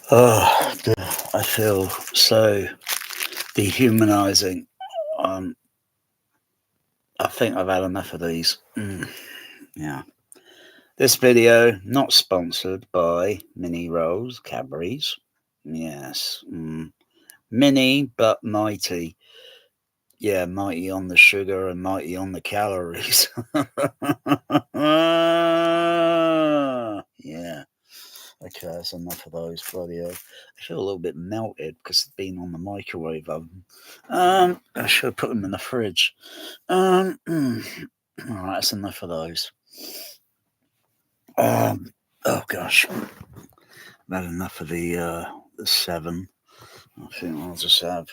Oh, I feel so dehumanizing. Um, I think I've had enough of these. Yeah. This video not sponsored by Mini Rolls Cadbury's. Yes. Mini but mighty. Yeah, mighty on the sugar and mighty on the calories. Yeah. Okay, that's enough of those. Bloody hell. I feel a little bit melted because it's been on the microwave oven. I should have put them in the fridge. All right, that's enough of those. Oh gosh, I've had enough of the 7. I think I'll just have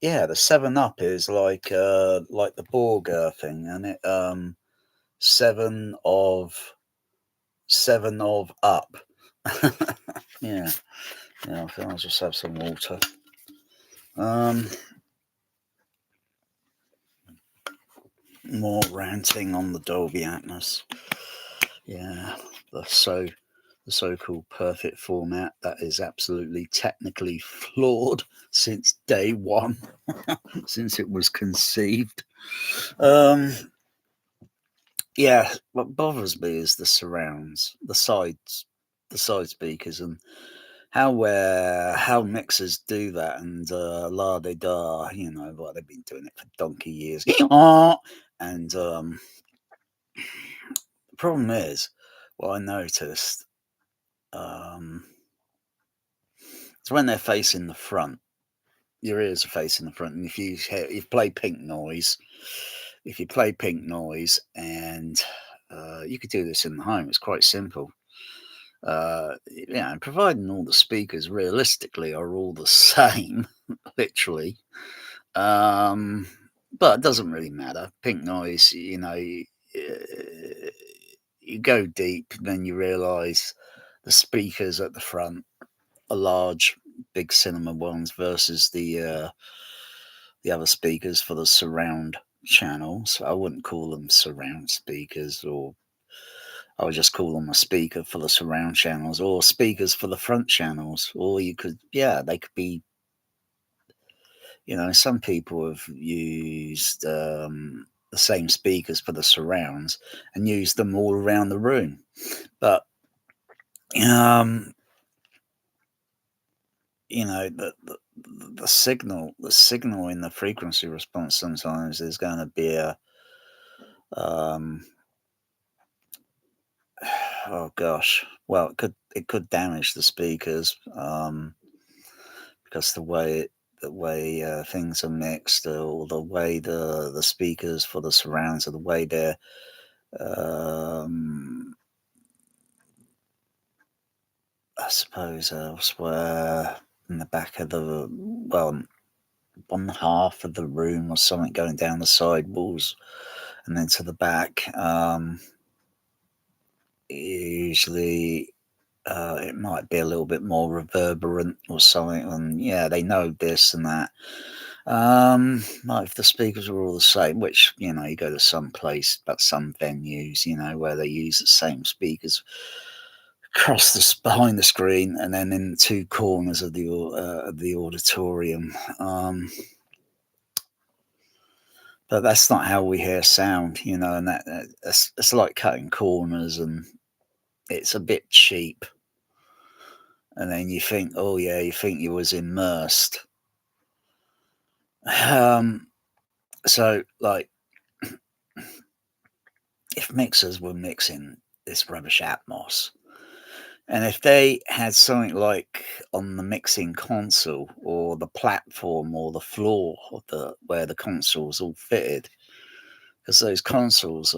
yeah, the 7 Up is like the burger thing, and it 7 of up. Yeah, I think I'll just have some water. More ranting on the Dolby Atmos. Yeah, the so-called perfect format that is absolutely technically flawed since day one, since it was conceived. Yeah, what bothers me is the surrounds, the side speakers, and how mixers do that, and la de da, what they've been doing it for donkey years. And the problem is, what I noticed, it's when they're facing the front. Your ears are facing the front, and if you play pink noise, and you could do this in the home, it's quite simple. Providing all the speakers realistically are all the same, literally. But it doesn't really matter. Pink noise, you go deep, then you realise the speakers at the front are large, big cinema ones versus the other speakers for the surround channels. I wouldn't call them surround speakers, or I would just call them a speaker for the surround channels, or speakers for the front channels. Or they could be, some people have used the same speakers for the surrounds and used them all around the room. But the signal in the frequency response sometimes is going to be a oh gosh, well, it could damage the speakers because the way things are mixed, or the way the speakers for the surrounds, or the way they're I suppose elsewhere in the back of one half of the room or something, going down the side walls and then to the back. Usually it might be a little bit more reverberant or something, and yeah, they know this and that. Like if the speakers are all the same, which you go to some venues, where they use the same speakers across behind the screen, and then in the two corners of the auditorium. But that's not how we hear sound, and that's like cutting corners, and it's a bit cheap. And then you think, oh yeah, you was immersed. So like, if mixers were mixing this rubbish Atmos, and if they had something like on the mixing console, or the platform, or the floor where the console's all fitted, because those consoles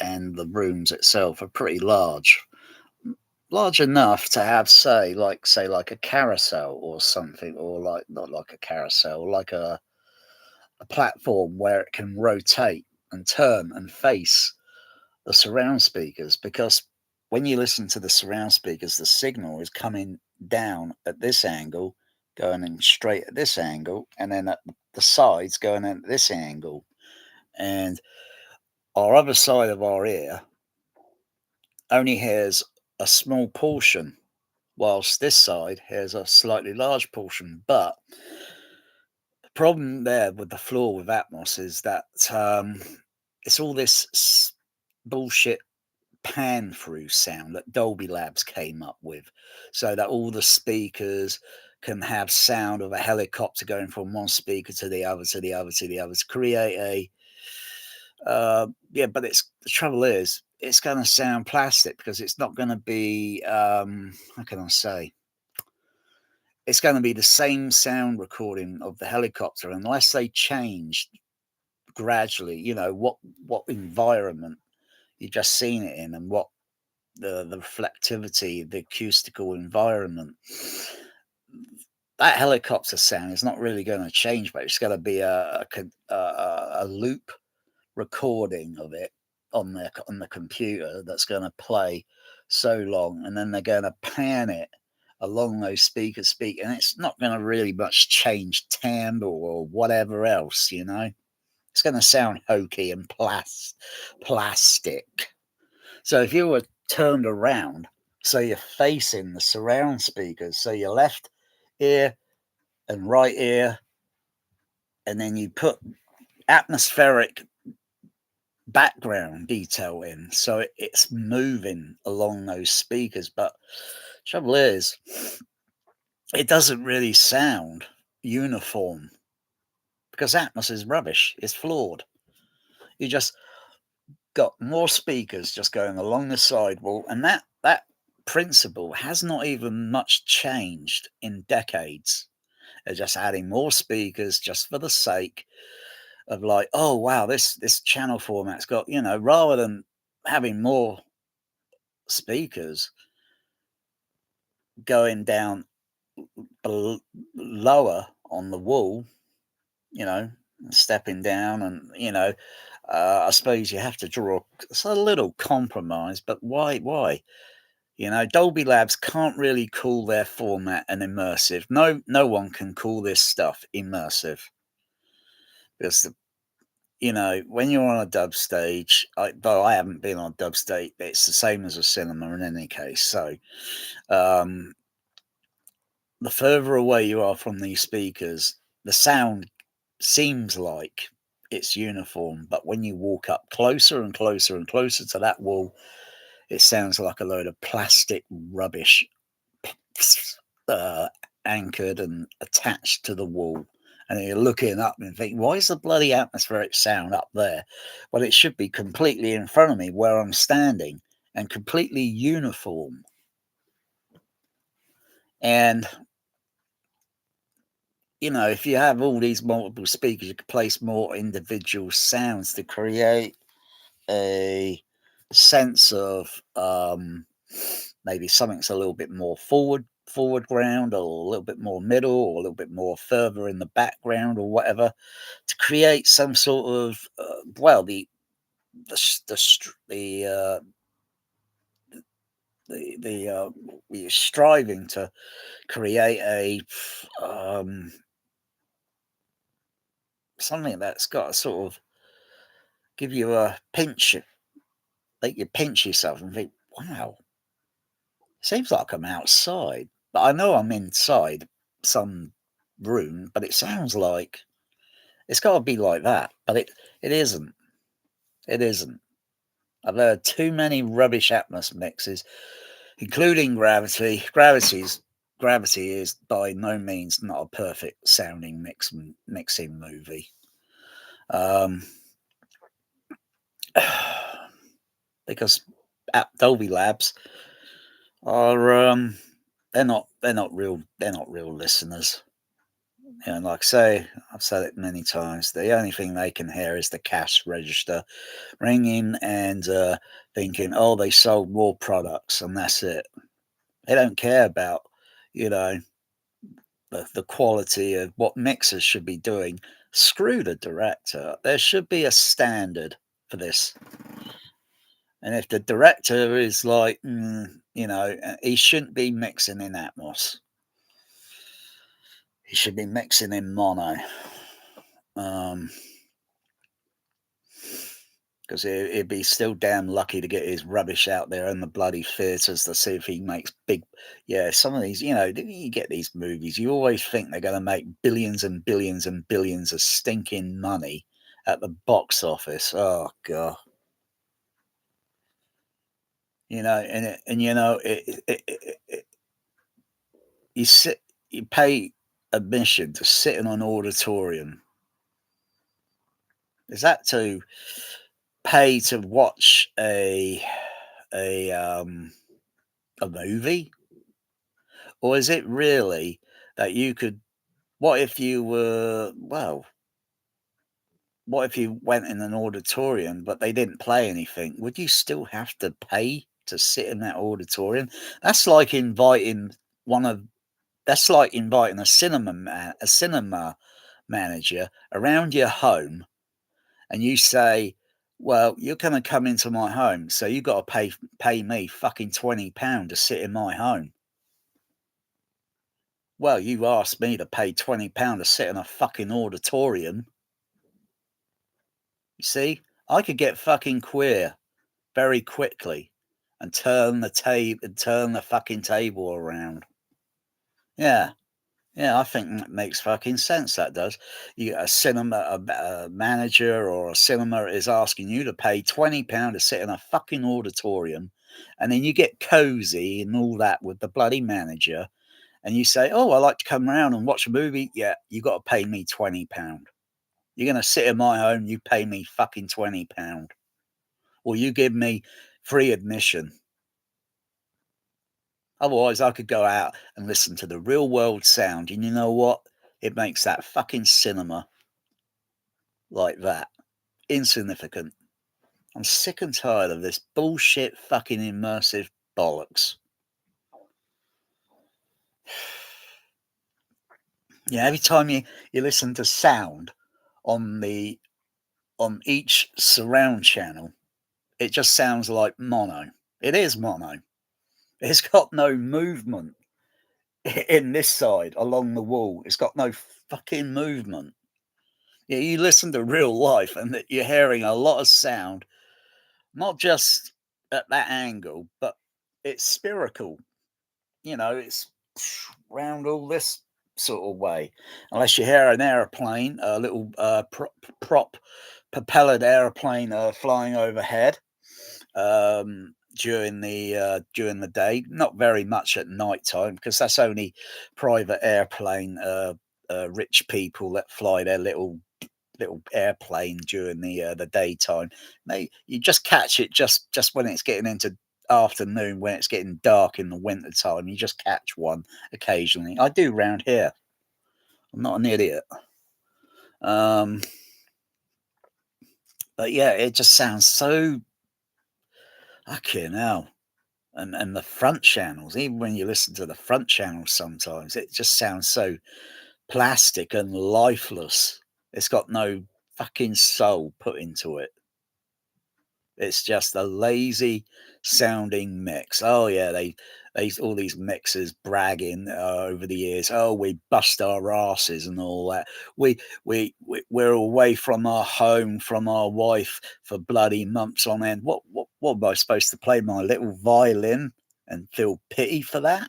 and the rooms itself are pretty large enough to have, say like a carousel or something, or like not like a carousel, like a platform where it can rotate and turn and face the surround speakers, because when you listen to the surround speakers, the signal is coming down at this angle, going in straight at this angle, and then at the sides going in at this angle. And our other side of our ear only hears a small portion whilst this side has a slightly large portion. But the problem there with the flaw with Atmos is that it's all this bullshit pan through sound that Dolby Labs came up with, so that all the speakers can have sound of a helicopter going from one speaker to the other, to the other, to the other, to create a yeah. But it's the trouble is it's going to sound plastic because it's not going to be how can I say, it's going to be the same sound recording of the helicopter unless they change gradually, what environment you've just seen it in, and what the reflectivity, the acoustical environment. That helicopter sound is not really going to change, but it's going to be a loop recording of it on the computer that's going to play so long, and then they're going to pan it along those speakers and it's not going to really much change timbre or whatever else. It's going to sound hokey and plastic. So if you were turned around, so you're facing the surround speakers, so your left ear and right ear, and then you put atmospheric background detail in, so it's moving along those speakers. But trouble is, it doesn't really sound uniform because Atmos is rubbish. It's flawed. You just got more speakers just going along the sidewall, and that principle has not even much changed in decades. They're just adding more speakers just for the sake of, like, oh wow, this channel format's got, rather than having more speakers going down lower on the wall, you know, stepping down, and I suppose you have to draw it's a little compromise, but why? Dolby Labs can't really call their format an immersive. No one can call this stuff immersive because when you're on a dub stage, though I haven't been on a dub stage, it's the same as a cinema in any case. So um, the further away you are from these speakers, the sound seems like it's uniform, but when you walk up closer and closer and closer to that wall, it sounds like a load of plastic rubbish uh, anchored and attached to the wall. And you're looking up and think, why is the bloody atmospheric sound up there? Well, it should be completely in front of me where I'm standing and completely uniform. And if you have all these multiple speakers, you can place more individual sounds to create a sense of maybe something's a little bit more forward ground, or a little bit more middle, or a little bit more further in the background, or whatever, to create some sort of we're striving to create a something that's got to sort of give you a pinch, make you pinch yourself and think, wow, seems like I'm outside, but I know I'm inside some room, but it sounds like it's got to be like that, but it isn't. It isn't. I've heard too many rubbish Atmos mixes, including Gravity. Gravity is by no means not a perfect sounding mixing movie. Because Dolby Labs are they're not real listeners. Like I say, I've said it many times. The only thing they can hear is the cash register ringing and thinking, "Oh, they sold more products," and that's it. They don't care about, you know, the quality of what mixers should be doing. Screw the director. There should be a standard for this. And if the director is like, he shouldn't be mixing in Atmos. He should be mixing in mono. Um, because he'd be still damn lucky to get his rubbish out there in the bloody theatres to see if he makes big. Yeah, some of these, you get these movies, you always think they're going to make billions and billions and billions of stinking money at the box office. Oh, God. You sit, you pay admission to sit in an auditorium. Is that to pay to watch a a movie, or is it really that you could? What if you were well? What if you went in an auditorium but they didn't play anything? Would you still have to pay to sit in that auditorium? That's like inviting one of that's like inviting a cinema manager around your home, and you say, "Well, you're gonna come into my home, so you got to pay me fucking £20 to sit in my home." Well, you asked me to pay £20 to sit in a fucking auditorium. You see, I could get fucking queer very quickly and turn the fucking table around. Yeah. Yeah, I think that makes fucking sense. That does. You a cinema a manager or a cinema is asking you to pay £20 to sit in a fucking auditorium, and then you get cozy and all that with the bloody manager, and you say, "Oh, I like to come round and watch a movie." Yeah, you got to pay me £20. You're gonna sit in my home. You pay me fucking £20, or you give me free admission. Otherwise, I could go out and listen to the real world sound, and you know what? It makes that fucking cinema like that insignificant. I'm sick and tired of this bullshit fucking immersive bollocks. Yeah, every time you listen to sound on the on each surround channel, it just sounds like mono. It is mono. It's got no movement in this side along the wall. It's got no fucking movement. Yeah, you listen to real life and that you're hearing a lot of sound, not just at that angle, but it's spherical. It's round all this sort of way. Unless you hear an aeroplane, a little prop propellered aeroplane flying overhead during the day. Not very much at night time because that's only private airplane. Rich people that fly their little airplane during the daytime. You just catch it just when it's getting into afternoon, when it's getting dark in the winter time. You just catch one occasionally. I do round here. I'm not an idiot. Um, but yeah, it just sounds so fucking hell. And the front channels, even when you listen to the front channels, sometimes it just sounds so plastic and lifeless. It's got no fucking soul put into it. It's just a lazy sounding mix. Oh yeah, they all these mixers bragging over the years. Oh, we bust our asses and all that. We're away from our home, from our wife for bloody months on end. What am I supposed to play my little violin and feel pity for that?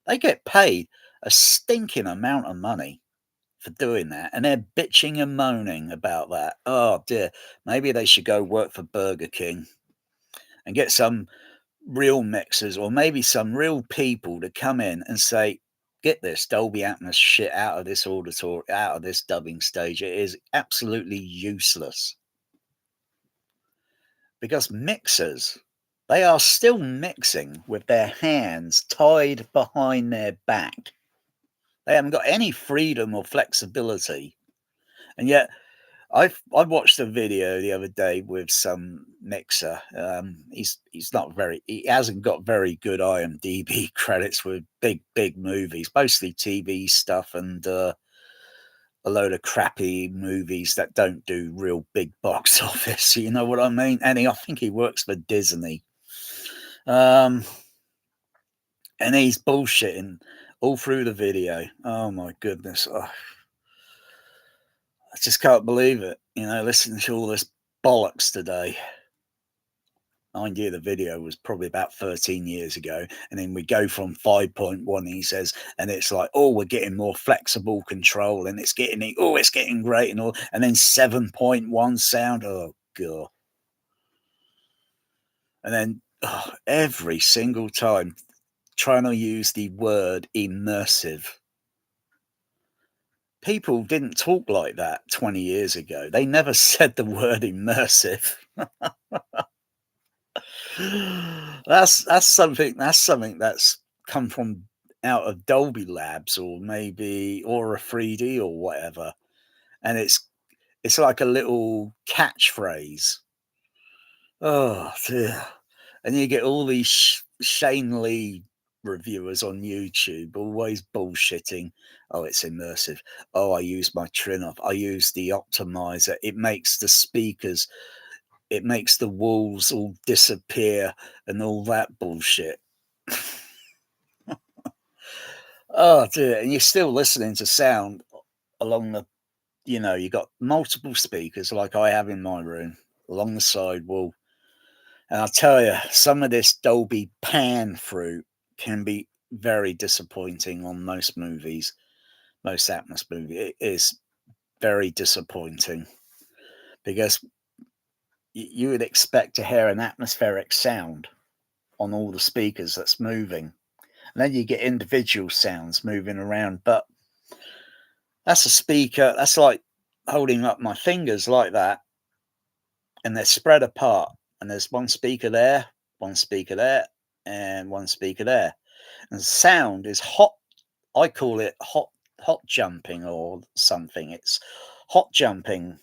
They get paid a stinking amount of money for doing that, and they're bitching and moaning about that. Oh dear, maybe they should go work for Burger King and get some real mixers or maybe some real people to come in and say, "Get this Dolby Atmos shit out of this auditor, out of this dubbing stage. It is absolutely useless." Because mixers, they are still mixing with their hands tied behind their back. They haven't got any freedom or flexibility, and yet I watched a video the other day with some mixer. He's not very he hasn't got very good IMDb credits with big movies, mostly TV stuff and a load of crappy movies that don't do real big box office. You know what I mean? And I think he works for Disney. Um, and he's bullshitting all through the video. Oh my goodness. I just can't believe it. Listening to all this bollocks today. Mind you, the video was probably about 13 years ago. And then we go from 5.1, he says, and it's like, oh, we're getting more flexible control and it's getting great and all. And then 7.1 sound. Oh, God. And then every single time trying to use the word immersive. People didn't talk like that 20 years ago. They never said the word immersive. That's something that's come from out of Dolby Labs or maybe Aura 3D or whatever. And it's like a little catchphrase. Oh dear. And you get all these Shane Lee reviewers on YouTube always bullshitting. Oh, it's immersive. Oh, I use my trim off. I use the optimizer. It makes the walls all disappear and all that bullshit. Oh dear. And you're still listening to sound along you got multiple speakers like I have in my room along the side wall. And I'll tell you, some of this Dolby pan through can be very disappointing on most movies, most Atmos movies. It is very disappointing because you would expect to hear an atmospheric sound on all the speakers that's moving. And then you get individual sounds moving around. But that's a speaker, that's like holding up my fingers like that, and they're spread apart. And there's one speaker there, and one speaker there. And the sound is hot. I call it hot jumping or something. It's hot jumping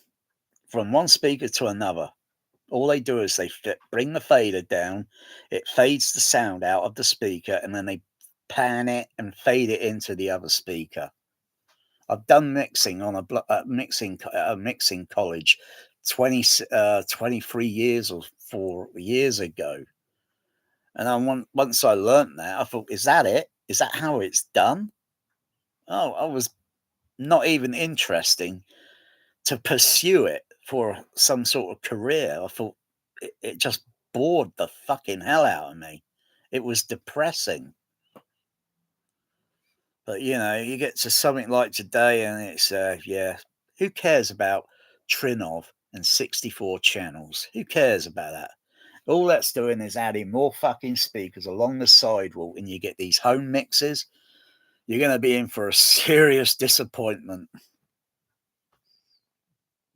from one speaker to another. All they do is bring the fader down, it fades the sound out of the speaker, and then they pan it and fade it into the other speaker. I've done mixing on a mixing college 23 years or 4 years ago. And once I learnt that, I thought, is that it? Is that how it's done? Oh, I was not even interesting to pursue it for some sort of career. I thought it just bored the fucking hell out of me. It was depressing. But you get to something like today, and it's yeah. Who cares about Trinov and 64 channels? Who cares about that? All that's doing is adding more fucking speakers along the sidewall, and you get these home mixes. You're going to be in for a serious disappointment.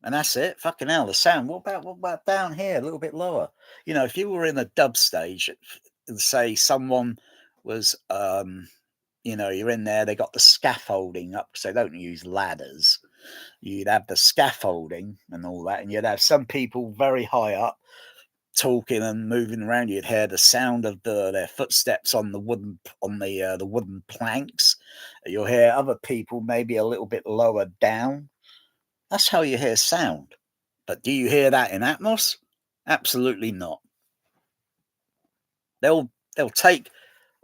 And that's it. Fucking hell, the sound. What about down here, a little bit lower? If you were in a dub stage, and say someone was, you're in there, they got the scaffolding up because they don't use ladders. You'd have the scaffolding and all that, and you'd have some people very high up talking and moving around. You'd hear the sound of their footsteps on the wooden planks. You'll hear other people maybe a little bit lower down. That's how you hear sound. But do you hear that in Atmos? Absolutely not. They'll take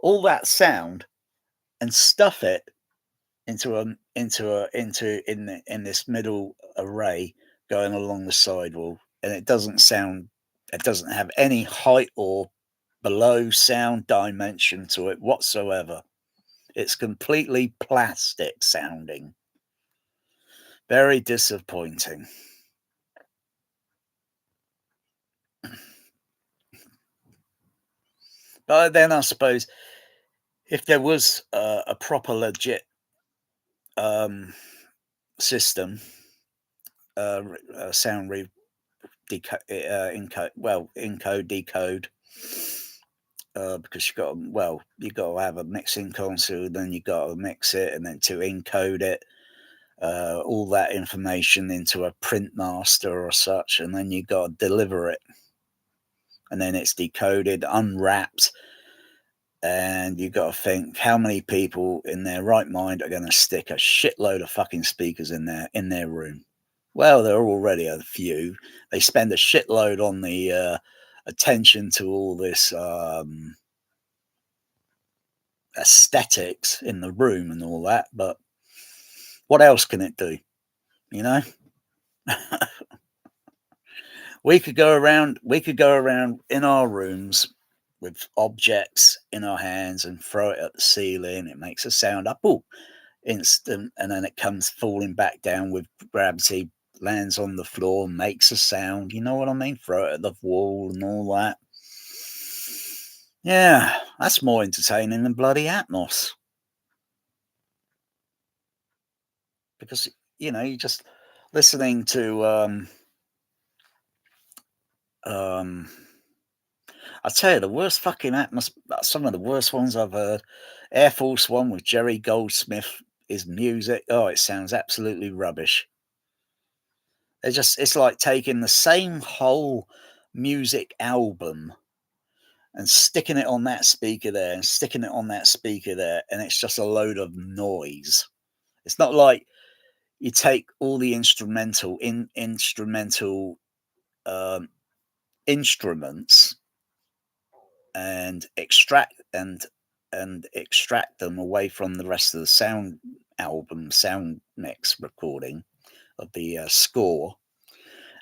all that sound and stuff it in this middle array going along the sidewall, and it doesn't have any height or below sound dimension to it whatsoever. It's completely plastic sounding. Very disappointing. But then I suppose if there was a proper legit system, sound encode decode, because you got to have a mixing console, then you got to mix it, and then to encode it, all that information into a print master or such, and then you got to deliver it, and then it's decoded, unwrapped. And you got to think how many people in their right mind are going to stick a shitload of fucking speakers in their room. Well, there are already a few. They spend a shitload on the attention to all this aesthetics in the room and all that. But what else can it do? We could go around in our rooms with objects in our hands and throw it at the ceiling. It makes a sound up, oh, instant, and then it comes falling back down with gravity, lands on the floor, makes a sound. You know what I mean? Throw it at the wall and all that. Yeah, that's more entertaining than bloody Atmos because you just listening to um I tell you the worst fucking Atmos, some of the worst ones I've heard. Air Force One with Jerry Goldsmith, his music. Oh, it sounds absolutely rubbish. It's like taking the same whole music album and sticking it on that speaker there and sticking it on that speaker there, and it's just a load of noise. It's not like you take all the instrumental um, instruments and extract them away from the rest of the sound mix recording of the score,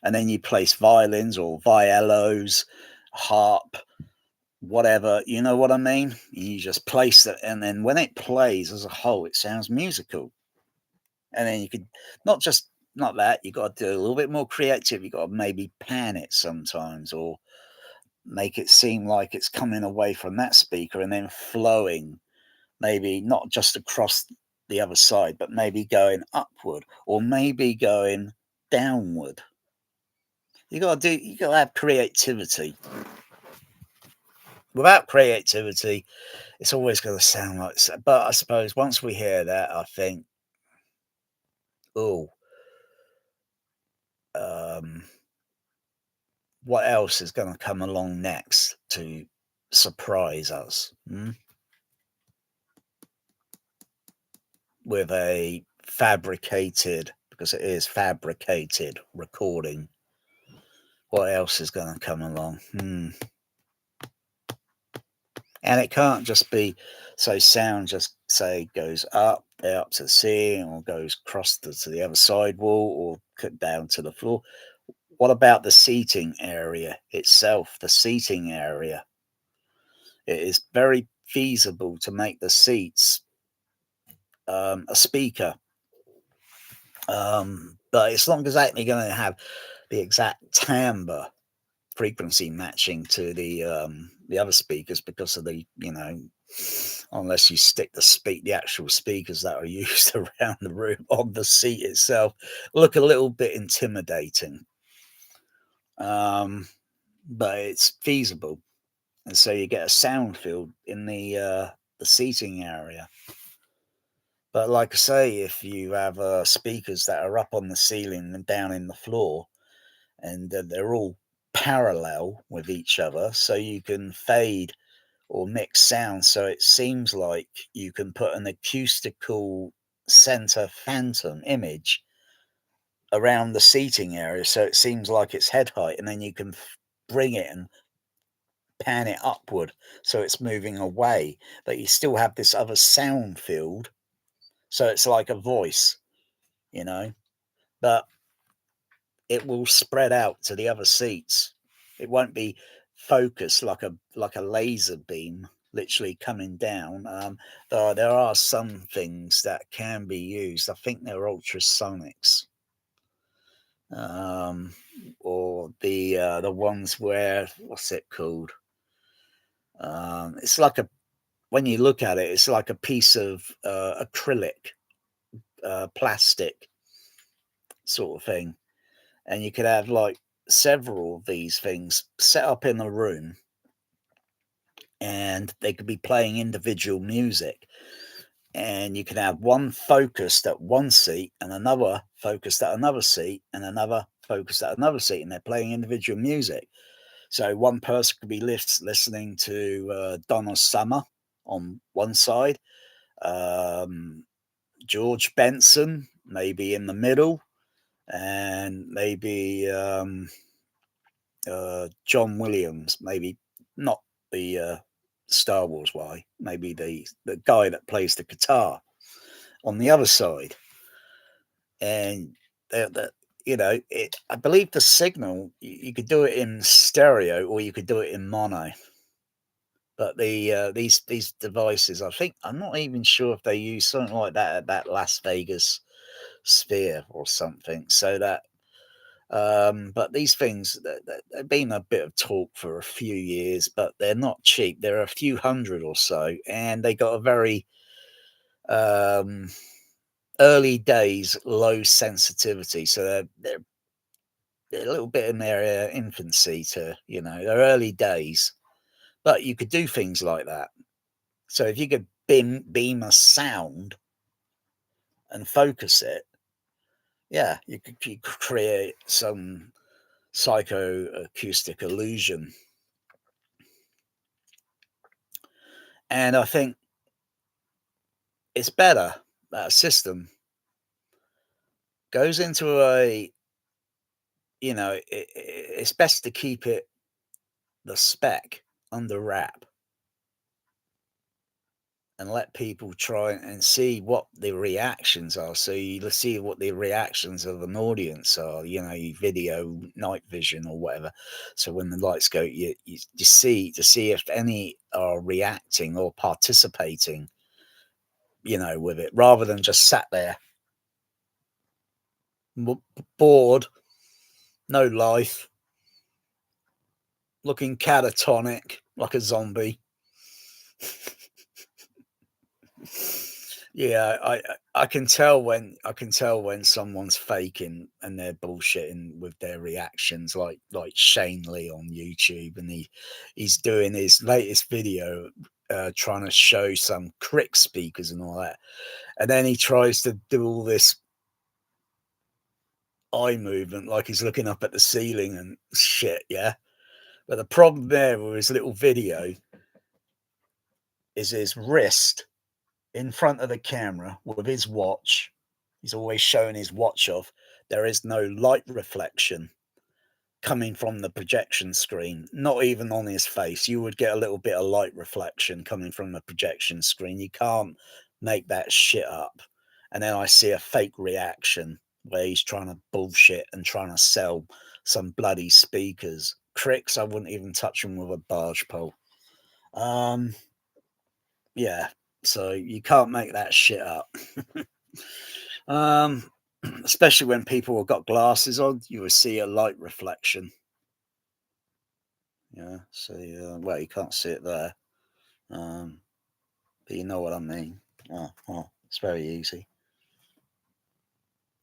and then you place violins or violos, harp, whatever, you know what I mean? You just place it, and then when it plays as a whole, it sounds musical. And then you could not just not that you got to do a little bit more creative. You got to maybe pan it sometimes, or make it seem like it's coming away from that speaker and then flowing, maybe not just across the other side, but maybe going upward or maybe going downward. You got to have creativity. Without creativity, it's always going to sound like. But I suppose once we hear that, I think, oh, um, what else is going to come along next to surprise us with a fabricated, because it is fabricated recording? What else is going to come along? And it can't just be so sound just say goes up there up to the ceiling or goes across to the other side wall or cut down to the floor. What about the seating area itself? The seating area. It is very feasible to make the seats a speaker. But it's not exactly going to have the exact timbre frequency matching to the other speakers because of unless you stick the actual speakers that are used around the room on the seat itself, look a little bit intimidating. But it's feasible, and so you get a sound field in the seating area. But like I say, if you have speakers that are up on the ceiling and down in the floor, and they're all parallel with each other, so you can fade or mix sound, so it seems like you can put an acoustical center phantom image around the seating area, so it seems like it's head height, and then you can bring it and pan it upward so it's moving away, but you still have this other sound field, so it's like a voice, you know, but it will spread out to the other seats. It won't be focused like a laser beam literally coming down. There are some things that can be used. I think they're ultrasonics, um, or the ones where what's it called? It's like a when you look at it, it's like a piece of acrylic, plastic sort of thing, and you could have like several of these things set up in a room, and they could be playing individual music, and you can have one focused at one seat and another focused at another seat and another focused at another seat, and they're playing individual music. So one person could be listening to Donna Summer on one side, um, George Benson maybe in the middle, and maybe John Williams, maybe not the Star Wars way, maybe the guy that plays the guitar on the other side, and I believe the signal you could do it in stereo or you could do it in mono. But these devices, I think I'm not even sure if they use something like that at that Las Vegas sphere or something. So that, but these things they've been a bit of talk for a few years, but they're not cheap. They're a few hundred or so, and they got a very um, early days low sensitivity. So they're a little bit in their infancy to their early days, but you could do things like that. So if you could beam a sound and focus it, yeah, you could create some psychoacoustic illusion. And I think it's better that a system goes into it's best to keep the spec under wrap and let people try and see what the reactions are. So you see what the reactions of an audience are, video, night vision, or whatever. So when the lights go, you see to see if any are reacting or participating, with it, rather than just sat there bored, no life, looking catatonic like a zombie. Yeah, I can tell when someone's faking and they're bullshitting with their reactions, like Shane Lee on YouTube, and he's doing his latest video, trying to show some crick speakers and all that, and then he tries to do all this eye movement like he's looking up at the ceiling and shit, yeah. But the problem there with his little video is his wrist in front of the camera with his watch. He's always showing his watch off. There is no light reflection coming from the projection screen, not even on his face. You would get a little bit of light reflection coming from the projection screen. You can't make that shit up. And then I see a fake reaction where he's trying to bullshit and trying to sell some bloody speakers. Cricks, I wouldn't even touch them with a barge pole. Um, yeah, so you can't make that shit up. um, especially when people have got glasses on, you will see a light reflection. Yeah, so well, you can't see it there, but you know what I mean. Oh, it's very easy.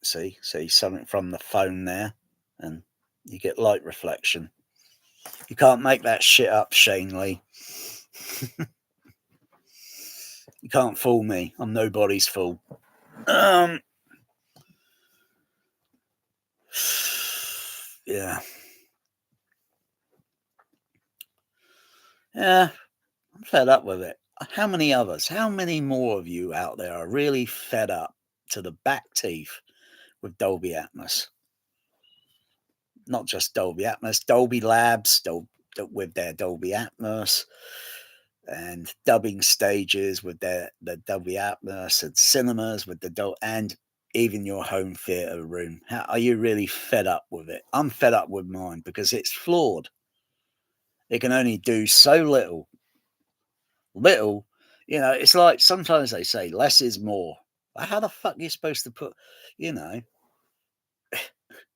See something from the phone there, and you get light reflection. You can't make that shit up, Shane Lee. You can't fool me. I'm nobody's fool. Um, yeah, yeah. I'm fed up with it. How many others? How many more of you out there are really fed up to the back teeth with Dolby Atmos? Not just Dolby Atmos, Dolby Labs, with their Dolby Atmos, and dubbing stages with the Dolby Atmos, and cinemas with the Dolby, and even your home theater room. How are you really fed up with it? I'm fed up with mine because it's flawed. It can only do so little. Little, it's like sometimes they say less is more. How the fuck are you supposed to put, you know,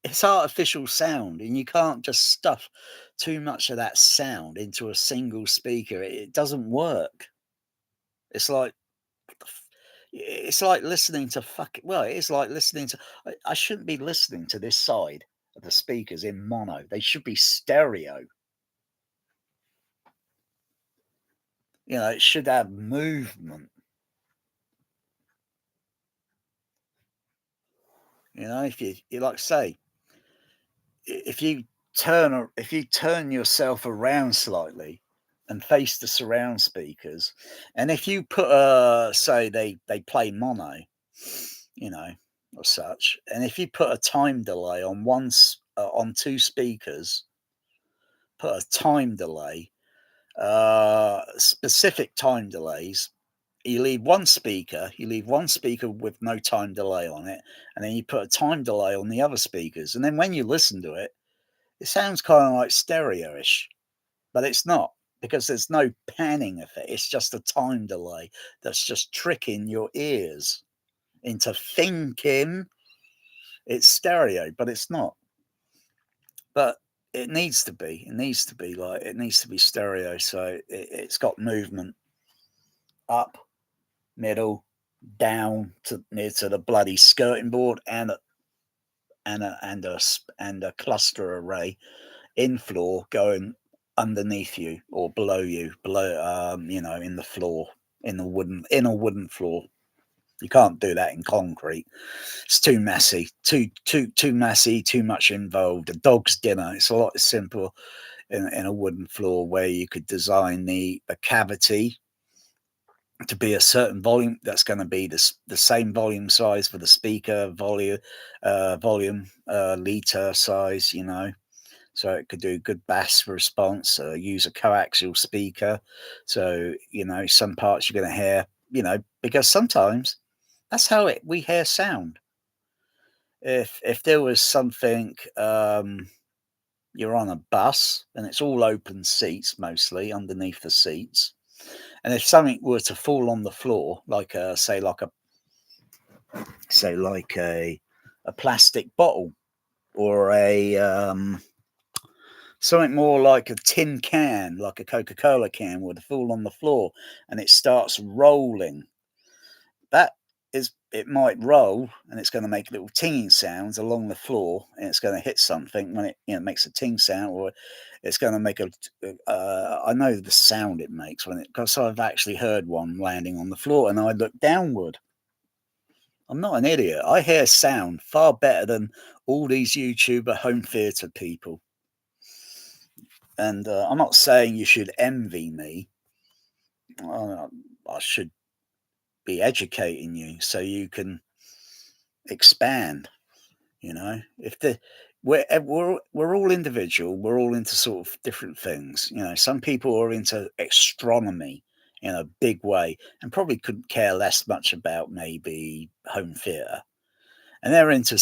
it's artificial sound and you can't just stuff too much of that sound into a single speaker. It doesn't work. It's like, it's like listening to well, it is like listening to, I shouldn't be listening to this side of the speakers in mono. They should be stereo. It should have movement. If you like say, if you turn yourself around slightly and face the surround speakers, and if you put say they play mono, you know, or such, and if you put a time delay on on two speakers, put a time delay, specific time delays, you leave one speaker with no time delay on it, and then you put a time delay on the other speakers, and then when you listen to it, it sounds kind of like stereo-ish, but it's not because there's no panning effect. It's just a time delay that's just tricking your ears into thinking it's stereo, but it's not. But it needs to be. It needs to be like it needs to be stereo, so it's got movement up, middle, down to near to the bloody skirting board, and a cluster array in floor going underneath you or below in the floor, in a wooden floor. You can't do that in concrete. It's too messy, too messy, too much involved. A dog's dinner. It's a lot simpler in a wooden floor where you could design the cavity to be a certain volume that's going to be the same volume size for the speaker volume liter size, so it could do good bass response. Use a coaxial speaker, so some parts you're going to hear, because sometimes that's how we hear sound. If there was something, you're on a bus and it's all open seats, mostly underneath the seats, and if something were to fall on the floor, like a plastic bottle, or a something more like a tin can, like a Coca-Cola can, would fall on the floor and it starts rolling, that it might roll and it's going to make little tinging sounds along the floor, and it's going to hit something when it makes a ting sound, or it's going to make I know the sound it makes when because I've actually heard one landing on the floor and I look downward. I'm not an idiot. I hear sound far better than all these YouTuber home theater people. And I'm not saying you should envy me. I should be educating you so you can expand. If we're all individual, we're all into sort of different things. Some people are into astronomy in a big way and probably couldn't care less much about maybe home theater, and they're into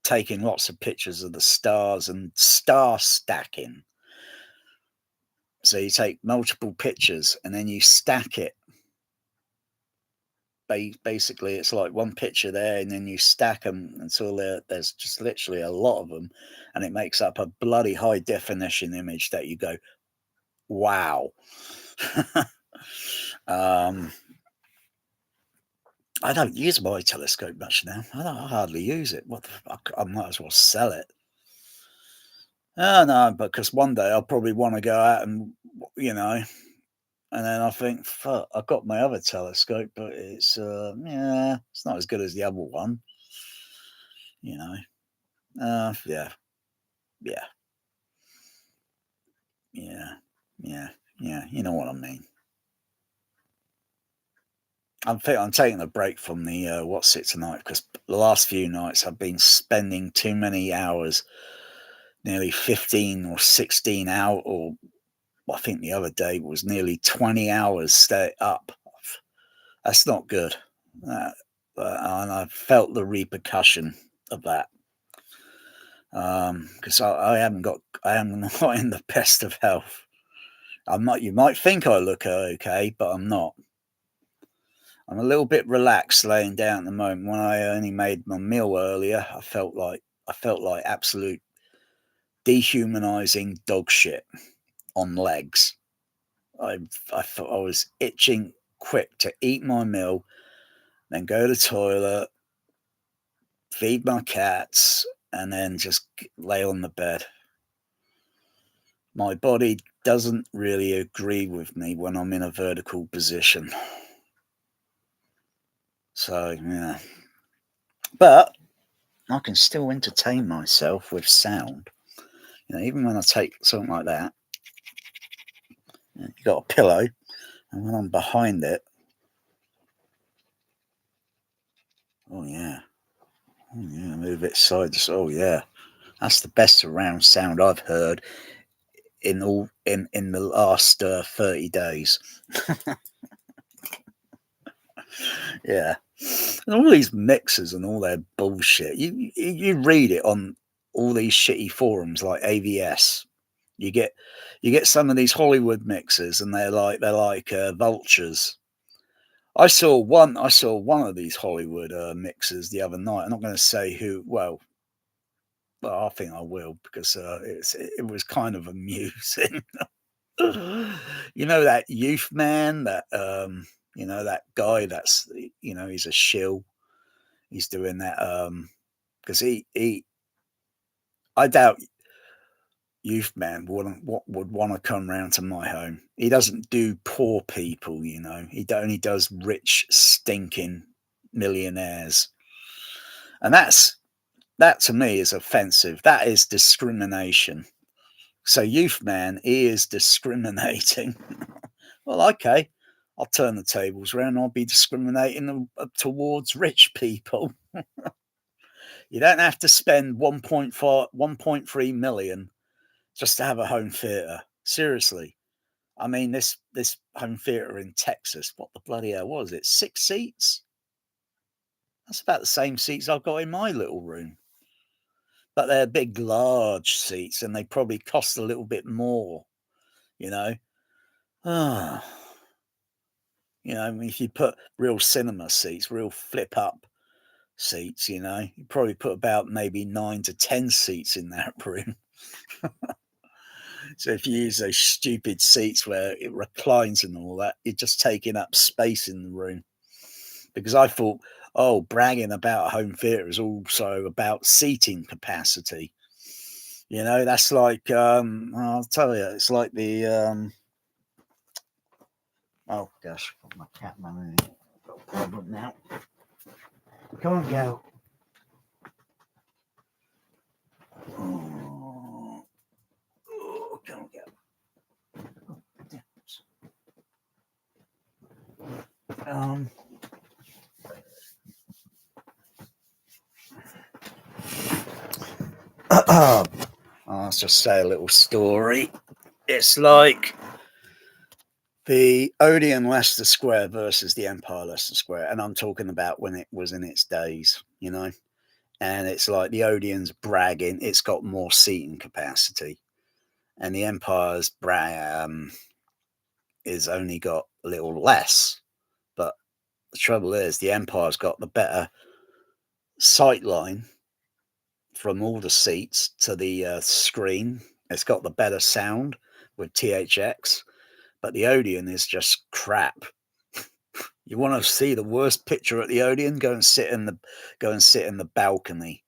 taking lots of pictures of the stars and star stacking. So you take multiple pictures and then you stack it. Basically, it's like one picture there, and then you stack them until there's just literally a lot of them, and it makes up a bloody high definition image that you go, wow. I don't use my telescope much now. I hardly use it. What the fuck? I might as well sell it. Oh no, because one day I'll probably want to go out and and then I think, fuck, I've got my other telescope, but it's it's not as good as the other one. Yeah, yeah, yeah, yeah. You know what I mean. I'm taking a break from the what's it tonight, because the last few nights I've been spending too many hours, nearly 15 or 16 hours, or I think the other day was nearly 20 hours stay up. That's not good. And I felt the repercussion of that, because I am not in the best of health. I'm not. You might think I look okay, but I'm not. I'm a little bit relaxed laying down at the moment. When I only made my meal earlier, I felt like absolute dehumanizing dog shit on legs. I thought I was itching quick to eat my meal, then go to the toilet, feed my cats, and then just lay on the bed. My body doesn't really agree with me when I'm in a vertical position. So, yeah. But I can still entertain myself with sound. Even when I take something like that, you got a pillow, and when I'm behind it, oh yeah, move it sides. Oh yeah, that's the best surround sound I've heard in the last 30 days. Yeah. And all these mixers and all their bullshit. You read it on all these shitty forums like AVS. You get you get some of these Hollywood mixers, and they're like vultures. I saw one of these Hollywood mixers the other night. I'm not going to say who. Well, I think I will because it was kind of amusing. That youth man, that guy he's a shill. He's doing that because he I doubt youth man would want to come round to my home. He doesn't do poor people, He only does rich, stinking millionaires, and that to me is offensive. That is discrimination. So youth man, he is discriminating. Well, okay, I'll turn the tables around. I'll be discriminating towards rich people. You don't have to spend 1.4, 1.3 million just to have a home theatre. Seriously. I mean, this home theatre in Texas, what the bloody hell was it? 6 seats? That's about the same seats I've got in my little room. But they're big, large seats, and they probably cost a little bit more, you know. Ah, I mean, if you put real cinema seats, real flip up seats, you probably put about maybe 9 to 10 seats in that room. So if you use those stupid seats where it reclines and all that, you're just taking up space in the room. Because I thought, oh, bragging about a home theatre is also about seating capacity. That's like I'll tell you, it's like the oh gosh, I've got my cat running. Got a problem now. Come on, go. Oh, come on, go. I'll just say a little story. It's like the Odeon Leicester Square versus the Empire Leicester Square, and I'm talking about when it was in its days, And it's like the Odeon's bragging it's got more seating capacity, and the Empire's is only got a little less. But the trouble is, the Empire's got the better sight line from all the seats to the screen. It's got the better sound with THX, but the Odeon is just crap. You want to see the worst picture at the Odeon? Go and sit in the balcony.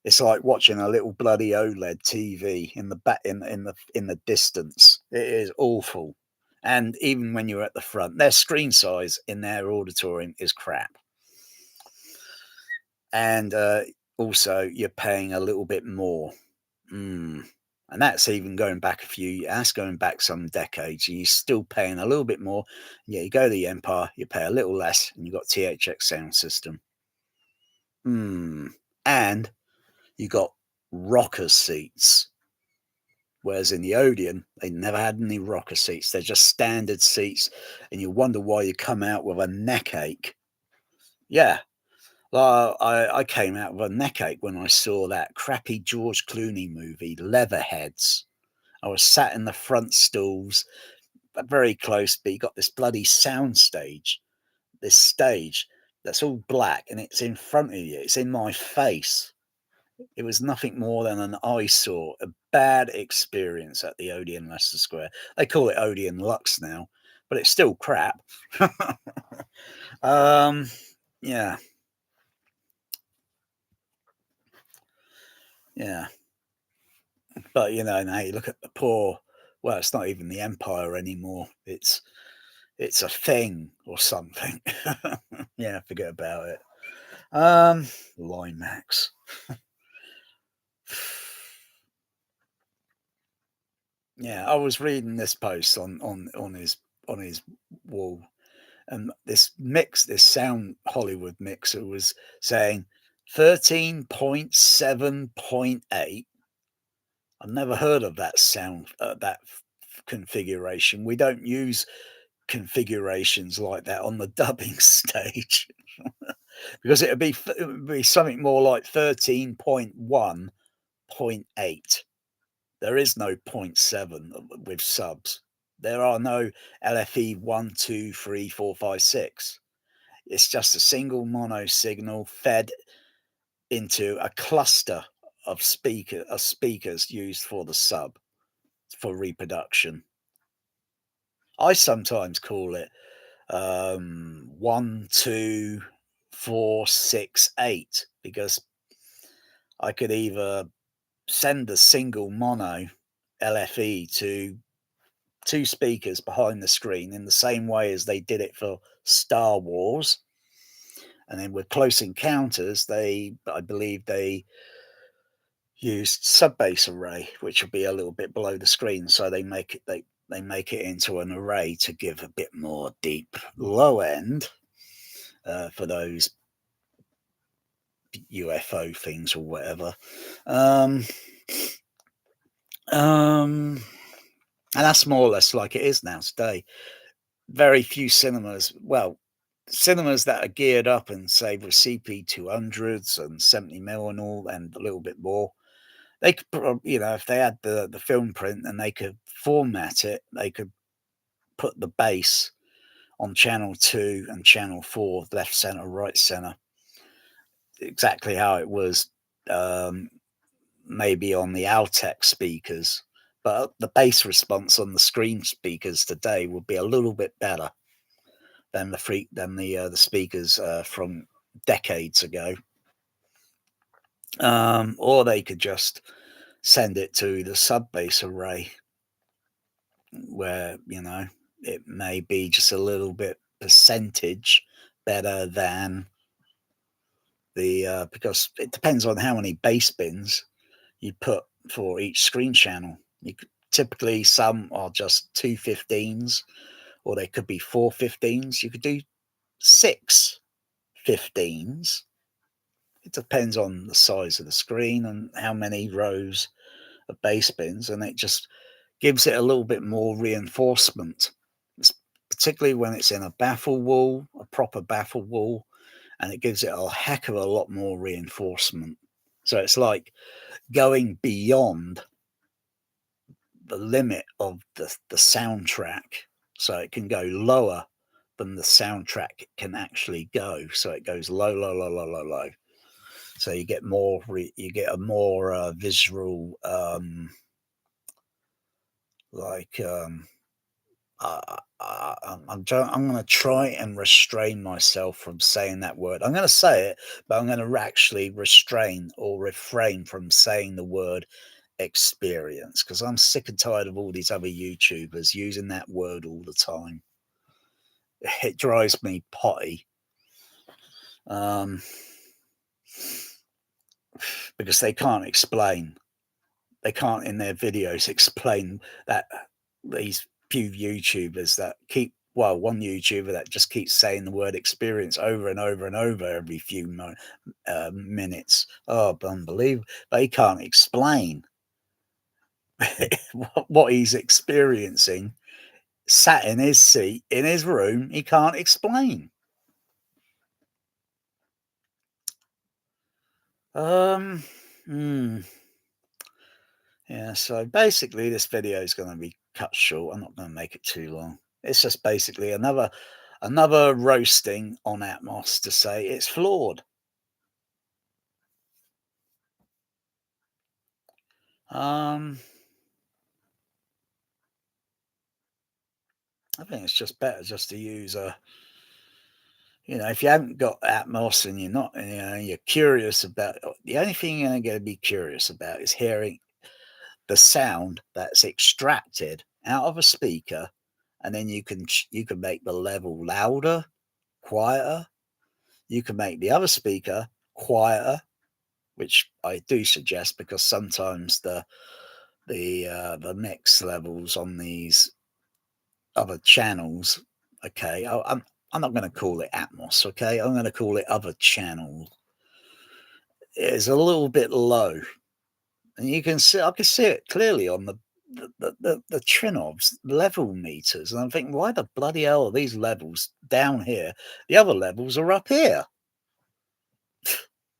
It's like watching a little bloody OLED TV in the back in the distance. It is awful. And even when you're at the front, their screen size in their auditorium is crap. And also, you're paying a little bit more. And that's even going back that's going back some decades. You're still paying a little bit more. Yeah, you go to the Empire, you pay a little less, and you've got THX sound system. And you got rocker seats. Whereas in the Odeon, they never had any rocker seats. They're just standard seats, and you wonder why you come out with a neck ache. Yeah, I came out with a neck ache when I saw that crappy George Clooney movie, Leatherheads. I was sat in the front stalls, very close, but you got this bloody sound stage, this stage that's all black, and it's in front of you. It's in my face. It was nothing more than an eyesore, a bad experience at the Odeon Leicester Square. They call it Odeon Lux now, but it's still crap. Yeah. Yeah. But now you look at the poor. Well, it's not even the Empire anymore. It's a thing or something. Yeah, forget about it. Limax. Yeah, I was reading this post on his wall, and this sound Hollywood mixer was saying 13.7.8. I've never heard of that sound, that configuration. We don't use configurations like that on the dubbing stage because it would be something more like 13.1.8. There is no point 0.7 with subs. There are no LFE 1, 2, 3, 4, 5, 6. It's just a single mono signal fed into a cluster of speakers used for the sub for reproduction. I sometimes call it 1, 2, 4, 6, 8 because I could either send a single mono LFE to two speakers behind the screen in the same way as they did it for Star Wars. And then with Close Encounters, I believe they used sub-bass array, which will be a little bit below the screen. So they make it into an array to give a bit more deep low end for those UFO things or whatever. And that's more or less like it is now today. Very few cinemas, cinemas that are geared up and say with CP200s and 70mm and all, and a little bit more, they could, if they had the film print and they could format it, they could put the bass on channel 2 and channel 4, left center, right center, exactly how it was maybe on the Altec speakers. But the bass response on the screen speakers today would be a little bit better than the speakers from decades ago. Or they could just send it to the sub bass array, where it may be just a little bit percentage better than the because it depends on how many bass bins you put for each screen channel. Typically some are just 2 15s, or they could be 4 15s. You could do 6 15s. It depends on the size of the screen and how many rows of bass bins, and it just gives it a little bit more reinforcement, particularly when it's in a baffle wall, a proper baffle wall, and it gives it a heck of a lot more reinforcement. So it's like going beyond the limit of the soundtrack, so it can go lower than the soundtrack can actually go. So it goes low, low, low, low, low, low. So you get more. You get a more visual, like. I'm going to try and restrain myself from saying that word. I'm going to say it, but I'm going to actually restrain or refrain from saying the word experience, because I'm sick and tired of all these other YouTubers using that word all the time. It drives me potty. Because they can't explain. They can't in their videos explain that these few YouTubers that one YouTuber that just keeps saying the word experience over and over and over every few minutes. Oh, unbelievable. But he can't explain what he's experiencing. Sat in his seat, in his room, he can't explain. Yeah, so basically this video is going to be cut short. I'm not going to make it too long. It's just basically another roasting on Atmos to say it's flawed. I think it's just better just to use if you haven't got Atmos and you're not, you're curious about, the only thing you're going to be curious about is hearing the sound that's extracted out of a speaker, and then you can make the level louder, quieter. You can make the other speaker quieter, which I do suggest, because sometimes the mix levels on these other channels, okay, I'm not going to call it Atmos, okay, I'm going to call it other channel, is a little bit low, and I can see it clearly on the Trinov's level meters, and I'm thinking, why the bloody hell are these levels down here? The other levels are up here.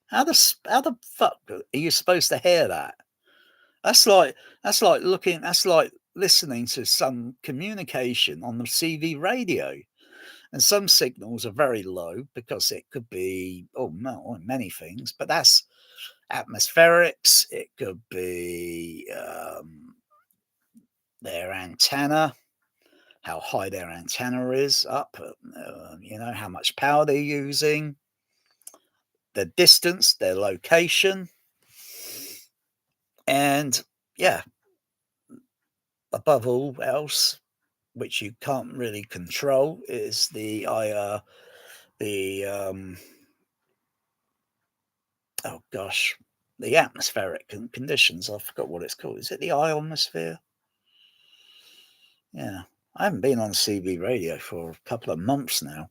How the fuck are you supposed to hear that? That's like that's like listening to some communication on the CV radio. And some signals are very low because it could be many things, but that's atmospherics. It could be their antenna, how high their antenna is up, how much power they're using, the distance, their location, and yeah, above all else, which you can't really control, is the oh gosh, the atmospheric conditions. I forgot what it's called. Is it the ionosphere? Yeah, I haven't been on CB radio for a couple of months now.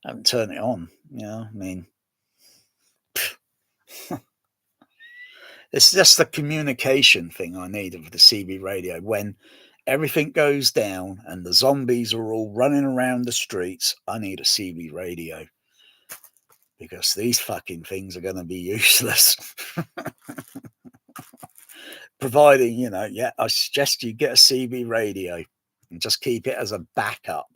I haven't turned it on. I mean, it's just the communication thing I need of the CB radio. When everything goes down and the zombies are all running around the streets, I need a CB radio because these fucking things are going to be useless. Providing, I suggest you get a CB radio and just keep it as a backup.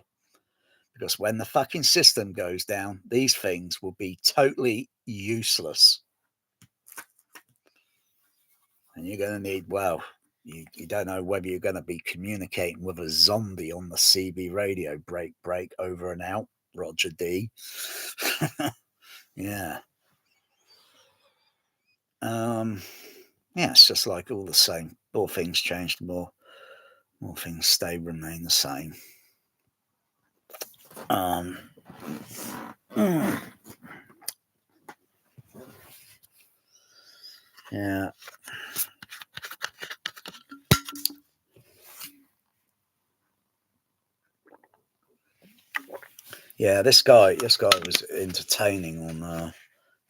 Because when the fucking system goes down, these things will be totally useless. And you're going to need, you don't know whether you're going to be communicating with a zombie on the CB radio. Break, over and out. Roger D. Yeah. It's just like all the same. More things changed, more things remain the same. Yeah. Yeah, this guy was entertaining on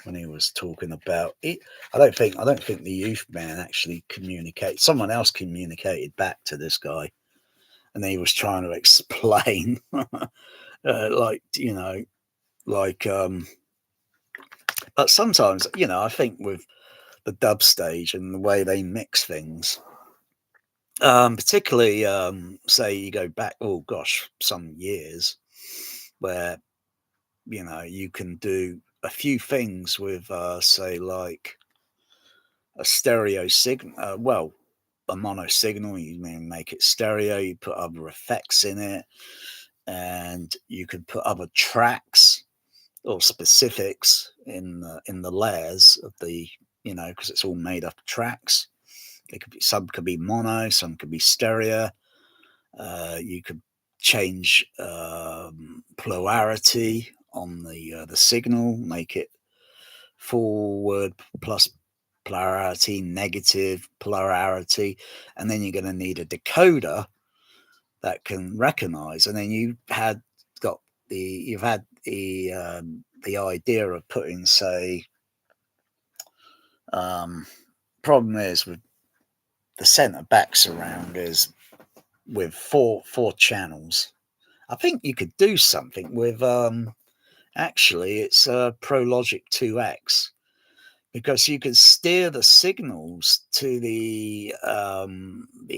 when he was talking about it. I don't think the youth man actually communicated. Someone else communicated back to this guy, and he was trying to explain, but sometimes, I think with the dub stage and the way they mix things, particularly, say you go back, some years, where you can do a few things with, say, like a stereo signal. A mono signal, you make it stereo. You put other effects in it, and you could put other tracks or specifics in the layers of the, because it's all made up of tracks. Some could be mono, some could be stereo. You could change polarity on the signal, make it forward plus polarity, negative polarity, and then you're going to need a decoder that can recognize. And then you've had the idea of putting, say, problem is with the center back surround is with four channels. I think you could do something with actually it's ProLogic 2X, because you can steer the signals to the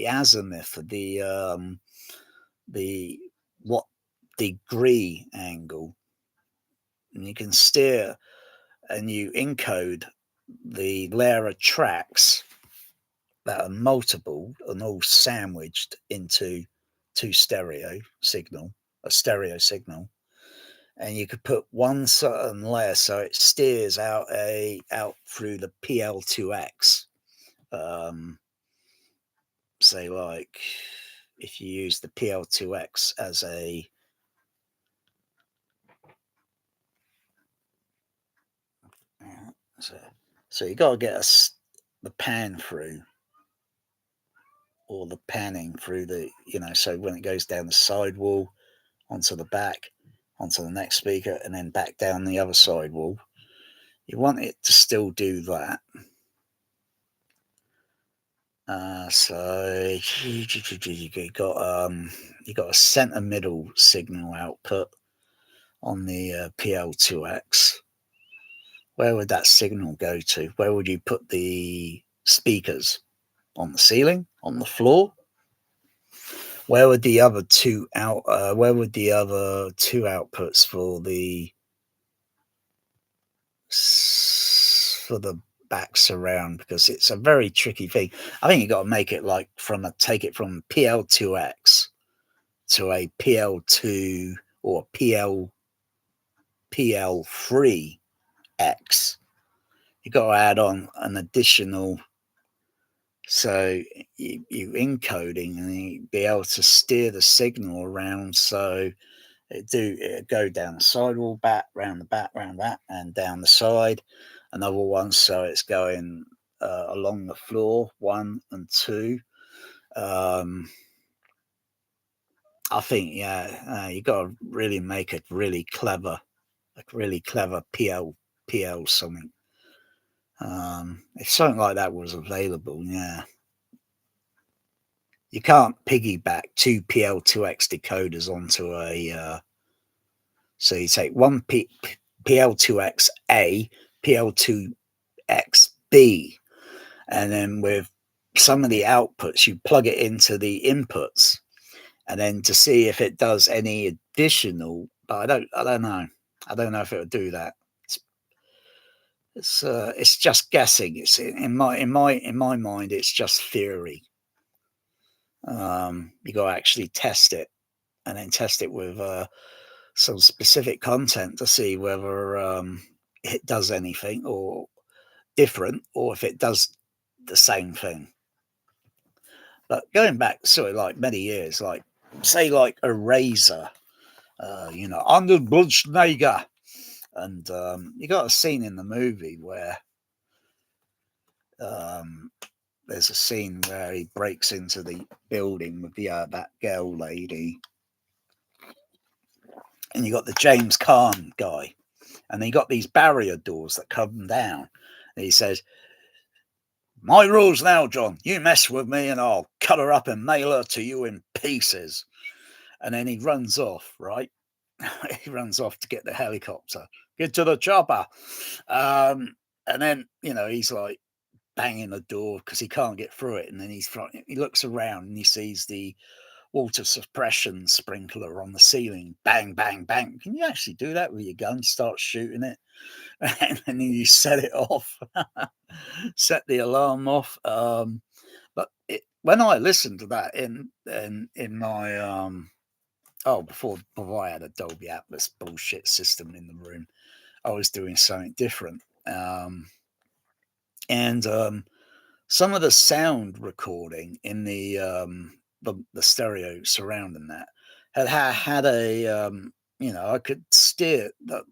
azimuth, the what degree angle, and you can steer and you encode the layer of tracks that are multiple and all sandwiched into a stereo signal, and you could put one certain layer so it steers out through the PL2X. Say, like, if you use the PL2X as a so you got to get the pan through, or the panning through the, so when it goes down the sidewall onto the back, onto the next speaker, and then back down the other sidewall, you want it to still do that. So you got a center middle signal output on the PL2X. Where would that signal go to? Where would you put the speakers? On the ceiling? On the floor? Where would the other two out? Where would the other two outputs for the back surround? Because it's a very tricky thing. I think you got to make it like take it from PL2X to a PL2 or PL3X. You got to add on an additional. So you encoding and you be able to steer the signal around so it go down the sidewall, round the back, round that, and down the side. Another one, so it's going along the floor, 1 and 2. I think, yeah, you got to really make it really clever PL something. If something like that was available, yeah. You can't piggyback two PL2X decoders onto a. So you take one PL2XA, PL2XB, and then with some of the outputs, you plug it into the inputs, and then to see if it does any additional. But I don't know. I don't know if it would do that. It's just guessing. It's in my mind. It's just theory. You got to actually test it, and then test it with some specific content to see whether it does anything or different, or if it does the same thing. But going back sort of like many years, like say like a razor, Arnold Schwarzenegger, and you got a scene in the movie where there's a scene where he breaks into the building with that girl lady, and you got the James Caan guy, and he got these barrier doors that come down. And he says, "My rules now, John. You mess with me, and I'll cut her up and mail her to you in pieces." And then he runs off, right? He runs off to get the helicopter. Get to the chopper. And then, he's like banging the door because he can't get through it. And then he looks around and he sees the water suppression sprinkler on the ceiling. Bang, bang, bang. Can you actually do that with your gun? Start shooting it. And then you set it off, set the alarm off. But when I listened to that in my before I had a Dolby Atmos bullshit system in the room, I was doing something different. And some of the sound recording in the stereo surrounding that had a I could steer the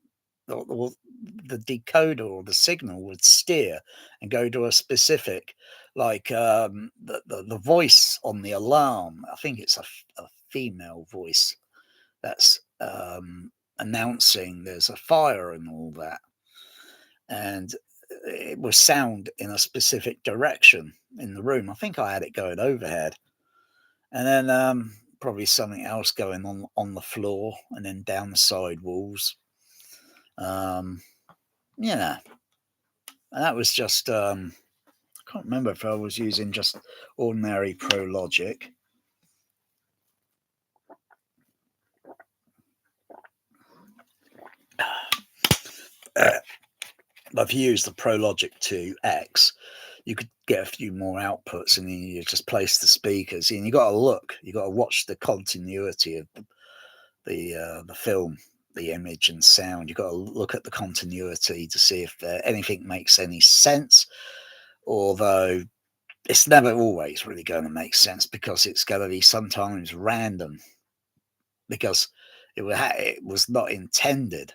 decoder or the signal would steer and go to a specific, like the voice on the alarm. I think it's a female voice that's announcing there's a fire and all that, and it was sound in a specific direction in the room. I think I had it going overhead, and then probably something else going on the floor, and then down the side walls. Yeah, and that was just I can't remember if I was using just ordinary Pro Logic. If you use the Pro Logic 2X, you could get a few more outputs, and then you just place the speakers. And you got to watch the continuity of the film, the image and sound. You got to look at the continuity to see if anything makes any sense. Although it's never always really going to make sense, because it's going to be sometimes random, because it was not intended.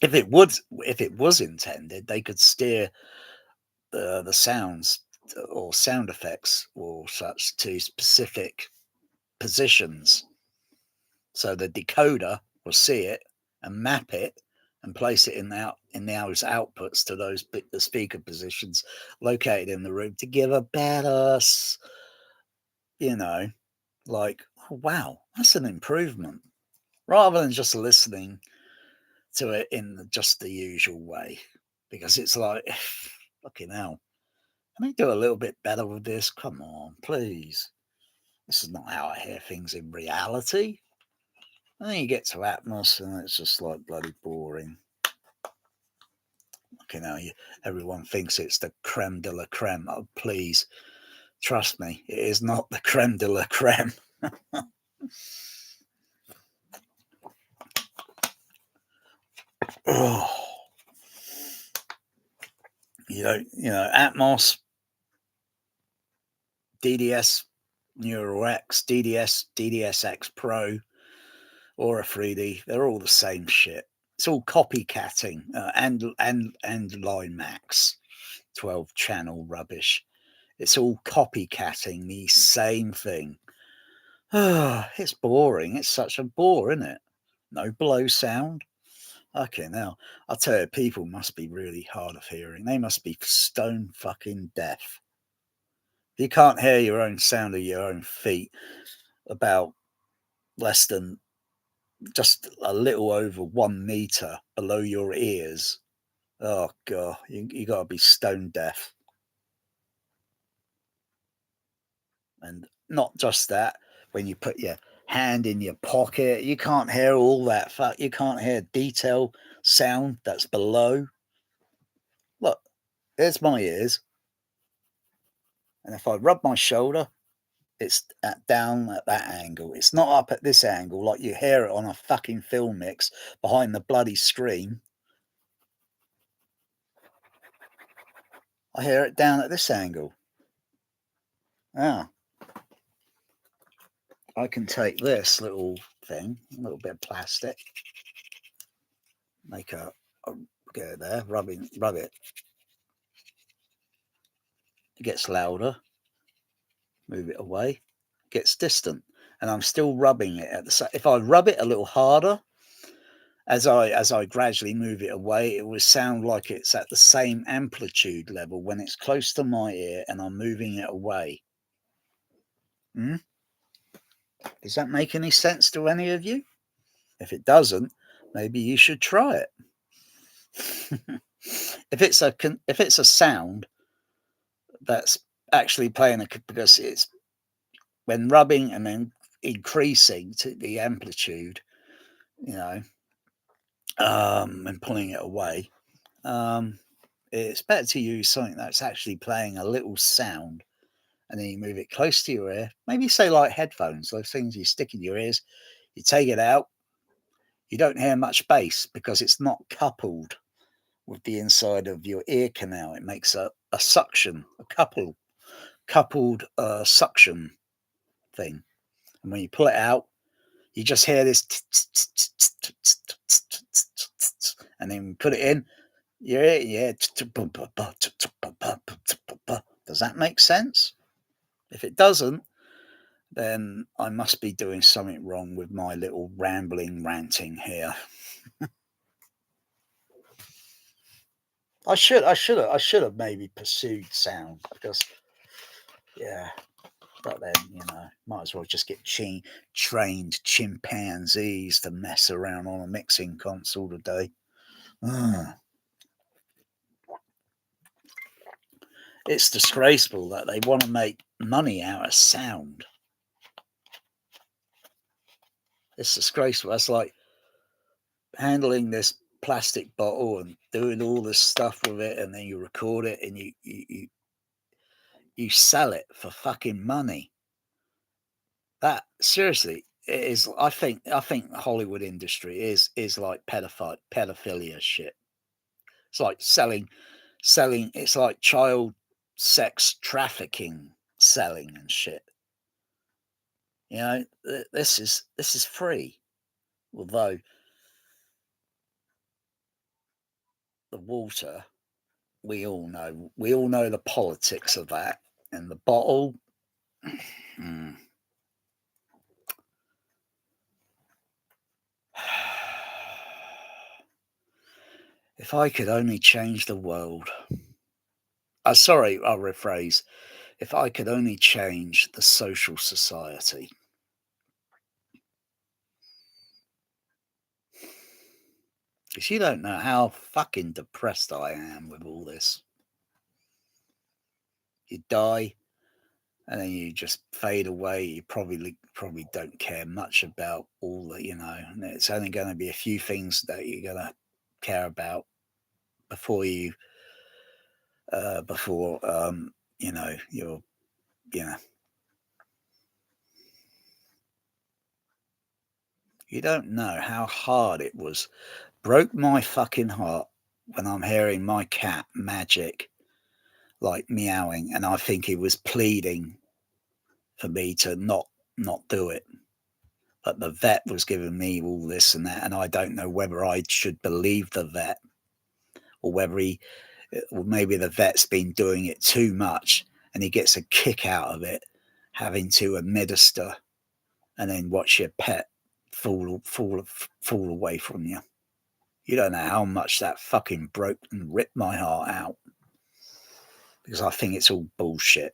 If it was intended, they could steer the sounds or sound effects or such to specific positions. So the decoder will see it and map it and place it in those outputs to those the speaker positions located in the room to give a better, you know, like, oh, wow, that's an improvement, rather than just listening to it in just the usual way, because it's like, fucking hell, can I do a little bit better with this? Come on, please. This is not how I hear things in reality. And then you get to Atmos and it's just like bloody boring. You know, everyone thinks it's the creme de la creme. Oh, please, trust me, it is not the creme de la creme. Oh, Atmos, DDS, Neural X, DDSX Pro, Aura 3D, they're all the same shit. It's all copycatting and Line Max 12 channel rubbish. It's all copycatting the same thing. It's boring. It's such a bore, isn't it? No blow sound. Okay, now I'll tell you, people must be really hard of hearing. They must be stone fucking deaf. If you can't hear your own sound of your own feet about less than just a little over 1 meter below your ears, oh god, you got to be stone deaf. And not just that, when you put your hand in your pocket, you can't hear all that fuck. You can't hear detail sound that's below. Look, there's my ears, and if I rub my shoulder, it's down at that angle. It's not up at this angle like you hear it on a fucking film mix behind the bloody screen. I hear it down at this angle. Ah, I can take this little thing, a little bit of plastic, make a go there, rub it. It gets louder. Move it away, gets distant, and I'm still rubbing it at the same. If I rub it a little harder, as I gradually move it away, it will sound like it's at the same amplitude level when it's close to my ear and I'm moving it away. Does that make any sense to any of you? If it doesn't, maybe you should try it. If it's a sound that's actually playing because it's when rubbing and then increasing to the amplitude, and pulling it away, it's better to use something that's actually playing a little sound, and then you move it close to your ear. Maybe say like headphones, those things you stick in your ears. You take it out, you don't hear much bass because it's not coupled with the inside of your ear canal. It makes a suction, coupled suction thing, and when you pull it out, you just hear this, and then put it in. Yeah. Does that make sense? If it doesn't, then I must be doing something wrong with my little ranting here. I should have maybe pursued sound because, yeah, but then might as well just get trained chimpanzees to mess around on a mixing console today. It's disgraceful that they want to make money out of sound. It's disgraceful. That's like handling this plastic bottle and doing all this stuff with it, and then you record it and you sell it for fucking money. That seriously, it is. I think the Hollywood industry is like pedophilia shit. It's like selling. It's like child sex trafficking, selling and shit. This is free, although the water, we all know the politics of that, and the bottle. If I could only change the world. Sorry, I'll rephrase. If I could only change the social society. Because you don't know how fucking depressed I am with all this. You die, and then you just fade away. You probably don't care much about all the, and it's only going to be a few things that you're going to care about before you, before you're, you know, you don't know how hard it was. Broke my fucking heart when I'm hearing my cat Magic like meowing, and I think he was pleading for me to not do it. But the vet was giving me all this and that, and I don't know whether I should believe the vet or or maybe the vet's been doing it too much, and he gets a kick out of it, having to administer and then watch your pet fall away from you. You don't know how much that fucking broke and ripped my heart out because I think it's all bullshit.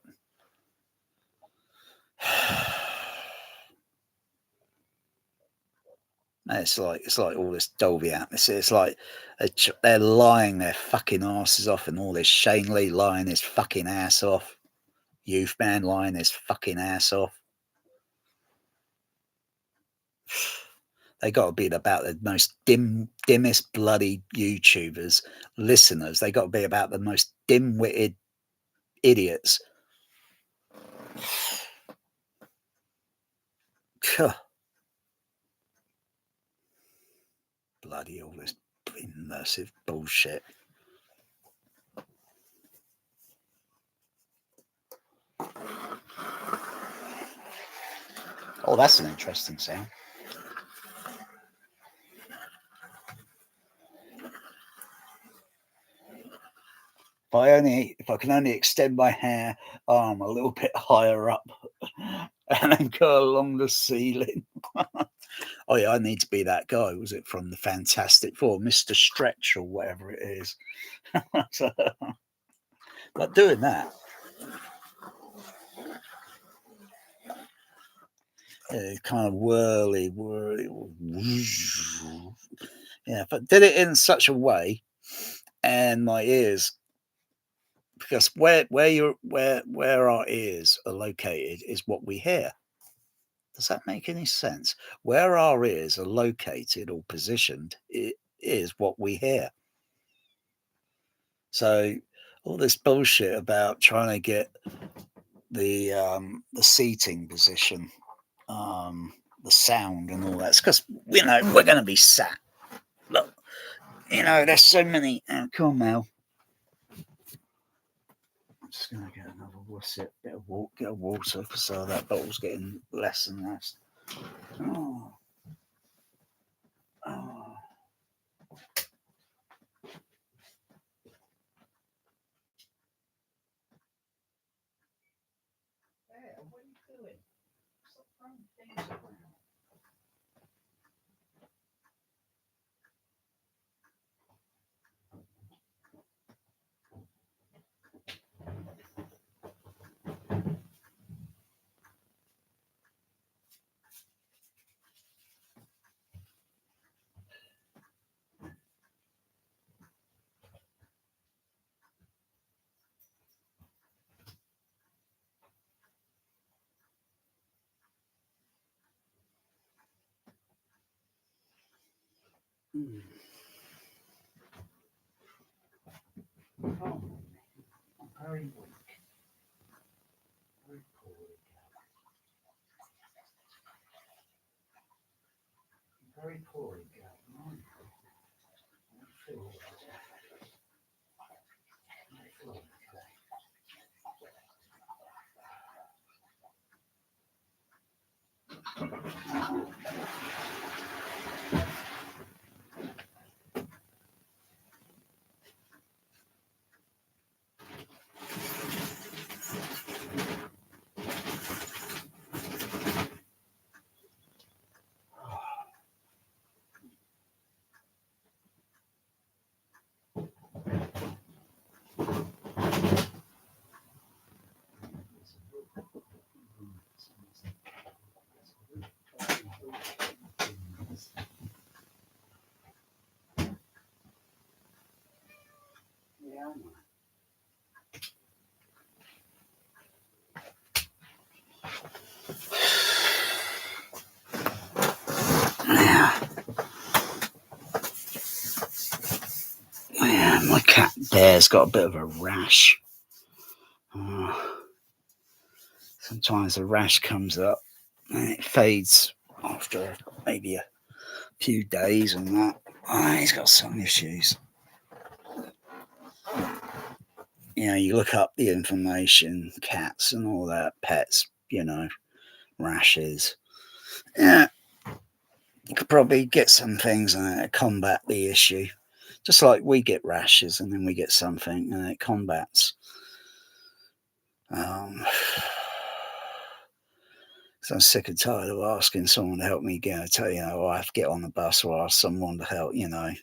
And it's like all this Dolby atmosphere. It's like they're lying their fucking asses off, and all this Shane Lee lying his fucking ass off, Youth Man lying his fucking ass off. They got to be about the most dimmest bloody YouTubers, listeners. They got to be about the most dim-witted idiots. Bloody all this immersive bullshit. Oh, that's an interesting sound. If I can only extend my hair arm a little bit higher up and then go along the ceiling. Oh yeah, I need to be that guy. Was it from the Fantastic Four, Mr. Stretch or whatever it is? But doing that, kind of whirly, yeah. But did it in such a way, and my ears, because where our ears are located is what we hear. Does that make any sense? Where our ears are located or positioned, it is what we hear. So all this bullshit about trying to get the seating position, the sound and all that's because we're going to be sat. Look, there's so many. Come on, Mel. I'm just going to get another get a water because that bottle's getting less and less. Oh. Oh. Hey, what are you doing? Stop throwing things around. Oh, I'm very weak. Very poorly. Very poorly. I feel Yeah, it's got a bit of a rash. Oh, sometimes the rash comes up and it fades after maybe a few days and that. Oh, he's got some issues. You know, you look up the information, cats and all that, pets, rashes. Yeah, you could probably get some things to combat the issue. Just like we get rashes and then we get something and it combats. Um, so I'm sick and tired of asking someone to help me tell I have to get on the bus or ask someone to help. I'm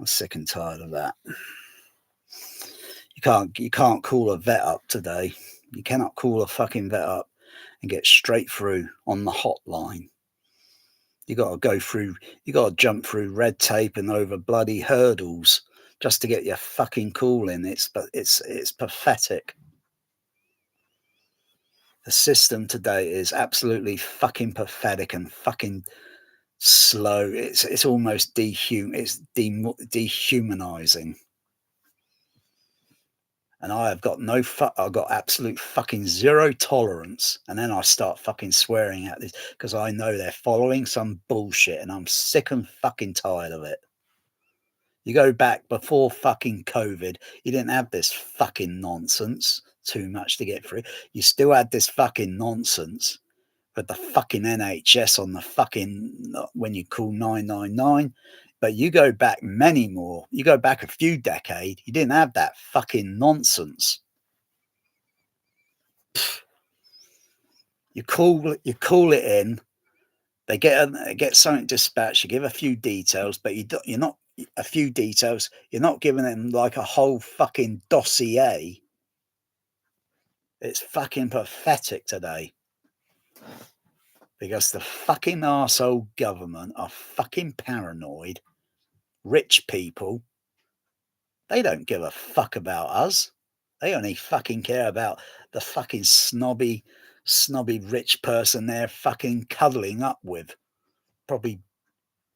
sick and tired of that. You can't call a vet up today. You cannot call a fucking vet up and get straight through on the hotline. You got to go through. You got to jump through red tape and over bloody hurdles just to get your fucking call in. It's pathetic. The system today is absolutely fucking pathetic and fucking slow. It's almost dehumanizing. And I've got I've got absolute fucking zero tolerance. And then I start fucking swearing at this because I know they're following some bullshit and I'm sick and fucking tired of it. You go back before fucking COVID, you didn't have this fucking nonsense too much to get through. You still had this fucking nonsense with the fucking NHS on the fucking when you call 999. But you go back many more. You go back a few decades, you didn't have that fucking nonsense. You call it in. They get something dispatched. You give a few details, but you're not a few details. You're not giving them like a whole fucking dossier. It's fucking pathetic today. Because the fucking arsehole government are fucking paranoid. Rich people, they don't give a fuck about us. They only fucking care about the fucking snobby rich person they're fucking cuddling up with. Probably,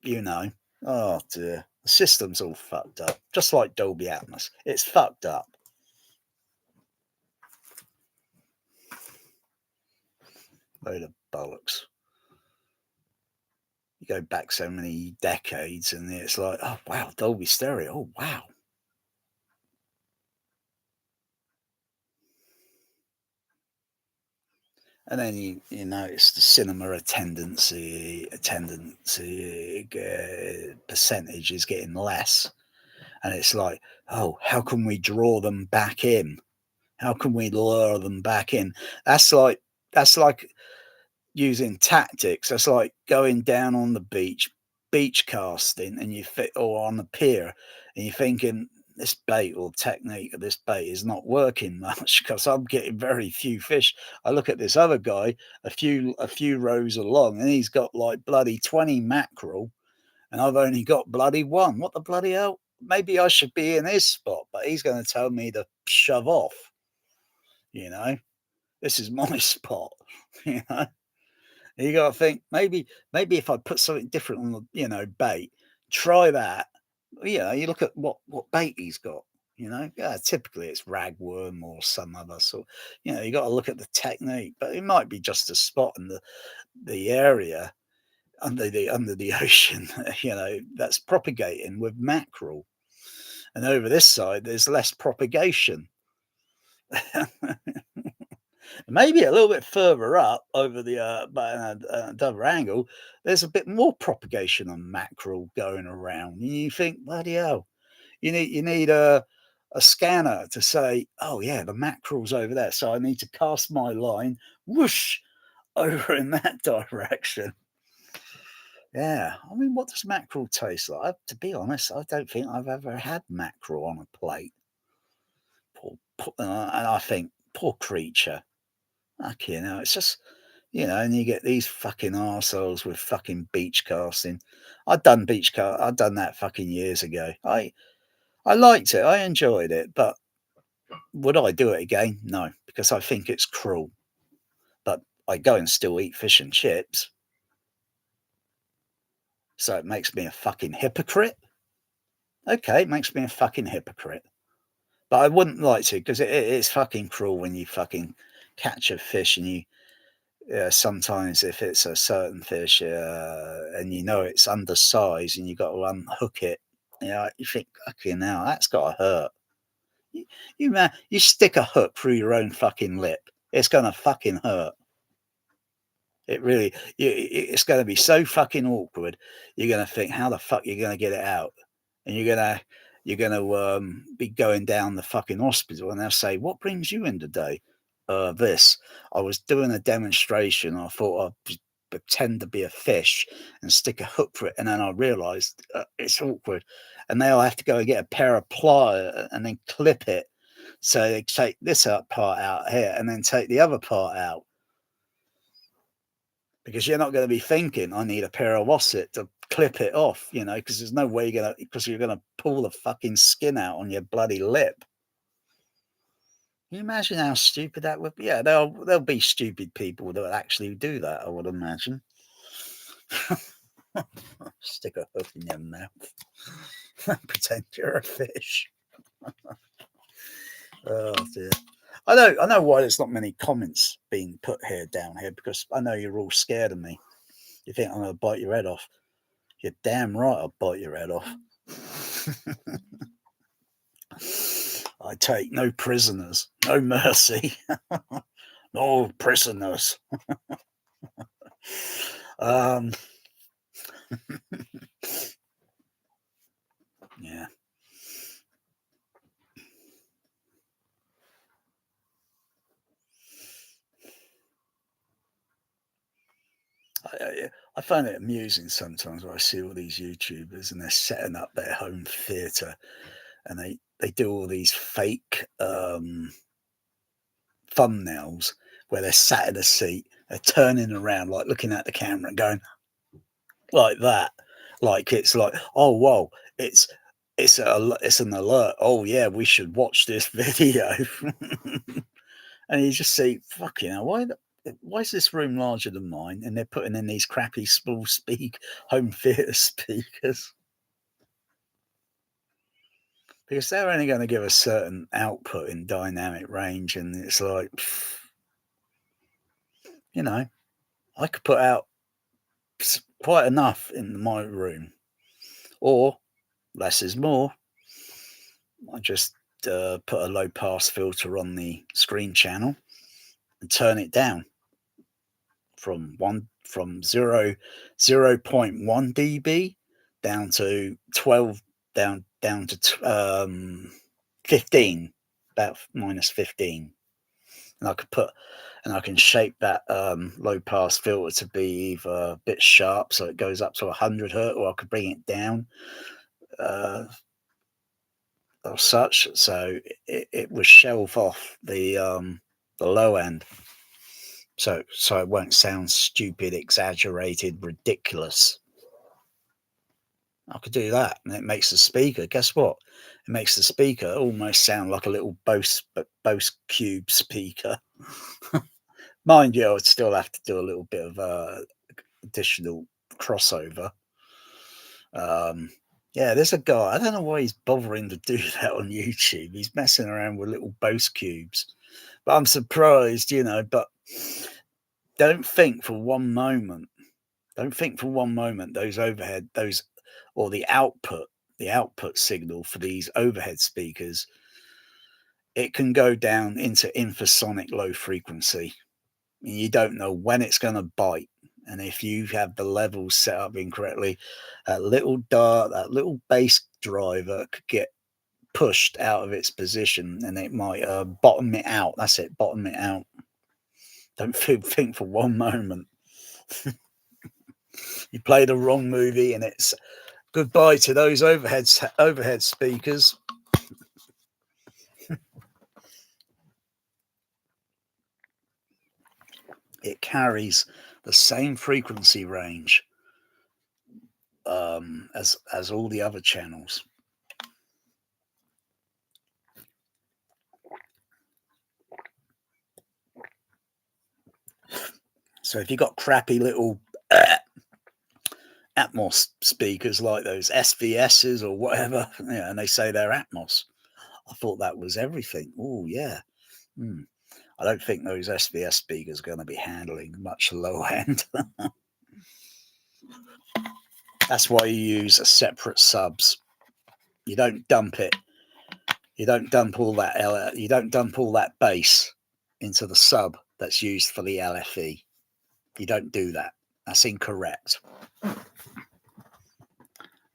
oh dear. The system's all fucked up. Just like Dolby Atmos. It's fucked up. Load of bollocks. You go back so many decades and it's like, oh wow, Dolby Stereo. Oh wow. And then you notice the cinema attendance percentage is getting less. And it's like, oh, how can we draw them back in? How can we lure them back in? That's like using tactics. That's like going down on the beach casting, and you fit or on the pier, and you're thinking this bait or technique of this bait is not working much because I'm getting very few fish. I look at this other guy, a few rows along, and he's got like bloody 20 mackerel, and I've only got bloody one. What the bloody hell? Maybe I should be in his spot, but he's going to tell me to shove off. This is my spot. You know. You got to think maybe if I put something different on the bait, try that. You look at what bait he's got. Yeah, typically it's ragworm or some other sort. You got to look at the technique, but it might be just a spot in the area under the ocean. That's propagating with mackerel, and over this side there's less propagation. Maybe a little bit further up over but another angle, there's a bit more propagation on mackerel going around. And you think, bloody hell, you need a scanner to say, oh yeah, the mackerel's over there. So I need to cast my line, whoosh, over in that direction. Yeah, I mean, what does mackerel taste like? To be honest, I don't think I've ever had mackerel on a plate. And I think, poor creature. Okay, now it's just, and you get these fucking arseholes with fucking beach casting. I'd done that fucking years ago. I liked it, I enjoyed it, but would I do it again? No, because I think it's cruel. But I go and still eat fish and chips. So it makes me a fucking hypocrite. Okay, it makes me a fucking hypocrite. But I wouldn't like to because it's fucking cruel when you fucking catch a fish and you sometimes if it's a certain fish and you know it's undersized and you got to unhook it, you think, okay, now that's got to hurt. You stick a hook through your own fucking lip, it's gonna fucking hurt. It really, it's gonna be so fucking awkward. You're gonna think, how the fuck you're gonna get it out, and you're gonna be going down the fucking hospital, and they'll say, "What brings you in today?" This. I was doing a demonstration. I thought I'd pretend to be a fish and stick a hook for it, and then I realised it's awkward, and now I have to go and get a pair of pliers and then clip it. So they take this part out here, and then take the other part out because you're not going to be thinking, I need a pair of wasset to clip it off, because there's no way because you're going to pull the fucking skin out on your bloody lip. Can you imagine how stupid that would be? Yeah, there'll be stupid people that actually do that, I would imagine. Stick a hook in your mouth. Pretend you're a fish. Oh dear. I know why there's not many comments being put here down here, because I know you're all scared of me. You think I'm gonna bite your head off. You're damn right I'll bite your head off. I take no prisoners, no mercy. No prisoners. Yeah. I find it amusing sometimes when I see all these YouTubers and they're setting up their home theatre and they do all these fake thumbnails where they're sat in a seat, they're turning around, like looking at the camera and going like that. Like it's like, oh whoa, it's an alert. Oh yeah, we should watch this video. And you just see, fucking hell, why is this room larger than mine? And they're putting in these crappy small home theatre speakers because they're only going to give a certain output in dynamic range, and it's like, I could put out quite enough in my room, or less is more. I just put a low pass filter on the screen channel and turn it down from 0.1 dB down to 12, down to 15, about minus 15. And I can shape that low pass filter to be either a bit sharp, so it goes up to 100 hertz, or I could bring it down or such, so it will shelve off the low end, so it won't sound stupid, exaggerated, ridiculous. I could do that, and it makes the speaker. Guess what? It makes the speaker almost sound like a little Bose Cube speaker. Mind you, I'd still have to do a little bit of additional crossover. Yeah, there's a guy. I don't know why he's bothering to do that on YouTube. He's messing around with little Bose cubes, but I'm surprised, But don't think for one moment. Don't think for one moment or the output signal for these overhead speakers. It can go down into infrasonic low frequency. You don't know when it's going to bite. And if you have the levels set up incorrectly, that little bass driver could get pushed out of its position and it might bottom it out. That's it, bottom it out. Don't think for one moment. You play the wrong movie and it's goodbye to those overhead speakers. It carries the same frequency range as all the other channels. So if you've got crappy little atmos speakers like those SVSs or whatever, and they say they're atmos, I thought that was everything. Oh, yeah. Hmm. I don't think those SBS speakers are going to be handling much low end. That's why you use a separate subs. You don't dump it. You don't dump all that you don't dump all that bass into the sub that's used for the LFE. You don't do that. That's incorrect.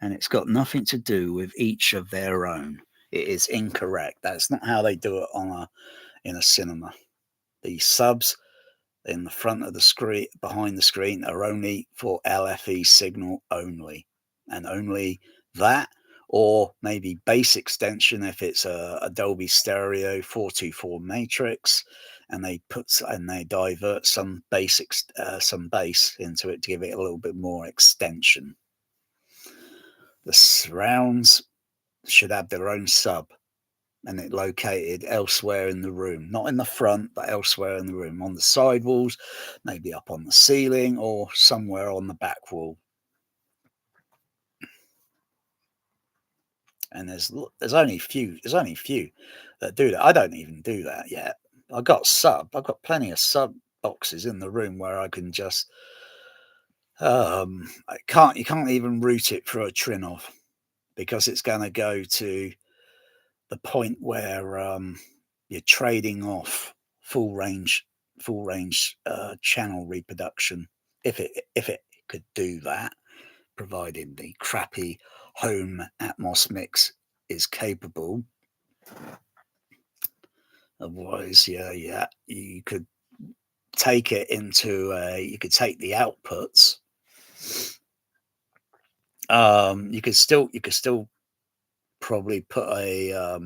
And it's got nothing to do with each of their own. It is incorrect. That's not how they do it in a cinema. The subs in the front of the screen, behind the screen, are only for LFE signal only, and only that, or maybe bass extension if it's a Dolby Stereo 424 matrix, and they divert some some bass into it to give it a little bit more extension. The surrounds should have their own sub, and it located elsewhere in the room, not in the front, but elsewhere in the room, on the side walls, maybe up on the ceiling, or somewhere on the back wall. And there's only few that do that. I don't even do that yet. I've got plenty of sub boxes in the room where I can just I can't you can't even route it through a Trinov, because it's going to go to the point where you're trading off full range channel reproduction, if it could do that, provided the crappy home Atmos mix is capable. Otherwise, yeah, you could take it into you could take the outputs. You could still probably put a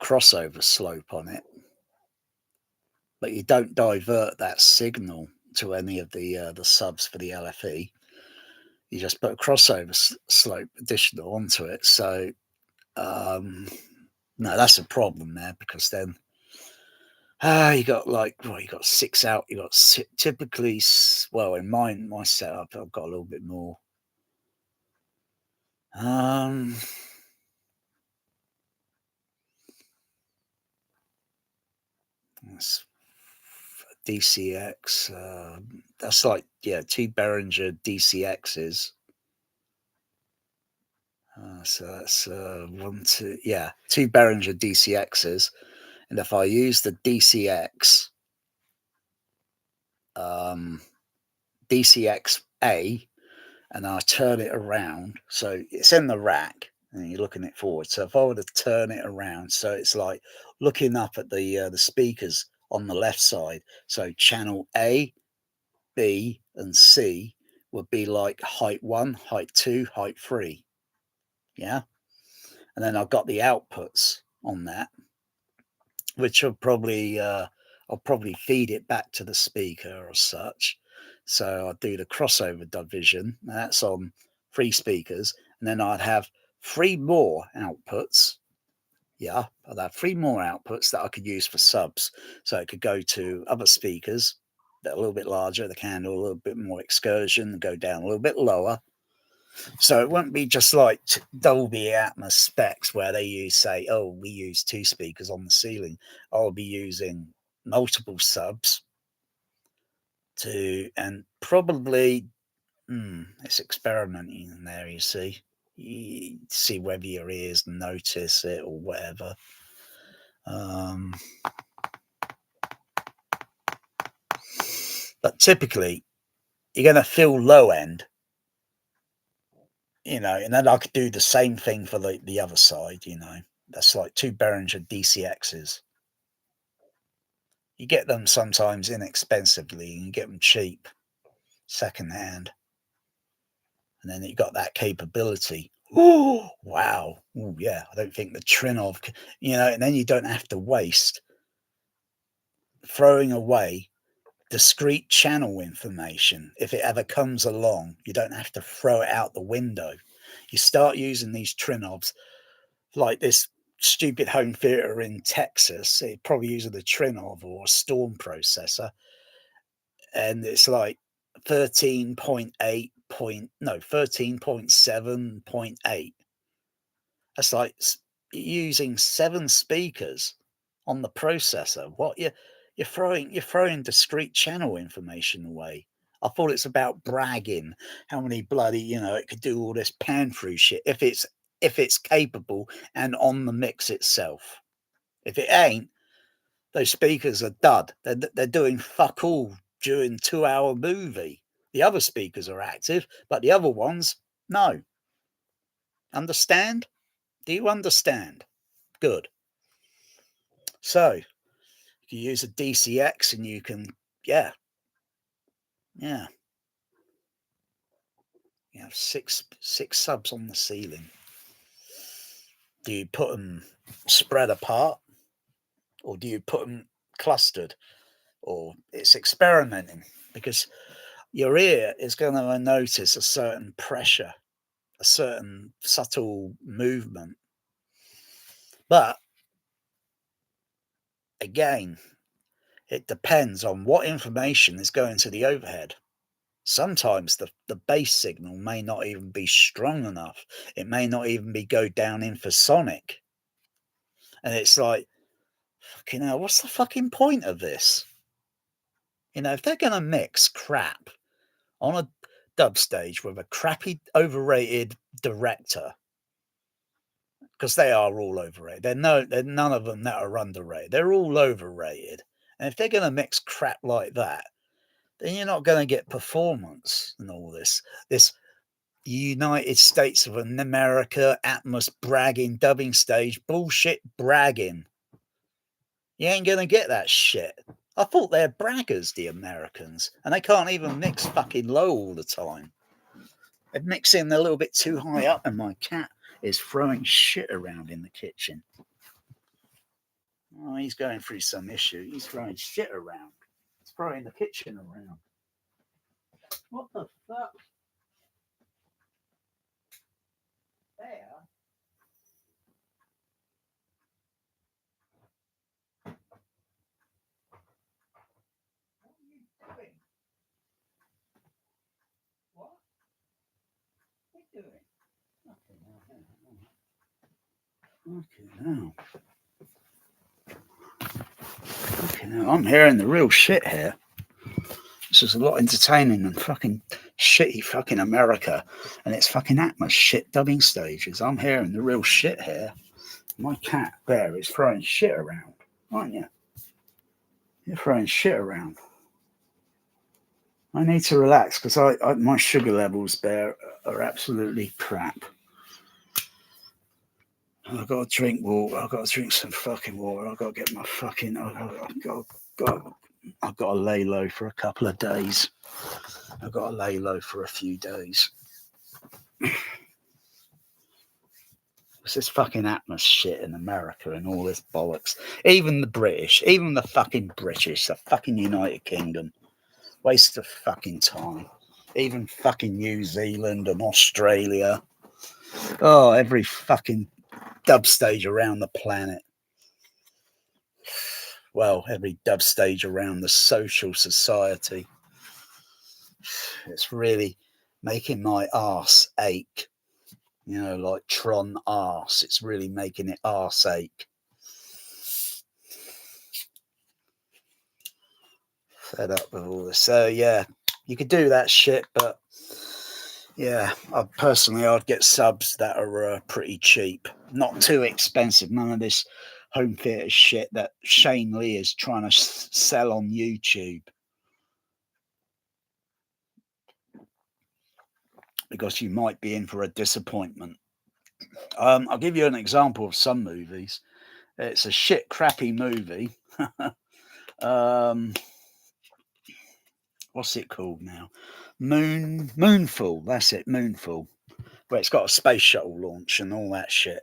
crossover slope on it, but you don't divert that signal to any of the subs for the LFE. You just put a crossover slope additional onto it. So no, that's a problem there, because then you got you got six out. You got typically, well, in my setup, I've got a little bit more. That's DCX. That's like, yeah, two Behringer DCXs. So that's two Behringer DCXs. And if I use the DCX, DCX-A, and I turn it around, so it's in the rack and you're looking it forward. So if I were to turn it around, so it's like looking up at the speakers on the left side. So channel A, B, and C would be like height 1, height 2, height 3. Yeah. And then I've got the outputs on that, which I'll probably feed it back to the speaker or such. So I'd do the crossover division, and that's on 3 speakers, and then I'd have 3 more outputs. Yeah, I'd have 3 more outputs that I could use for subs. So it could go to other speakers that are a little bit larger, they can handle a little bit more excursion, go down a little bit lower. So it won't be just like Dolby Atmos specs where they say, oh, we use 2 speakers on the ceiling. I'll be using multiple subs and probably, it's experimenting in there, you see. You see whether your ears notice it or whatever. But typically, you're going to feel low end, and then I could do the same thing for the other side, That's like 2 Behringer DCXs. You get them sometimes inexpensively, and you get them cheap, secondhand. And then you got that capability. Oh, wow. Oh, yeah. I don't think the Trinov, and then you don't have to waste throwing away discrete channel information. If it ever comes along, you don't have to throw it out the window. You start using these Trinovs, like this stupid home theater in Texas, it probably using a Trinov or a Storm processor, and it's like 13.8 13.7.8, That's like using 7 speakers on the processor. What you're throwing discrete channel information away. I thought it's about bragging how many bloody, it could do all this pan through shit if it's capable and on the mix itself. If it ain't, those speakers are dud. They're doing fuck all during 2-hour movie. The other speakers are active, but the other ones, no. Understand? Do you understand? Good. So you use a DCX and you can, yeah, yeah. You have six subs on the ceiling. Do you put them spread apart, or do you put them clustered, or it's experimenting? Because your ear is going to notice a certain pressure, a certain subtle movement. But again, it depends on what information is going to the overhead. Sometimes the bass signal may not even be strong enough. It may not even be go down infrasonic. And it's like, fucking hell, what's the fucking point of this? If they're going to mix crap on a dub stage with a crappy, overrated director, because they are all overrated. They're none of them that are underrated. They're all overrated. And if they're going to mix crap like that, then you're not going to get performance and all this United States of America atmos bragging dubbing stage bullshit bragging. You ain't going to get that shit. I thought they're braggers, the Americans, and they can't even mix fucking low all the time. They're mixing a little bit too high up, and my cat is throwing shit around in the kitchen. Oh, he's going through some issue. He's throwing shit around. He's throwing the kitchen around. What the fuck? There. What are you doing? What? What are you doing? Okay, now. Okay, now. I'm hearing the real shit here. This is a lot entertaining than fucking shitty fucking America and its fucking atmos shit dubbing stages. I'm hearing the real shit here. My cat Bear is throwing shit around, aren't you? You're throwing shit around. I need to relax because my sugar levels, Bear, are absolutely crap. I've got to drink water. I've got to drink some fucking water. I've got to get my fucking. I've got to lay low for a couple of days. I've got to lay low for a few days. It's this fucking atmos shit in America and all this bollocks. Even the British, even the fucking British, the fucking United Kingdom. Waste of fucking time. Even fucking New Zealand and Australia. Oh, every fucking dub stage around the planet. Well, every dub stage around the social society. It's really making my arse ache. Like Tron arse. It's really making it arse ache. Fed up with all this. So, yeah, you could do that shit, but yeah, I'd get subs that are pretty cheap. Not too expensive. None of this home theater shit that Shane Lee is trying to sell on YouTube. Because you might be in for a disappointment. I'll give you an example of some movies. It's a shit, crappy movie. What's it called now? Moonfall. That's it, Moonfall. Where it's got a space shuttle launch and all that shit.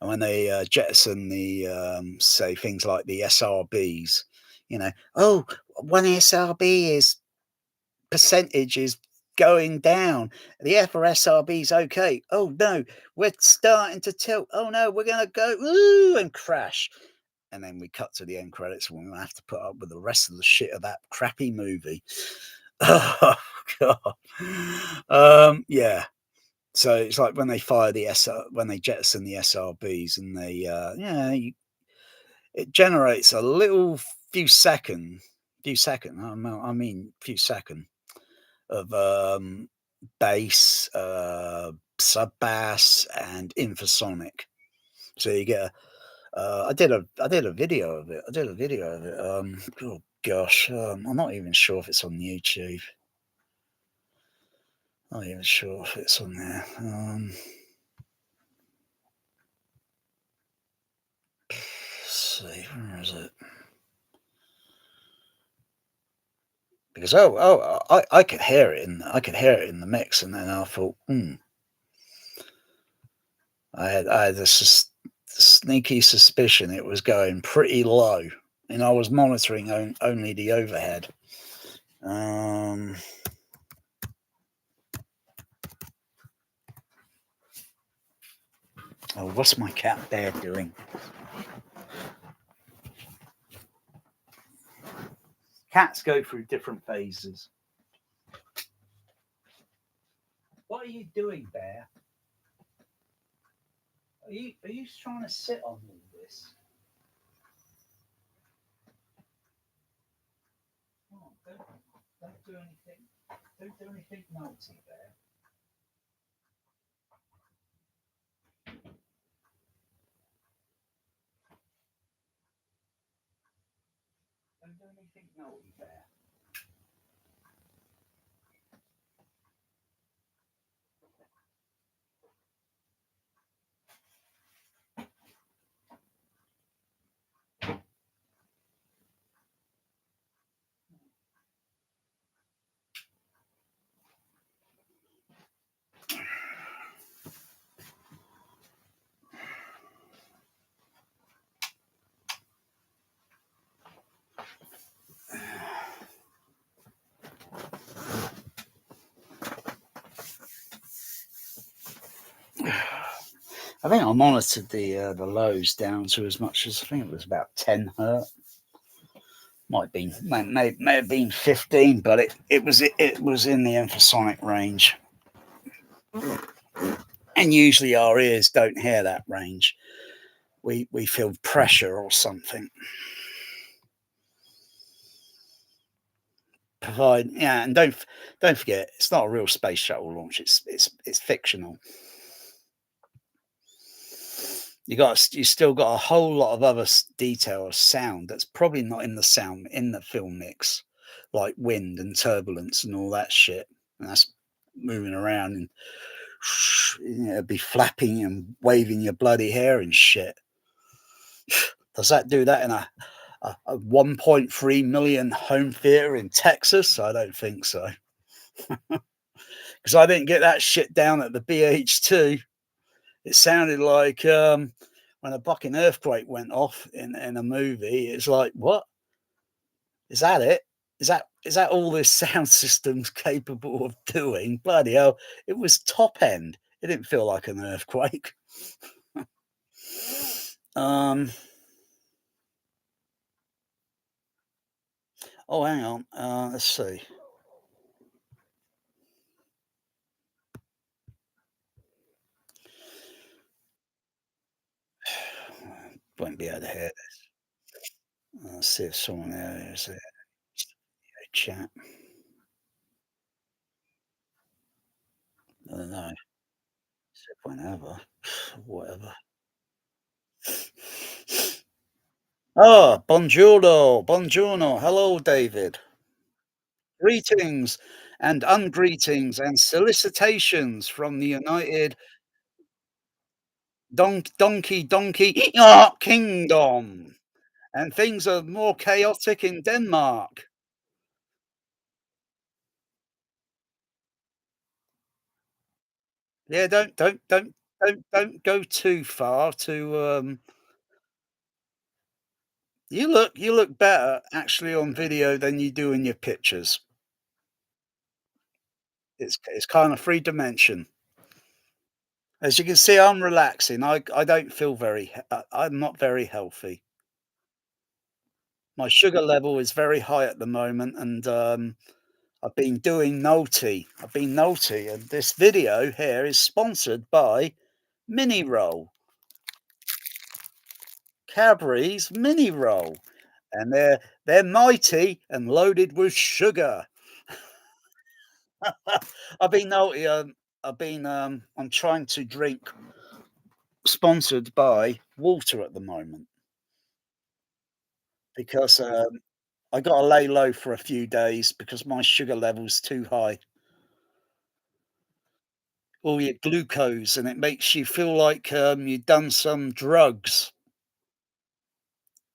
And when they jettison the, say, things like the SRBs, one SRB is percentage is going down. The F for SRB is okay. Oh no, we're starting to tilt. Oh no, we're going to go ooh and crash. And then we cut to the end credits and we're going to have to put up with the rest of the shit of that crappy movie. Oh, God. Yeah. So it's like when they fire the SR when they jettison the SRBs and they, it generates a little few second, I mean, few second of, bass, sub bass, and infrasonic. So you get a I did a video of it. I did a video of it. Oh gosh, I'm not even sure if it's on YouTube. Not even sure if it's on there. Let's see, where is it? Because I could hear it in the mix, and then I thought, I had this sneaky suspicion it was going pretty low, and I was monitoring only the overhead. Um, oh, what's my cat Bear doing? Cats go through different phases. What are you doing, Bear? Are you trying to sit on all this? Oh, don't do anything. Don't do anything naughty, Bear. Don't do anything naughty, Bear. I think I monitored the lows down to as much as I think it was about 10 hertz. Might have been may have been 15, but it was in the infrasonic range. And usually our ears don't hear that range. We feel pressure or something. And don't forget, it's not a real space shuttle launch. It's fictional. You still got a whole lot of other detail of sound that's probably not in the film mix, like wind and turbulence and all that shit. And that's moving around and be flapping and waving your bloody hair and shit. Does that do that in a 1.3 million home theater in Texas? I don't think so. Because I didn't get that shit down at the BH2. It sounded like when a fucking earthquake went off in a movie. It's like, what? Is that it? Is that all this sound system's capable of doing? Bloody hell! It was top end. It didn't feel like an earthquake. um. Oh, hang on. Let's see. Won't be able to hear this. Let's see if someone there is there. Chat. I don't know. Whenever. Whatever. Oh, buongiorno, buongiorno. Hello, David. Greetings and ungreetings and solicitations from the United Donkey Kingdom. And things are more chaotic in Denmark. Yeah, don't go too far to you look better actually on video than you do in your pictures. It's kind of three dimension. As you can see, I'm relaxing. I don't feel I'm not very healthy. My sugar level is very high at the moment, and I've been doing naughty. I've been naughty, and this video here is sponsored by Mini Roll, Cadbury's Mini Roll, and they're mighty and loaded with sugar. I've been naughty. I'm trying to drink sponsored by water at the moment because I got to lay low for a few days because my sugar level's too high. All your glucose, and it makes you feel like you've done some drugs.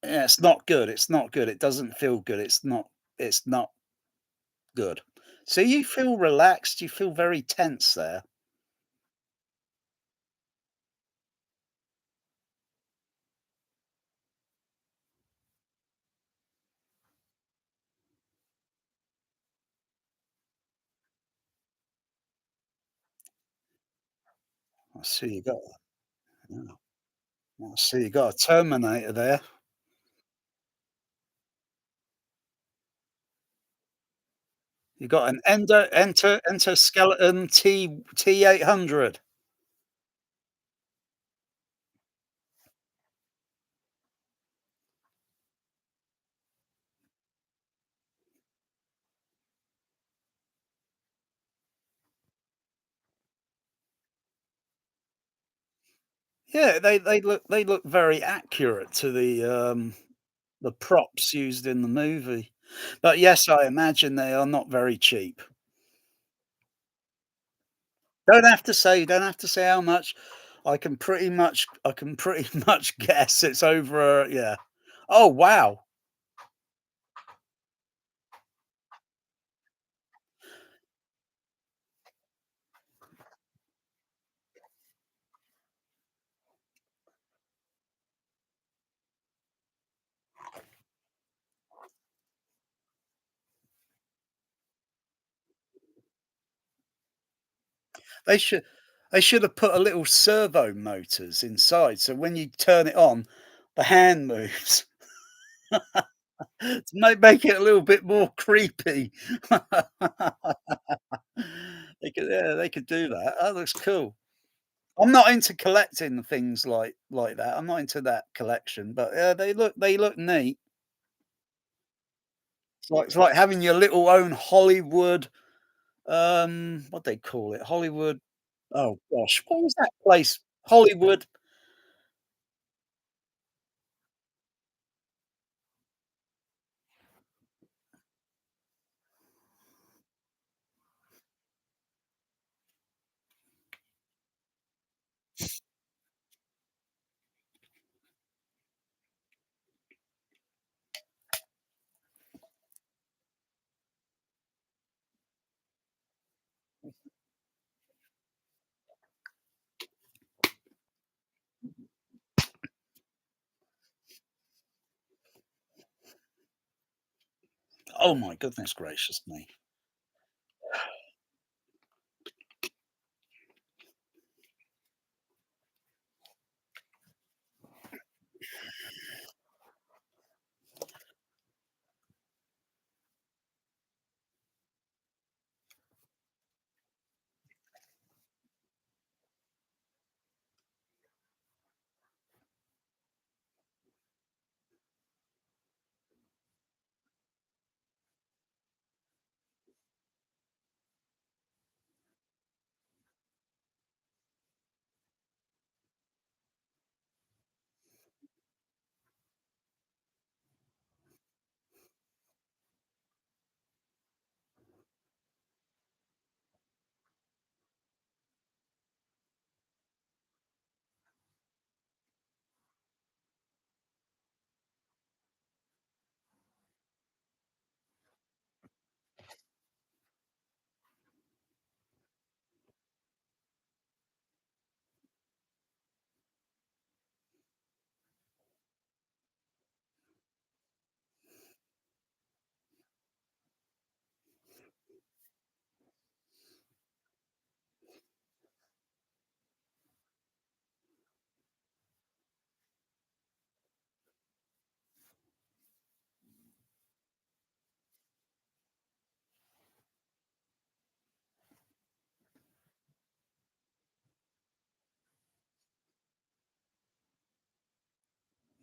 Yeah, it's not good. It's not good. It doesn't feel good. It's not good. So you feel relaxed. You feel very tense there. I see you got. Yeah, I see you got a Terminator there. You got an enter skeleton T800. Yeah, they look very accurate to the props used in the movie. But yes, I imagine they are not very cheap. Don't have to say how much. I can pretty much guess it's over, yeah. Oh, wow. They should they should have put a little servo motors inside, so when you turn it on, the hand moves to make it a little bit more creepy. They could do that. That looks cool. I'm not into collecting things like that. I'm not into that collection, but, they look neat. It's like having your little own Hollywood, what they call it? Hollywood, oh gosh, what was that place? Hollywood. Oh my goodness gracious me.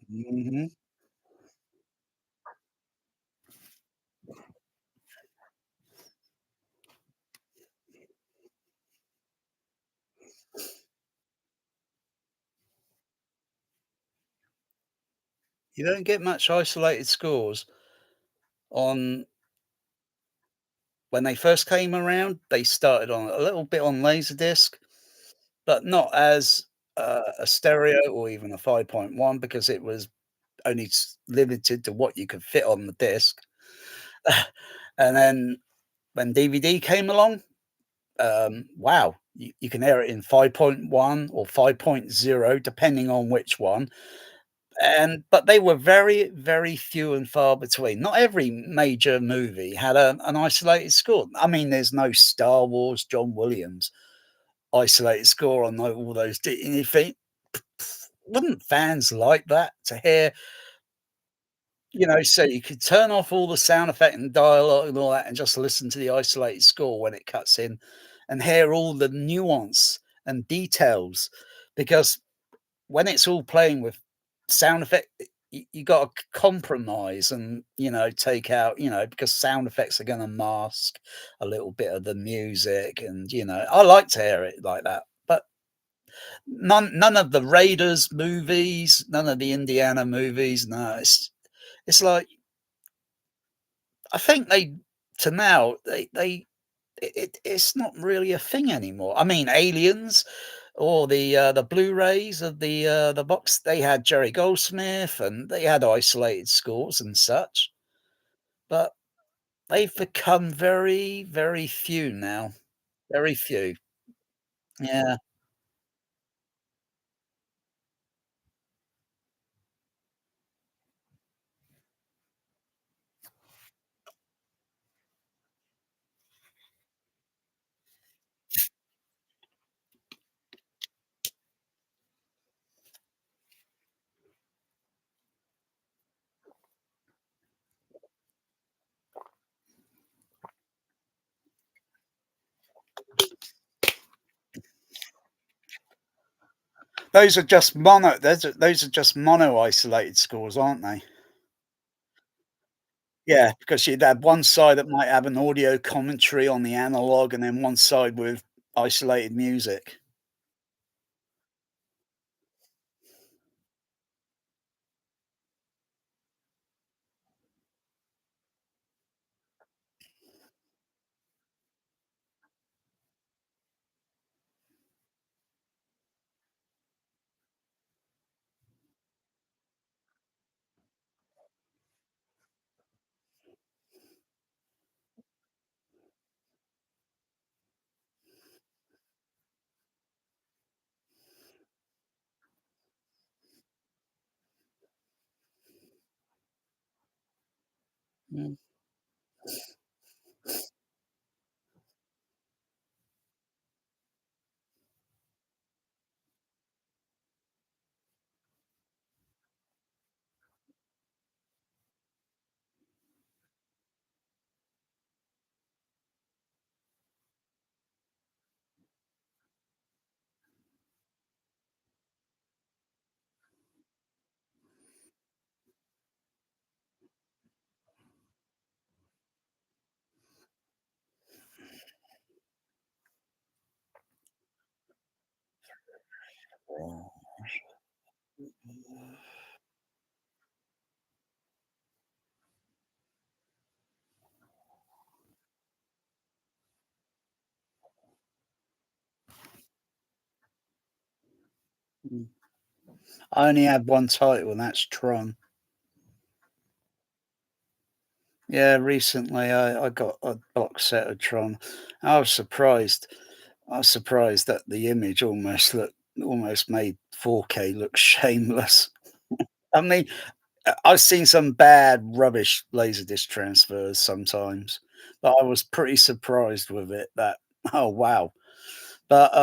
Mhm. You don't get much isolated scores on when they first came around. They started on a little bit on Laserdisc, but not as, a stereo or even a 5.1 because it was only limited to what you could fit on the disc. And then when DVD came along, wow, you can hear it in 5.1 or 5.0 depending on which one. And but they were very, very few and far between. Not every major movie had an isolated score. I mean, there's no Star Wars John Williams isolated score on all those. And you think, wouldn't fans like that to hear? So you could turn off all the sound effect and dialogue and all that, and just listen to the isolated score when it cuts in, and hear all the nuance and details. Because when it's all playing with sound effect, you got to compromise and take out because sound effects are going to mask a little bit of the music, and I like to hear it like that. But none of the Raiders movies, none of the Indiana movies. No, it's like I think they to now it's not really a thing anymore. I mean, Aliens or the Blu-rays of the box, they had Jerry Goldsmith and they had isolated scores and such, but they've become very, very few now. Very few. Yeah. Those are just mono isolated scores, aren't they? Yeah, because you'd have one side that might have an audio commentary on the analog and then one side with isolated music. Mm, mm. I only had one title, and that's Tron. Yeah, recently I got a box set of Tron. I was surprised. I was surprised that the image almost made 4K look shameless. I mean, I've seen some bad rubbish laserdisc transfers sometimes, but I was pretty surprised with it that, oh wow. But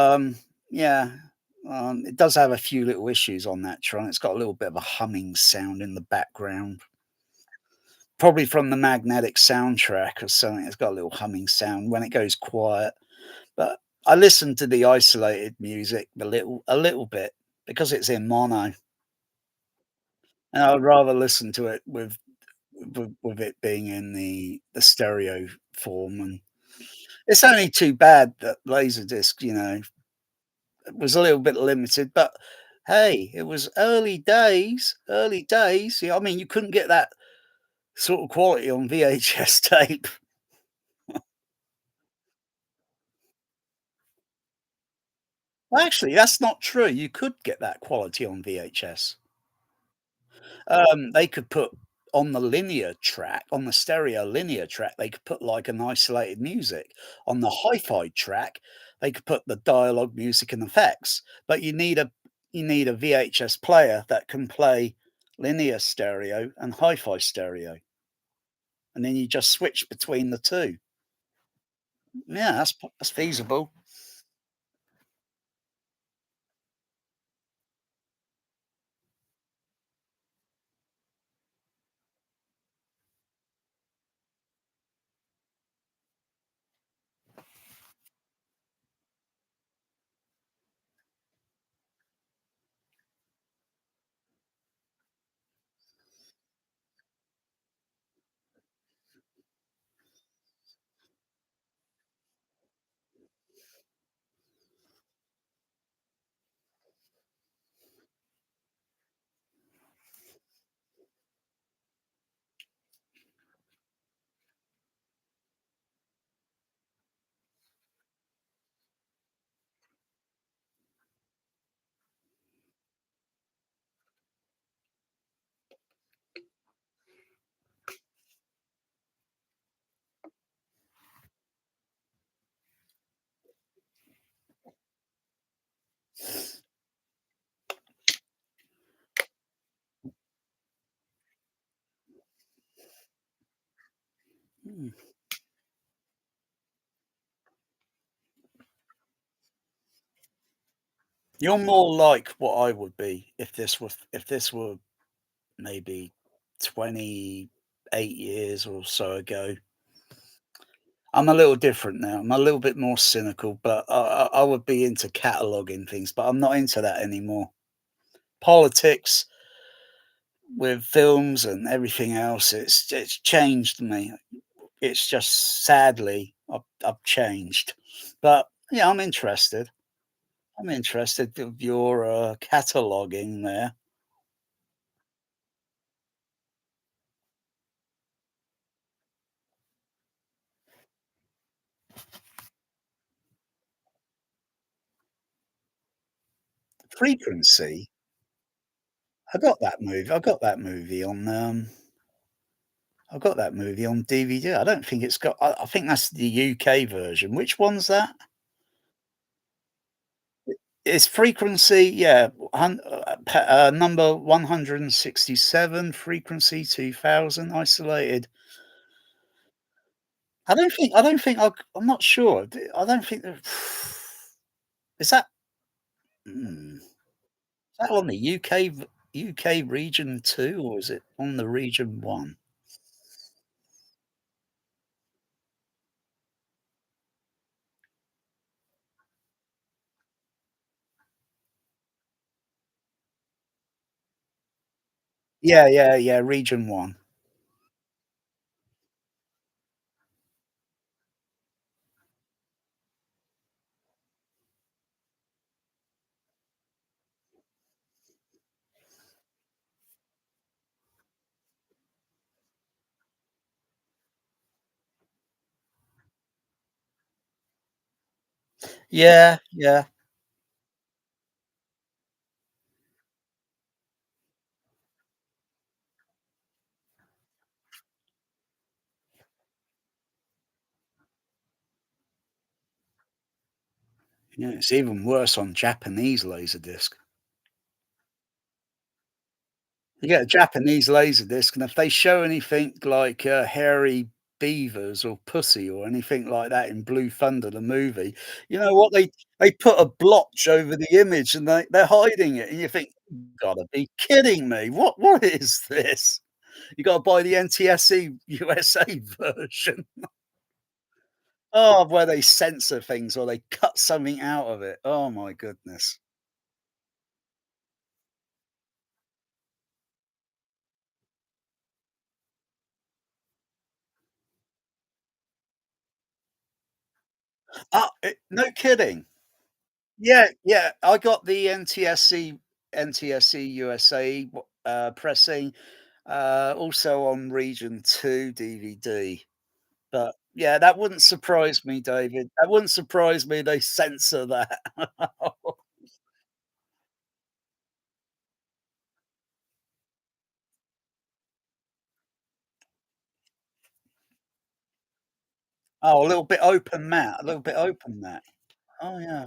yeah, it does have a few little issues on that Tron. It's got a little bit of a humming sound in the background. Probably from the magnetic soundtrack or something. It's got a little humming sound when it goes quiet. But I listen to the isolated music a little bit because it's in mono, and I'd rather listen to it with it being in the stereo form, and it's only too bad that Laserdisc, was a little bit limited, but hey, it was early days. Yeah, I mean, you couldn't get that sort of quality on VHS tape. Well, actually, that's not true. You could get that quality on VHS. They could put on the linear track, on the stereo linear track, they could put like an isolated music. On the hi-fi track, they could put the dialogue, music, and effects. But you need a VHS player that can play linear stereo and hi-fi stereo, and then you just switch between the two. Yeah, that's feasible. Mm. You're more like what I would be if this were maybe 28 years or so ago. I'm a little different now. I'm a little bit more cynical, but I would be into cataloging things, but I'm not into that anymore. Politics with films and everything else, it's changed me. It's just sadly I've changed. But yeah, I'm interested. I'm interested of your cataloging there. Frequency. I got that movie on DVD. I don't think it's got I think that's the UK version. Which one's that? It's Frequency, yeah, number 167, Frequency 2000, Isolated. I'm not sure. I don't think that is that is that on the UK region 2, or is it on the region 1? Yeah, yeah, yeah, region 1. Yeah, yeah. Yeah, it's even worse on Japanese Laserdisc. You get a Japanese Laserdisc, and if they show anything like, hairy beavers or pussy or anything like that in Blue Thunder, the movie, you know what? They put a blotch over the image and they're hiding it, and you think, "You gotta be kidding me. What is this?" You gotta buy the NTSC USA version. Oh, where they censor things or they cut something out of it. Oh my goodness. No kidding. Yeah, yeah, I got the NTSC USA pressing, also on Region 2 DVD. But, yeah, that wouldn't surprise me, David. That wouldn't surprise me they censor that. Oh, a little bit open matte, a little bit open matte. Oh, yeah.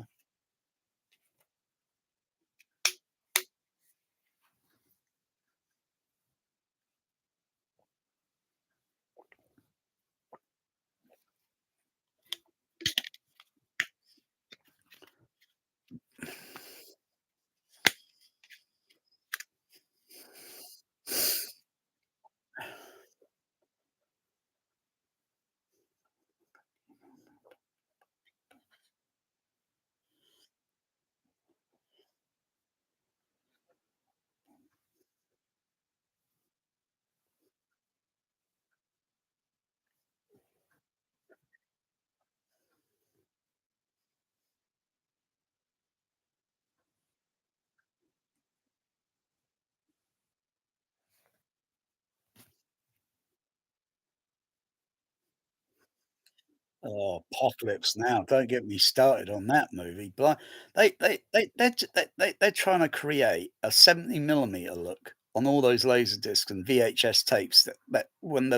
Oh, Apocalypse Now, don't get me started on that movie, but they're trying to create a 70 millimeter look on all those laser discs and VHS tapes that when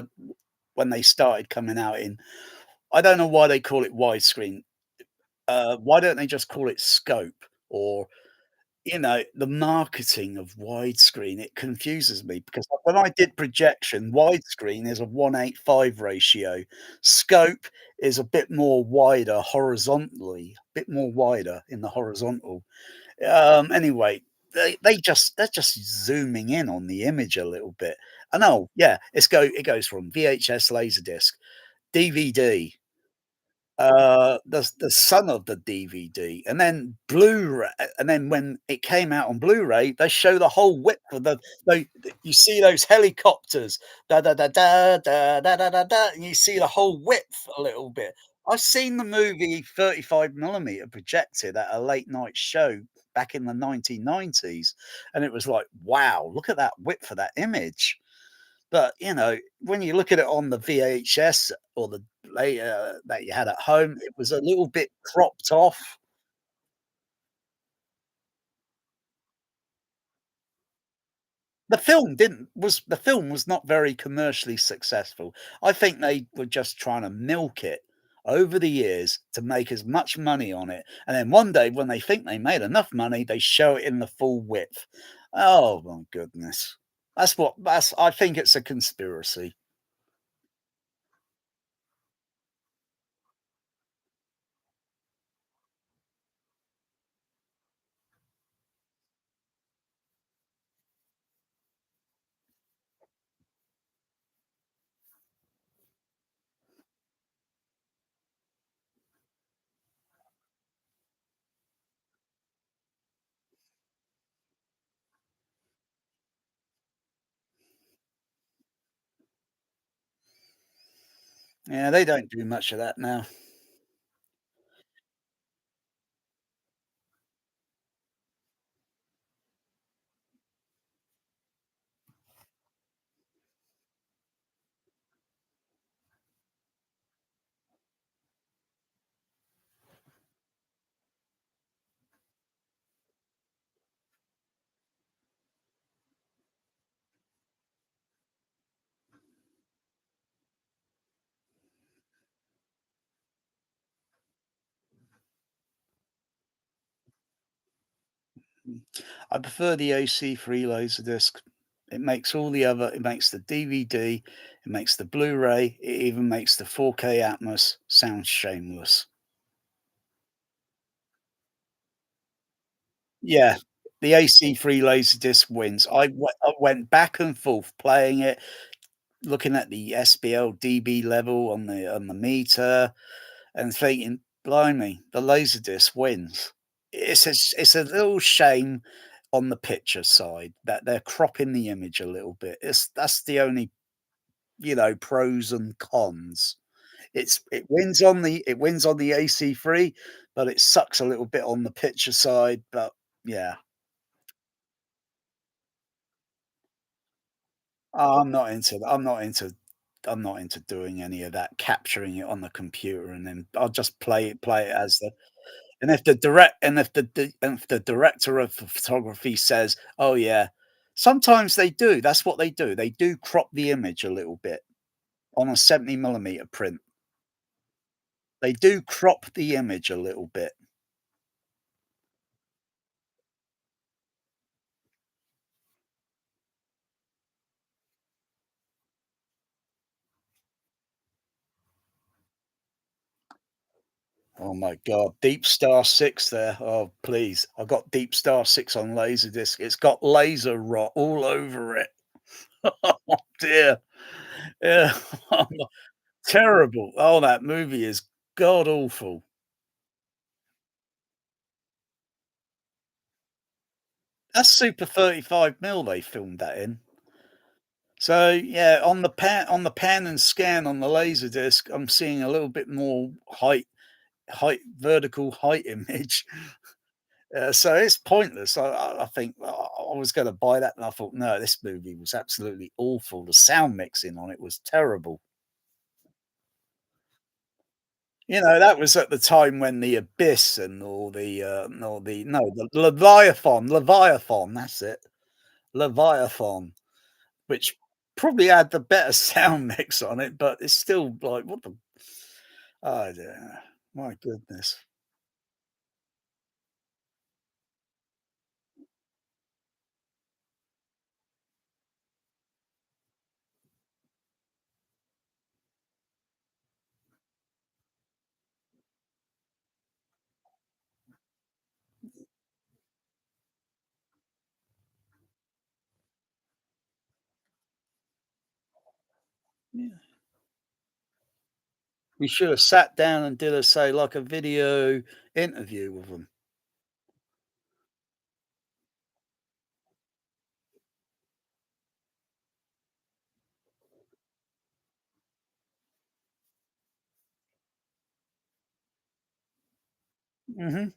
they started coming out in I don't know why they call it widescreen. Why don't they just call it scope or the marketing of widescreen, it confuses me because when I did projection, widescreen is a 1:8:5 ratio. Scope is a bit more wider horizontally, a bit more wider in the horizontal. Anyway, they're just zooming in on the image a little bit. And oh, yeah, it goes from VHS laserdisc, DVD, the son of the DVD, and then Blu-ray, and then when it came out on Blu-ray, they show the whole width of you see those helicopters, da da da da da da da da da, and you see the whole width a little bit. I've seen the movie 35 millimeter projected at a late night show back in the 1990s, and it was like, wow, look at that width of that image. But, when you look at it on the VHS or the later that you had at home, it was a little bit cropped off. The film was not very commercially successful. I think they were just trying to milk it over the years to make as much money on it, and then one day when they think they made enough money, they show it in the full width. Oh my goodness. That's I think it's a conspiracy. Yeah, they don't do much of that now. I prefer the AC-free Laserdisc. It makes the DVD, it makes the Blu-ray, it even makes the 4K Atmos sound shameless. Yeah, the AC-free Laserdisc wins. I went back and forth playing it, looking at the SBL dB level on the meter and thinking, "Blimey, the Laserdisc wins." It's a little shame on the picture side that they're cropping the image a little bit. That's the only, pros and cons. It wins on the AC3, but it sucks a little bit on the picture side, but yeah. I'm not into doing any of that, capturing it on the computer, and then I'll just play it as the and if the director of photography says, "Oh, yeah," sometimes they do, that's what they do crop the image a little bit on a 70 millimeter print. They do crop the image a little bit. Oh my god, Deep Star 6 there. Oh, please. I got Deep Star 6 on Laserdisc. It's got laser rot all over it. Oh, dear. Yeah. Terrible. Oh, that movie is god awful. That's Super 35 mil they filmed that in. So, yeah, on the pan and scan on the Laserdisc, I'm seeing a little bit more vertical height image. So it's pointless. I think I was gonna buy that, and I thought, "No, this movie was absolutely awful." The sound mixing on it was terrible. You know, that was at the time when The Abyss and all the, all the no, the Leviathan, that's it. Leviathan, which probably had the better sound mix on it, but it's still like, what the oh, dear. My goodness. Yeah. We should have sat down and did say, like, a video interview with them. Mhm.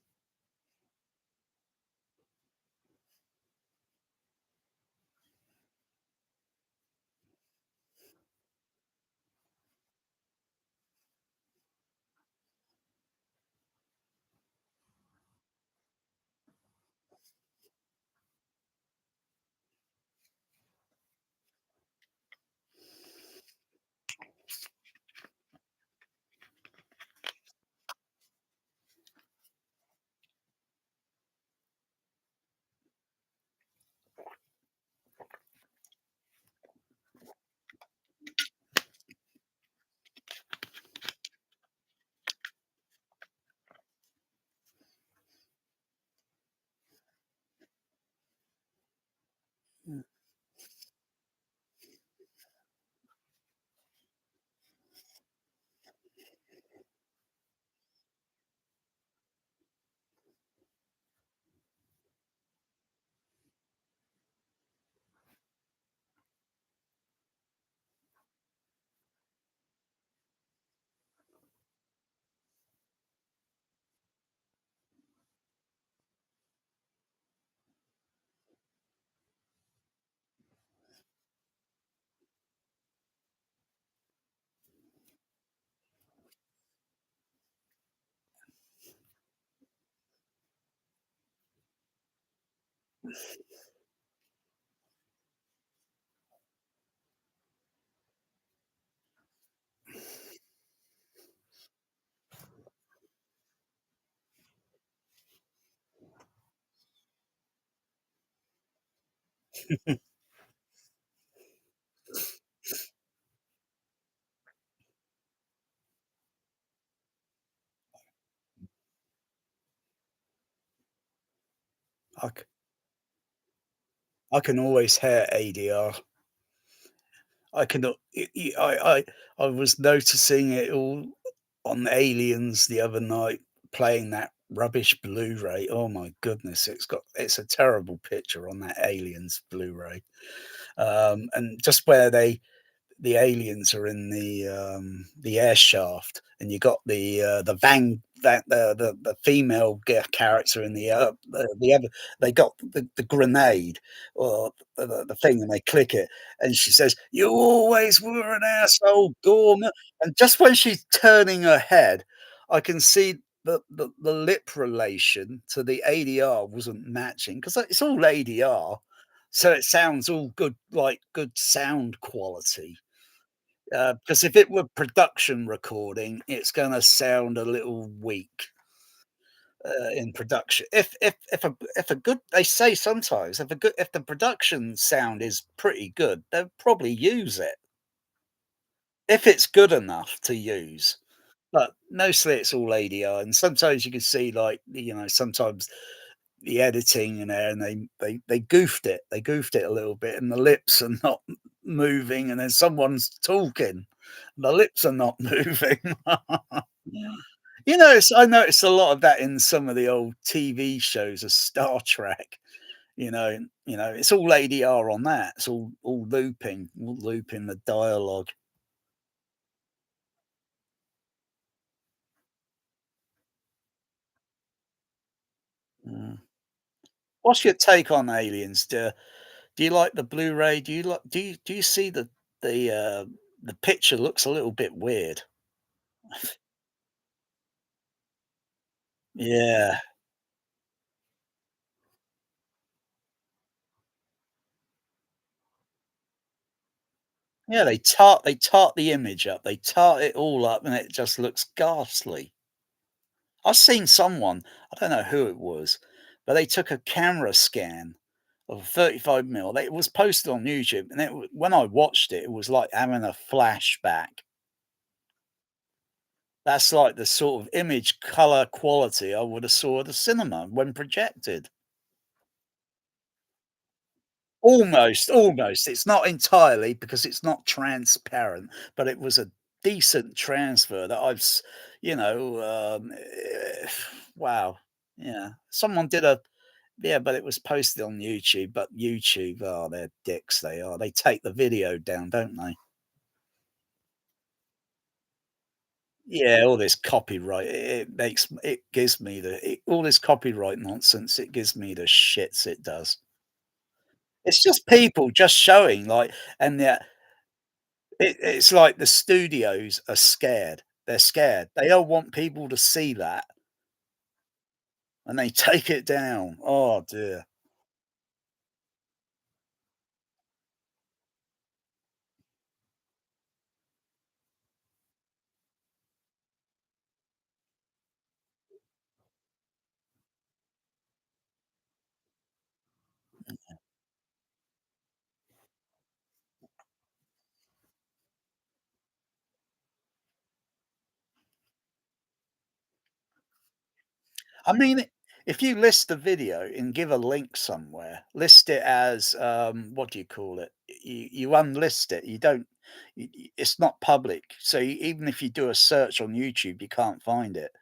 I c I can always hear ADR. I can al I was noticing it all on Aliens the other night, playing that rubbish Blu-ray. Oh my goodness, it's a terrible picture on that Aliens Blu-ray. And just where the aliens are in the air shaft, and you got the Vang that the female character in the other. They got the grenade or the thing, and they click it, and she says, "You always were an asshole, Gorm." And just when she's turning her head, I can see the lip relation to the ADR wasn't matching because it's all ADR, so it sounds all good, like good sound quality. Because if it were production recording, it's gonna sound a little weak, in production. If a good they say sometimes if the production sound is pretty good, they'll probably use it, if it's good enough to use. But mostly it's all ADR, and sometimes you can see, like, sometimes the editing in there, and they goofed it. They goofed it a little bit, and the lips are not moving, and then someone's talking, the lips are not moving. I noticed a lot of that in some of the old TV shows of Star Trek. It's all ADR on that. It's all looping the dialogue. Mm. What's your take on Aliens? Do you like the Blu-ray? Do you see the picture looks a little bit weird? Yeah. Yeah, they tart the image up. They tart it all up, and it just looks ghastly. I've seen someone, I don't know who it was, but they took a camera scan of a 35 mil. It was posted on YouTube, and when I watched it, it was like having a flashback. That's like the sort of image color quality I would have saw at the cinema when projected. Almost. It's not entirely because it's not transparent, but it was a decent transfer that wow. Yeah. Someone did a Yeah, but it was posted on YouTube, but YouTube, oh, they're dicks, they are. They take the video down, don't they? Yeah, all this copyright, it gives me all this copyright nonsense, it gives me the shits, it does. It's just people just showing, like, and yeah, it's like the studios are scared. They're scared. They don't want people to see that, and they take it down. Oh, dear. I mean, if you list the video and give a link somewhere, list it as, what do you call it? You unlist it. You don't it's not public. So even if you do a search on YouTube, you can't find it.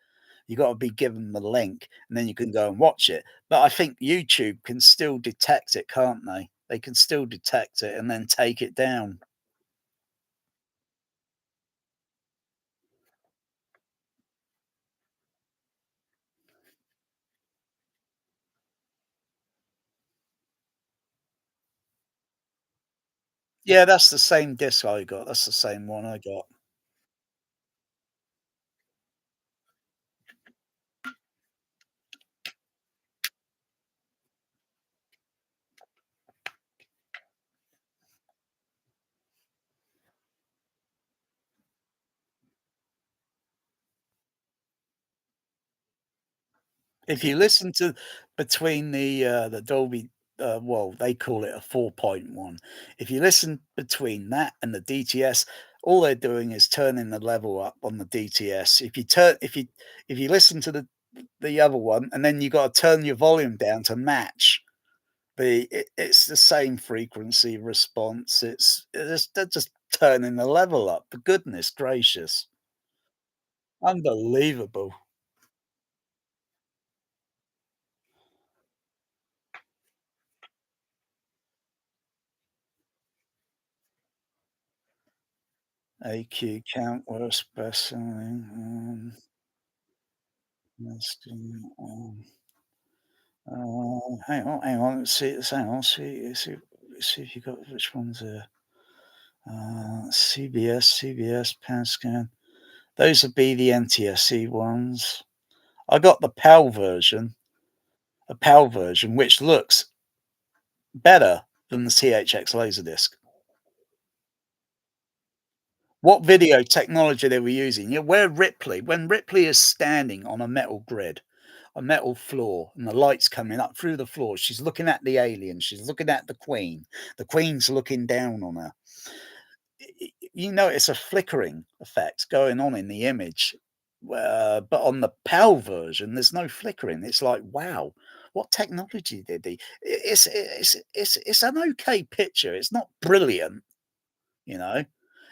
You gotta be given the link, and then you can go and watch it. But I think YouTube can still detect it, can't they? They can still detect it and then take it down. Yeah, that's the same disc I got. That's the same one I got. If you listen to between the Dolby, well, they call it a 4.1. If you listen between that and the DTS, all they're doing is turning the level up on the DTS. If you listen to the other one, and then you got to turn your volume down to match. It's the same frequency response. They're just turning the level up. For goodness gracious, unbelievable. AQ count, worst, best selling, let's do, hang on, hang on, let's see if you got which ones there. CBS, PanScan. Those would be the NTSC ones. I got the PAL version, a PAL version, which looks better than the THX Laserdisc. What video technology they were using? Yeah, where Ripley, when Ripley is standing on a metal grid, a metal floor, and the light's coming up through the floor, she's looking at the alien, she's looking at the Queen. The Queen's looking down on her. You notice a flickering effect going on in the image. But on the PAL version, there's no flickering. It's like, wow, what technology did they? It's an okay picture. It's not brilliant, you know.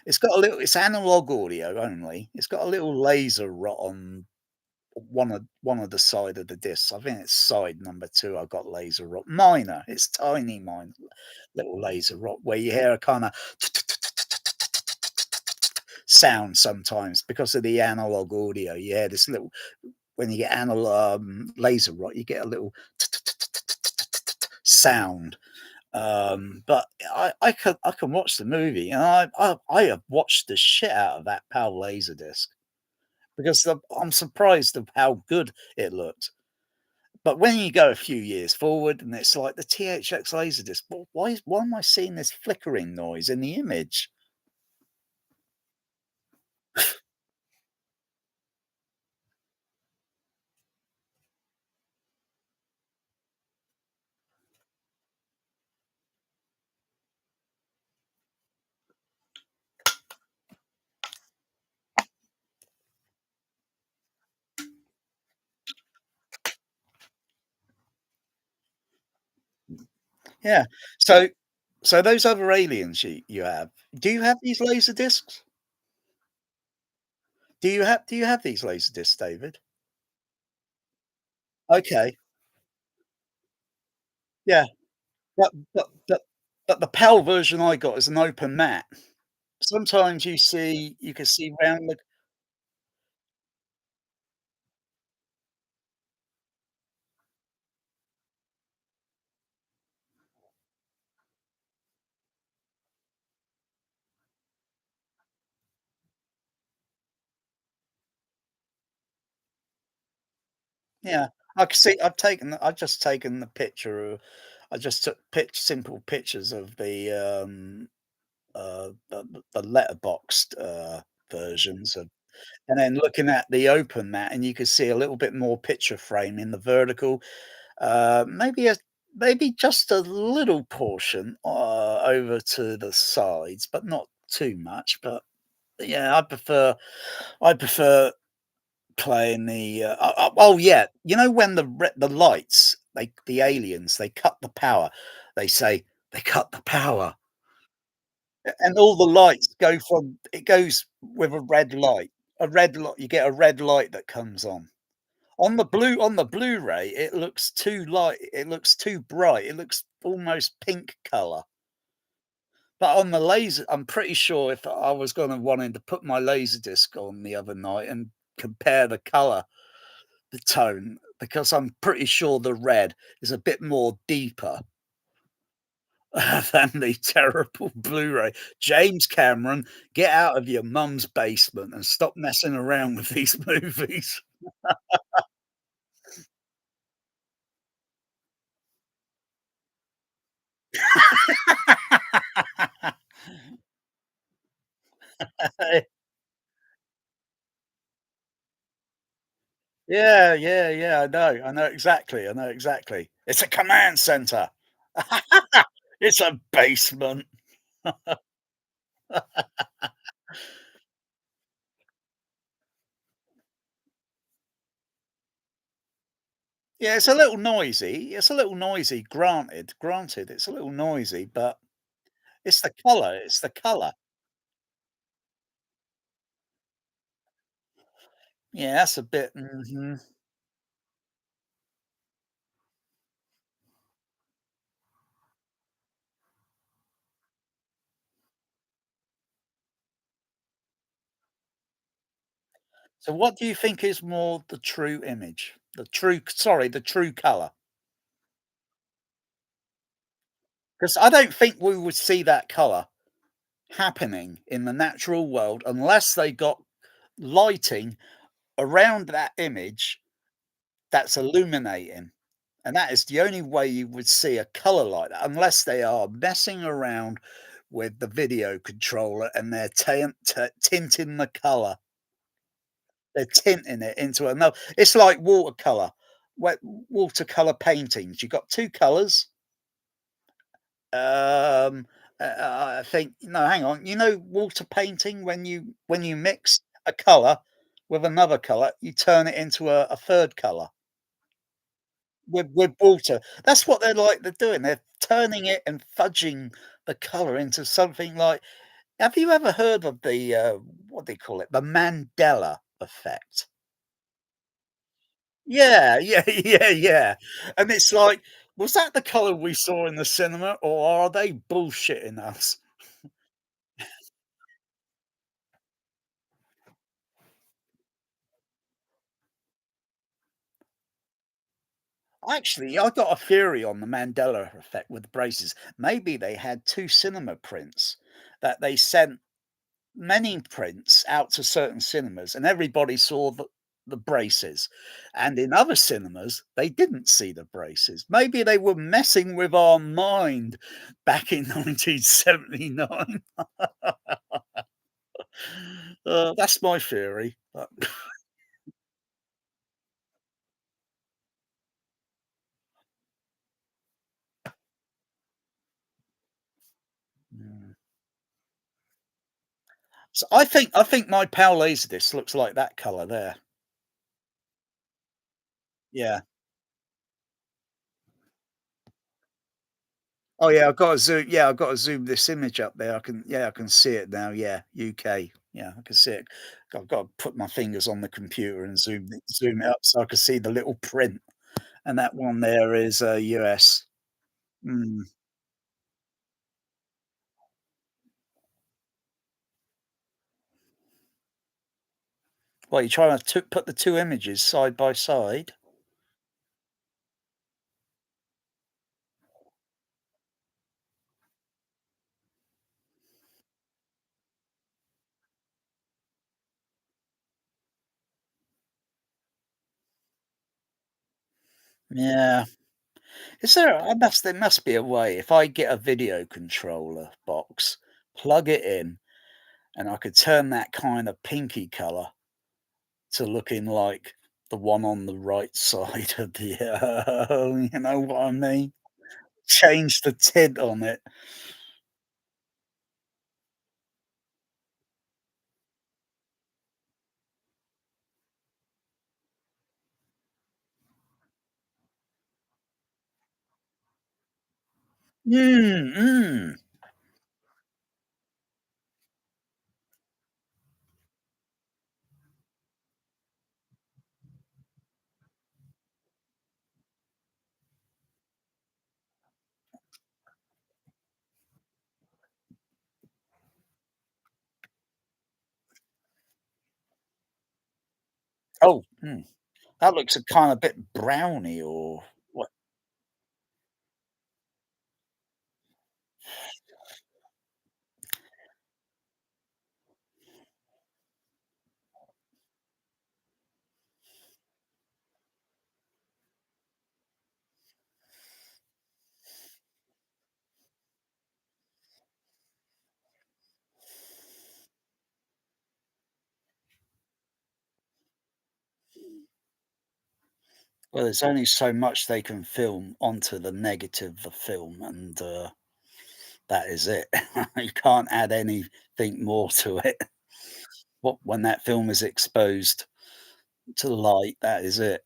It's got a little. It's analog audio only. It's got a little laser rot on one of the side of the discs. I think it's side number two. I got laser rot. Minor. It's tiny, minor little laser rot where you hear a kind of sound sometimes because of the analog audio. Yeah, this little when you get analog laser rot, you get a little sound. But I can watch the movie, and I have watched the shit out of that PAL Laserdisc because I'm surprised of how good it looked. But when you go a few years forward, and it's like the THX Laserdisc, why am I seeing this flickering noise in the image? Yeah. So those other aliens you have, do you have these laser discs? Do you have these laser discs, David? Okay. Yeah. But the PAL version I got is an open mat. Sometimes you can see round the yeah. I can see I've just taken the picture of I just took simple pictures of the letterboxed, versions of and then looking at the open mat, and you could see a little bit more picture frame in the vertical. Maybe just a little portion, over to the sides, but not too much. But yeah, I prefer playing oh, yeah, when the lights, the aliens, they cut the power. They say, "They cut the power," and all the lights it goes with a red light. A red light You get a red light that comes on. On the Blu-ray, it looks too light, it looks too bright, it looks almost pink color. But on the laser, I'm pretty sure if I was gonna wanting to put my laser disc on the other night and compare the color, the tone, because I'm pretty sure the red is a bit more deeper than the terrible Blu-ray. James Cameron, get out of your mum's basement and stop messing around with these movies. Yeah, yeah, yeah, I know exactly. It's a command center. It's a basement. Yeah, it's a little noisy, granted, it's a little noisy, but it's the color. Yeah, that's a bit So what do you think is more the true image? The true color? Because I don't think we would see that color happening in the natural world unless they got lighting around that image that's illuminating. And that is the only way you would see a color like that, unless they are messing around with the video controller and they're tinting the color. They're tinting it into another. It's like watercolor. Watercolor paintings. You've got two colors. Um, I think no, hang on. You know, water painting when you mix a color with another color, you turn it into a third color with water. That's what they're doing. They're turning it and fudging the color into something like. Have you ever heard of the what do they call it? The Mandela effect. Yeah, yeah, yeah. And it's like, was that the color we saw in the cinema, or are they bullshitting us? Actually, I got a theory on the Mandela effect with the braces. Maybe they had 2 cinema prints that they sent many prints out to certain cinemas, and everybody saw the braces. And in other cinemas, they didn't see the braces. Maybe they were messing with our mind back in 1979. That's my theory. Mm. So I think my PAL Laserdisc looks like that color there. Yeah. Oh, yeah, I've got to zoom this image up there. I can see it now. Yeah, UK. Yeah, I can see it. I've got to put my fingers on the computer and zoom it up so I can see the little print. And that one there is, US. Mm. Well, you're trying to put the 2 images side by side? Yeah. There must be a way. If I get a video controller box, plug it in, and I could turn that kind of pinky color to looking like the one on the right side of the you know what I mean? Change the tint on it. Mm, mm. Oh, that looks a kinda bit browny or what. Well, there's only so much they can film onto the negative of the film, and, that is it. You can't add anything more to it. When that film is exposed to the light, that is it.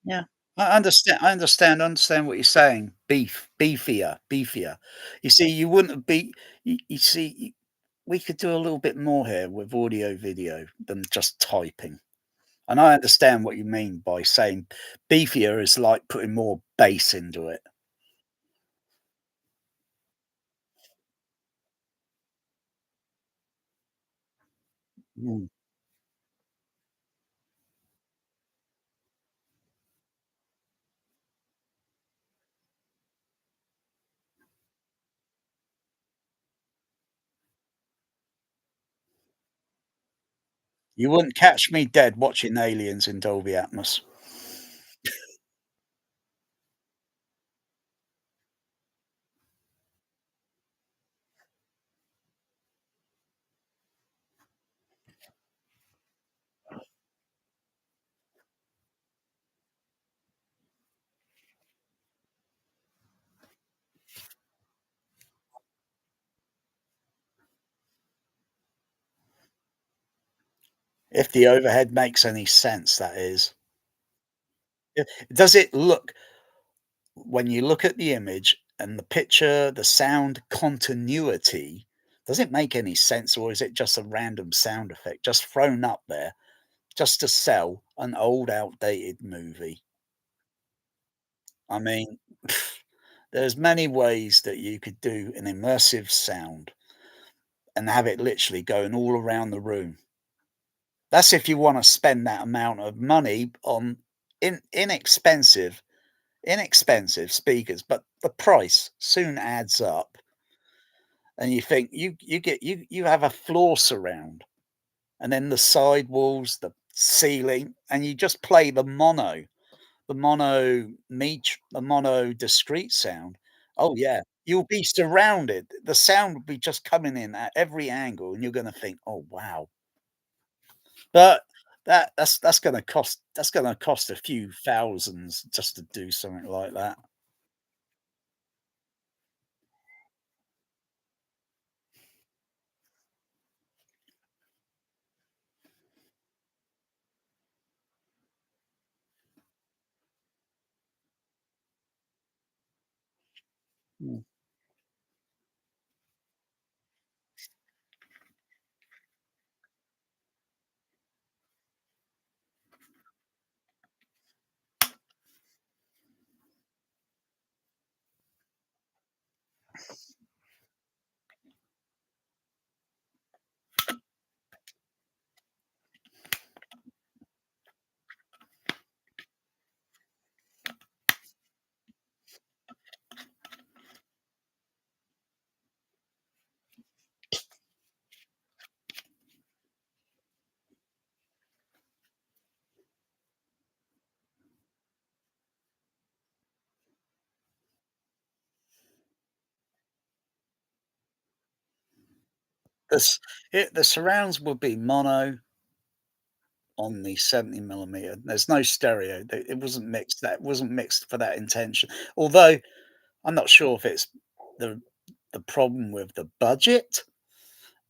Yeah. I understand what you're saying. Beefier. You see, you wouldn't have be you see, we could do a little bit more here with audio video than just typing. And I understand what you mean by saying beefier is like putting more bass into it. Mm. You wouldn't catch me dead watching Aliens in Dolby Atmos. If the overhead makes any sense, that is. Yeah. Does it look when you look at the image and the picture, the sound continuity, does it make any sense, or is it just a random sound effect just thrown up there just to sell an old, outdated movie? I mean, there's many ways that you could do an immersive sound and have it literally going all around the room. That's if you want to spend that amount of money on inexpensive speakers, but the price soon adds up, and you think you have a floor surround, and then the side walls, the ceiling, and you just play the mono discrete sound. Oh yeah, you'll be surrounded. The sound will be just coming in at every angle, and you're going to think, "Oh wow!" But that's going to cost a few thousands just to do something like that. Mm. The surrounds would be mono on the 70 millimeter. There's no stereo. It wasn't mixed. That wasn't mixed for that intention. Although I'm not sure if it's the the problem with the budget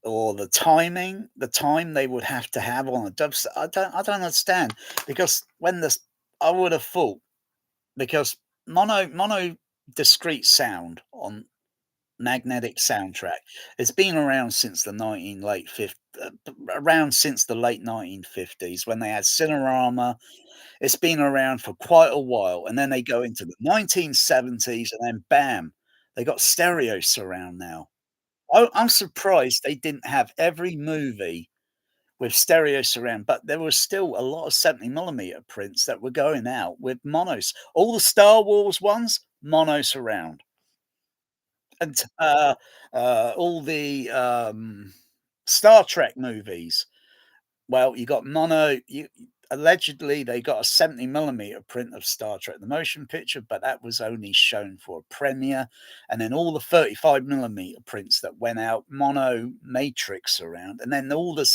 or the timing, the time they would have to have on a dubstep. I don't understand because when this I would have thought because mono discrete sound on magnetic soundtrack. It's been around since the 19 late 50 around since the late 1950s when they had Cinerama. It's been around for quite a while, and then they go into the 1970s, and then bam, they got stereo surround now. I'm surprised they didn't have every movie with stereo surround, but there was still a lot of 70 millimeter prints that were going out with monos. All the Star Wars ones, mono surround. And, all the, Star Trek movies, well, you got mono you allegedly, they got a 70 millimeter print of Star Trek: The Motion Picture, but that was only shown for a premiere, and then all the 35 millimeter prints that went out, mono matrix around, and then all the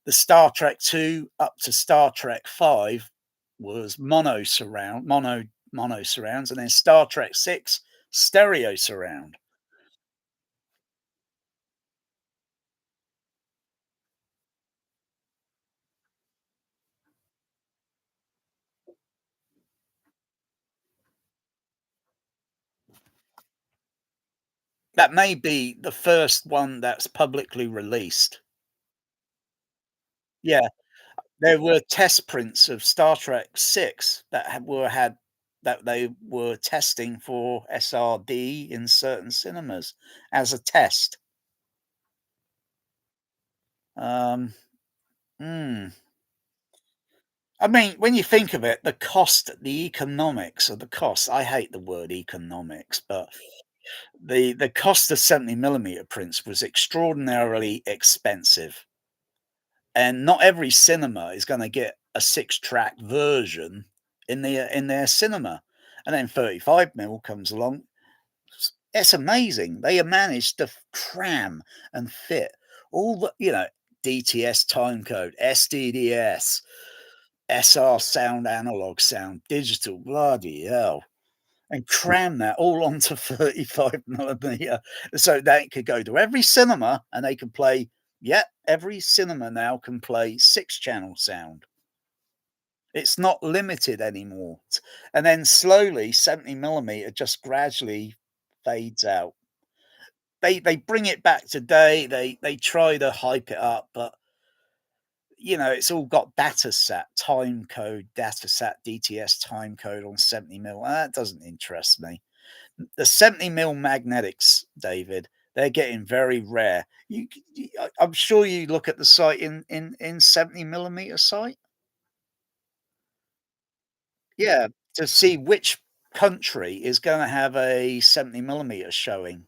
Star Trek 2 up to Star Trek 5 was mono surrounds, and then Star Trek 6, stereo surround. That may be the first one that's publicly released. Yeah, there were test prints of Star Trek 6 that had that they were testing for SRD in certain cinemas as a test. Um, mm. I mean, when you think of it, the cost, the economics of the cost, I hate the word economics, but the cost of 70 millimeter prints was extraordinarily expensive. And not every cinema is going to get a 6 track version in their cinema. And then 35 mil comes along. It's amazing. They have managed to cram and fit all the, DTS timecode, SDDS, SR sound, analog sound, digital, bloody hell, and cram that all onto 35 millimeter so they could go to every cinema and they can play. Yeah, every cinema now can play 6 channel sound. It's not limited anymore. And then slowly 70 millimeter just gradually fades out. They bring it back today. They try to hype it up, but it's all got datasat time code, datasat DTS time code on 70 mil. That doesn't interest me. The 70 mil magnetics, David, they're getting very rare. I'm sure you look at the site in 70 millimeter site. Yeah, to see which country is going to have a 70 millimeter showing.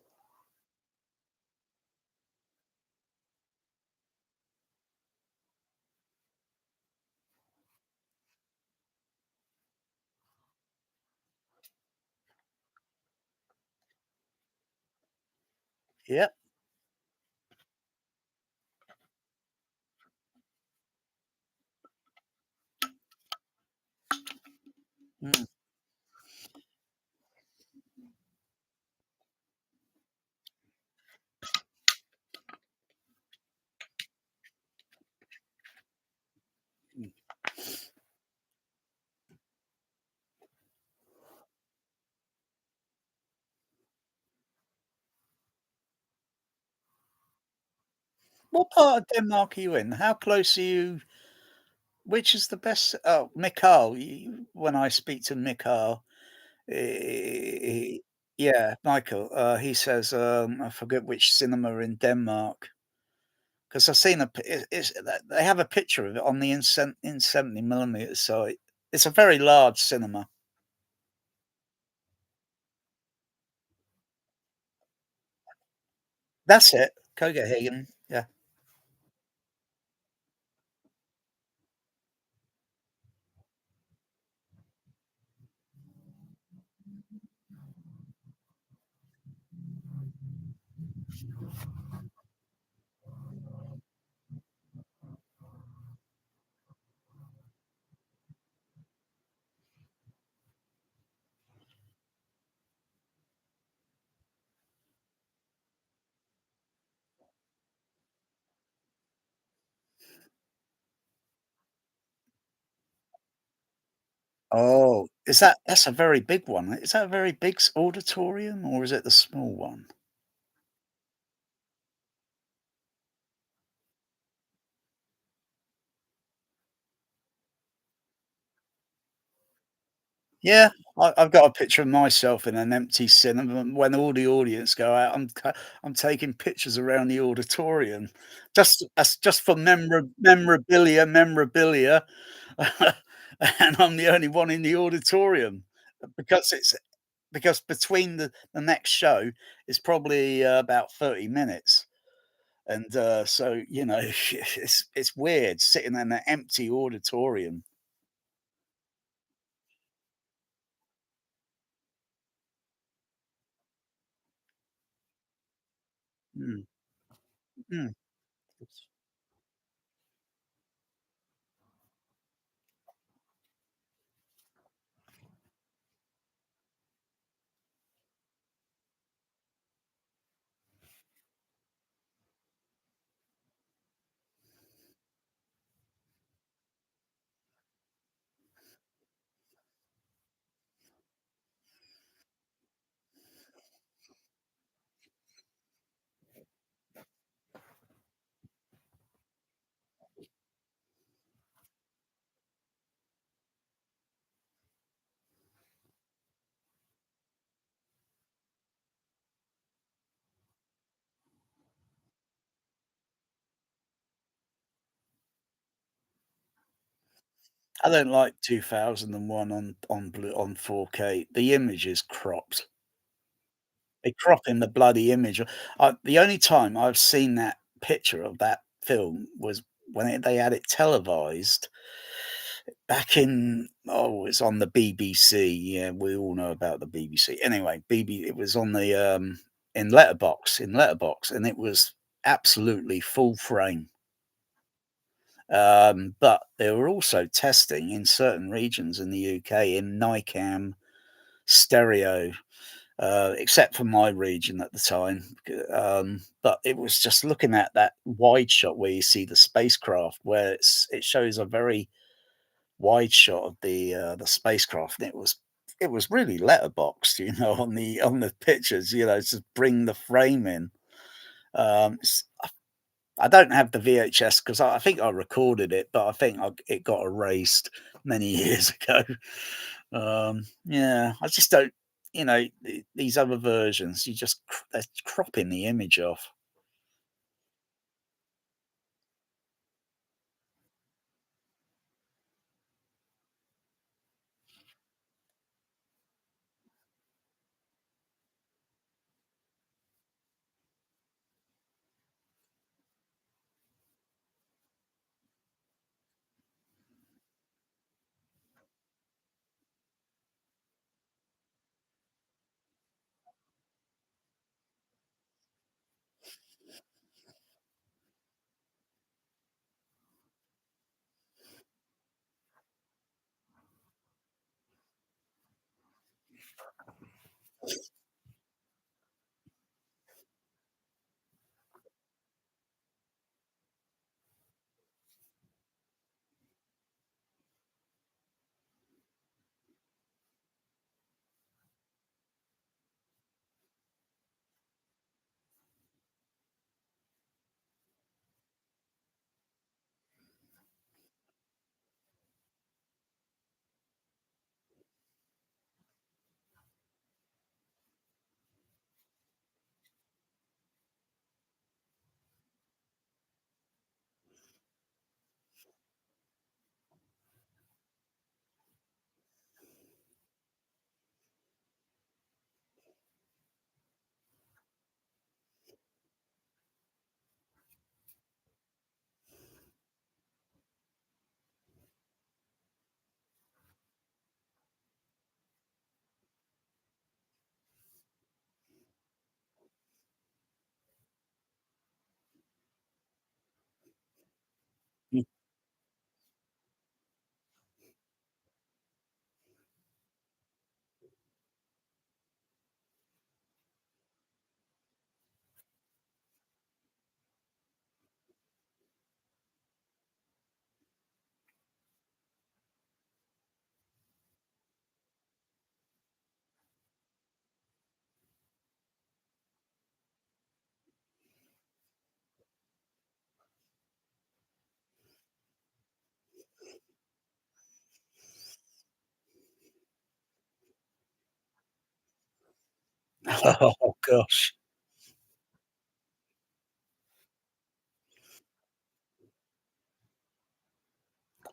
Yep. Mm. Mm. What part of Denmark are you in? How close are you? Which is the best? Oh, Mikael. When I speak to Mikael, yeah, Michael. He says, I forget which cinema in Denmark because I've seen they have a picture of it on the in 70 millimeter site. It's a very large cinema. That's it, Copenhagen. Yeah. Oh, that's a very big one. Is that a very big auditorium or is it the small one? Yeah, I've got a picture of myself in an empty cinema. And when all the audience go out, I'm taking pictures around the auditorium, just for memorabilia, and I'm the only one in the auditorium because between the next show is probably about 30 minutes. And so it's weird sitting in an empty auditorium. Mm, mm. I don't like 2001 on 4K. The image is cropped. They crop in the bloody image. The only time I've seen that picture of that film was when they had it televised back in it's on the BBC. Yeah, we all know about the BBC. Anyway, it was on the in letterbox, and it was absolutely full frame. But they were also testing in certain regions in the UK in NICAM stereo, except for my region at the time. But it was just looking at that wide shot where you see the spacecraft, where it shows a very wide shot of the spacecraft, and it was really letterboxed, on the pictures, to bring the frame in. I don't have the VHS because I think I recorded it, but I think it got erased many years ago. Yeah, I just don't, these other versions, they're cropping the image off. Mm. Oh gosh,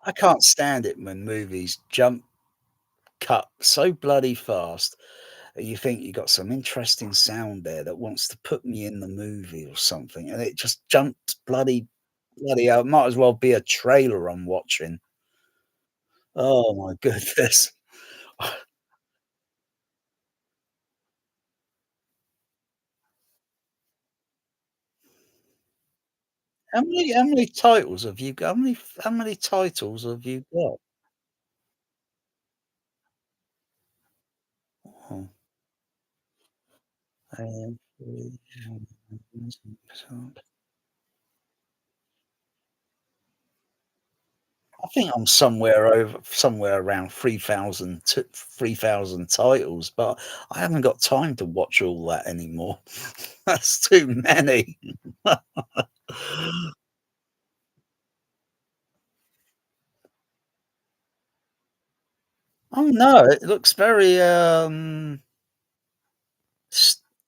I can't stand it when movies jump cut so bloody fast. You think you got some interesting sound there that wants to put me in the movie or something, and it just jumped bloody hell. Might as well be a trailer I'm watching. Oh my goodness. How many titles have you got? How many titles have you got? Oh, every episode. I think I'm somewhere around 3,000 titles, but I haven't got time to watch all that anymore. That's too many. Oh, no, it looks very,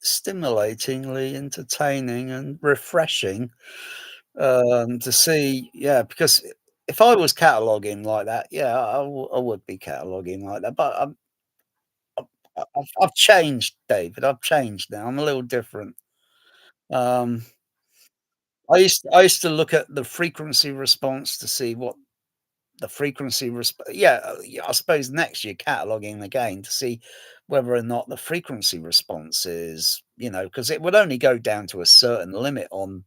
stimulatingly entertaining and refreshing, to see, yeah, because if I was cataloging like that, yeah, I would be cataloging like that, but I've changed, David, I've changed now, I'm a little different. Um, I used to look at the frequency response to see what the frequency resp yeah, yeah, I suppose next year cataloging again to see whether or not the frequency response is, because it would only go down to a certain limit on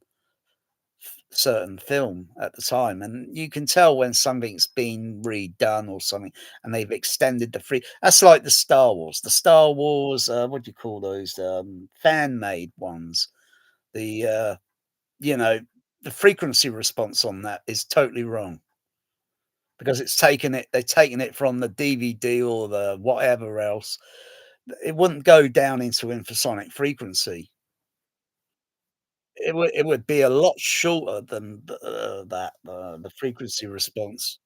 certain film at the time, and you can tell when something's been redone or something, and they've extended the free that's like the Star Wars, what do you call those, fan made ones, the, you know, the frequency response on that is totally wrong because they've taken it from the DVD or the whatever else. It wouldn't go down into infrasonic frequency. It would be a lot shorter than the frequency response.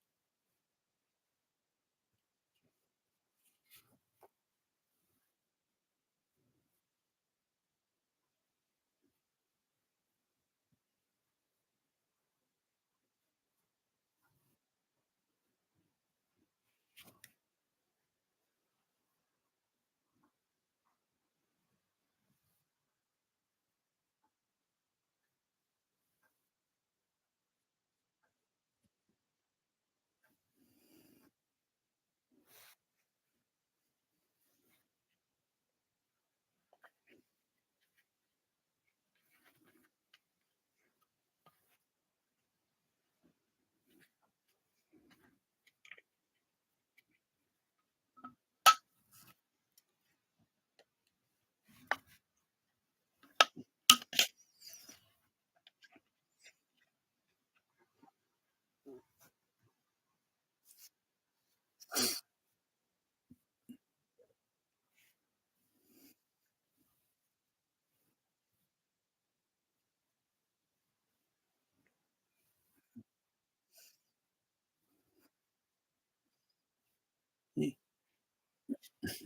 Y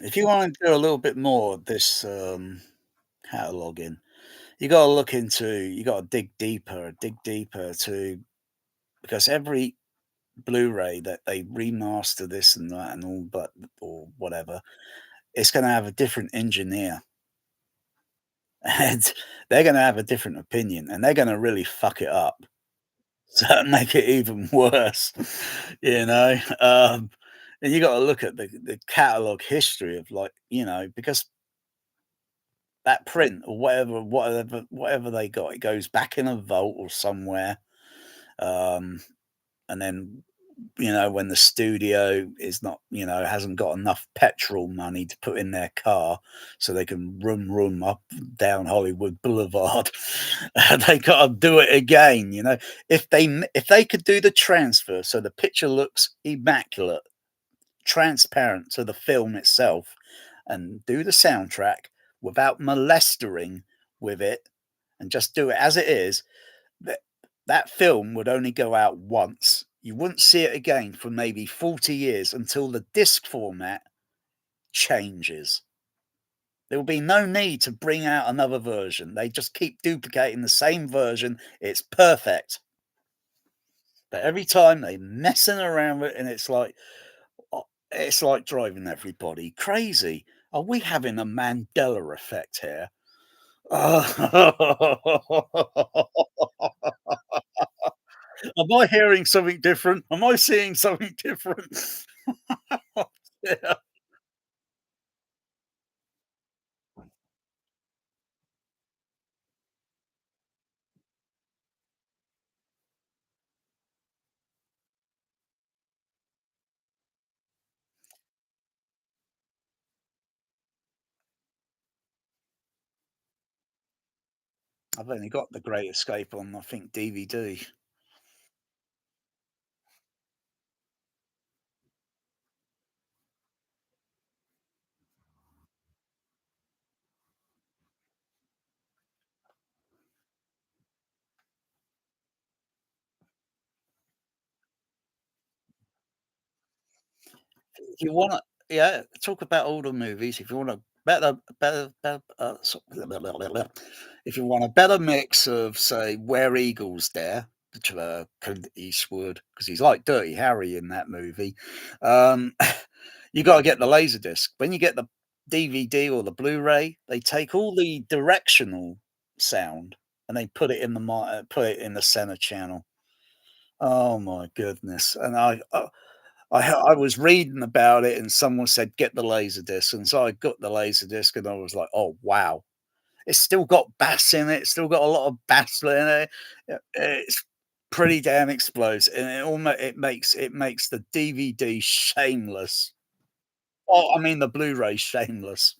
If you wanna do a little bit more of this, cataloging, you gotta dig deeper to because every Blu-ray that they remaster this and that and all but or whatever, it's gonna have a different engineer, and they're gonna have a different opinion, and they're gonna really fuck it up. So make it even worse, you know? And you gotta look at the catalog history of, like, because that print or whatever they got, it goes back in a vault or somewhere, um, and then, when the studio is not hasn't got enough petrol money to put in their car so they can room up and down Hollywood Boulevard, they gotta do it again, if they could do the transfer so the picture looks immaculate, transparent to the film itself, and do the soundtrack without molestering with it, and just do it as it is, that that film would only go out once. You wouldn't see it again for maybe 40 years until the disc format changes. There will be no need to bring out another version. They just keep duplicating the same version. It's perfect. But every time they messing around with it, and it's like driving everybody crazy. Are we having a Mandela effect here? Am I hearing something different? Am I seeing something different? Yeah, I've only got The Great Escape on, I think, DVD. If you wanna yeah, talk about older movies, if you want a if you want a better mix of, say, Where Eagles Dare, Clint Eastwood, because he's like Dirty Harry in that movie. Um, you got to get the Laserdisc. When you get the DVD or the Blu-ray, they take all the directional sound and they put it in the center channel. Oh my goodness! And I was reading about it, and someone said get the Laserdisc, and so I got the Laserdisc, and I was like, oh wow, it's still got bass in it. It's still got a lot of bass in it. It's pretty damn explosive, and it makes the DVD shameless. Oh, I mean the Blu-ray shameless.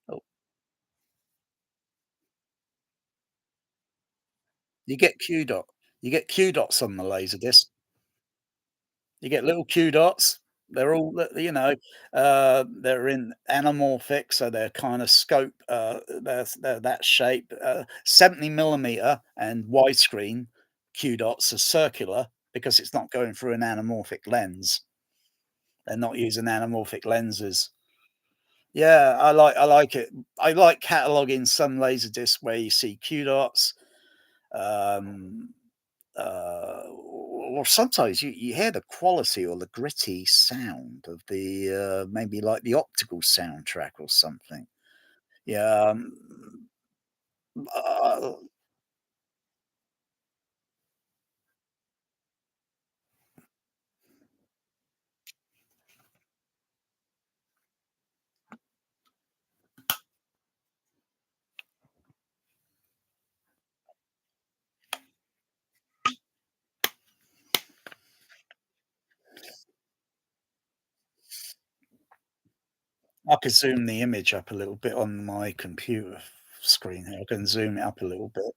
Oh, you get Q dot. You get Q dots on the Laserdisc. You get little Q dots. They're all, they're in anamorphic, so they're kind of scope. They're that shape. 70 millimeter and widescreen Q dots are circular because it's not going through an anamorphic lens. They're not using anamorphic lenses. Yeah, I like it. I like cataloging some laser discs where you see Q dots. Um, or sometimes you hear the quality or the gritty sound of the maybe like the optical soundtrack or something. Yeah, uh, I could zoom the image up a little bit on my computer screen here. I can zoom it up a little bit.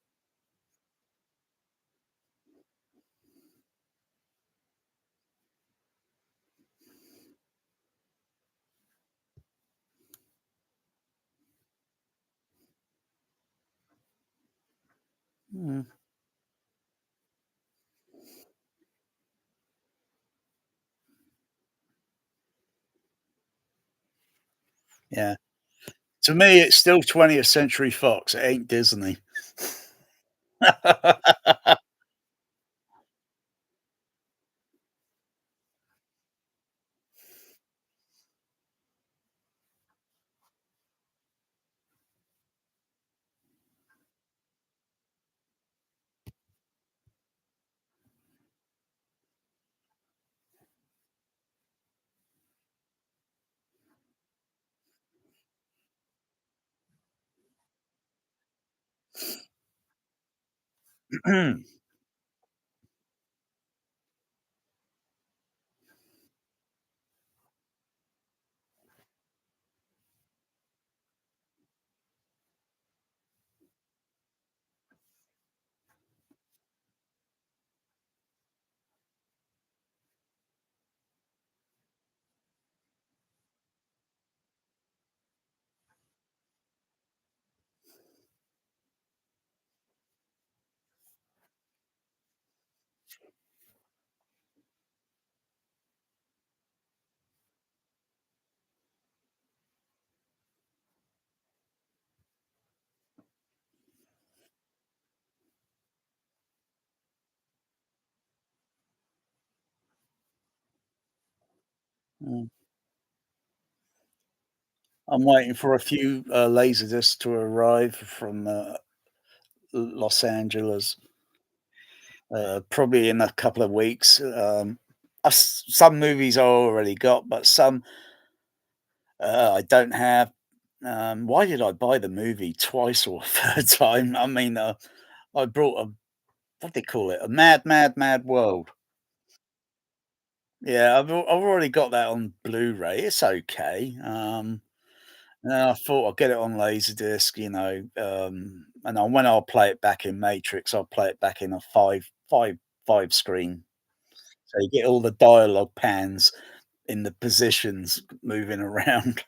Mm, yeah. To me, it's still 20th Century Fox. It ain't Disney. Mm. I'm waiting for a few, Laserdiscs to arrive from, Los Angeles, probably in a couple of weeks. Some movies I already got, but some, I don't have. Why did I buy the movie twice or a third time? I mean, I brought a what do they call it? A Mad, Mad, Mad World. Yeah, I've already got that on Blu-ray. It's okay. And then I thought I'd get it on Laserdisc, and when I'll play it back in Matrix, I'll play it back in a five screen. So you get all the dialogue pans. in the positions moving around.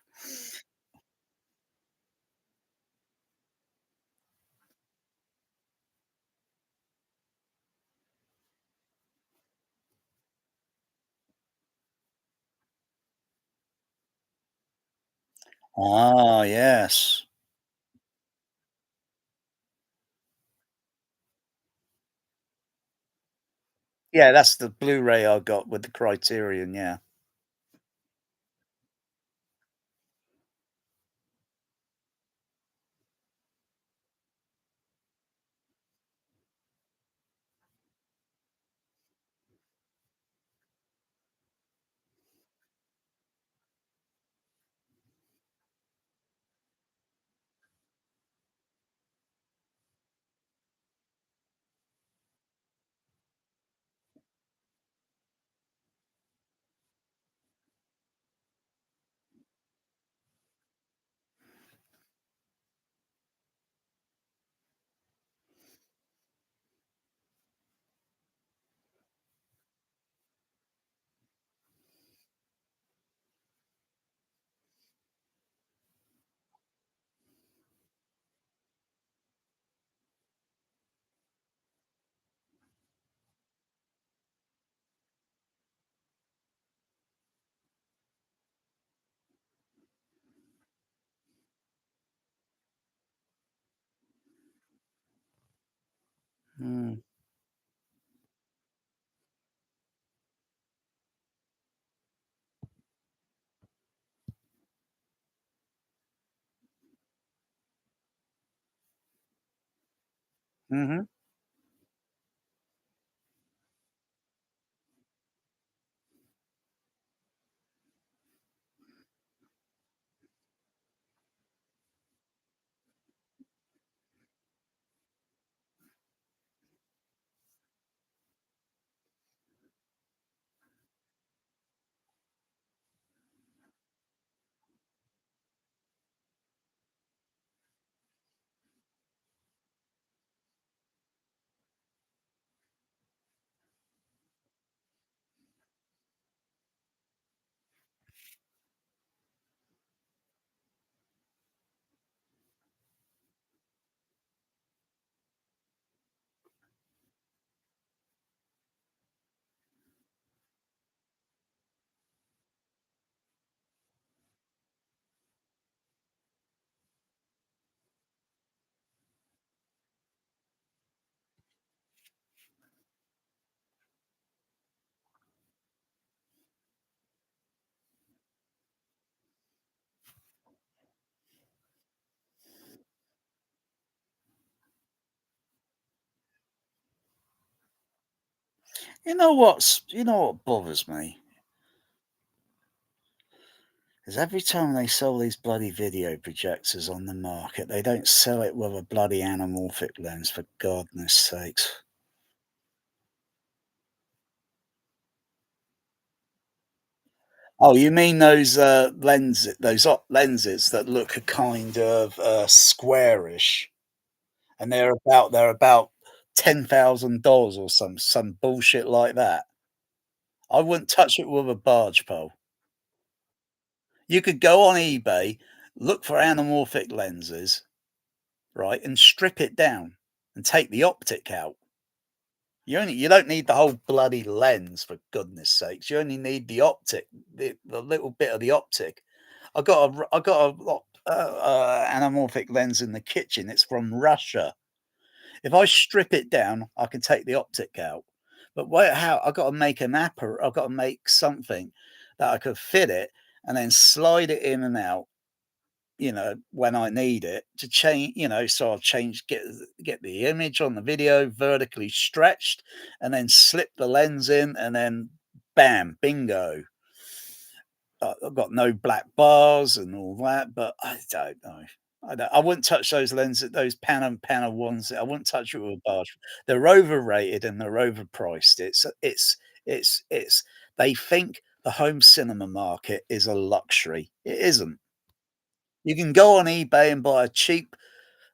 Ah, yes. Yeah, that's the Blu-ray I got with the Criterion, yeah. Mm. Mhm. You know what bothers me? Is every time they sell these bloody video projectors on the market, they don't sell it with a bloody anamorphic lens, for goodness sakes. Oh, you mean those, lenses that look a kind of, squarish, and they're about $10,000 or some bullshit like that? I wouldn't touch it with a barge pole. You could go on eBay, look for anamorphic lenses, right, and strip it down and take the optic out. You don't need the whole bloody lens, for goodness sakes. You only need the optic, the little bit of the optic. I got a anamorphic lens in the kitchen. It's from Russia. If I strip it down, I can take the optic out. But wait, how I got to make an appar I've got to make something that I could fit it and then slide it in and out, when I need it to change, so I'll get the image on the video vertically stretched and then slip the lens in and then bam, bingo. I've got no black bars and all that, but I don't know. I wouldn't touch those lenses, those Panam ones. I wouldn't touch it with a barge. They're overrated and they're overpriced. It's they think the home cinema market is a luxury. It isn't. You can go on eBay and buy a cheap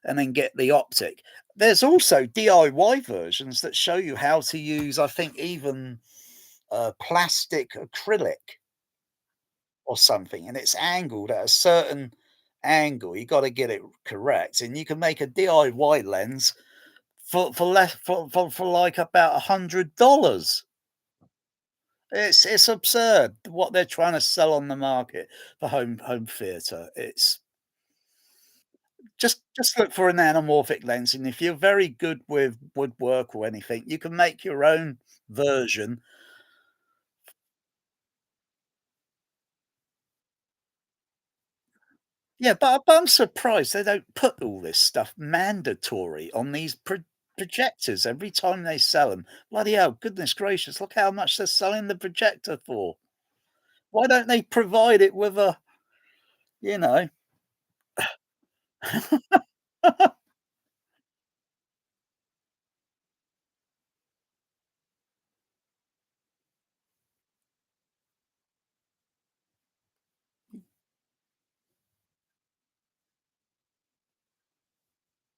and then get the optic. There's also DIY versions that show you how to use, I think, even plastic acrylic. or something, and it's angled at a certain angle. You got to get it correct, and you can make a DIY lens for less for like about $100. It's absurd what they're trying to sell on the market for home theater. It's just look for an anamorphic lens, and if you're very good with woodwork or anything, you can make your own version. Yeah, but I'm surprised they don't put all this stuff mandatory on these projectors every time they sell them. Bloody hell, goodness gracious, look how much they're selling the projector for. Why don't they provide it with a, you know?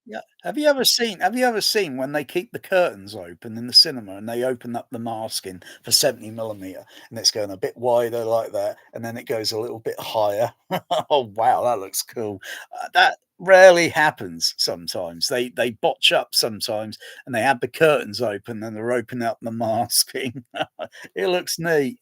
Yeah. Have you ever seen when they keep the curtains open in the cinema and they open up the masking for 70 millimeter and it's going a bit wider like that and then it goes a little bit higher? Oh wow, that looks cool. That rarely happens sometimes. They botch up sometimes and they have the curtains open and they're opening up the masking. It looks neat.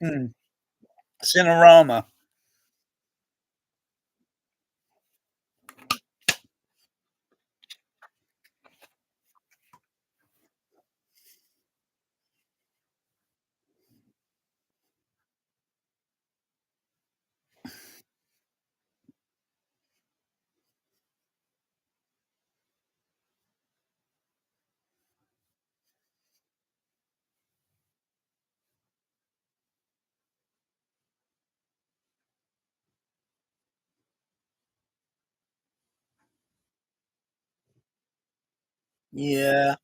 Mm. Cinerama. Yeah.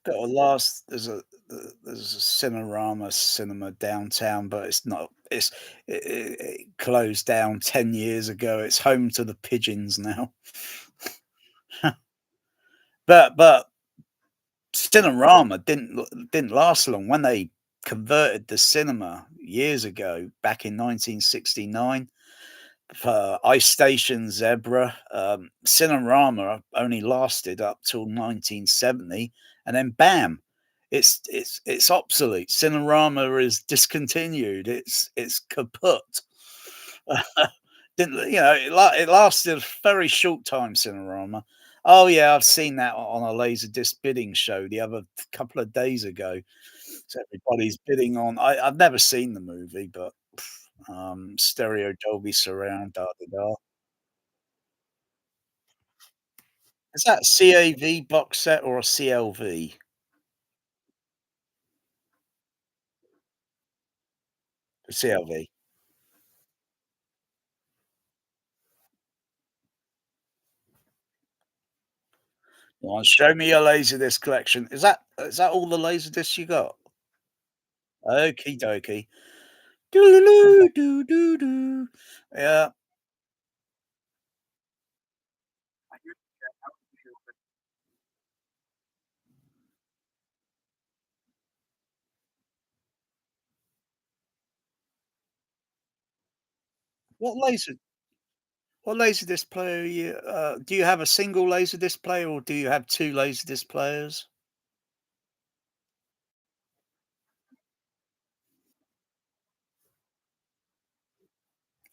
Got a last there's a Cinerama cinema downtown, but it's not it closed down 10 years ago. It's home to the pigeons now. But Cinerama didn't last long. When they converted the cinema years ago, back in 1969, Ice Station, Zebra, Cinerama only lasted up till 1970, and then bam, it's obsolete. Cinerama is discontinued. It's kaput. Didn't it lasted a very short time, Cinerama. Oh yeah, I've seen that on a Laserdisc bidding show the other couple of days ago. So everybody's bidding on. I've never seen the movie, but stereo Dolby surround, da da da. Is that CAV box set or a CLV? CLV. Go on, show me your Laserdisc collection. Is that all the Laserdiscs you got? Okie dokie. Doo doo doo doo. Yeah. What laser what Laserdisc player do you have a single Laserdisc player or do you have 2 Laserdisc players?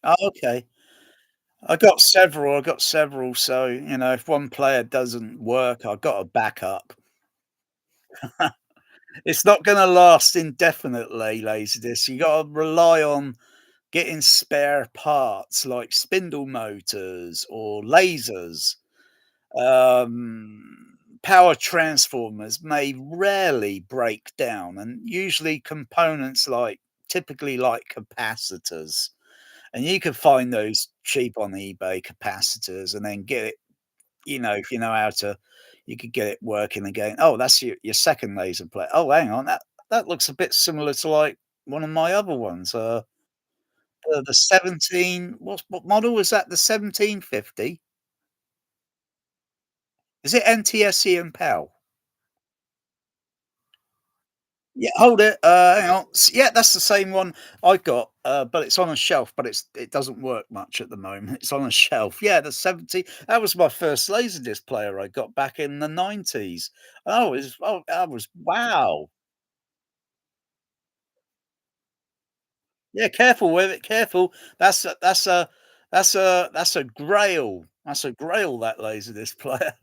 Oh, okay. I got several, so, if one player doesn't work, I've got a backup. It's not gonna last indefinitely, Laserdisc. You gotta rely on getting spare parts like spindle motors or lasers. Power transformers may rarely break down, and usually components typically like capacitors. And you can find those cheap on eBay capacitors and then get it, if you know how to, you could get it working again. Oh, that's your second laser plate. Oh, hang on, that looks a bit similar to like one of my other ones. The 17, what model was that? The 1750? Is it NTSC and PAL? Yeah, hold it. Hang on. Yeah, that's the same one I got, but it's on a shelf, but it doesn't work much at the moment. It's on a shelf. Yeah, the 70. That was my first Laserdisc player I got back in the 90s. I was wow. Yeah, careful with it. Careful. That's a grail. That's a grail. That Laserdisc player.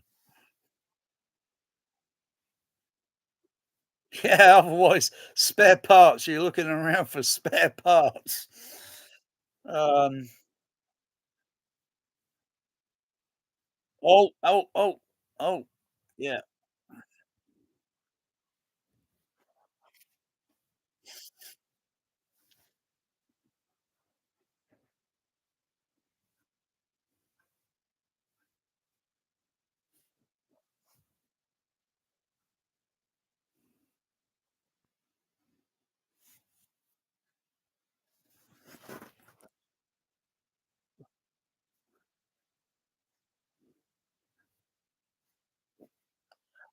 Yeah. Otherwise, spare parts. You're looking around for spare parts. Um. Oh, oh, oh, oh, yeah.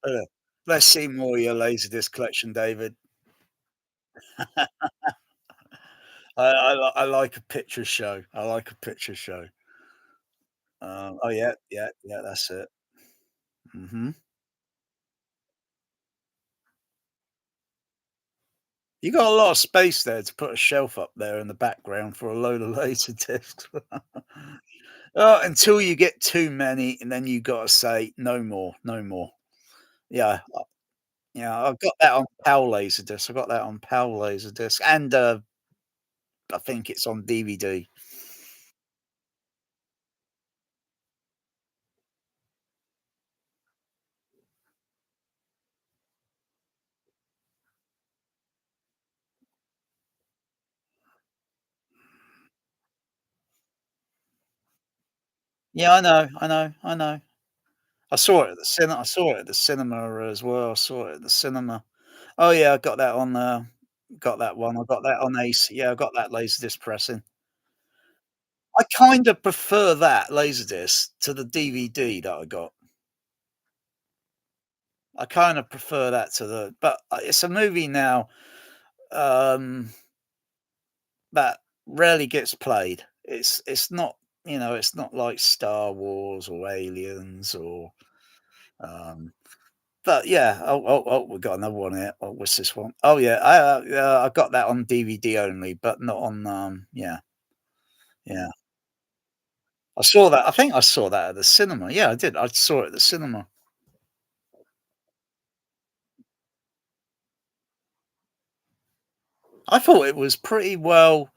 Uh, let's see more of your Laserdisc collection, David. I like a picture show. I like a picture show. Oh, yeah, yeah, yeah, that's it. Mhm. You got a lot of space there to put a shelf up there in the background for a load of Laserdiscs. Oh, until you get too many, and then you gotta say, "No more, no more." Yeah, yeah, I've got that on PAL Laserdisc. I got that on PAL Laserdisc, and, I think it's on DVD. Yeah, I know, I know, I know. I saw it at the cinema as well. I saw it at the cinema. Oh, yeah, I got that on, got that one. I got that on Ace. Yeah, I got that Laserdisc pressing. I kinda prefer that Laserdisc to the DVD that I got. I kinda prefer that to the but, it's a movie now, um, that rarely gets played. It's not. it's not like Star Wars or Aliens or, um but yeah. Oh, we got another one here. Oh, what's this one? Oh, yeah, I got that on DVD only, but not on, yeah, yeah. I think I saw that at the cinema. Yeah, I did. I saw it at the cinema. I thought it was pretty well,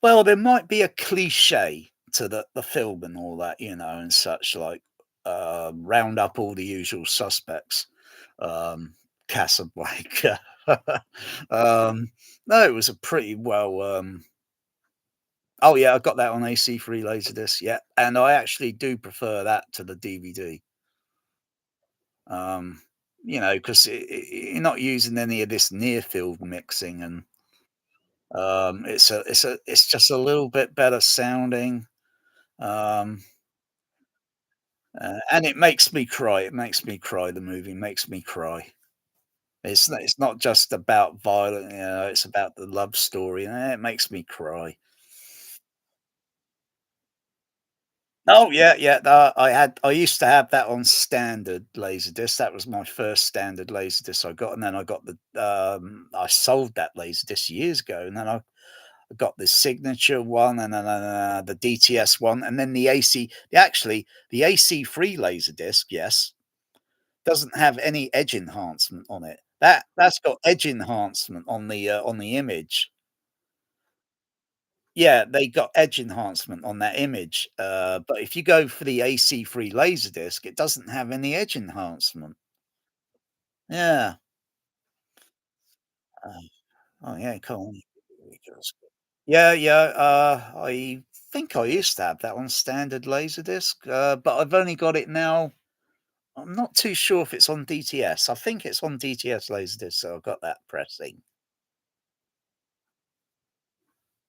there might be a cliche to the film and all that, and such like, round up all the usual suspects, Casablanca. Um, no, it was a pretty oh, yeah, I got that on AC3 Laserdisc, yeah, and I actually do prefer that to the DVD, um, 'cause you're not using any of this near field mixing, and, it's just a little bit better sounding. um and it makes me cry. It makes me cry. The movie makes me cry. It's not just about violence, it's about the love story, and it makes me cry. Oh, yeah, yeah, I used to have that on standard laserdisc. That was my first standard laserdisc I got, and then I sold that laserdisc years ago, and then I got the signature one, and then, the DTS one, and then the AC3 laserdisc, yes, doesn't have any edge enhancement on it. That's got edge enhancement on the image. Yeah, they got edge enhancement on that image, but if you go for the AC3 Laserdisc, it doesn't have any edge enhancement. Yeah. Uh, oh, yeah, cool. Yeah, yeah, I think I used to have that on standard Laserdisc, but I've only got it now. I'm not too sure if it's on DTS. I think it's on DTS Laserdisc, so I've got that pressing.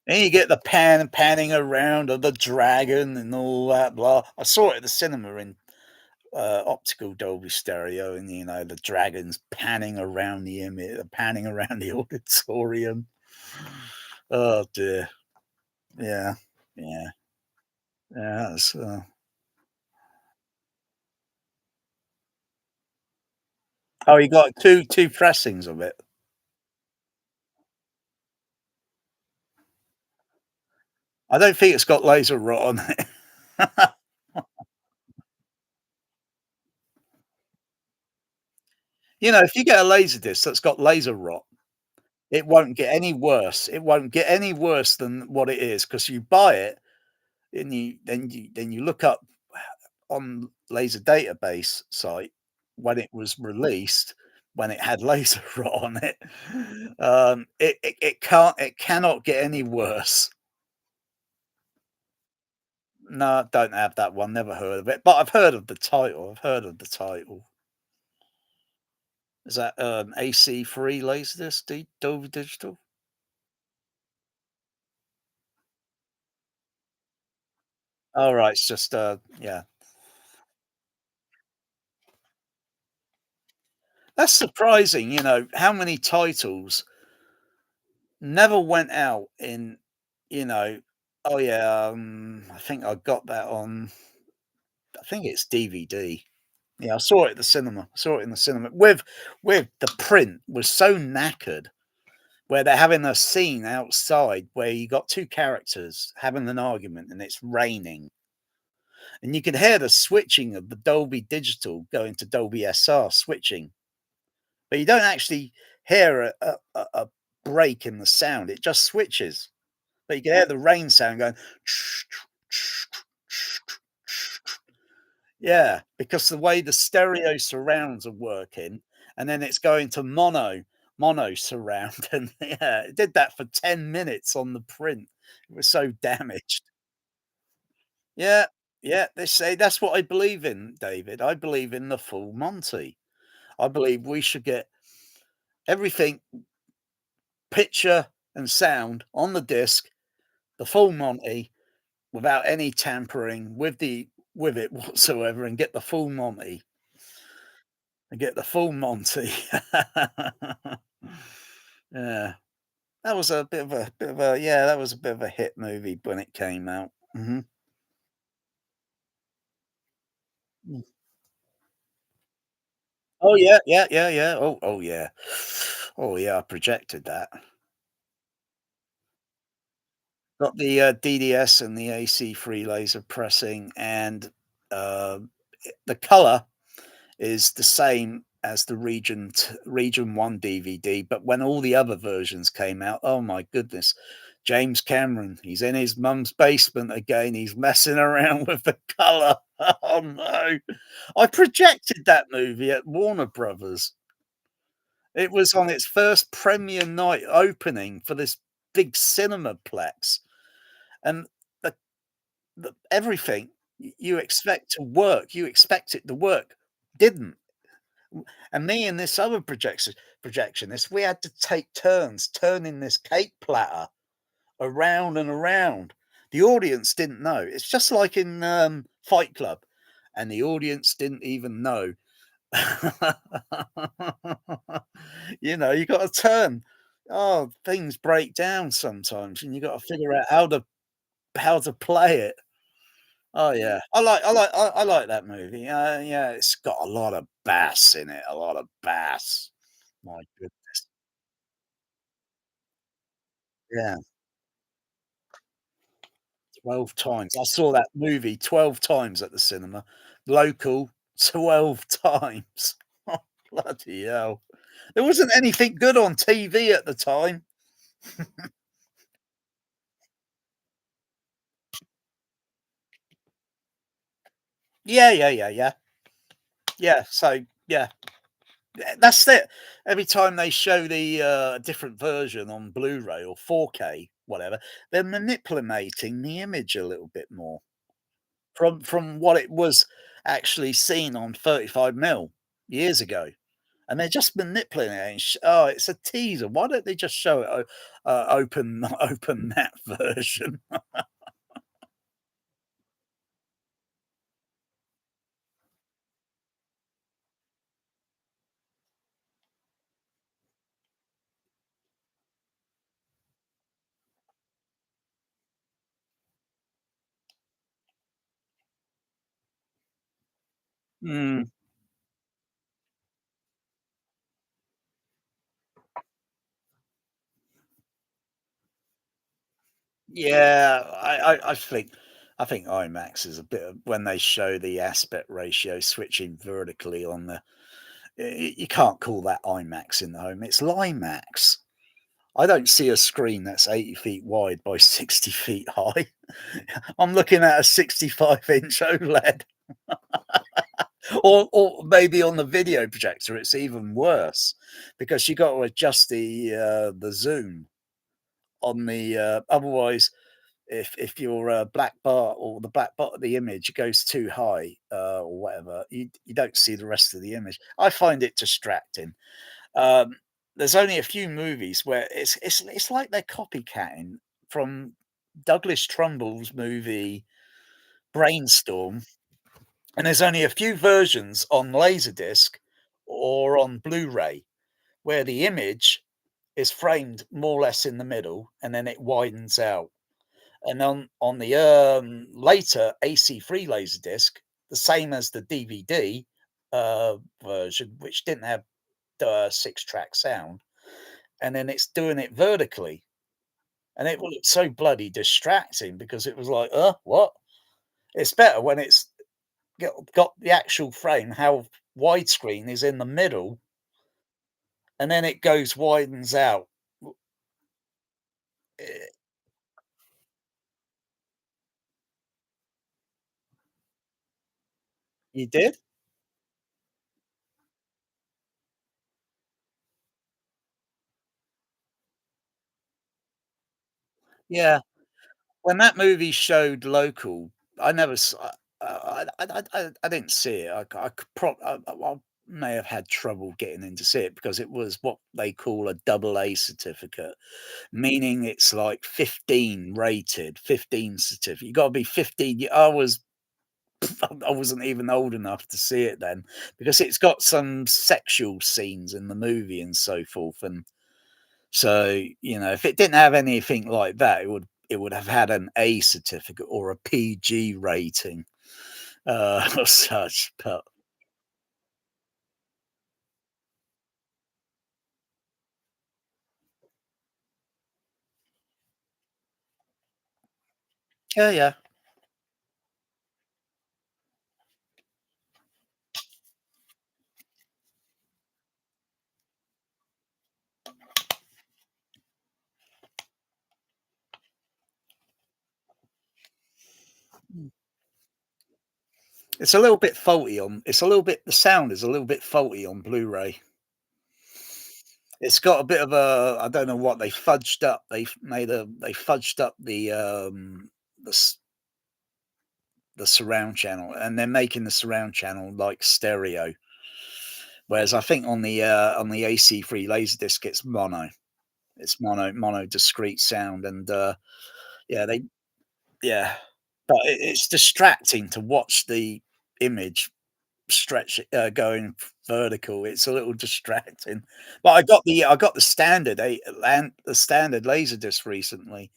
And you get the panning around of the dragon and all that blah. I saw it at the cinema in, optical Dolby stereo, and, the dragons panning around the image, panning around the auditorium. Oh, dear. Yeah. Yeah. Yeah, that's, oh, you got two pressings of it. I don't think it's got laser rot on it. If you get a laser disc that's got laser rot, it won't get any worse. It won't get any worse than what it is, because you buy it and you look up on laser database site when it was released, when it had laser rot on it. It cannot get any worse. No, don't have that one, never heard of it, but I've heard of the title. I've heard of the title. Is that, AC3 Laserdisc, Dolby Digital? Alright, it's just, yeah. That's surprising, how many titles never went out in, you know oh, yeah, I think I got that on, I think it's DVD. Yeah, I saw it at the cinema. I saw it in the cinema with the print was so knackered, where they're having a scene outside where you got 2 characters having an argument and it's raining, and you can hear the switching of the Dolby Digital going to Dolby SR switching, but you don't actually hear a break in the sound. It just switches, but you can hear the rain sound going. Yeah, because the way the stereo surrounds are working, and then it's going to mono surround, and yeah, it did that for 10 minutes on the print. It was so damaged. Yeah, yeah, they say that's what I believe in, David. I believe in the full Monty. I believe we should get everything, picture and sound on the disc, the full Monty, without any tampering with it whatsoever, and get the full Monty. And get the full Monty. Yeah, that was a bit of a yeah, that was a bit of a hit movie when it came out. Mhm. Mm. Oh, yeah, yeah, yeah, yeah. Oh, yeah. Oh, yeah, I projected that. Got the, DDS and the AC free laser pressing, and, the color is the same as the Region 1 DVD, but when all the other versions came out, oh my goodness, James Cameron, he's in his mum's basement again, he's messing around with the color. Oh no. I projected that movie at Warner Brothers. It was on its first premiere night opening for this big cinemaplex, and the everything you expect to work, you expect it to work, didn't. And me and this other projectionist, we had to take turns turning this cake platter around and around. The audience didn't know. It's just like in Fight Club, and the audience didn't even know. You got to turn. Oh, things break down sometimes, and you got to figure out how to play it. Oh yeah, I like that movie. Yeah, it's got a lot of bass in it. A lot of bass. My goodness. Yeah, 12 times. I saw that movie 12 times at the cinema. Local, 12 times. Oh, bloody hell. There wasn't anything good on TV at the time. Yeah, yeah, yeah, yeah. Yeah, so, yeah, that's it. Every time they show the, different version on Blu-ray or 4K, whatever, they're manipulating the image a little bit more from what it was actually seen on 35 mil years ago. And they're just manipulating it. Oh, it's a teaser. Why don't they just show it open open that version? Mm, yeah, I think IMAX is a bit of when they show the aspect ratio switching vertically on the you can't call that IMAX in the home. It's Limax. I don't see a screen that's 80 feet wide by 60 feet high. I'm looking at a 65-inch OLED. Or maybe on the video projector, it's even worse because you got to adjust the zoom on the otherwise if your black bar or the black bar of the image goes too high or whatever, you don't see the rest of the image. I find it distracting. Um, there's only a few movies where it's like they're copycatting from Douglas Trumbull's movie Brainstorm, and there's only a few versions on Laserdisc or on Blu-ray where the image is framed more or less in the middle and then it widens out. And on the later AC3 Laserdisc, the same as the DVD version, which didn't have 6-track sound, and then it's doing it vertically, and it was so bloody distracting because it was like, what? It's better when it's got the actual frame, how widescreen is in the middle, and then it goes widens out. Eh, you did? Yeah. When that movie showed local, I never s I didn't see it. I could I may have had trouble getting in to see it because it was what they call a double A certificate, meaning it's like 15 rated, 15 certificate. You gotta be 15. I wasn't even old enough to see it then because it's got some sexual scenes in the movie and so forth, and so, if it didn't have anything like that, it would have had an A certificate or a PG rating, or such, but yeah, yeah. It's a little bit the sound is a little bit faulty on Blu-ray. It's got a bit of a I don't know what they fudged up. They fudged up the s the surround channel, and they're making the surround channel like stereo. Whereas I think on the AC3 Laserdisc, it's mono. It's mono discrete sound, and, yeah, they yeah. But it's distracting to watch the image going vertical. It's a little distracting. But I got the standard the standard Laserdisc recently,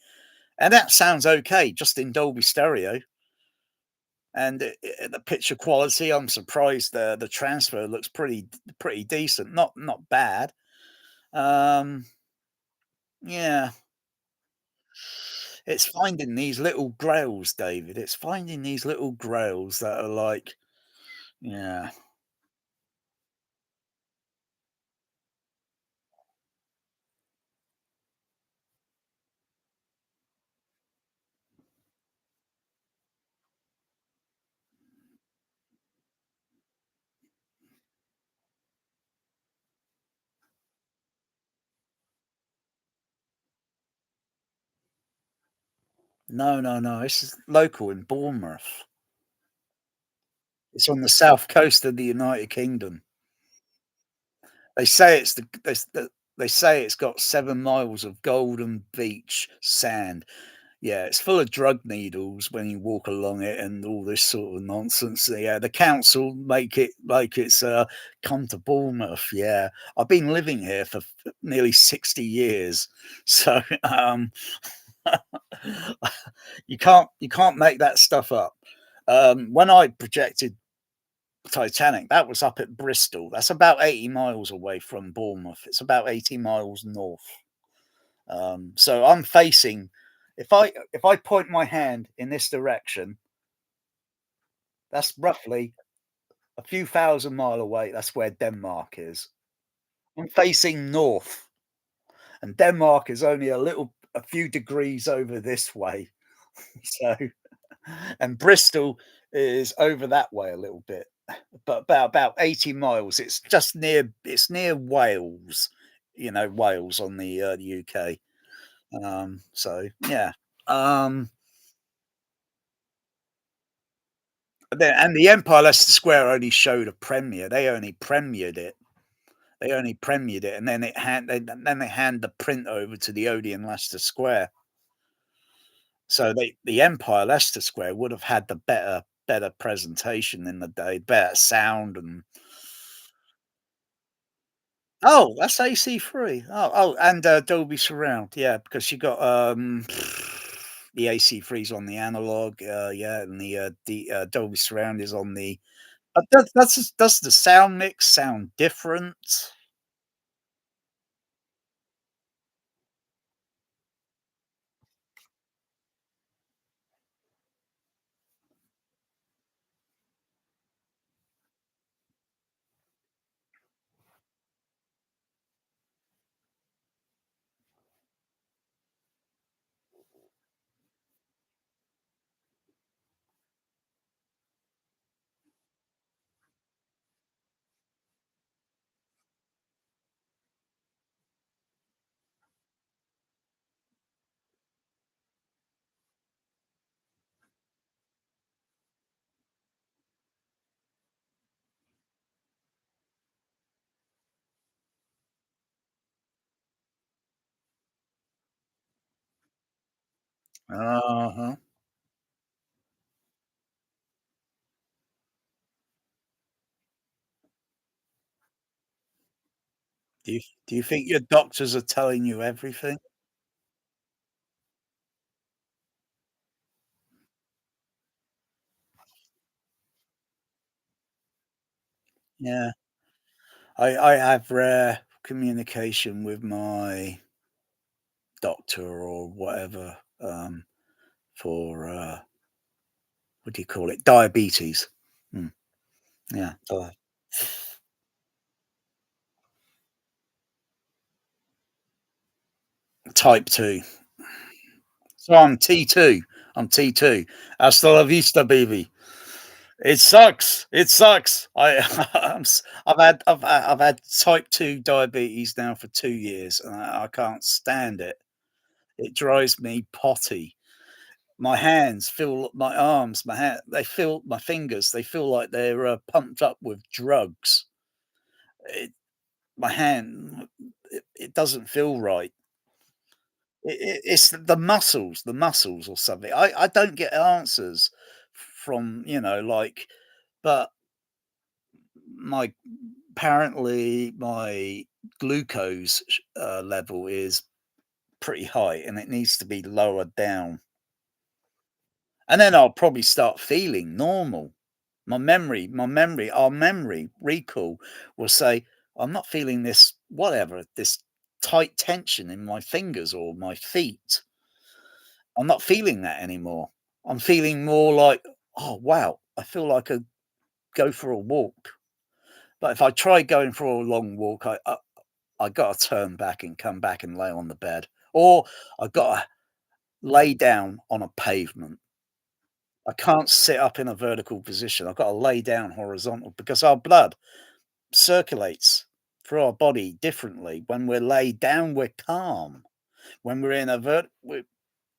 and that sounds okay, just in Dolby Stereo, and the picture quality, I'm surprised the transfer looks pretty decent, not bad. Um, yeah, it's finding these little grails, David. It's finding these little grails that are like, yeah. No, no, no. This is local in Bournemouth. It's on the south coast of the United Kingdom. They say it's they say it's got 7 miles of golden beach sand. Yeah, it's full of drug needles when you walk along it and all this sort of nonsense. Yeah, the council make it like it's, come to Bournemouth, yeah. I've been living here for nearly 60 years, so, you can't make that stuff up. When I projected Titanic, that was up at Bristol. That's about 80 miles away from Bournemouth. It's about 80 miles north. So I'm facing if I point my hand in this direction, that's roughly a few thousand mile away. That's where Denmark is. I'm facing north, and Denmark is only a few degrees over this way. So, and Bristol is over that way a little bit, but about 80 miles. It's near Wales, Wales on the UK. So yeah. Um, and the Empire Leicester Square only showed a premiere. They only premiered it. They only premiered it, and then they hand the print over to the Odeon Leicester Square. So the Empire Leicester Square would have had the better presentation in the day, better sound and oh, that's AC3. And, Dolby Surround, yeah, because you got, the AC3's on the analog, yeah, and Dolby Surround is on the does the sound mix sound different? Uh-huh. Do you think your doctors are telling you everything? Yeah. I have rare communication with my doctor or whatever, for, what do you call it? Diabetes. Mm, yeah, type 2. So I'm T2. I'm T2. Hasta la vista, baby. It sucks. It sucks. I've had type 2 diabetes now for 2 years, and I can't stand it. It drives me potty. My hands feel my arms, they feel my fingers, they feel like they're, pumped up with drugs. It my hand, it doesn't feel right. It's the muscles or something. I don't get answers from, like, but my apparently my glucose level is pretty high and it needs to be lowered down. And then I'll probably start feeling normal. Our memory recall will say, I'm not feeling this, whatever, this tight tension in my fingers or my feet. I'm not feeling that anymore. I'm feeling more like, oh, wow, I feel like I go for a walk. But if I try going for a long walk, I got to turn back and come back and lay on the bed. Or I got to lay down on a pavement. I can't sit up in a vertical position. I've got to lay down horizontal because our blood circulates through our body differently. When we're laid down, we're calm. When we're in a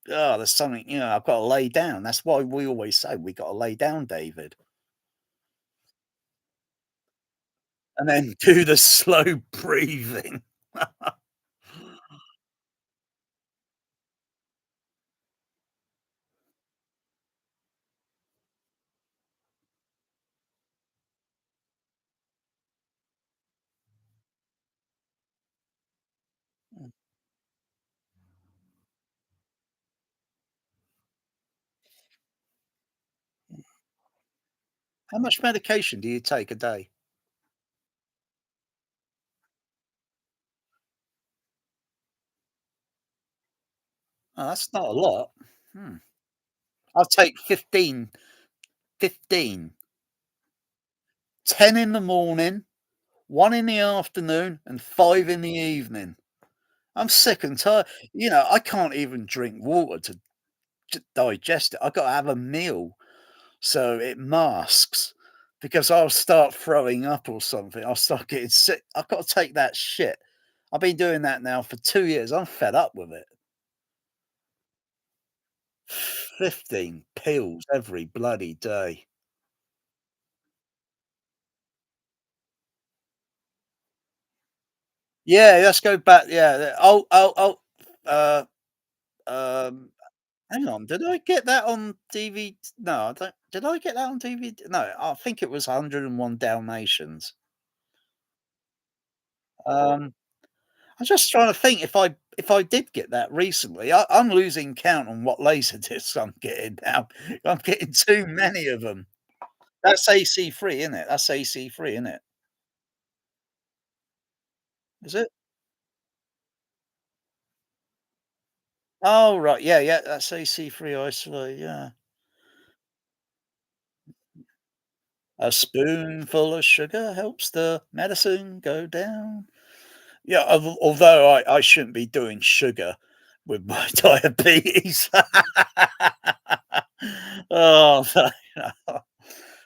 there's something, I've got to lay down. That's why we always say we got to lay down, David, and then do the slow breathing. How much medication do you take a day? Oh, that's not a lot. Hmm. I'll take 15, 15, 10 in the morning, 1 in the afternoon, and 5 in the evening. I'm sick and tired. I can't even drink water to digest it. I've got to have a meal so it masks because I'll start throwing up or something. I'll start getting sick. I've got to take that shit. I've been doing that now for 2 years. I'm fed up with it. 15 pills every bloody day. Yeah, let's go back. Yeah. Uh, um, Hang on. Did I get that on DVD? No, I don't. Did I get that on DVD? No, I think it was 101 Dalmatians. Um, I'm just trying to think if I did get that recently. I'm losing count on what laser discs I'm getting now. I'm getting too many of them. That's AC free, isn't it? That's AC free, isn't it? Is it? Oh right, yeah, yeah. That's AC free isolate. Yeah, a spoonful of sugar helps the medicine go down. Yeah, although I shouldn't be doing sugar with my diabetes. Oh, no.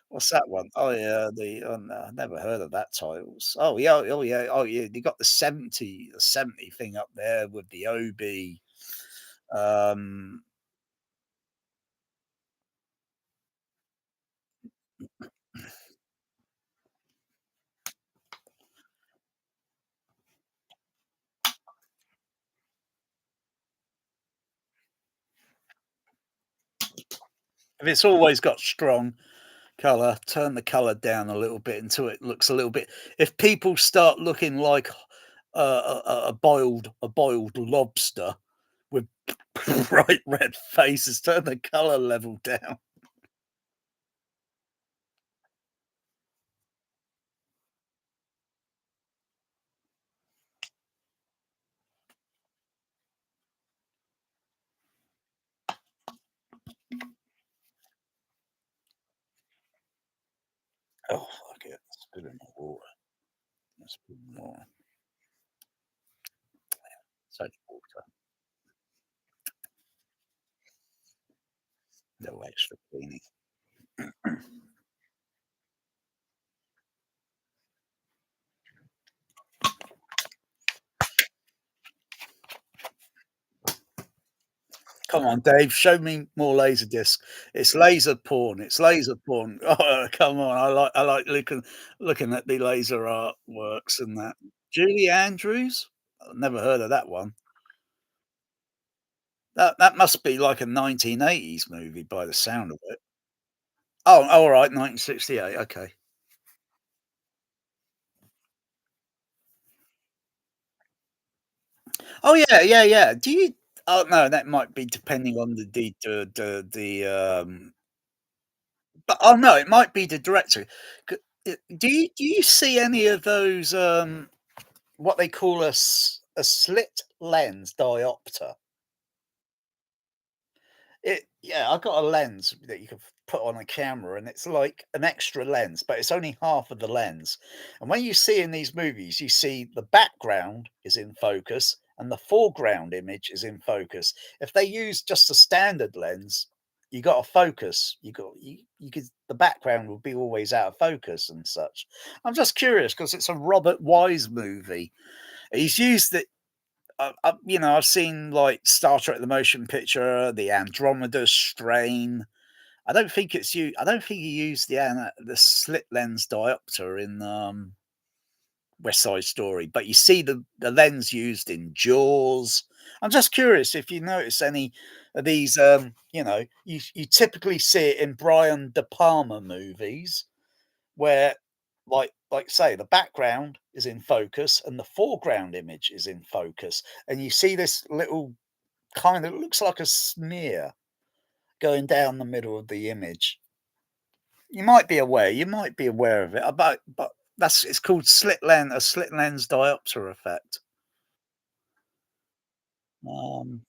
What's that one? Oh, yeah, no, I never heard of that titles. Oh, yeah, you got the 70 thing up there with the OB. Um, if it's always got strong color, turn the color down a little bit until it looks a little bit if people start looking like, a boiled lobster with bright red faces, turn the color level down. put in the water. Let's put in more. Soap water. No extra cleaning. Come on, Dave, show me more laser disc. It's laser porn. It's laser porn. Oh, come on. I like looking at the laser artworks and that. Julie Andrews? I've never heard of that one. That must be like a 1980s movie by the sound of it. Oh, alright, 1968, okay. Oh, yeah, yeah, yeah. Do you Oh, no, that might be depending on but oh, no, it might be the director. C do you see any of those, what they call a slit lens diopter? Yeah, I've got a lens that you can put on a camera, and it's like an extra lens, but it's only half of the lens. And when you see in these movies, you see the background is in focus and the foreground image is in focus. If they use just a standard lens, you got to focus. You could the background will be always out of focus and such. I'm just curious because it's a Robert Wise movie. He's used it I've seen like Star Trek: The Motion Picture, the Andromeda Strain. I don't think he used the slit lens diopter in West Side Story, but you see the lens used in Jaws. I'm just curious if you notice any of these. You typically see it in Brian De Palma movies where like say the background is in focus and the foreground image is in focus and you see this little kind of looks like a smear going down the middle of the image. You might be aware of it but that's it's called slit lens diopter effect. um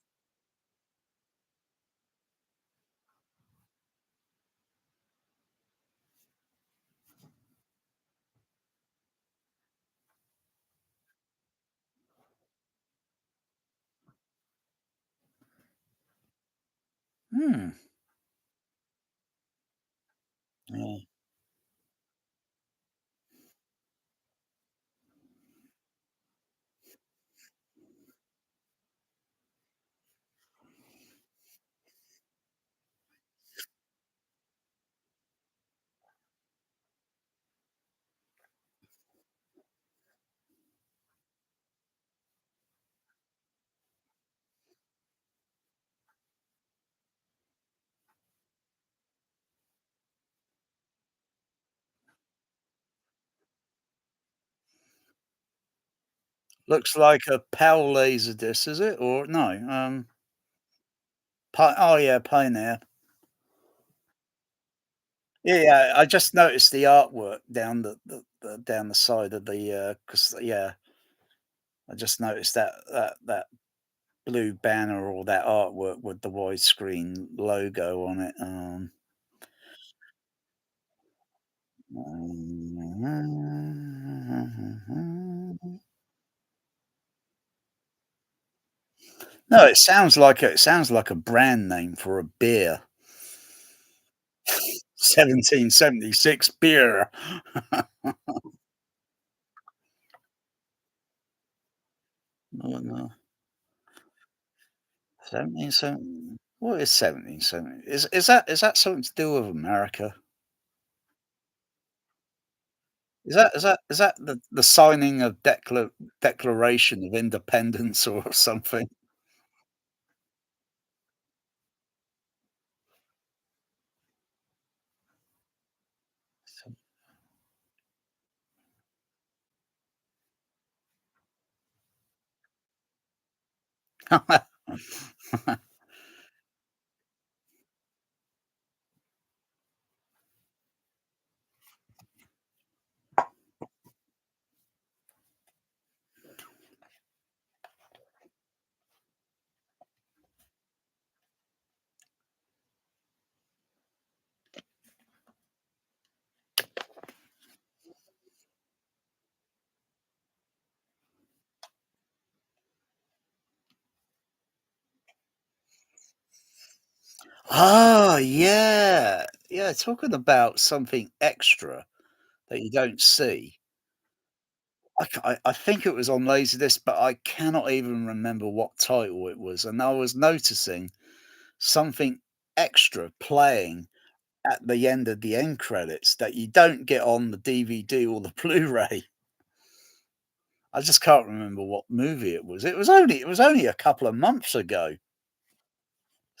hmm, yeah. Looks like a PAL laser disc, is it? Or no, oh yeah, Pioneer. Yeah, yeah, I just noticed the artwork down the down the side of the, because yeah, I just noticed that blue banner or that artwork with the widescreen logo on it. No, it sounds like a brand name for a beer. 1776 beer. Oh, no. 1770 what is 1770? Is that something to do with America? Is that the signing of Declaration of Independence or something? Ah, yeah. Yeah, talking about something extra that you don't see. I think it was on Laserdisc, but I cannot even remember what title it was, and I was noticing something extra playing at the end of the end credits that you don't get on the DVD or the Blu-ray. I just can't remember what movie it was. It was only a couple of months ago.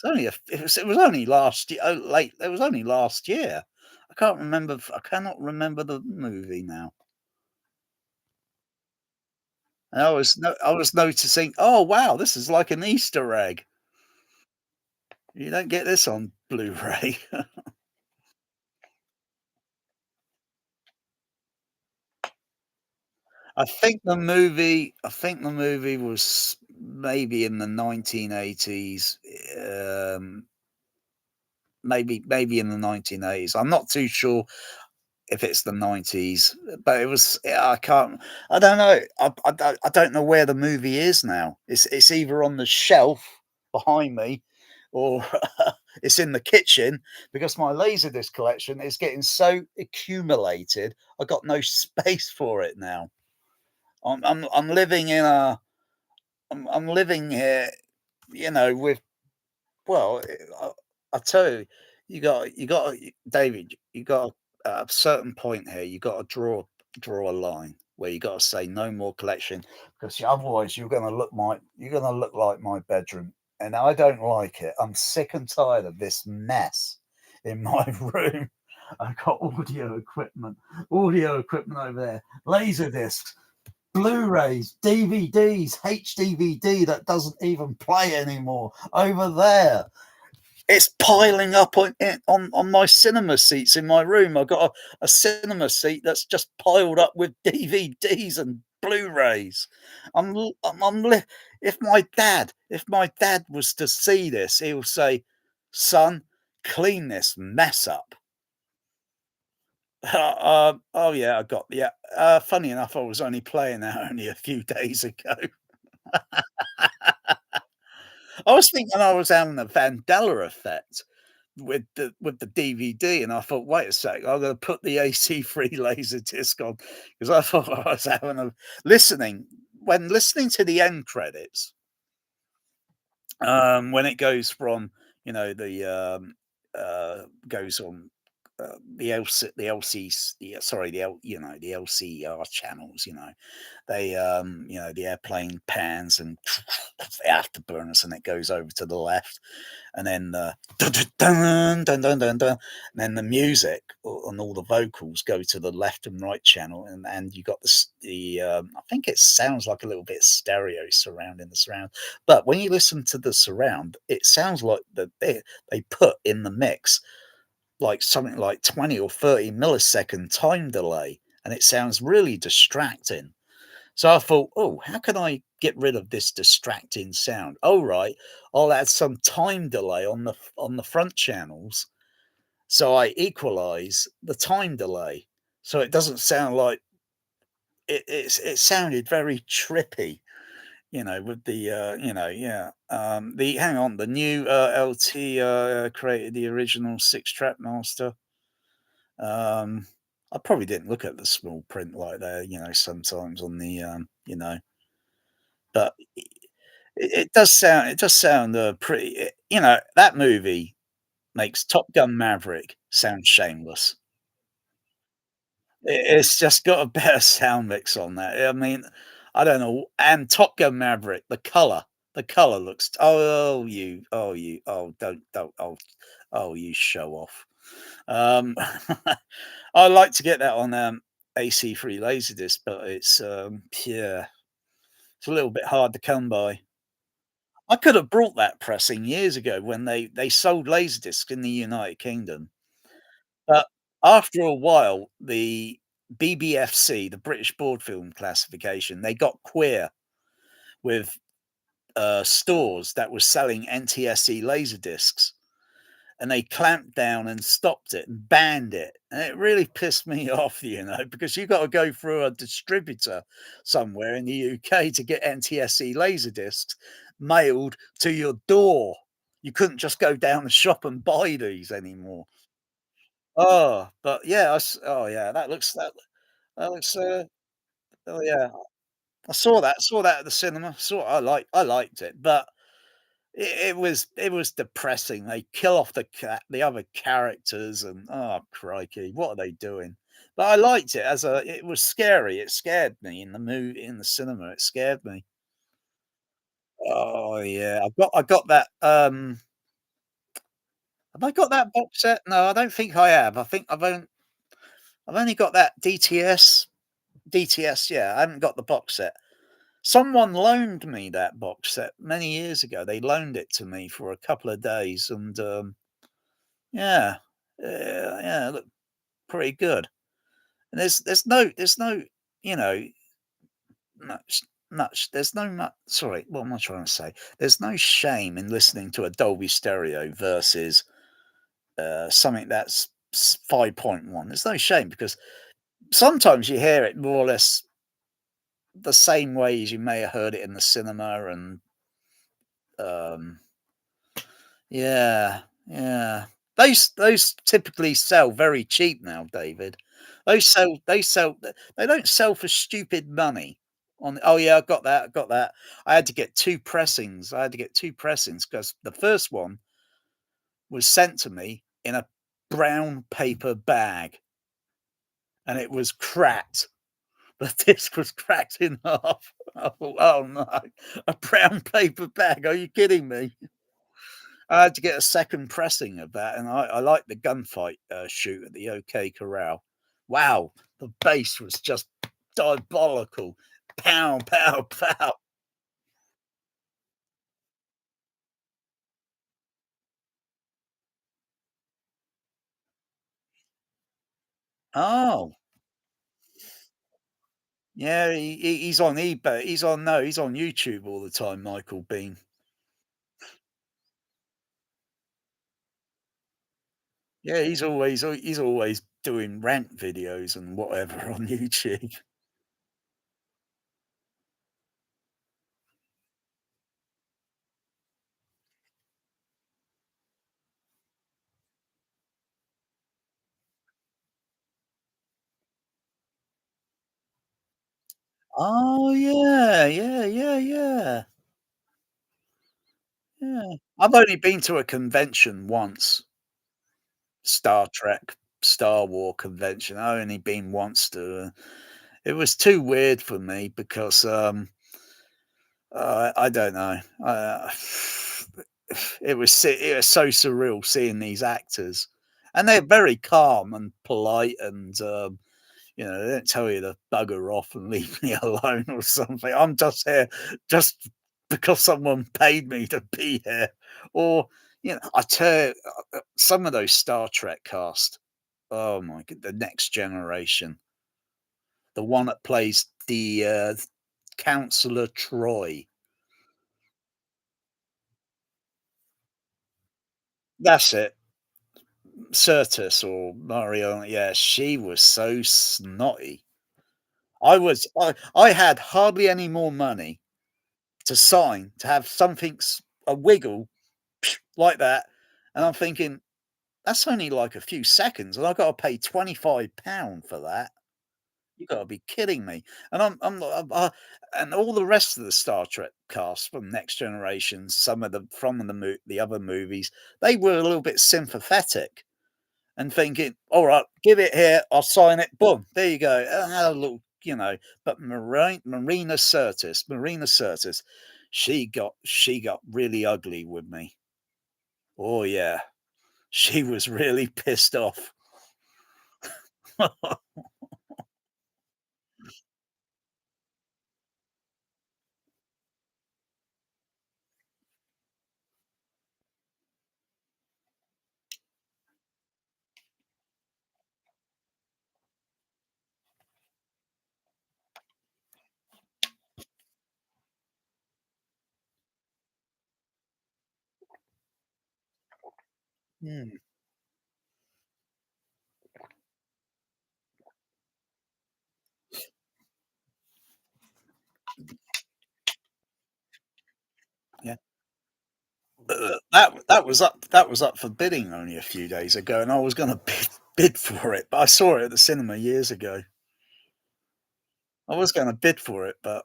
It was only last year. It was only last year. I cannot remember the movie now. And I was noticing, oh wow, this is like an Easter egg. You don't get this on Blu-ray. I think the movie was maybe in the 1980s. Um, maybe in the 1980s. I'm not too sure if it's the 90s, but it was. Yeah, I don't know. I don't know where the movie is now. It's either on the shelf behind me, or it's in the kitchen because my laserdisc collection is getting so accumulated. I got no space for it now. I'm living in a I'm living here, with well, I tell you, you got David, you got at a certain point here, you got to draw a line where you got to say no more collection because otherwise you're gonna look like my bedroom, and I don't like it. I'm sick and tired of this mess in my room. I've got audio equipment over there, laser discs, Blu-rays, DVDs, HDVD that doesn't even play anymore over there. It's piling up on my cinema seats in my room. I've got a cinema seat that's just piled up with DVDs and Blu-rays. I'm, l- I'm li- if my dad was to see this, he'll say, "Son, clean this mess up." Oh yeah, I got yeah. Funny enough, I was only playing that only a few days ago. I was thinking I was having a Vandella effect with the DVD, and I thought, "Wait a sec, I'm gonna put the AC-free laser disc on," because I thought I was having a listening listening to the end credits, when it goes from, the, goes on, the LCR channels, the airplane pans and the afterburners, and it goes over to the left, and then the dun dun dun dun dun dun, and then the music and all the vocals go to the left and right channel, and you got I think it sounds like a little bit stereo surrounding the surround, but when you listen to the surround, it sounds like they put in the mix like something like 20 or 30 millisecond time delay, and it sounds really distracting. So I thought, oh, how can I get rid of this distracting sound? Oh, right, I'll add some time delay on the front channels, so I equalize the time delay, so it doesn't sound like it sounded very trippy, with yeah. The hang on, the new LT created the original six track master. Um, I probably didn't look at the small print like that, sometimes on the but it does sound pretty. That movie makes Top Gun Maverick sound shameless. It's just got a better sound mix on that. I mean, I don't know. And Top Gun Maverick, the color looks. Oh, you show off. Um, I like to get that on AC free Laserdisc, but yeah, it's a little bit hard to come by. I could have brought that pressing years ago when they sold Laserdiscs in the United Kingdom, but after a while, the BBFC, the British Board Film Classification, they got queer with, stores that were selling NTSC Laserdiscs, and they clamped down and stopped it and banned it, and it really pissed me off, because you gotta go through a distributor somewhere in the UK to get NTSC Laserdiscs mailed to your door. You couldn't just go down the shop and buy these anymore. Oh, but yeah, oh yeah, that looks, oh yeah, saw that at the cinema. I liked it, but it was depressing. They kill off the other characters, and oh crikey, what are they doing? But I liked it as a. It was scary. It scared me in the movie in the cinema. It scared me. Oh yeah, I got that. Have I got that box set? No, I don't think I have. I think I've only got that DTS. DTS. Yeah, I haven't got the box set. Someone loaned me that box set many years ago. They loaned it to me for a couple of days, and yeah, yeah, it looked pretty good. And there's no, you know, much. There's no much. Sorry, what am I trying to say? There's no shame in listening to a Dolby stereo versus something that's 5.1. There's no shame because sometimes you hear it more or less the same way as you may have heard it in the cinema, and um, yeah, yeah. Those typically sell very cheap now, David. They don't sell for stupid money on oh yeah, I got that, I got that. I had to get 2 pressings. I had to get 2 pressings because the first one was sent to me in a brown paper bag and it was cracked. The disc was cracked in half. I thought, "Oh no, a brown paper bag. Are you kidding me?" I had to get a second pressing of that, and I like the gunfight, shoot at the OK Corral. Wow, the bass was just diabolical. Pow, pow, pow. Oh, yeah, he's on eBay. He's on YouTube all the time, Michael Bean. Yeah, he's always doing rant videos and whatever on YouTube. Oh, yeah, yeah, yeah, yeah, yeah. I've only been to a convention once. Star Trek, Star War convention. I only been once to. It was too weird for me because I don't know. It was so surreal seeing these actors, and they're very calm and polite, and you know they don't tell you to bugger off and leave me alone or something. I'm just here just because someone paid me to be here, or you know I tell you, some of those Star Trek cast. Oh my god, the next generation. The one that plays the, Counselor Troy. That's it. Certus or Mario, yeah, she was so snotty. I had hardly any more money to sign to have something a wiggle like that, and I'm thinking, "That's only like a few seconds, and I gotta pay £25 for that." You gotta be kidding me. And I'm not and all the rest of the Star Trek cast from Next Generation, some of the from the other movies, they were a little bit sympathetic and thinking, "All right, give it here, I'll sign it, boom, there you go." And I had a little, you know, but Marina Sirtis, she got really ugly with me. Oh yeah. She was really pissed off. Mm, yeah. That was up for bidding only a few days ago, and I was gonna bid for it, but I saw it at the cinema years ago. I was gonna bid for it, but,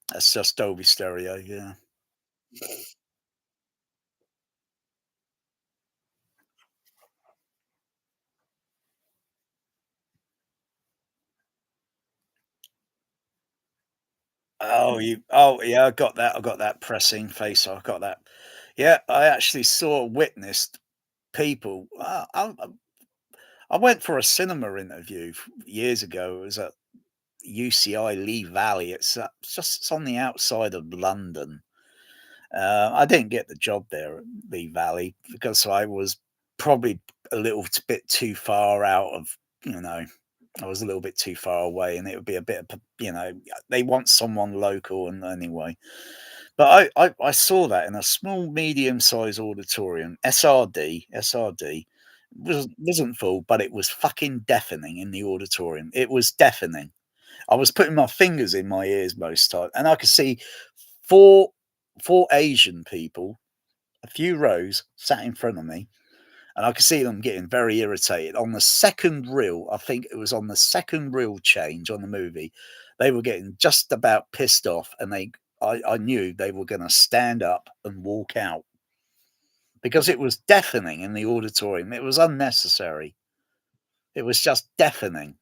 that's just Dolby Stereo, yeah. Yeah, I got that pressing face, I got that. Yeah, I actually witnessed people. I went for a cinema interview years ago. It was at UCI Lee Valley. It's on the outside of London. I didn't get the job there at Lee Valley because I was probably a little bit too far out of, you know, I was a little bit too far away, and it would be a bit of, they want someone local, and anyway. But I saw that in a small, medium-sized auditorium, SRD. Wasn't full, but it was fucking deafening in the auditorium. It was deafening. I was putting my fingers in my ears most time, and I could see four four Asian people, a few rows sat in front of me, and I could see them getting very irritated. On the second reel, I think it was on the second reel change on the movie, they were getting just about pissed off, and I knew they were going to stand up and walk out because it was deafening in the auditorium. It was unnecessary. It was just deafening.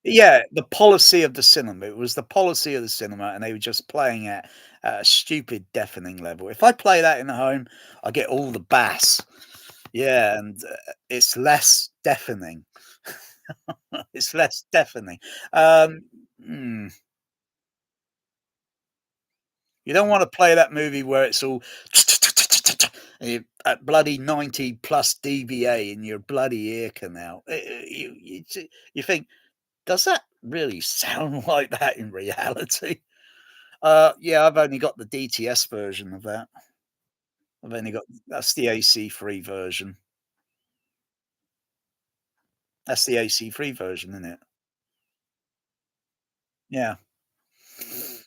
Yeah, the policy of the cinema. It was the policy of the cinema, and they were just playing at a stupid deafening level. If I play that in the home, I get all the bass. Yeah, and it's less deafening. It's less deafening. Um, mm, you don't want to play that movie where it's all at bloody 90 plus dBA in your bloody ear canal. You think, does that really sound like that in reality? Yeah, I've only got the DTS version of that. I've only got That's the AC free version. That's the AC free version, isn't it? Yeah.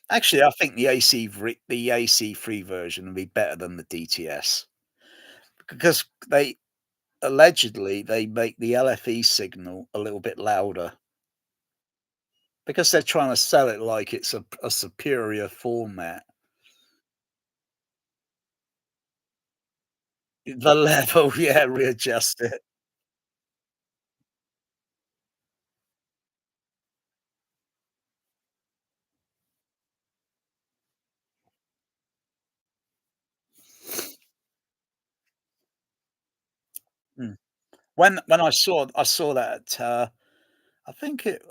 Actually, I think the AC free version would be better than the DTS because they make the LFE signal a little bit louder because they're trying to sell it like it's a superior format. The level, yeah, readjust it. Mm. When I saw that,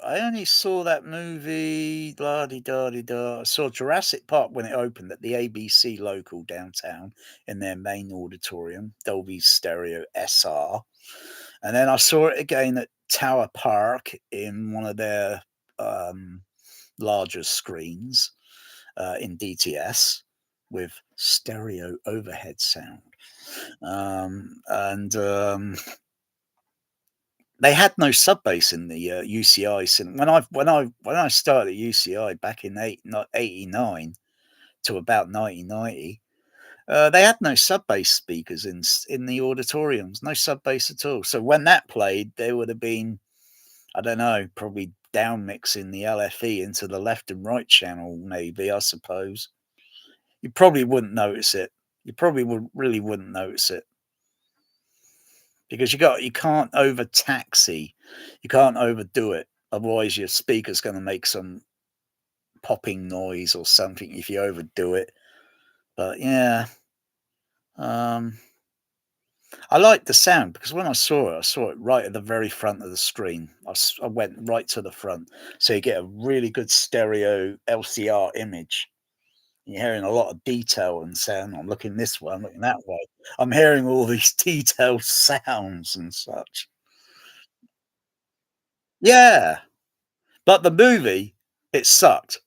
I only saw that movie, blah de da de da. I saw Jurassic Park when it opened at the ABC local downtown in their main auditorium, Dolby Stereo SR. And then I saw it again at Tower Park in one of their um, larger screens in DTS with stereo overhead sound. And They had no sub bass in the UCI when I started at UCI back in 89 to about 1990. They had no sub bass speakers in the auditoriums, no sub bass at all. So when that played, there would have been, I don't know, probably down mixing the LFE into the left and right channel, maybe, I suppose. You probably wouldn't notice it. You probably wouldn't notice it because you can't overtaxi, you can't overdo it. Otherwise, your speaker's going to make some popping noise or something if you overdo it. But yeah, um, I liked the sound because when I saw it right at the very front of the screen. I went right to the front, so you get a really good stereo LCR image. You're hearing a lot of detail and sound. I'm looking this way, I'm looking that way. I'm hearing all these detailed sounds and such. Yeah, but the movie, it sucked.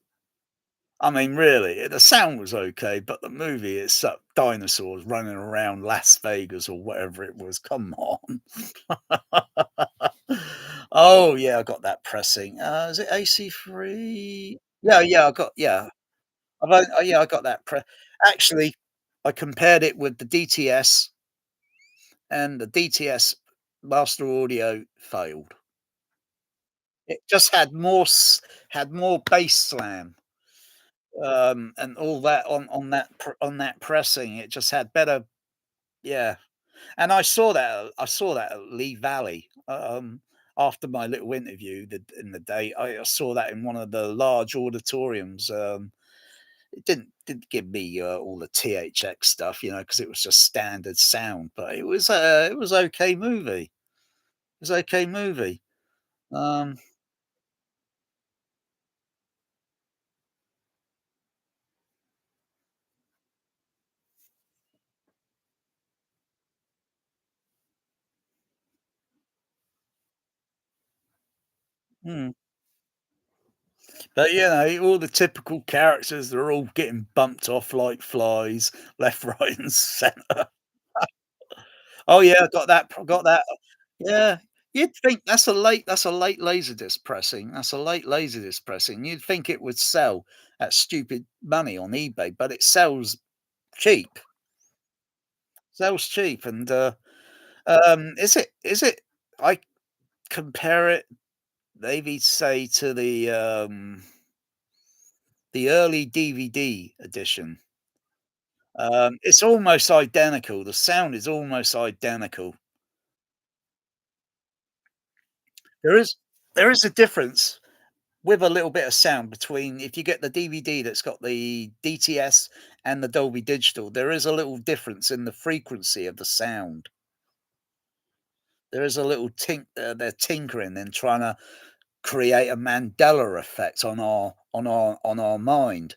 I mean, really, the sound was okay, but the movie, it sucked. Dinosaurs running around Las Vegas or whatever it was. Come on. Oh, yeah, I got that pressing. Is it AC free? Yeah, yeah, I got yeah. Yeah, I got that actually, I compared it with the DTS, and the DTS Master Audio failed. It just had more bass slam, and all that on that pressing. It just had better, yeah. And I saw that at Lee Valley, after my little interview in the day. I saw that in one of the large auditoriums. It didn't give me all the THX stuff, because it was just standard sound, but it was okay movie. It was okay movie. Um, mm. But all the typical characters, they're all getting bumped off like flies, left, right, and center. Oh yeah, got that. Yeah, you'd think that's a late laserdisc pressing. That's a late laserdisc pressing. You'd think it would sell at stupid money on eBay, but it cheap. Sells cheap, and is it? I compare it maybe say to the early DVD edition. It's almost identical. The sound is almost identical. There is there is a difference with a little bit of sound between if you get the DVD that's got the DTS and the Dolby Digital, there is a little difference in the frequency of the sound. There is a little they're tinkering and trying to create a Mandela effect on our mind.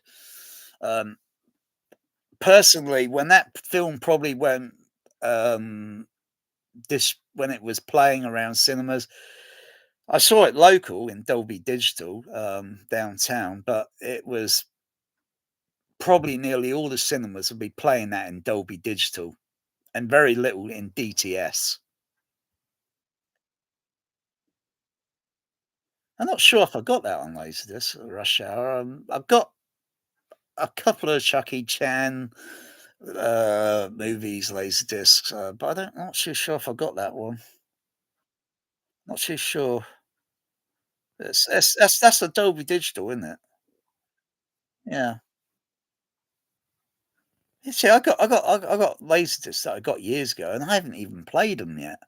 Um, Personally, when that film probably went this when it was playing around cinemas, I saw it local in Dolby Digital, downtown, but it was probably nearly all the cinemas would be playing that in Dolby Digital and very little in DTS. I'm not sure if I got that on Laserdisc or Rush Hour. I've got a couple of Chucky Chan movies, Laserdiscs, but not too sure if I got that one. Not too sure. That's a Dolby Digital, isn't it? Yeah. You see, I got Laserdiscs that I got years ago, and I haven't even played them yet.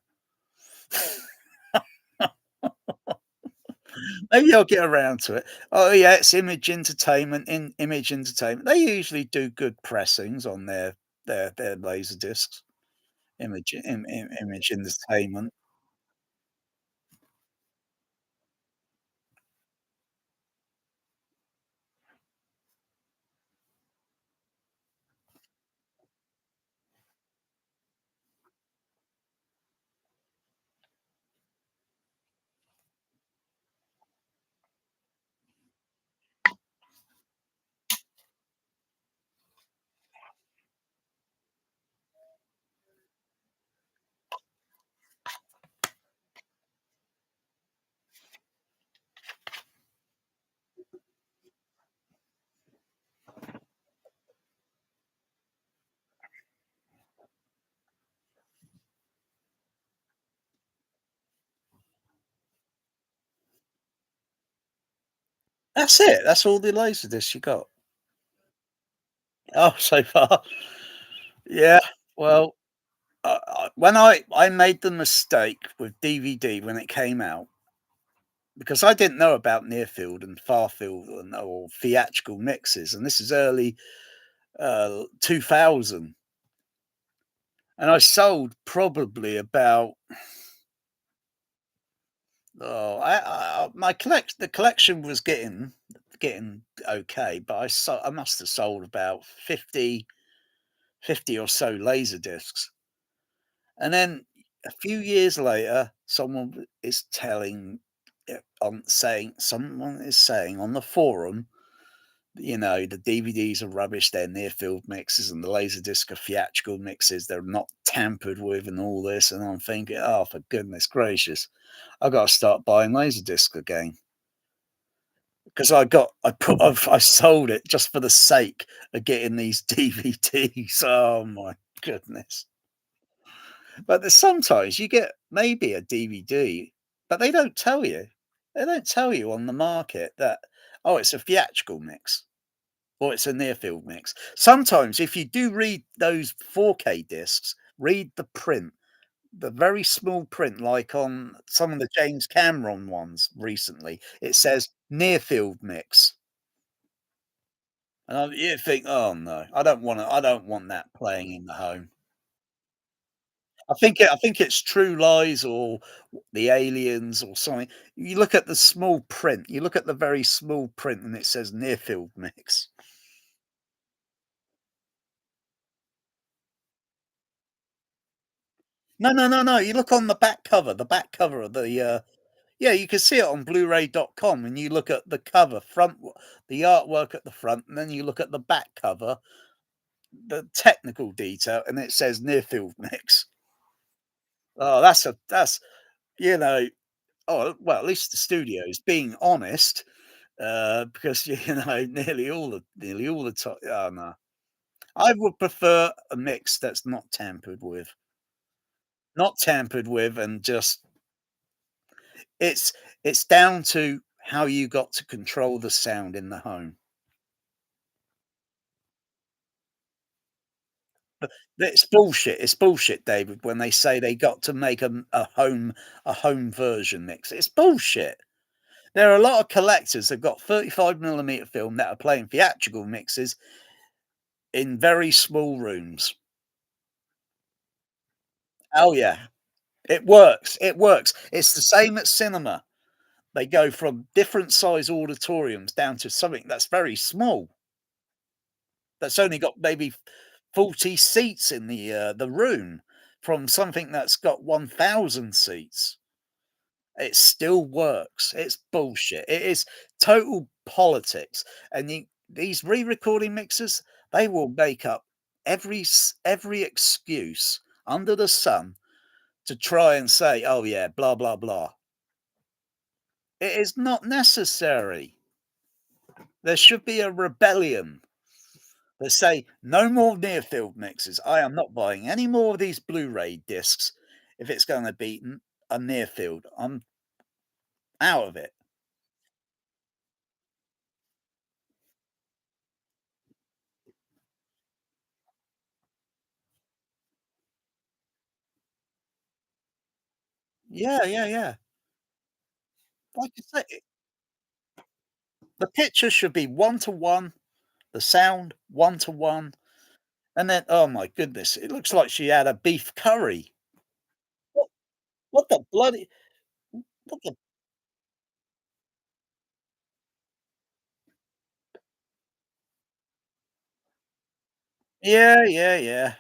Maybe I'll get around to it. Oh yeah, it's Image Entertainment. They usually do good pressings on their laser discs. Image Entertainment. That's it. That's all the laser discs you got. Oh, so far. Yeah. Well, when I made the mistake with DVD when it came out, because I didn't know about near field and far field or theatrical mixes, and this is early 2000, and I sold probably about my collection was getting okay, but I must have sold about 50 or so laser discs. And then a few years later, someone is saying on the forum, the DVDs are rubbish, they're near field mixes, and the Laserdisc are theatrical mixes, they're not tampered with, and all this. And I'm thinking, oh, for goodness gracious, I've got to start buying Laserdisc again. because I sold it just for the sake of getting these DVDs. Oh my goodness. But there's sometimes you get maybe a DVD, but they don't tell you. They don't tell you on the market that, oh, it's a theatrical mix or it's a near field mix. Sometimes if you do read those 4K discs, read the print, the very small print, like on some of the James Cameron ones recently, it says near field mix. And you think, oh no, I don't want that playing in the home. I think it's True Lies or The Aliens or something. You look at the small print, you look at the very small print and it says near field mix. No, no, no, no, you look on the back cover of the, yeah, you can see it on Blu-ray.com and you look at the cover, the artwork at the front, and then you look at the back cover, the technical detail, and it says near field mix. Oh, that's, you know, oh, well, at least the studio's being honest. Because nearly all the time. Oh no, I would prefer a mix that's not tampered with, and just it's it's down to how you got to control the sound in the home. But it's bullshit. It's bullshit, David, when they say they got to make a home version mix. It's bullshit. There are a lot of collectors that got 35 millimeter film that are playing theatrical mixes in very small rooms. Oh yeah, it works, it works. It's the same at cinema. They go from different size auditoriums down to something that's very small, that's only got maybe 40 seats in the room, from something that's got 1,000 seats. It still works. It's bullshit. It is total politics, and these re-recording mixers, they will make up every excuse under the sun to try and say, "Oh, yeah, blah, blah, blah." It is not necessary. There should be a rebellion that say, "No more near field mixes. I am not buying any more of these Blu-ray discs if it's gonna be a near field. I'm out of it." Yeah, yeah, yeah. Like I say, the picture should be one to one, the sound one to one, and then, oh my goodness, it looks like she had a beef curry. What what the bloody what the Yeah, yeah, yeah.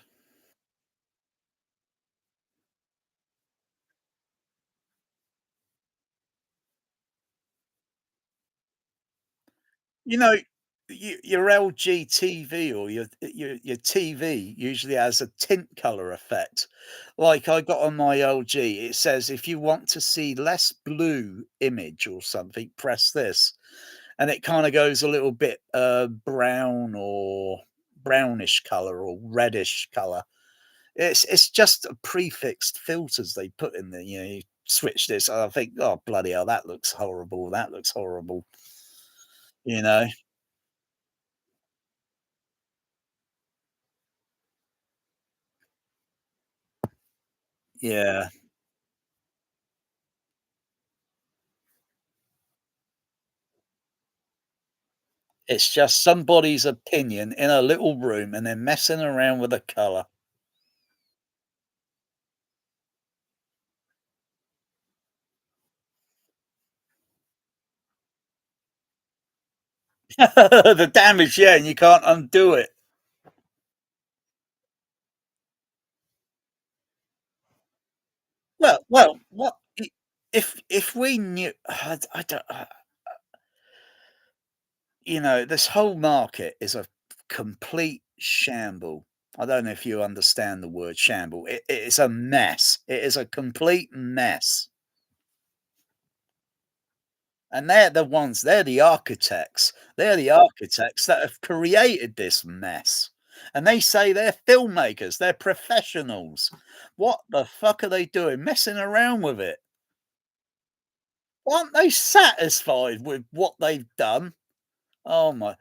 You know, your LG TV or your TV usually has a tint color effect. Like I got on my LG, it says if you want to see less blue image or something, press this. And it kind of goes a little bit brown or brownish color or reddish color. It's just a prefixed filters they put in there. You know, you switch this. I think, oh bloody hell, that looks horrible. That looks horrible. You know, yeah. It's just somebody's opinion in a little room and they're messing around with the color. The damage, yeah, and you can't undo it. Well, what if we knew? I don't. You know, this whole market is a complete shamble. I don't know if you understand the word shamble. It is a mess. It is a complete mess. and they're the architects. They're the architects that have created this mess. And they say they're filmmakers, they're professionals. What the fuck are they doing? Messing around with it. Aren't they satisfied with what they've done? Oh my,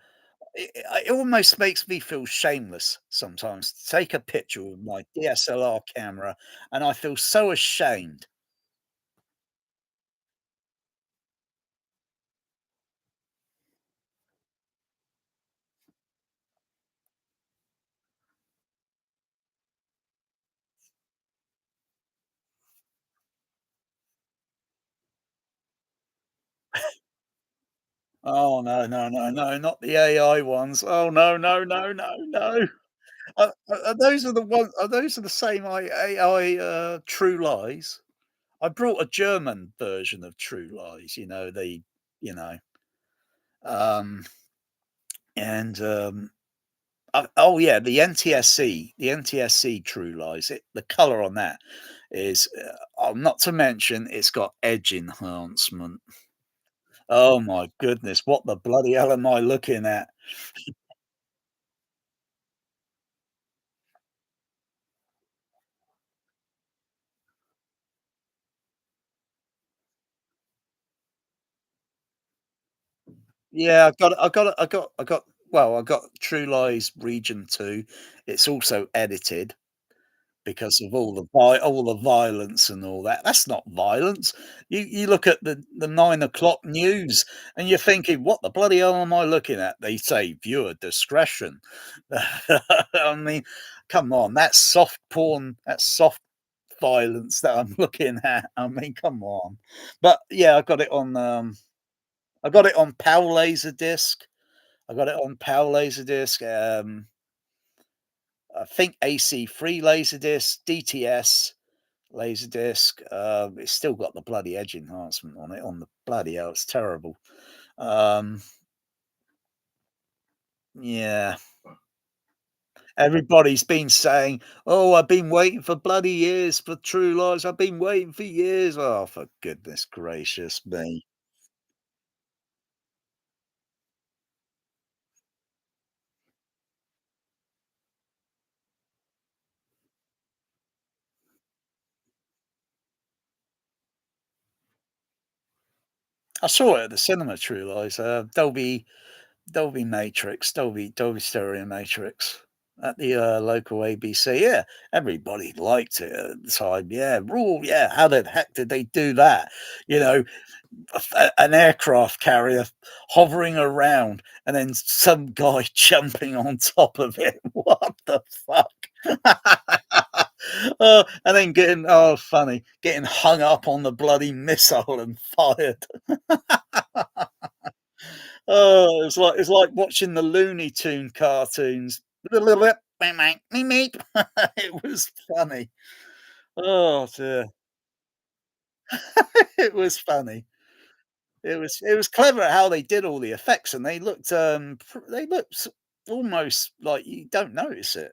it almost makes me feel shameless sometimes to take a picture with my DSLR camera, and I feel so ashamed. Oh, no, no, no, no, not the AI ones. Oh, no, no, no, no, no. Those are the ones those are the same AI, True Lies? I brought a German version of True Lies, you know, um, and, oh, yeah, the NTSC True Lies, the color on that is, not to mention it's got edge enhancement. Oh my goodness, what the bloody hell am I looking at? Yeah, I got True Lies Region 2. It's also edited because of all the violence and all that. That's not violence. You look at the 9 o'clock news and you're thinking, "What the bloody hell am I looking at?" They say, "Viewer discretion." I mean, come on, that's soft porn, that's soft violence that I'm looking at. I mean, come on. But yeah, I got it on PAL Laserdisc. I got it on PAL Laserdisc, I think AC3 Laserdisc, DTS Laserdisc. It's still got the bloody edge enhancement on it. On the bloody hell, it's terrible. Um, yeah, everybody's been saying, "Oh, I've been waiting for bloody years for True Lies. I've been waiting for years." Oh, for goodness gracious me! I saw it at the cinema. True Lies, Dolby Matrix, Dolby Stereo Matrix at the, local ABC. Yeah, everybody liked it at the time. Yeah, raw, yeah, how the heck did they do that? You know, an aircraft carrier hovering around and then some guy jumping on top of it. What the fuck? And then getting hung up on the bloody missile and fired. Oh, it's like watching the Looney Tune cartoons. Meep. It was funny. Oh dear. It was funny. It was clever how they did all the effects, and they looked almost like you don't notice it.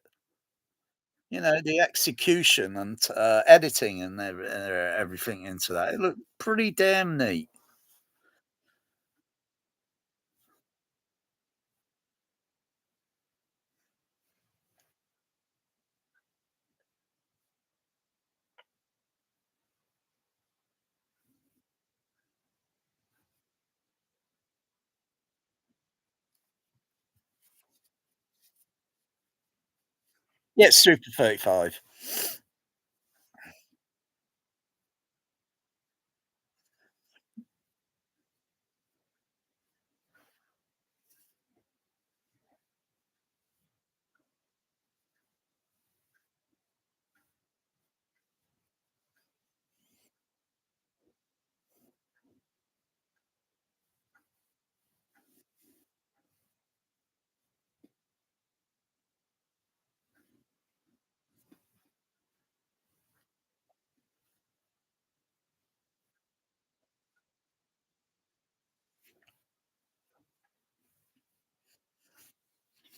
The execution and editing and everything into that. It looked pretty damn neat. Yeah, Super 35.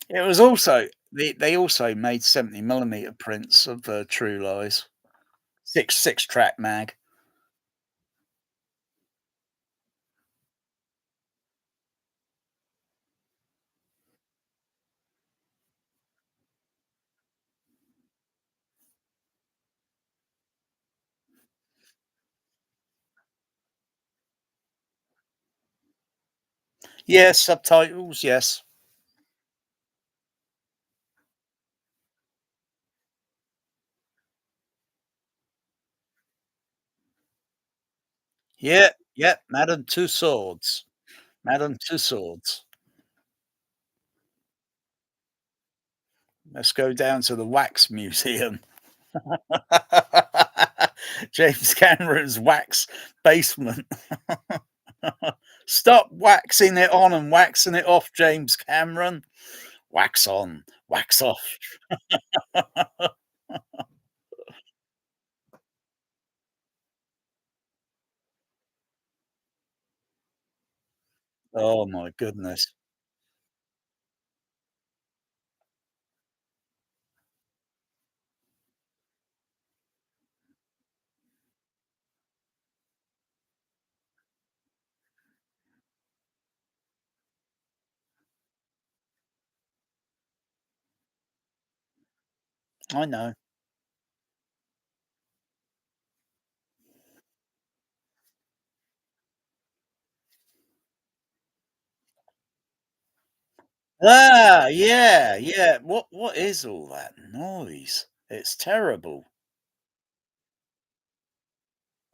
It was also they also made 70 millimeter prints of, True Lies. 6 track mag. Yeah, subtitles, yes. Yeah, yeah, Madame Tussauds. Madame Tussauds. Let's go down to the wax museum. James Cameron's wax basement. Stop waxing it on and waxing it off, James Cameron. Wax on, wax off. Oh my goodness. I know. Ah, yeah, yeah. What is all that noise? It's terrible.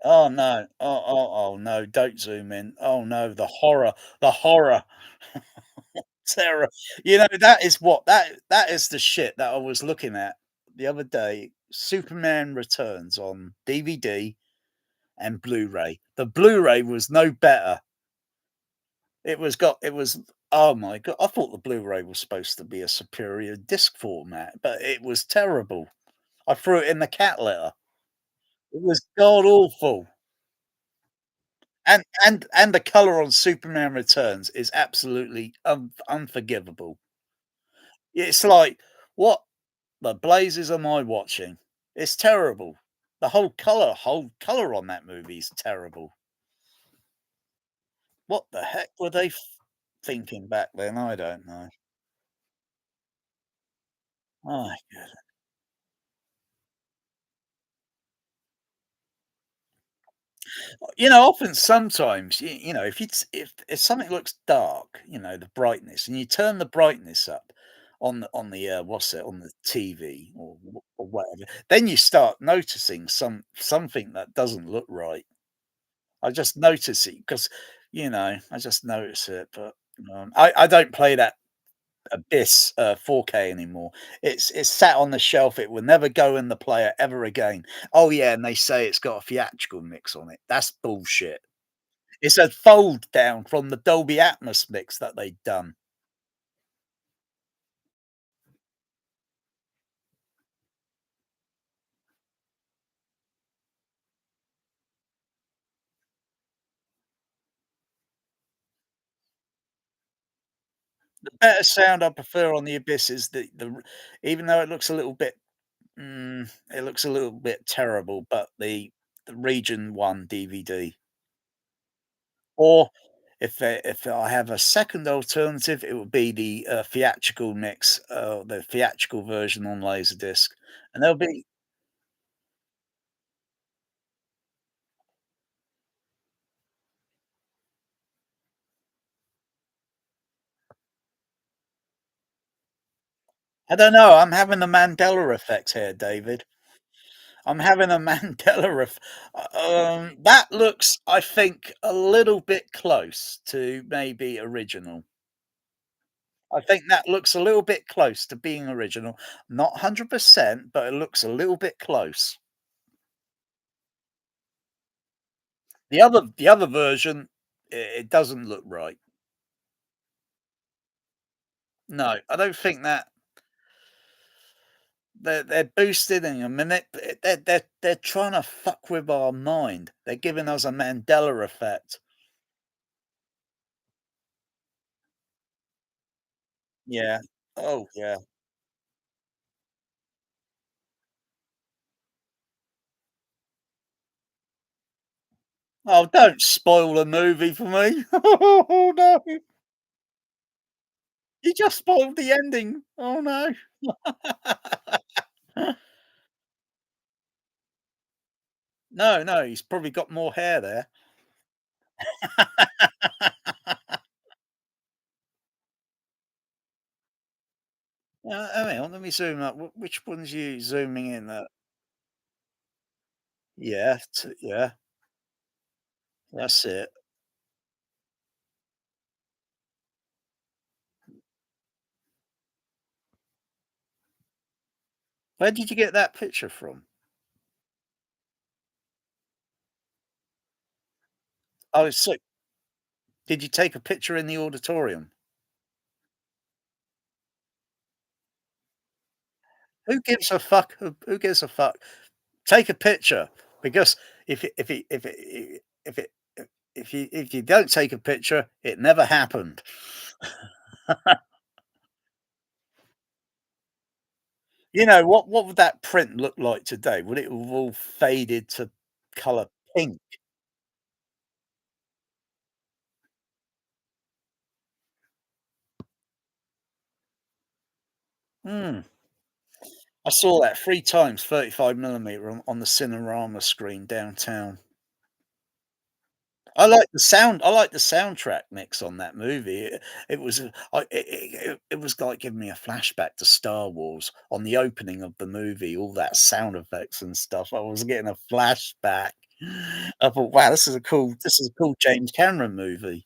Oh no. Oh no, don't zoom in. Oh no, the horror, terror. You know, that is what that is the shit that I was looking at the other day. Superman Returns on DVD and Blu-ray. The Blu-ray was no better. It was oh my god, I thought the Blu-ray was supposed to be a superior disc format, but it was terrible. I threw it in the cat litter. It was god awful. And the color on Superman Returns is absolutely unforgivable. It's like, what the blazes am I watching? It's terrible. The whole color on that movie is terrible. What the heck were they thinking back then? I don't know. My god. You know, often sometimes, you know, if something looks dark, you know, the brightness, and you turn the brightness up on the what's it on the TV or or whatever, then you start noticing something that doesn't look right. I just notice it because, you know, I just notice it, but I don't play that Abyss 4K anymore. It's sat on the shelf. It will never go in the player ever again. Oh yeah, and they say it's got a theatrical mix on it. That's bullshit. It's a fold down from the Dolby Atmos mix that they'd done. The better sound I prefer on the Abyss is even though it looks a little bit, it looks a little bit terrible, but the Region 1 DVD. Or if I have a second alternative, it would be the, theatrical mix, the theatrical version on Laserdisc, and there'll be I don't know, I'm having the Mandela effect here, David. I'm having a Mandela that looks, I think, a little bit close to maybe original. I think that looks a little bit close to being original. Not 100%, but it looks a little bit close. The other version, it doesn't look right. No, I don't think that they're boosted and a minute. They're trying to fuck with our mind. They're giving us a Mandela effect. Yeah. Oh, yeah. Oh, don't spoil the movie for me. Oh, no. You just spoiled the ending. Oh, no. No, no, he's probably got more hair there. Hang on, let me zoom up. Which one's you zooming in at? Yeah, yeah, that's it. Where did you get that picture from? Oh, so did you take a picture in the auditorium? Who gives a fuck? Who gives a fuck? Take a picture because if you don't take a picture, it never happened. You know what would that print look like today? Would it have all faded to colour pink? Hmm. I saw that 3 times, 35 millimeter on the Cinerama screen downtown. I like the soundtrack mix on that movie. It was, it was like giving me a flashback to Star Wars on the opening of the movie, all that sound effects and stuff. I was getting a flashback. I thought, "Wow, this is a cool James Cameron movie."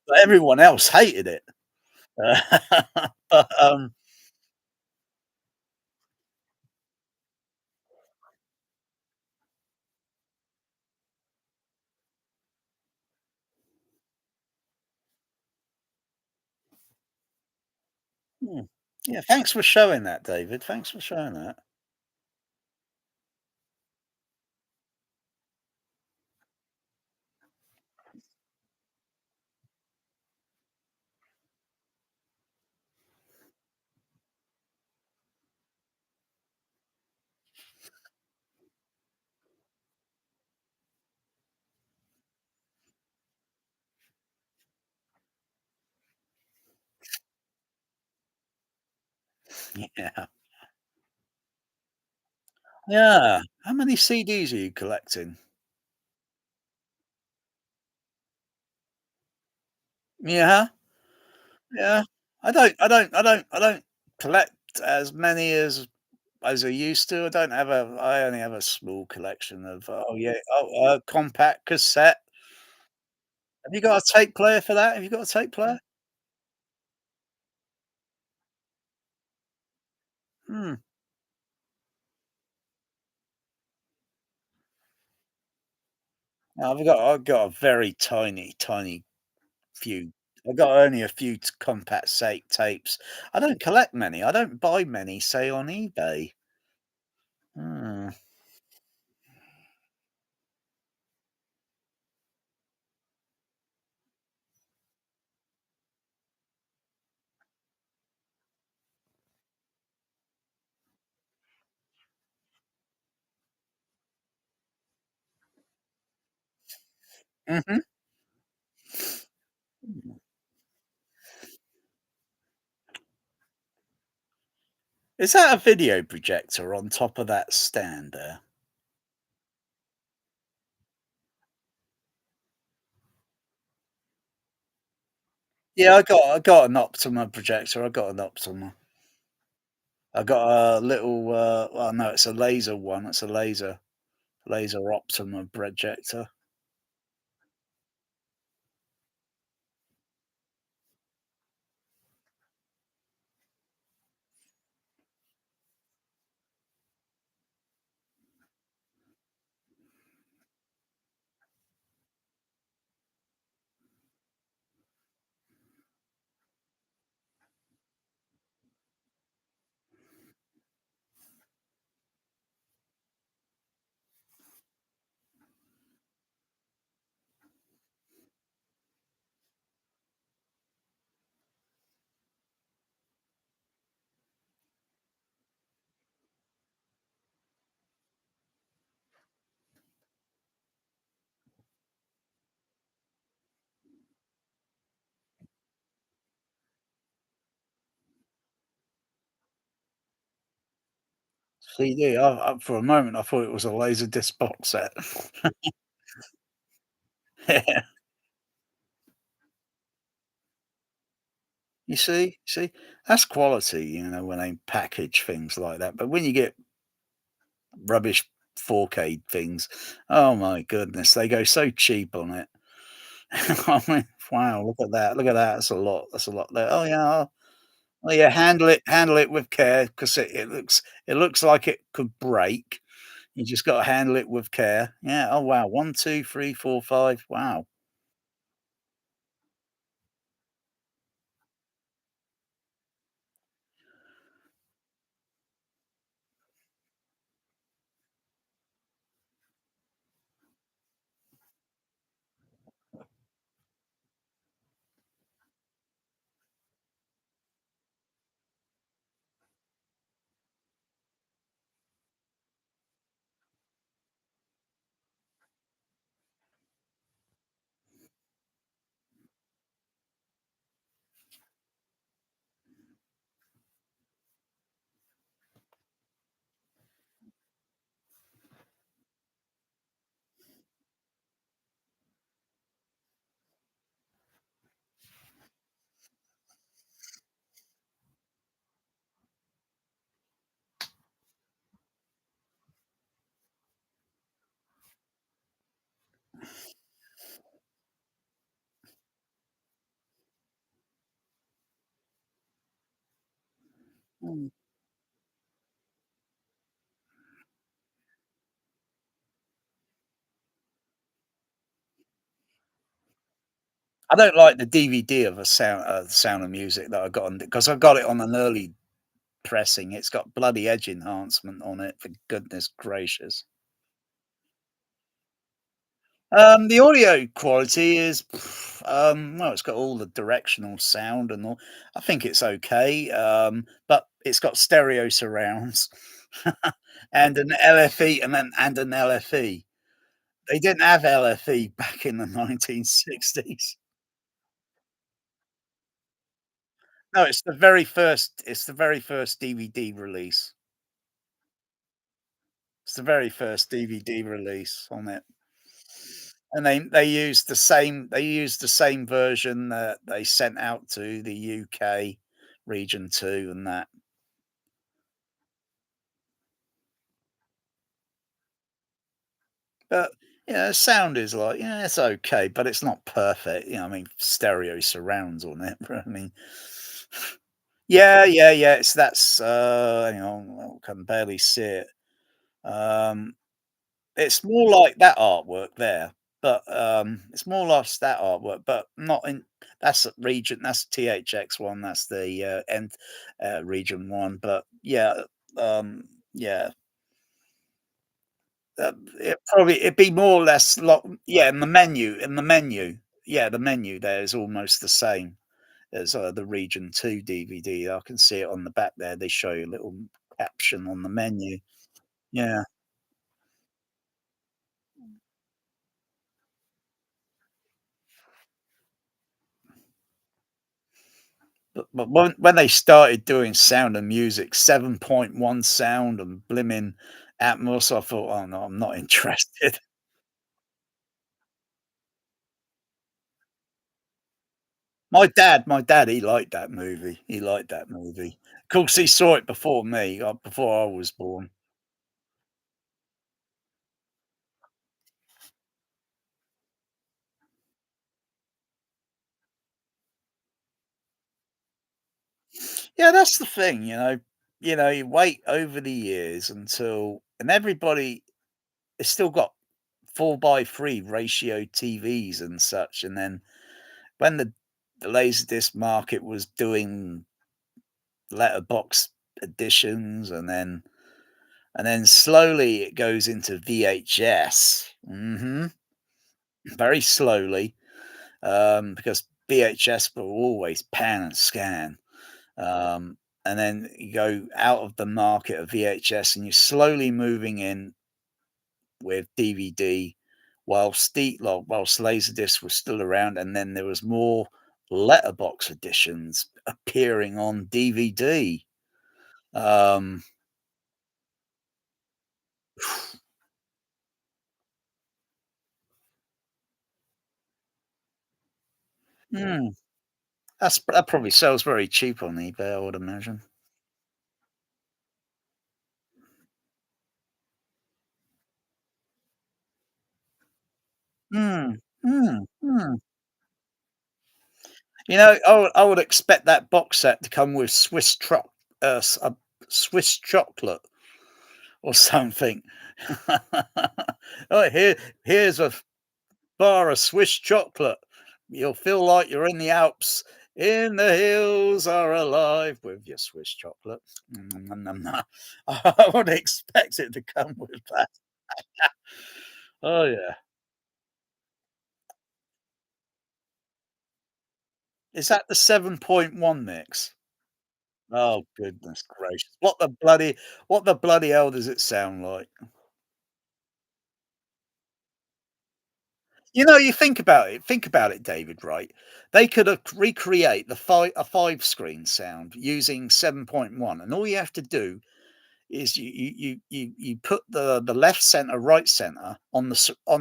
But everyone else hated it. But, hmm. Yeah, thanks for showing that, David. Thanks for showing that. Yeah. Yeah. How many CDs are you collecting? Yeah. Yeah. I don't collect as many as I used to. I only have a small collection of, compact cassette. Have you got a tape player for that? Have you got a tape player? Hmm. I've got a very tiny few. I've got only a few compact tapes. I don't collect many. I don't buy many, say, on eBay. Hmm. Mhm. Is that a video projector on top of that stand there? Yeah, I got an Optima projector. I got an Optima. I got a little, well, no, it's a laser one. It's a laser Optima projector. CD. For a moment, I thought it was a Laserdisc box set. Yeah. You see, that's quality, when they package things like that. But when you get rubbish 4K things, oh my goodness, they go so cheap on it. I mean, wow, look at that. That's a lot. That's a lot there. Oh yeah, oh yeah. Handle it with care because it looks like it could break. You just got to handle it with care. Yeah. Oh wow, one, two, three, four, five. Wow. Mm. I don't like the DVD of a Sound of Music that I got on because I got it on an early pressing. It's got bloody edge enhancement on it. For goodness gracious. The audio quality is, well, it's got all the directional sound and all. I think it's okay, but it's got stereo surrounds and an LFE and an LFE. They didn't have LFE back in the 1960s. No, it's the very first DVD release. It's the very first DVD release on it. And they used the same version that they sent out to the UK region 2 and that. But, sound is like, yeah, it's okay, but it's not perfect, I mean, stereo surrounds on it, I mean yeah, yeah, yeah, hang on, I can barely see it. Um, it's more like that artwork there, but, it's more like that artwork, but not in that's THX one, that's the, region 1, but yeah, yeah, it'd be more or less yeah, in the menu, yeah, the menu there is almost the same as, the region 2 DVD. I can see it on the back there, they show you a little caption on the menu. Yeah. But when they started doing Sound and Music 7.1 sound and blimmin' atmos, I thought, "Oh, no, I'm not interested." My dad, he liked that movie. He liked that movie. Of course, he saw it before me, before I was born. Yeah, that's the thing, you wait over the years until and everybody has still got 4:3 ratio TVs and such, and then when the laserdisc market was doing letterbox editions, and then slowly it goes into VHS. Very slowly, because VHS will always pan and scan. And then you go out of the market of VHS, and you're slowly moving in with DVD, whilst Laserdisc was still around, and then there was more letterbox editions appearing on DVD. Um, hmm. That probably sells very cheap on eBay, I would imagine. Mm, mm, mm. I would expect that box set to come with Swiss chocolate or something. Oh, here's a bar of Swiss chocolate. You'll feel like you're in the Alps. In the hills are alive with your Swiss chocolate. Nom, nom, nom, nom. I would expect it to come with that. Oh, yeah. Is that the 7.1 mix? Oh, goodness gracious. What the bloody hell does it sound like? You think about it, David, right? They could have recreate a 5 screen sound using 7.1, and all you have to do is you put the left center, right center on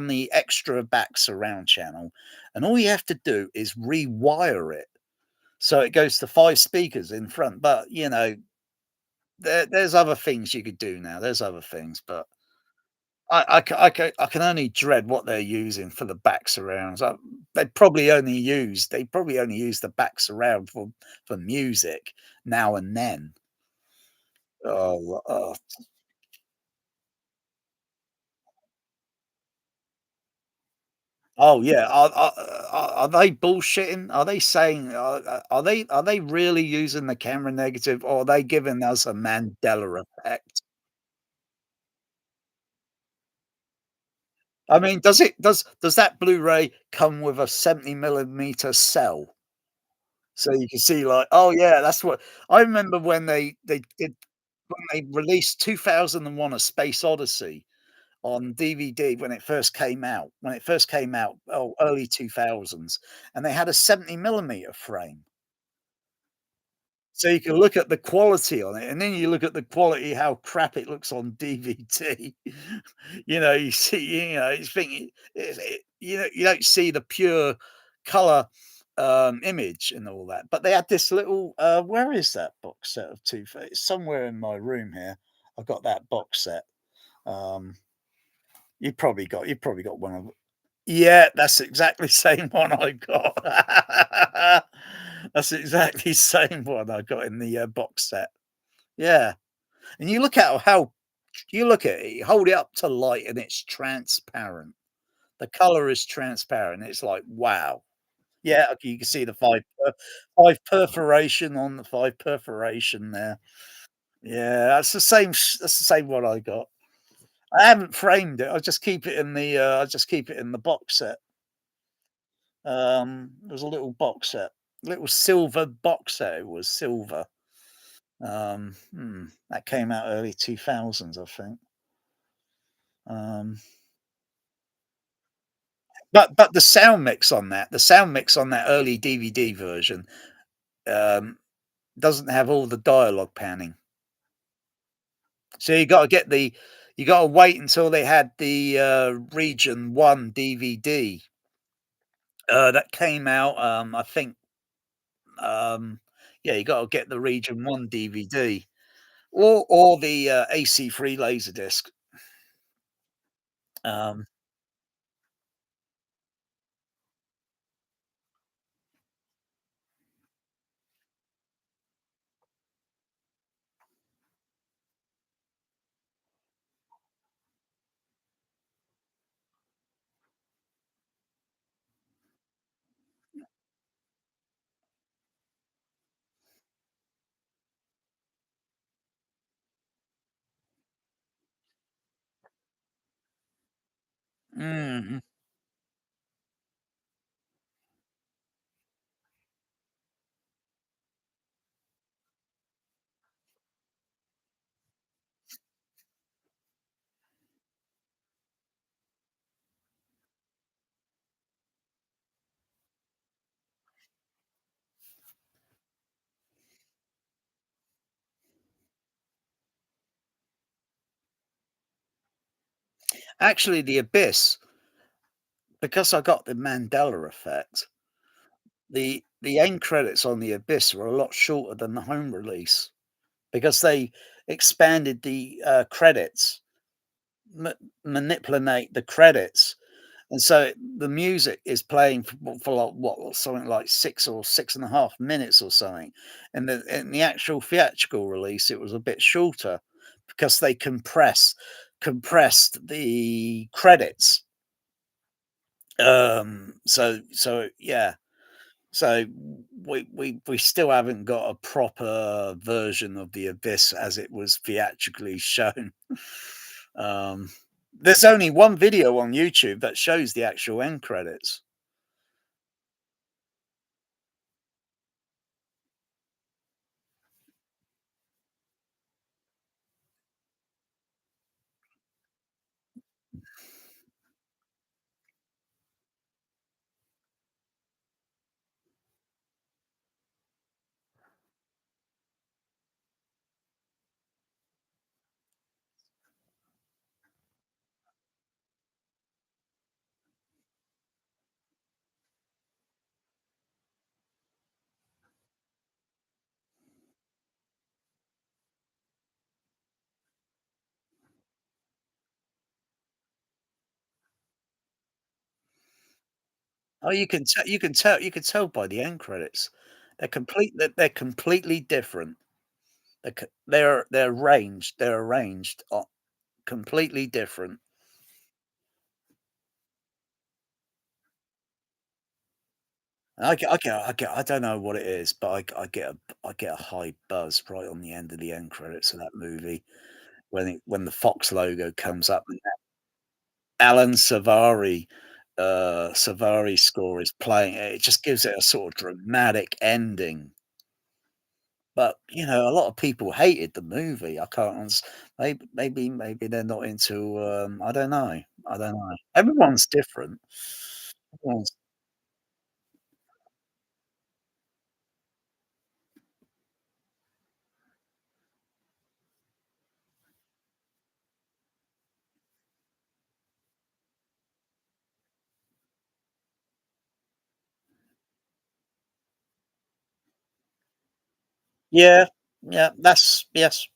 the extra back surround channel, and all you have to do is rewire it so it goes to 5 speakers in front. But, there's other things you could do now. There's other things, but I can only dread what they're using for the back surrounds. They probably only use the back surround for music now and then. Oh, oh yeah. Are they bullshitting? Are they saying? Are they really using the camera negative, or are they giving us a Mandela effect? I mean, does that Blu-ray come with a 70 millimeter cell? So you can see, like, oh yeah, that's what I remember when they released 2001: A Space Odyssey on DVD when it first came out, oh, early 2000s, and they had a 70 millimeter frame. So you can look at the quality on it, and then you look at the quality, how crap it looks on DVD. You see, you think you don't see the pure color image and all that. But they had this little. Where is that box set of two? It's somewhere in my room here. I've got that box set. Um, you probably got one of. Yeah, that's exactly same one I got. That's exactly same one I got in the box set. Yeah, and you look at it, you hold it up to light, and it's transparent. The color is transparent. It's like, wow. Yeah, okay, you can see the 5 perforation there. Yeah, that's the same one I got. I haven't framed it. I just keep it in the box set. There's a little box set, little silver box set. It was silver. That came out early 2000s, I think. Um, but the sound mix on that early DVD version, um, doesn't have all the dialogue panning. So you gotta wait until they had the, Region 1 DVD, that came out, I think, yeah, you gotta get the Region 1 DVD or the, AC3 Laserdisc. Um, mhm. Actually, The Abyss, because I got the Mandela effect, the end credits on The Abyss were a lot shorter than the home release because they expanded the, credits, ma manipulate the credits, and so the music is playing for like, what, something like 6 or 6.5 minutes or something, and the actual theatrical release, it was a bit shorter because they compressed the credits. So yeah. So we still haven't got a proper version of The Abyss as it was theatrically shown. Um, there's only one video on YouTube that shows the actual end credits. Oh, you can tell by the end credits. They're completely different. They're arranged completely different. And I don't know what it is, but I get a high buzz right on the end of the end credits of that movie when the Fox logo comes up and Alan Savary score is playing. It just gives it a sort of dramatic ending. But, a lot of people hated the movie. I can't unders maybe they're not into, I don't know. Everyone's different. Everyone's Yeah, yeah, that's yes.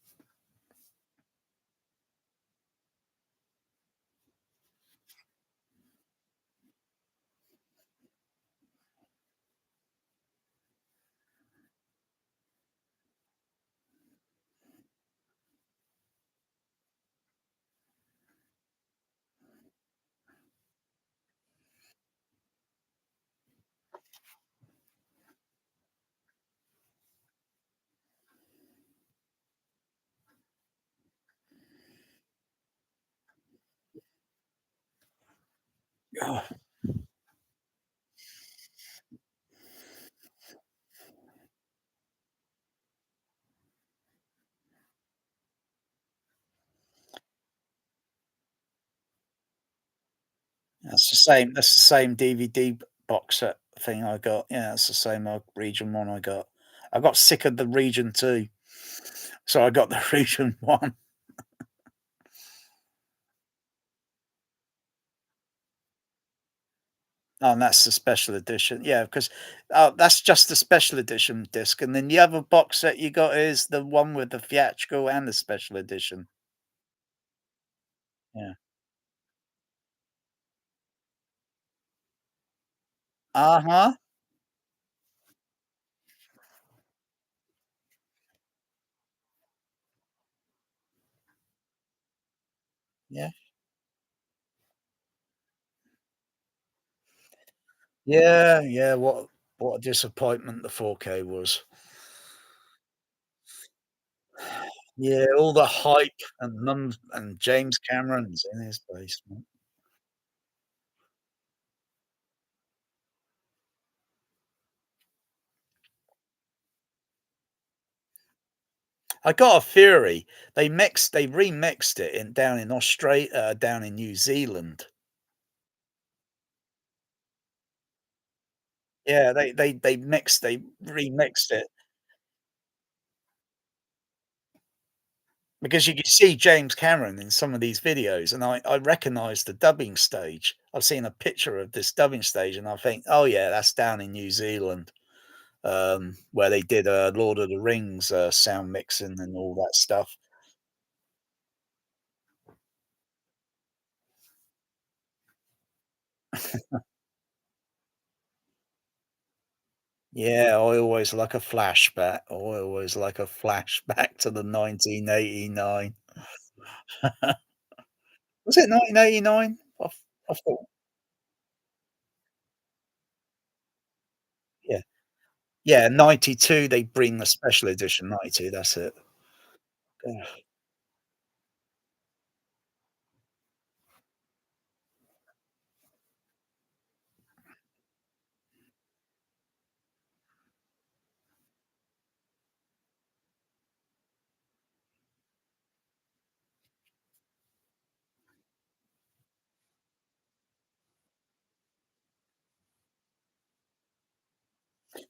Oh, that's the same DVD box set thing I got. Yeah, that's the same, region 1 I got. I got sick of the region 2, so I got the region 1. Oh, and that's the special edition. Yeah, because that's just the special edition disc, and then the other box set you got is the one with the theatrical and the special edition. Yeah. Uh-huh. Yeah. Yeah, yeah, what a disappointment the 4K was. Yeah, all the hype and James Cameron's in his basement. I got a theory. They remixed it in down in New Zealand. Yeah, they remixed it because you can see James Cameron in some of these videos, and I recognise the dubbing stage. I've seen a picture of this dubbing stage, and I think, "Oh, yeah, that's down in New Zealand." where they did, Lord of the Rings, sound mixing and all that stuff. Yeah, I always like a flashback. I always like a flashback to the 1989. Was it 1989? I thought, yeah. Yeah, 92, they bring the special edition, 92, that's it. Yeah.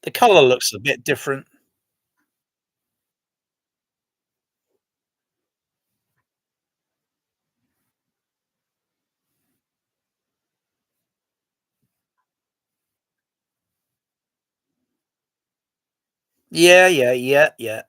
The colour looks a bit different. Yeah, yeah, yeah, yeah.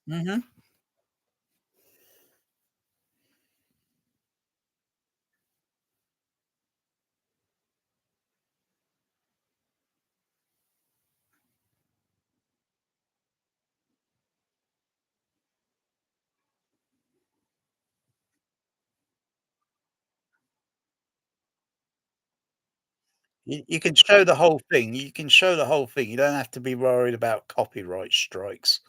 Mhm. You can show the whole thing, you can show the whole thing, you don't have to be worried about copyright strikes.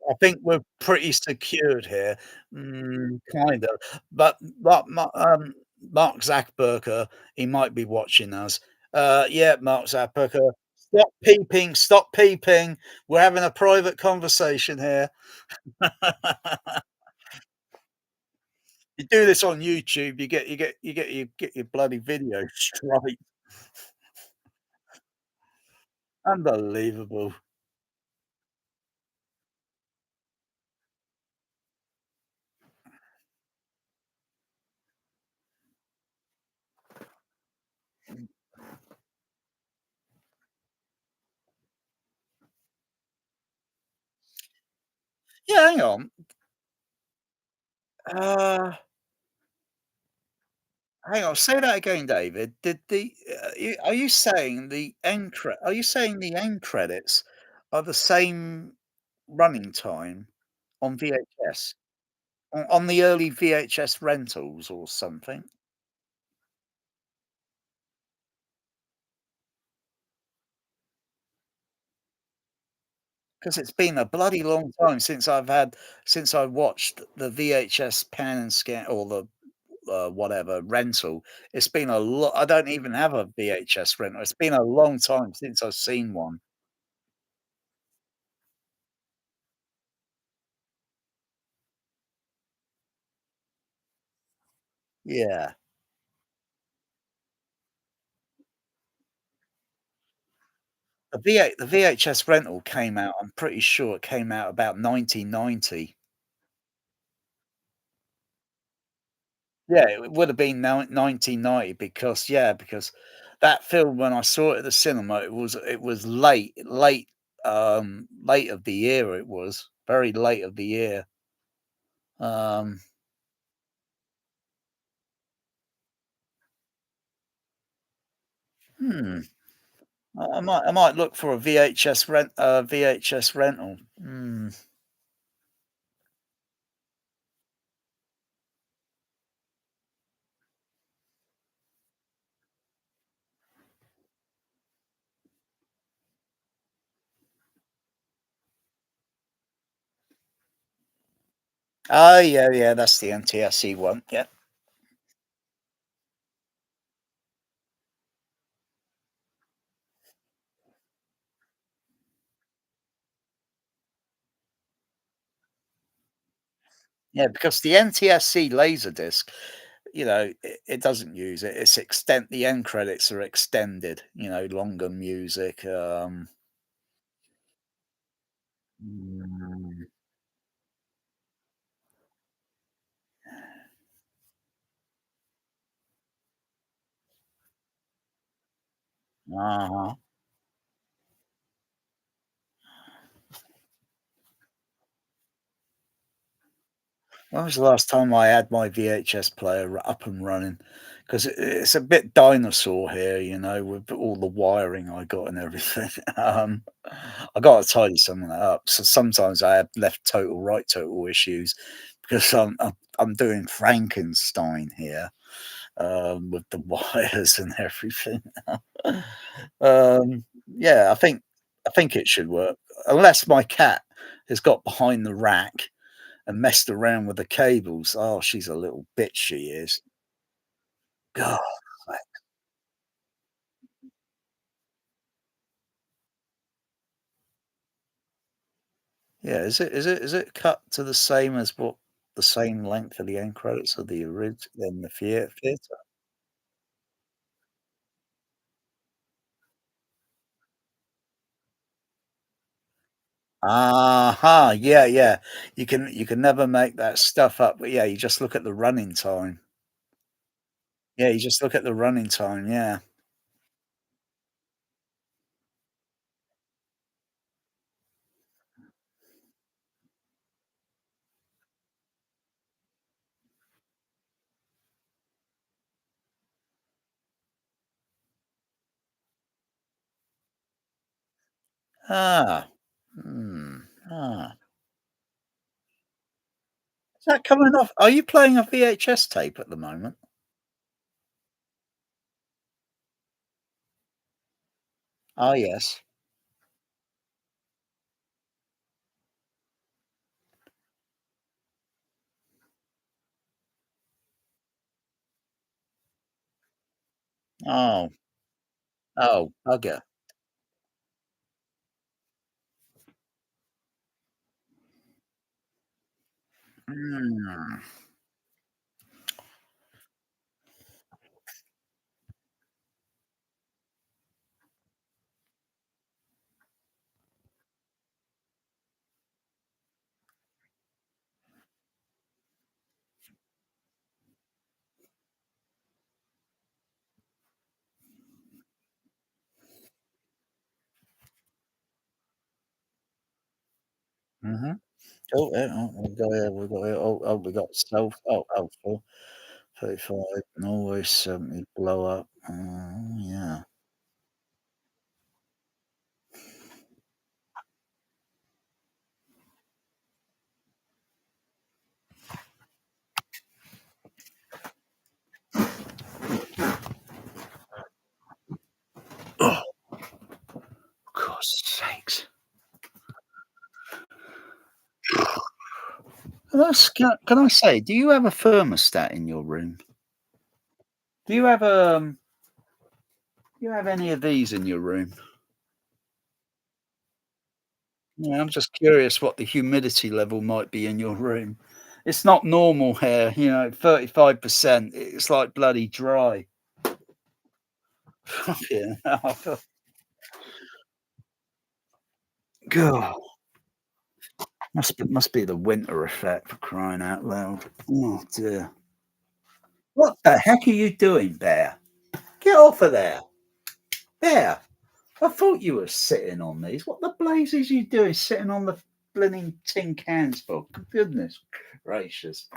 I think we're pretty secured here. Kind of, but Mark Zuckerberg, he might be watching us. Yeah, Mark Zuckerberg, stop peeping, we're having a private conversation here. You do this on YouTube, you get your bloody video strike. Unbelievable. Yeah, hang on. Uh, Hang on, say that again, David. Did are you saying the end credits are the same running time on VHS? On the early VHS rentals or something? 'Cause it's been a bloody long time since I watched the VHS pan and scan or the, whatever, rental. It's been a lot. I don't even have a VHS rental. It's been a long time since I've seen one. Yeah. The VHS rental came out, I'm pretty sure it came out about 1990. Yeah, it would have been 1990 because because that film, when I saw it at the cinema, it was late of the year, it was, very late of the year. Um, hmm, I might look for a VHS rental. Hmm. Oh, yeah, yeah, that's the NTSC one, yeah. Yeah, because the NTSC Laserdisc, it doesn't use it. It's extend the end credits are extended, longer music. Mm, uh-huh. When was the last time I had my VHS player up and running? Because it's a bit dinosaur here, with all the wiring I got and everything. I got to tidy some of that up. So sometimes I have left total right total issues because I'm doing Frankenstein here, with the wires and everything. Yeah, I think it should work, unless my cat has got behind the rack and messed around with the cables. Oh, she's a little bitch, she is. God. Yeah, is it cut to the same as what the same length of the end credits of the orig than the theater? Aha, yeah, yeah. You can never make that stuff up, but yeah, you just look at the running time. Yeah, you just look at the running time, yeah. Ah, hmm, ah. Is that coming off are you playing a VHS tape at the moment? Oh, yes. Oh, oh, bugger. Mm. Mhm. Oh, yeah, oh, we got here, we got self full 35, always 70, blow up, yeah. Oh, God's sakes. Can I say, do you have a thermostat in your room? Do you have any of these in your room? Yeah, I'm just curious what the humidity level might be in your room. It's not normal here, 35%, it's like bloody dry. Yeah. God, must be the winter effect for crying out loud. Oh dear. What the heck are you doing, Bear? Get off of there. Bear, I thought you were sitting on these. What the blazes you doing sitting on the blinning tin cans for? Goodness gracious.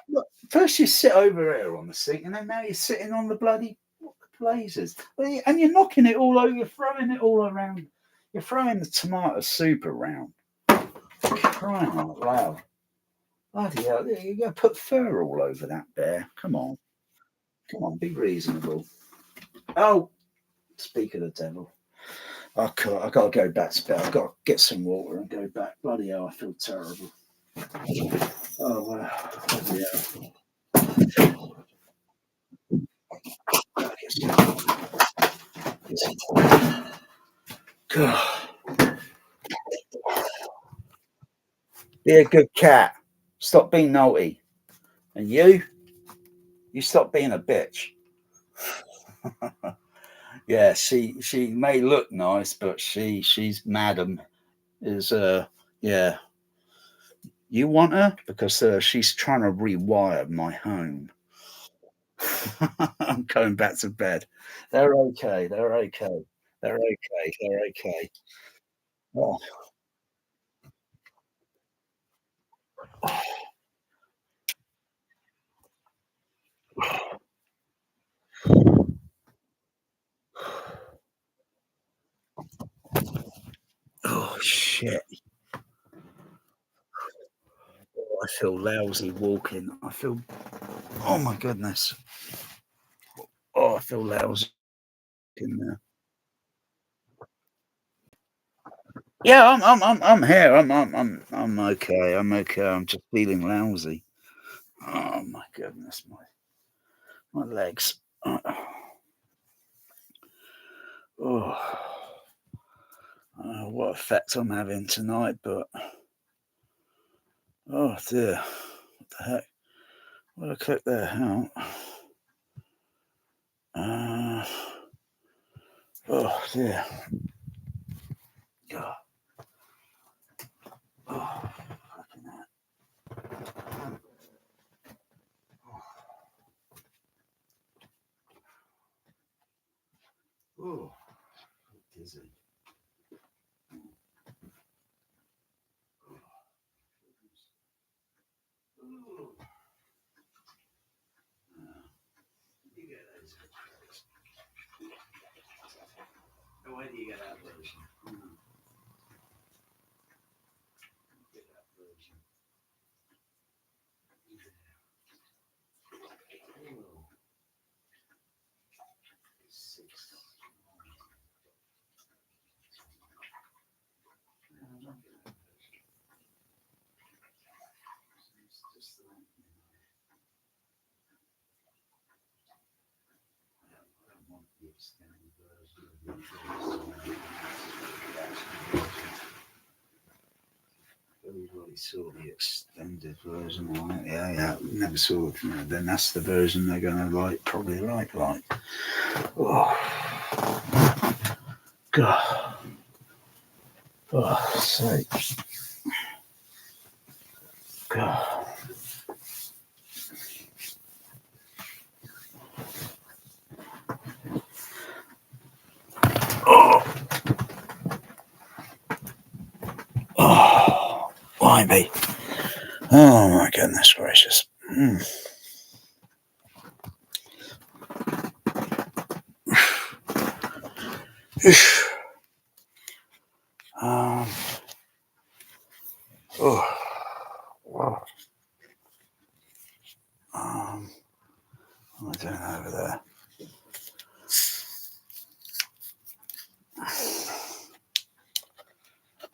Look, first you sit over here on the sink, and then now you're sitting on the bloody what the blazes. And you're knocking it all over, you're throwing it all around. You're throwing the tomato soup around. Crying out loud. Bloody hell, you're going to put fur all over that bear. Come on. Come on, be reasonable. Oh, speak of the devil. I got to go back to bed. I've got to get some water and go back. Bloody hell, I feel terrible. Oh, wow. Bloody hell. God. Be a good cat. Stop being naughty. And you stop being a bitch. Yeah, she may look nice, but she's madam is yeah. You want her because she's trying to rewire my home. I'm going back to bed. They're okay. They're okay. They're okay. They're okay. Oh, oh shit. Oh, I feel lousy walking. I feel. Oh my goodness. Oh, I feel lousy in there. Yeah, I'm here. I'm okay. I'm okay. I'm just feeling lousy. Oh my goodness, my legs. Oh, I don't know what effect I'm having tonight, but oh dear, what the heck? What did I click there? Hang on. Uh, oh dear. God. Oh, fucking hell. Oh, dizzy. Oh, you get those. Oh, where do you get that version? Get that version. Oh, six. Just the I don't want the extended version. Everybody saw the extended version on it. Yeah, yeah. Never saw it. Then that's the version they're going to like, probably like. Oh, God. Oh, sake. God. Oh, oh, why me? Oh, my goodness gracious. Mm. um, oh, oh, what am I doing over there?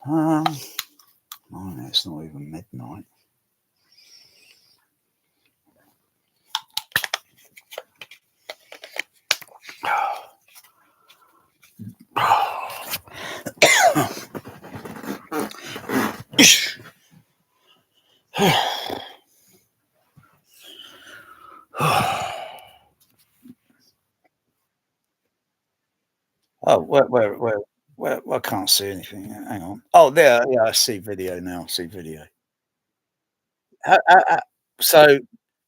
Um, oh, it's not even midnight. Oh, where? I can't see anything. Hang on. Oh, there. Yeah, I see video now. I see video. So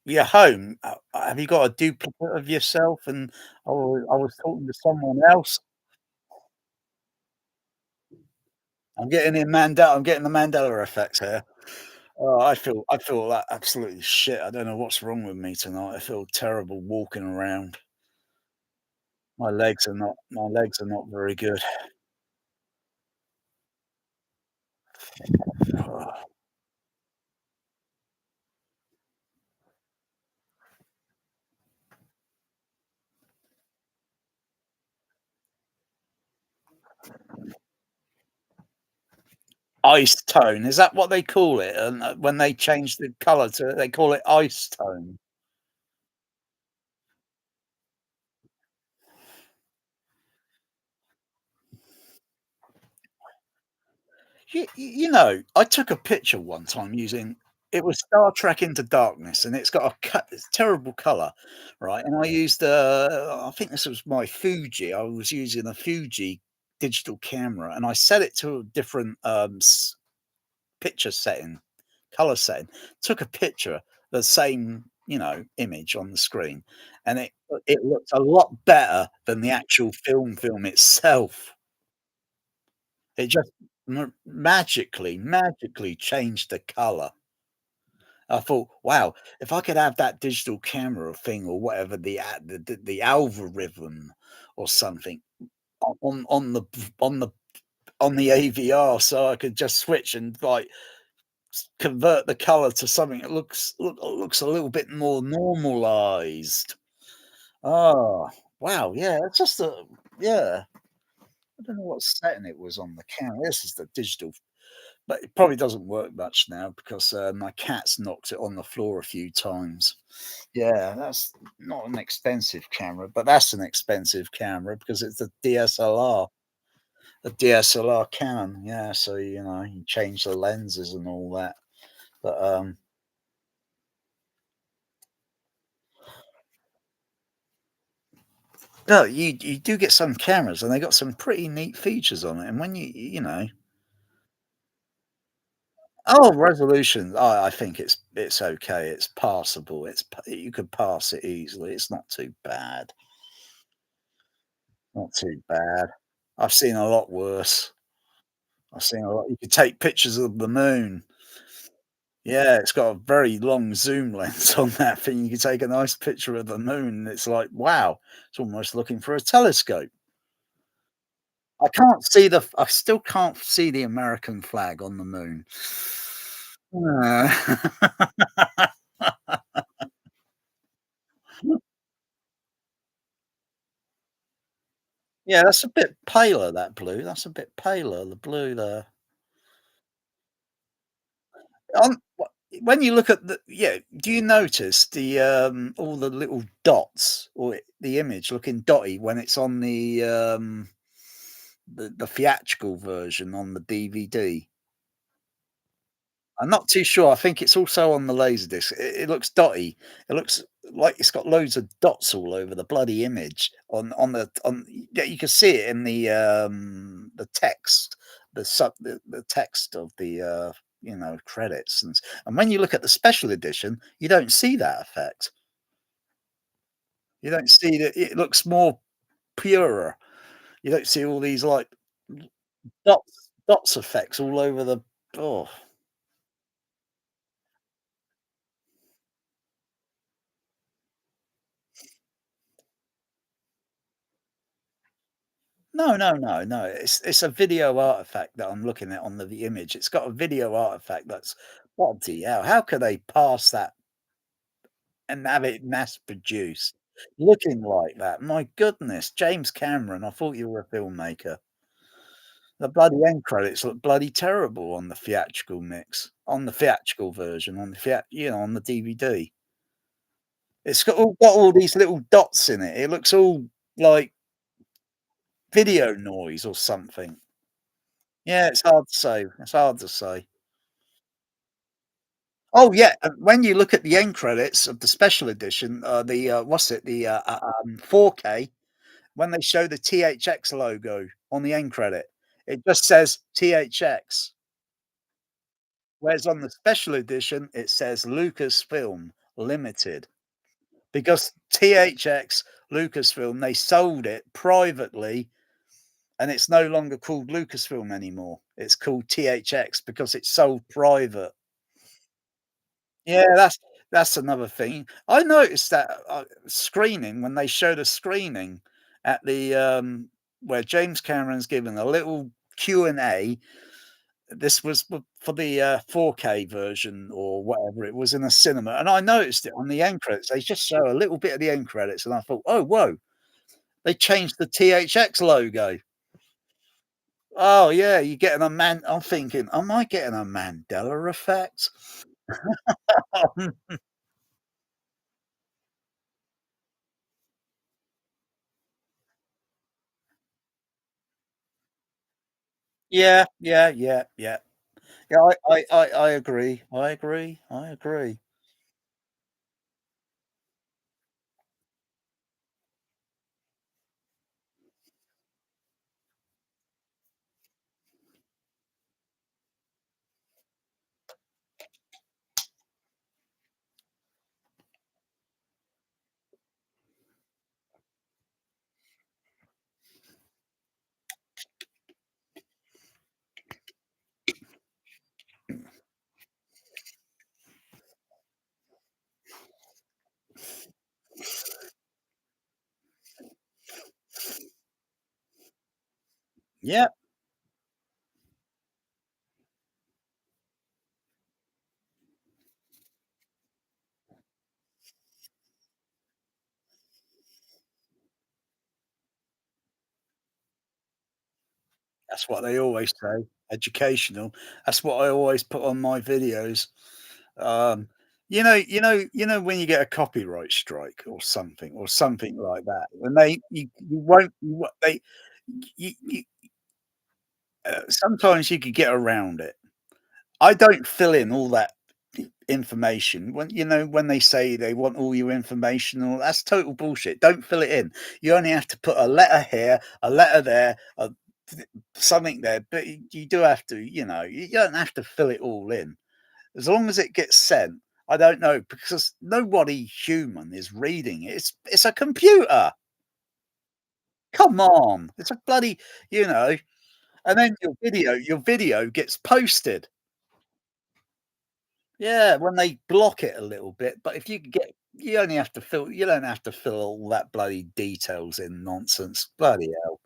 you're home. Have you got a duplicate of yourself? And I was talking to someone else. I'm getting the Mandela effect here. Oh, I feel like absolutely shit. I don't know what's wrong with me tonight. I feel terrible walking around. My legs are not very good. Ice tone, is that what they call it? And, when they change the colour to it, they call it ice tone. I took a picture one time using it was Star Trek Into Darkness, and it's got it's terrible color, right? And I used, I think this was my Fuji. I was using a Fuji digital camera, and I set it to a different, picture setting, color setting. Took a picture, the same, image on the screen, and it looked a lot better than the actual film itself. It just magically changed the color. I thought, "Wow, if I could have that digital camera thing or whatever the algorithm or something on the AVR so I could just switch and, like, convert the color to something that looks a little bit more normalized." Oh, wow, yeah, it's just a yeah. I don't know what setting it was on the camera. This is the digital. But it probably doesn't work much now because, my cat's knocked it on the floor a few times. Yeah, that's not an expensive camera, but that's an expensive camera because it's a DSLR Canon, yeah, so, you change the lenses and all that, but, no, you do get some cameras, and they got some pretty neat features on it, and when oh, resolution, I think it's okay, it's passable, you could pass it easily, it's not too bad. Not too bad. I've seen a lot worse. I've seen a lot you could take pictures of the moon. Yeah, it's got a very long zoom lens on that thing. You can take a nice picture of the moon, and it's like, wow, it's almost looking for a telescope. I still can't see the American flag on the moon. Yeah, that's a bit paler, that blue. That's a bit paler, the blue there. When you look at do you notice all the little dots or the image looking dotty when it's on the theatrical version on the DVD? I'm not too sure. I think it's also on the Laserdisc. It looks dotty. It looks like it's got loads of dots all over the bloody image on yeah, you can see it in the text, the text of the credits and when you look at the special edition, you don't see that effect. You don't see that it looks more purer. You don't see all these like dots effects all over the oh. No. It's a video artifact that I'm looking at on the image. It's got a video artifact that's bloody hell. How could they pass that and have it mass produced looking like that? My goodness, James Cameron, I thought you were a filmmaker. The bloody end credits look bloody terrible on the theatrical mix, on the theatrical version, on the on the DVD. It's got all these little dots in it. It looks all like video noise or something. Yeah, it's hard to say. It's hard to say. Oh, yeah, when you look at the end credits of the special edition, what's it? 4K, when they show the THX logo on the end credit, it just says THX, whereas on the special edition, it says Lucasfilm Limited, because THX Lucasfilm, they sold it privately, and it's no longer called Lucasfilm anymore. It's called THX because it's sold private. Yeah, that's another thing. I noticed that, screening when they showed a screening at where James Cameron's given a little Q&A. This was for the, 4K version or whatever, it was in a cinema, and I noticed it on the end credits. They just show a little bit of the end credits, and I thought, "Oh, whoa, they changed the THX logo." Oh, yeah, you're getting a man I'm thinking, "Am I getting a Mandela effect?" Yeah, yeah, yeah, yeah. Yeah, I agree. I agree. I agree. Yeah, that's what they always say, educational. That's what I always put on my videos. Um, when you get a copyright strike or something like that, and you won't you wo they you sometimes you could get around it. I don't fill in all that information when they say they want all your information, all that's total bullshit. Don't fill it in. You only have to put a letter here, a letter there, something there, but you do have to, you don't have to fill it all in. As long as it gets sent, I don't know, because nobody human is reading it. It's a computer. Come on. It's a bloody, you know, and then your video gets posted. Yeah, when they block it a little bit, but if you could get you don't have to fill all that bloody details in nonsense. Bloody hell.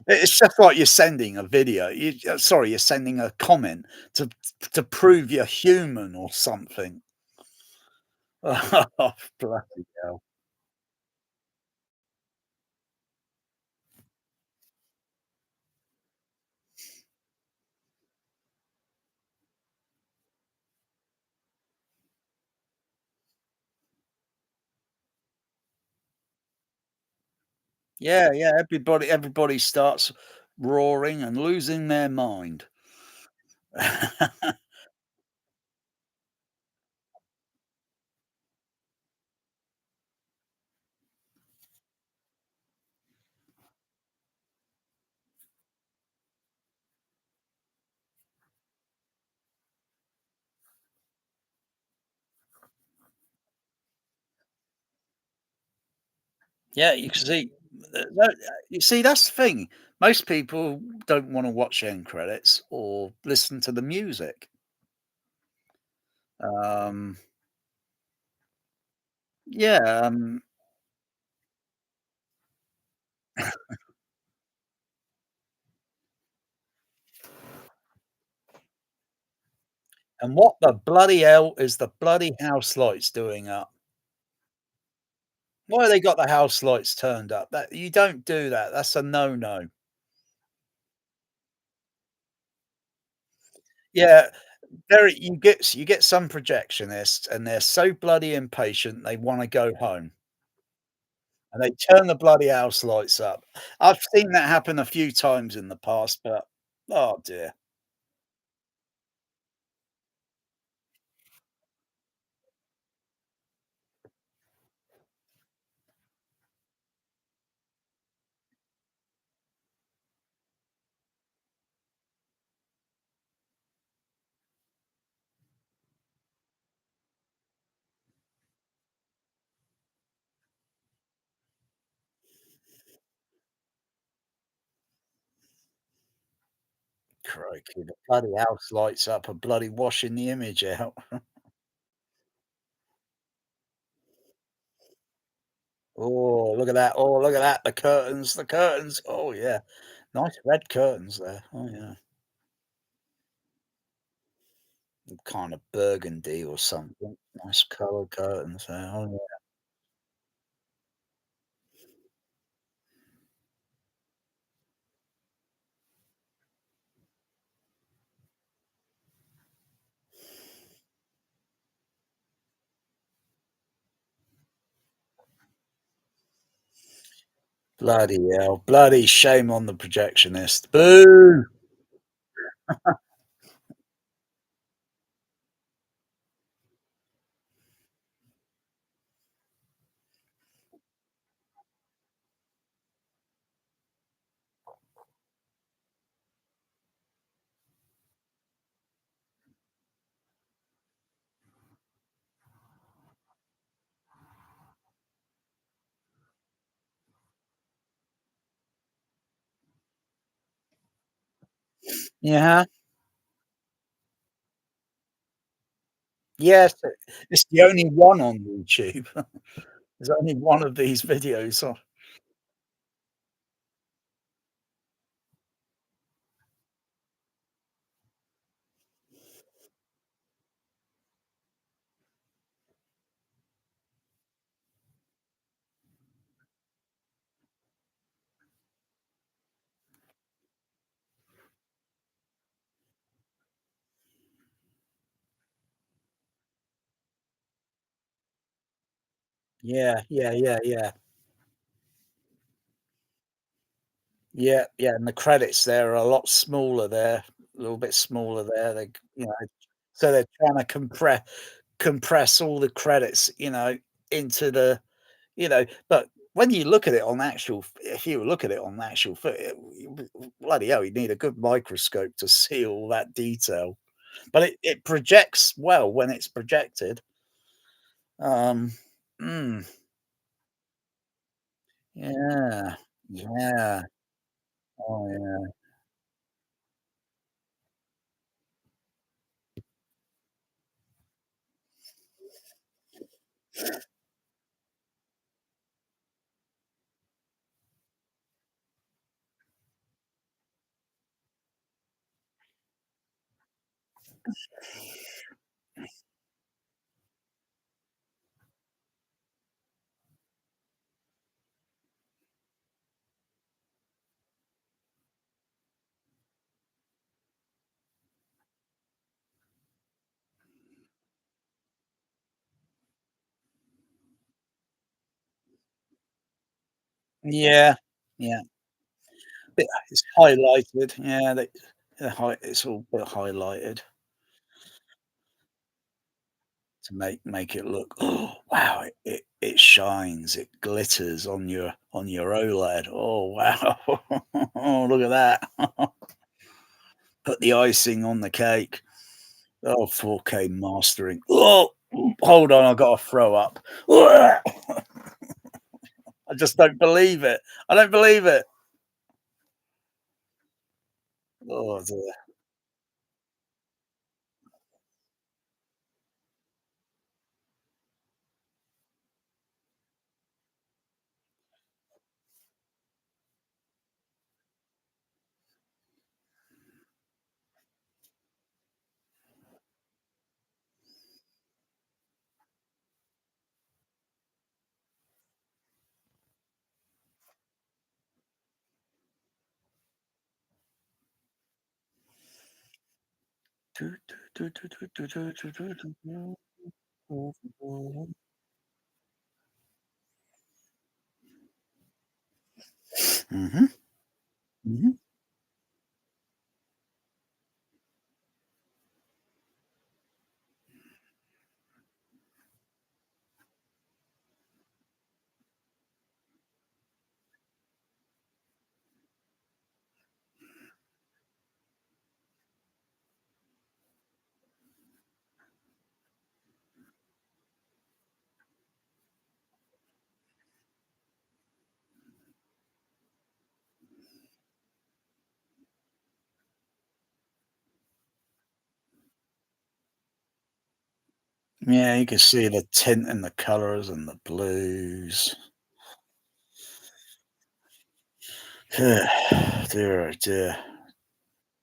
It's just like you're sending a video. You're sending a comment to prove you're human or something. Oh, bloody hell. Yeah, yeah, everybody starts roaring and losing their mind. Yeah, you can see you see, that's the thing. Most people don't wanna watch end credits or listen to the music. Um, yeah, and what the bloody hell is the bloody house lights doing up? Why they got the house lights turned up? That you don't do that, that's a no-no. Yeah, you get some projectionists, and they're so bloody impatient, they wanna go home, and they turn the bloody house lights up. I've seen that happen a few times in the past, but, oh dear. Crikey, the bloody house lights up are bloody washing the image out. Oh, look at that. Oh, look at that. The curtains, the curtains. Oh, yeah. Nice red curtains there. Oh, yeah. Kind of burgundy or something. Nice colored curtains there. Oh, yeah. Bloody hell. Bloody shame on the projectionist. Boo! Yeah. Yes, it's the only one on YouTube. There's only one of these videos on. Yeah, yeah, yeah, yeah. Yeah, yeah, and the credits there are a lot smaller there, a little bit smaller there, they so they're trying to compress all the credits, into the but when you look at it on actual if you look at it on actual bloody hell, you need a good microscope to see all that detail. But it projects well when it's projected. Um, mm, yeah, yeah, oh, yeah. Yeah, yeah. It's highlighted, yeah, it's all bit highlighted to make it look, "Oh, wow, it shines, it glitters on your OLED. Oh, wow. Oh, look at that." Put the icing on the cake. Oh, 4K mastering. Oh, hold on, I've got to throw up. I just don't believe it. I don't believe it. Oh, dear. Mhm, mhm. Yeah, you can see the tint and the colours and the blues. Dear, oh dear.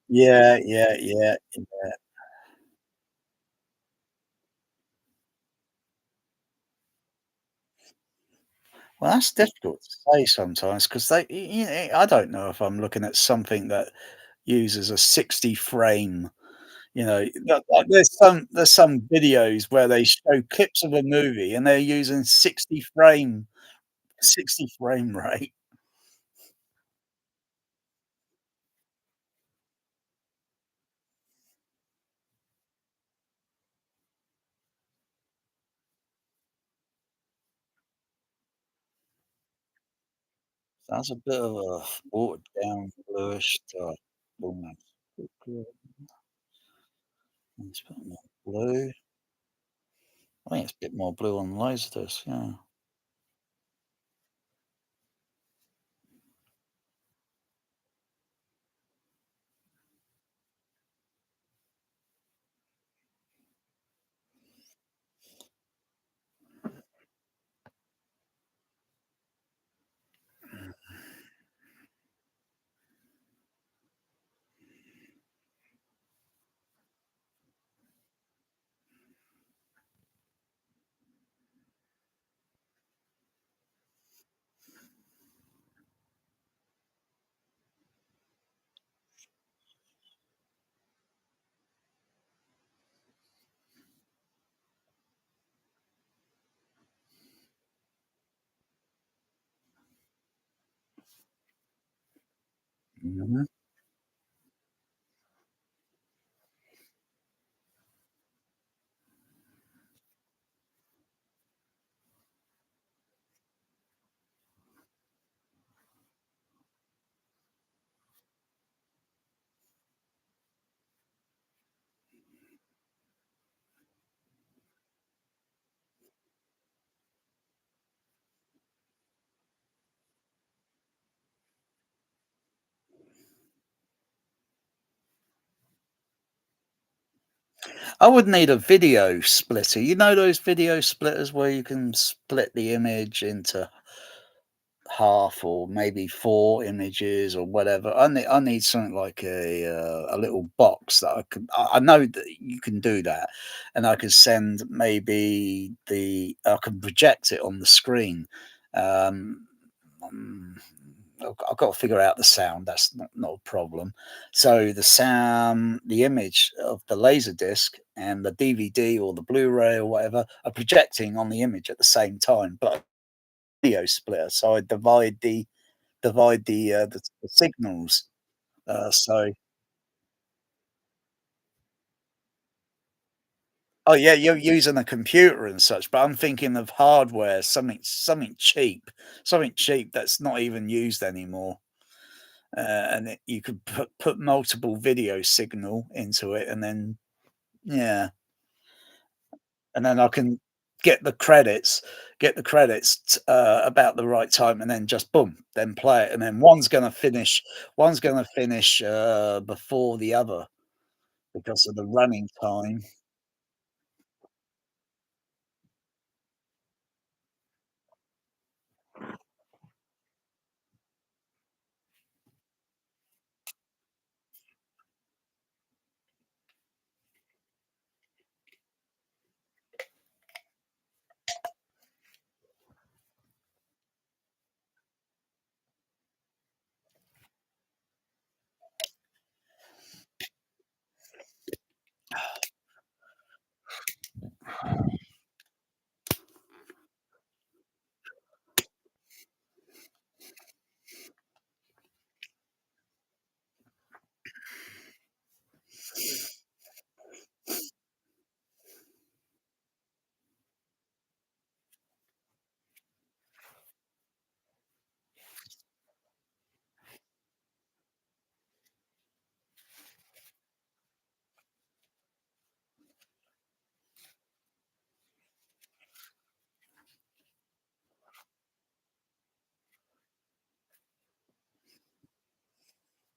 Yeah, yeah, yeah, yeah. Well, that's difficult to say sometimes because I don't know if I'm looking at something that uses a 60 frame, there's some videos where they show clips of a movie and they're using 60 frame rate. That's a bit of a watered down bluish to almost. It's a bit more blue. I think it's a bit more blue on the Laserdisc, yeah. Mhm. I would need a video splitter. You know those video splitters where you can split the image into half or maybe 4 images or whatever. I need something like a little box that I know that you can do that, and I can send maybe I can project it on the screen. Um, mm, I've got to figure out the sound. That's not a problem. So the sound, the image of the laser disc and the DVD or the Blu-ray or whatever are projecting on the image at the same time, but video splitter, so I divide the signals. So oh, yeah, you're using a computer and such, but I'm thinking of hardware, something cheap that's not even used anymore. And you could put multiple video signal into it, and then yeah, and then I can get the credits, about the right time, and then just boom, then play it, and then one's gonna finish before the other because of the running time.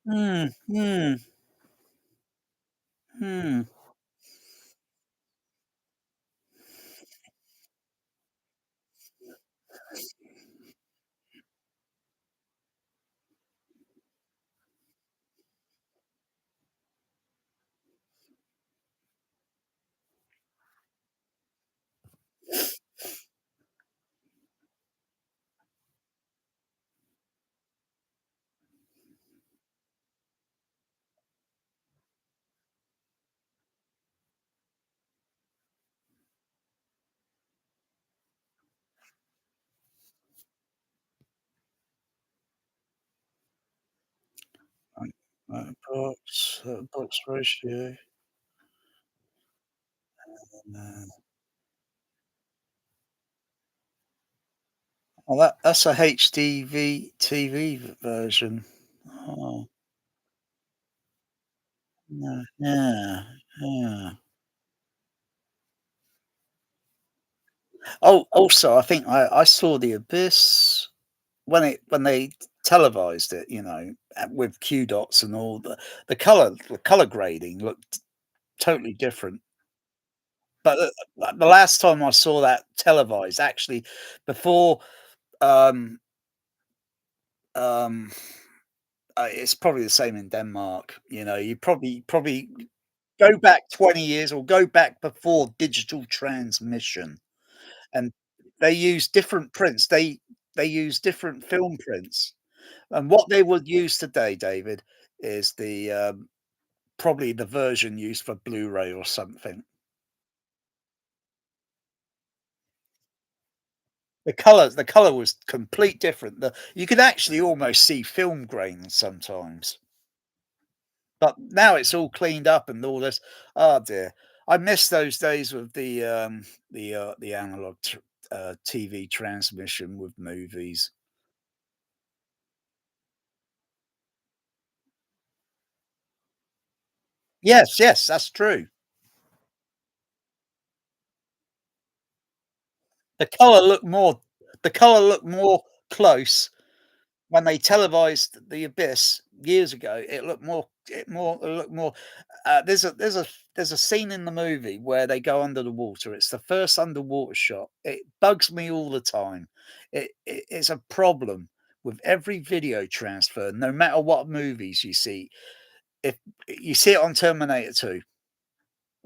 Hmm, hmm, hmm. Right, box ratio, and Oh, that's a HDV TV version. Oh, no, yeah, yeah. Oh, also, I think I saw The Abyss when they televised it, with Q dots and all the color grading looked totally different. But the last time I saw that televised, actually, before, um, um, it's probably the same in Denmark, you probably go back 20 years or go back before digital transmission, and they use different prints. They use different film prints, and what they would use today, David, is probably the version used for Blu-ray or something. The color was complete different. You could actually almost see film grains sometimes, but now it's all cleaned up and all this. Oh dear, I miss those days with the analog TV transmission with movies. Yes, yes, that's true. The color looked more the color looked more close when they televised The Abyss years ago. It looked more. There's a scene in the movie where they go under the water. It's the first underwater shot. It bugs me all the time. It's a problem with every video transfer, no matter what movies you see. If you see it on Terminator 2,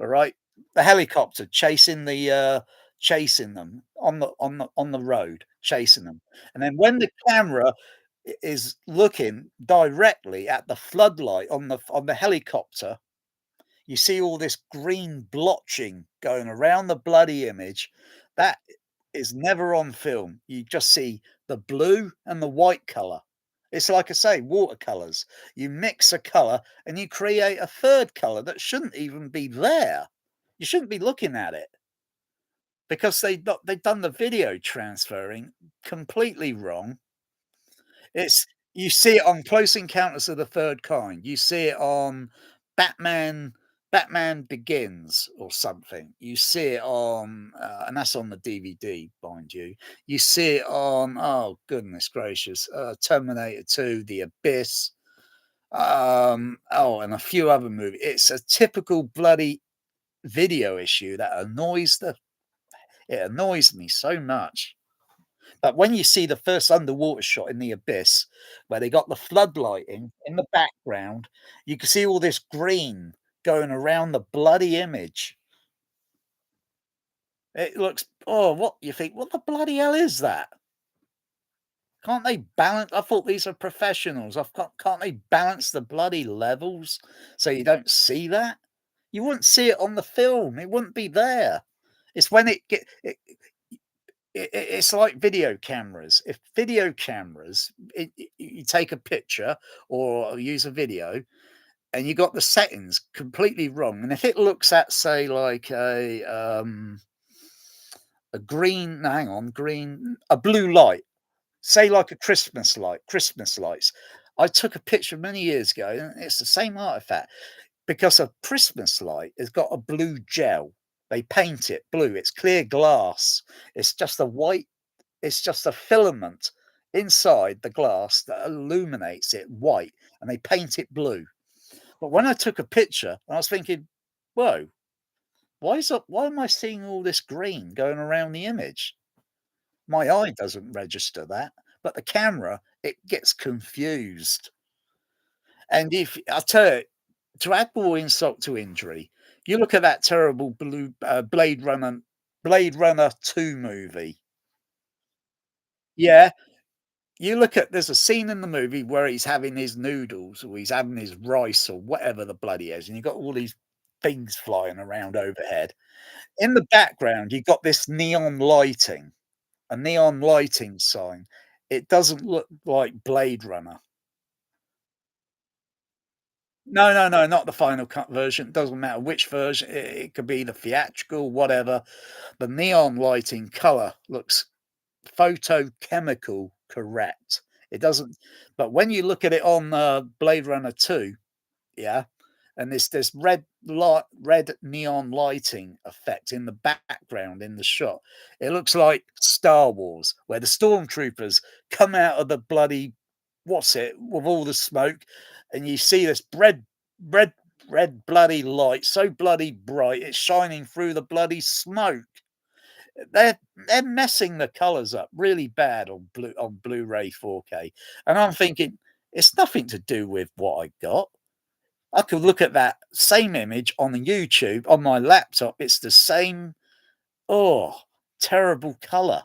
all right? The helicopter chasing them on the road, chasing them. And then when the camera is looking directly at the floodlight on the helicopter, you see all this green blotching going around the bloody image. That is never on film. You just see the blue and the white color. It's like I say, watercolors. You mix a color and you create a third color that shouldn't even be there. You shouldn't be looking at it because they've done the video transferring completely wrong. It's You see it on Close Encounters of the Third Kind. You see it on Batman Batman Begins or something. You see it on, and that's on the DVD, mind you. You see it on, oh goodness gracious, Terminator 2, The Abyss, and a few other movies. It's a typical bloody video issue that annoys me so much. But when you see the first underwater shot in The Abyss, where they got the floodlighting in the background, you can see all this green going around the bloody image. It looks, oh, what you think? What the bloody hell is that? Can't they balance? I thought these are professionals. Can't they balance the bloody levels so you don't see that? You wouldn't see it on the film. It wouldn't be there. It's when it's like video cameras. If video cameras, you take a picture or use a video, and you got the settings completely wrong, and if it looks at, say, like a green, no, hang on, a blue light, say like a Christmas lights. I took a picture many years ago, and it's the same artifact because a Christmas light has got a blue gel. They paint it blue. It's clear glass. It's just a white It's just a filament inside the glass that illuminates it white, and they paint it blue. But when I took a picture, I was thinking, "Whoa, why am I seeing all this green going around the image? My eye doesn't register that, but the camera, it gets confused." And if I tell you, to add more insult to injury, you look at that terrible Blade Runner 2 movie. Yeah, there's a scene in the movie where he's having his noodles or he's having his rice or whatever the bloody is, and you've got all these things flying around overhead. In the background, you've got this a neon lighting sign. It doesn't look like Blade Runner. No, no, no, not the final cut version. It doesn't matter which version. It could be the theatrical, whatever. The neon lighting color looks photochemical correct. It doesn't, but when you look at it on, Blade Runner 2, yeah, and this red neon lighting effect in the background in the shot. It looks like Star Wars, where the stormtroopers come out of the bloody what's it with all the smoke, and you see this red, red bloody light, so bloody bright, it's shining through the bloody smoke. They're messing the colors up really bad on Blu-ray 4K, and I'm thinking it's nothing to do with what I got. I could look at that same image on YouTube on my laptop. It's the same. Oh, terrible color.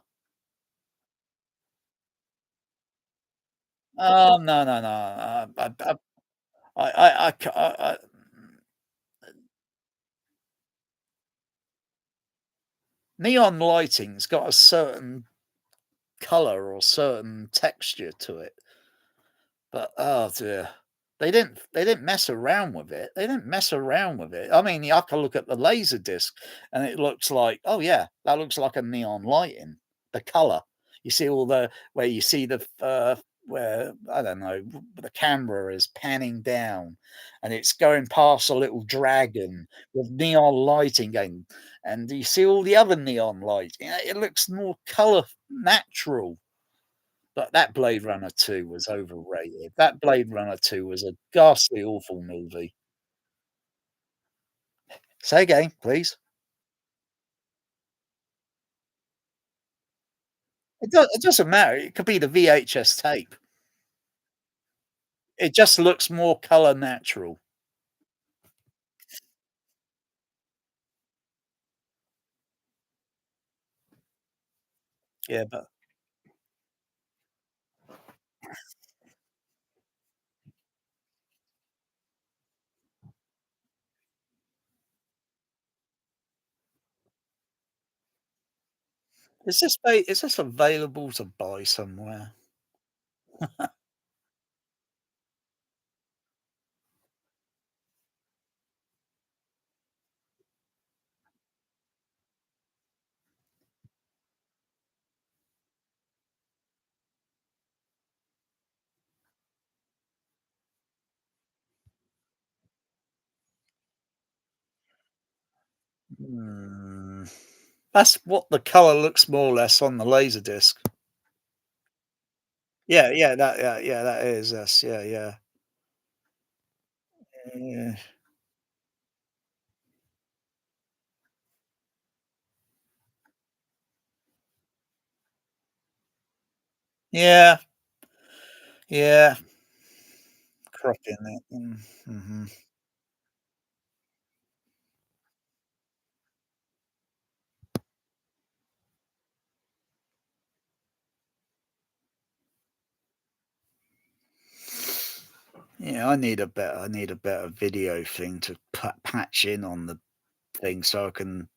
Oh no, no, no. I neon lighting's got a certain color or certain texture to it. But, oh dear. They didn't mess around with it. They didn't mess around with it. I mean, I can look at the laser disc and it looks like, "Oh, yeah, that looks like a neon lighting." The color. You see all the where you see where, I don't know, the camera is panning down and it's going past a little dragon with neon lighting going, and you see all the other neon light. It looks more color natural. But that Blade Runner 2 was overrated. That Blade Runner 2 was a ghastly awful movie. Say again, please. It doesn't matter, it could be the VHS tape. It just looks more colour natural. Yeah, but is this available to buy somewhere? Hmm. That's what the colour looks more or less on the Laserdisc. Yeah, that is, yes, yeah, yeah. Yeah. Yeah, yeah, cropping it, mhm. Yeah, I need a better video thing to patch in on the thing so I can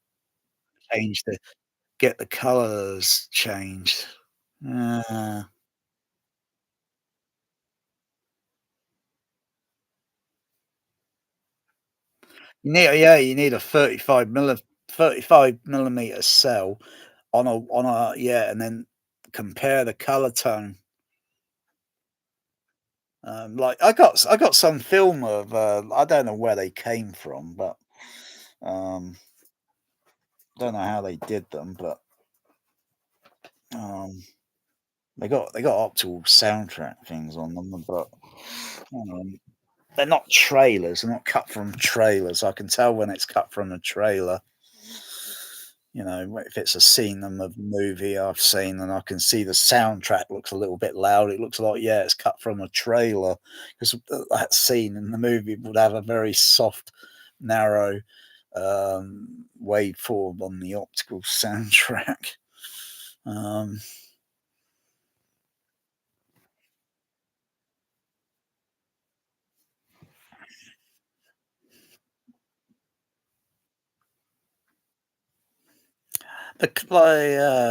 change the get the colours changed. Uh, you need a 35 millimeter cell on a yeah, and then compare the color tone. Like I got some film of I don't know where they came from, but um, don't know how they did them, but um, they got optical soundtrack things on them, but um, they're not trailers. They're not cut from trailers. I can tell when it's cut from a trailer. You know, if it's a scene in the movie I've seen and I can see the soundtrack looks a little bit loud, it looks like, yeah, it's cut from a trailer because that scene in the movie would have a very soft, narrow waveform on the optical soundtrack. Um,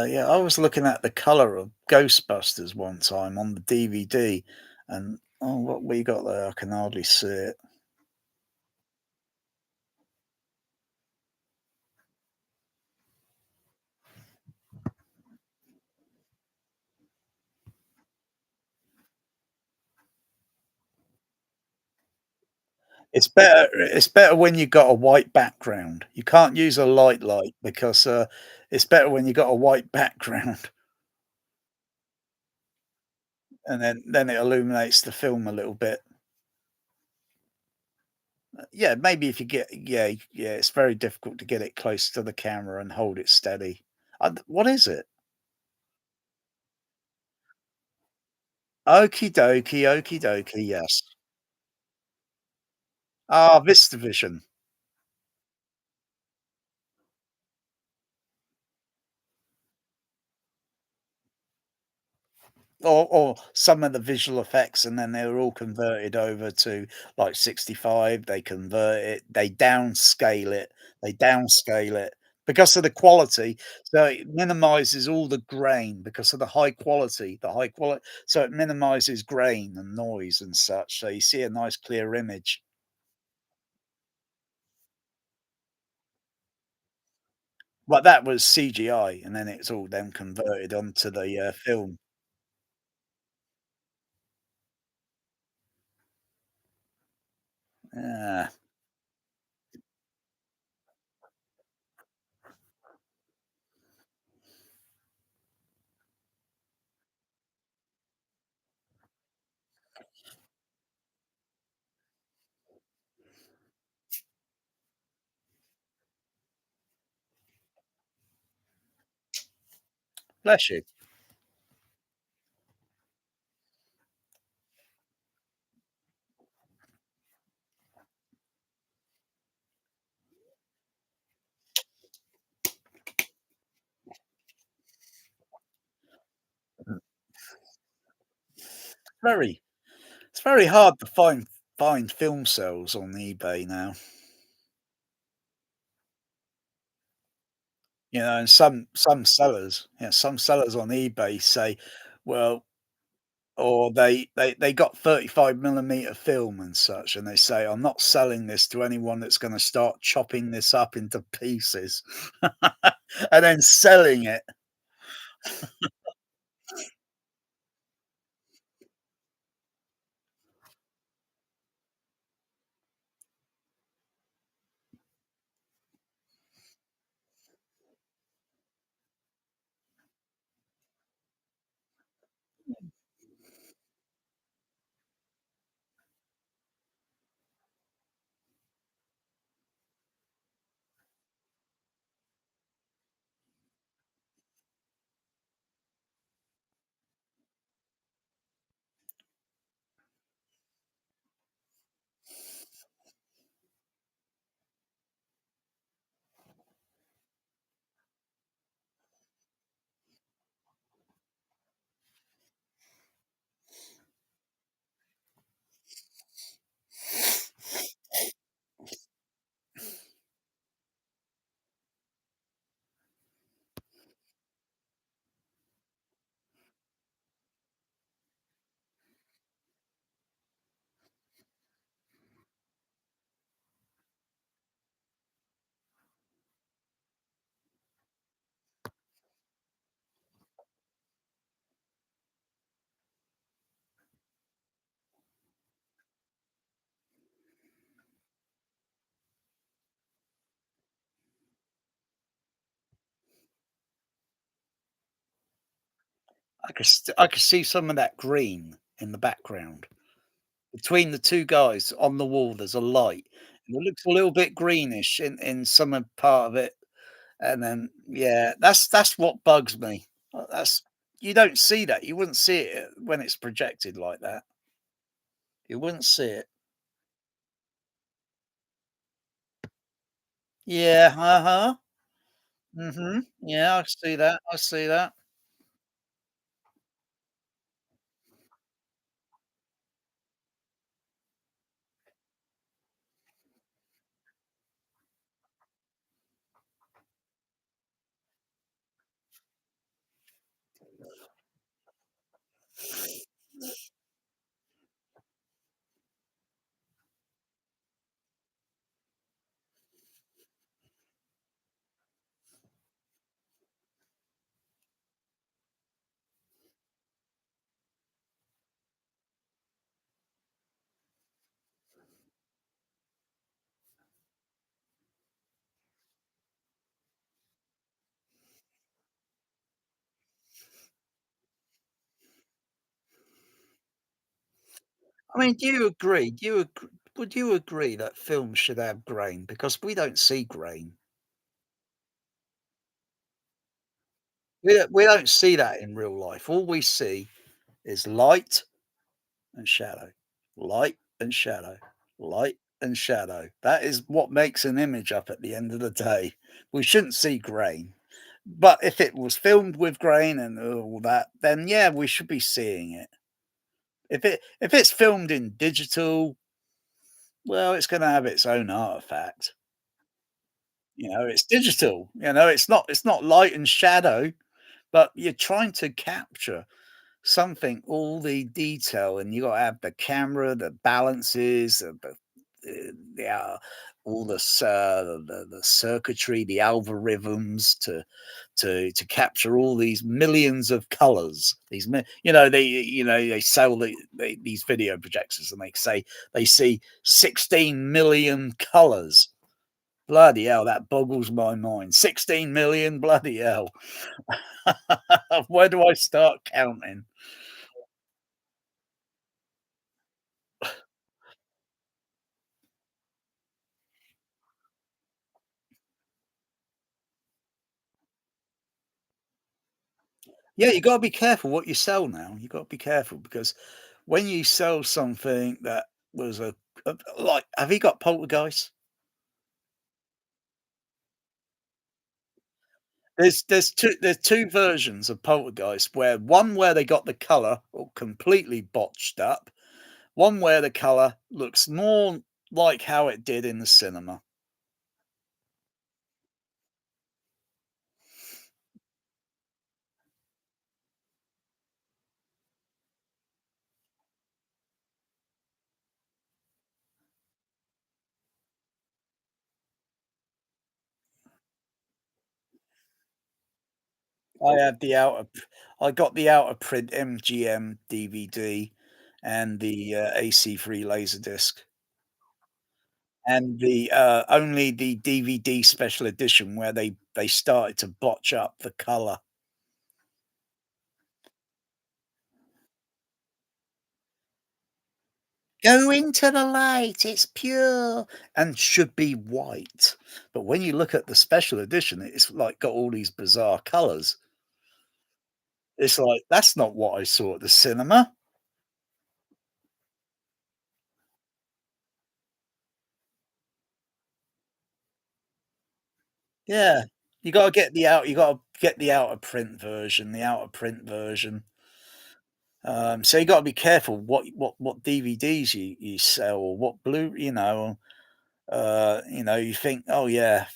yeah, I was looking at the color of Ghostbusters one time on the DVD, and oh, what we got there, I can hardly see it. It's better when you got a white background. You can't use a light because, it's better when you got a white background, and then it illuminates the film a little bit. Yeah, maybe if you get yeah, it's very difficult to get it close to the camera and hold it steady. What is it? Okie dokie, okie dokie, yes. Ah, VistaVision. Or some of the visual effects, and then they were all converted over to, like, 65, they downscale it because of the quality, so it minimizes all the grain because of the high quality, so it minimizes grain and noise and such, so you see a nice clear image. But that was CGI, and then it's all then converted onto the, film. Ah, bless you. Very It's very hard to find film sales on eBay now, and some sellers on eBay say, well, or they got 35 millimeter film and such, and they say, "I'm not selling this to anyone that's gonna start chopping this up into pieces," and then selling it. I could see some of that green in the background. Between the 2 guys on the wall, there's a light, and it looks a little bit greenish in some of part of it, and then yeah, that's what bugs me. That's you don't see that, you wouldn't see it when it's projected like that. You wouldn't see it. Yeah, uh-huh, mhm, yeah, I see that, I see that. I mean, do you agree? Would you agree that films should have grain? Because we don't see grain. We don't see that in real life. All we see is light and shadow, light and shadow, light and shadow. That is what makes an image up at the end of the day. We shouldn't see grain. But if it was filmed with grain and all that, then yeah, we should be seeing it. If it's filmed in digital, well, it's gonna have its own artifact. You know, it's digital, it's not light and shadow, but you're trying to capture something, all the detail, and you gotta have the camera, the balances, all the circuitry, the algorithms to capture all these millions of colors. They sell these video projectors, and they say they see 16 million colors. Bloody hell, that boggles my mind. 16 million, bloody hell. Where do I start counting? Yeah, you gotta be careful what you sell now. You gotta be careful because when you sell something that was like, have you got Poltergeist? There's two versions of Poltergeist, where they got the color all completely botched up, one where the color looks more like how it did in the cinema. I had the outer p I got the outer print MGM DVD and the, AC3 Laserdisc, and the, only the DVD special edition where they started to botch up the color. "Go into the light, it's pure," and should be white, but when you look at the special edition, it's, like, got all these bizarre colors. It's like, "That's not what I saw at the cinema." Yeah. You gotta get the outer print version. So you gotta be careful what DVDs you sell, or what you think, "Oh, yeah,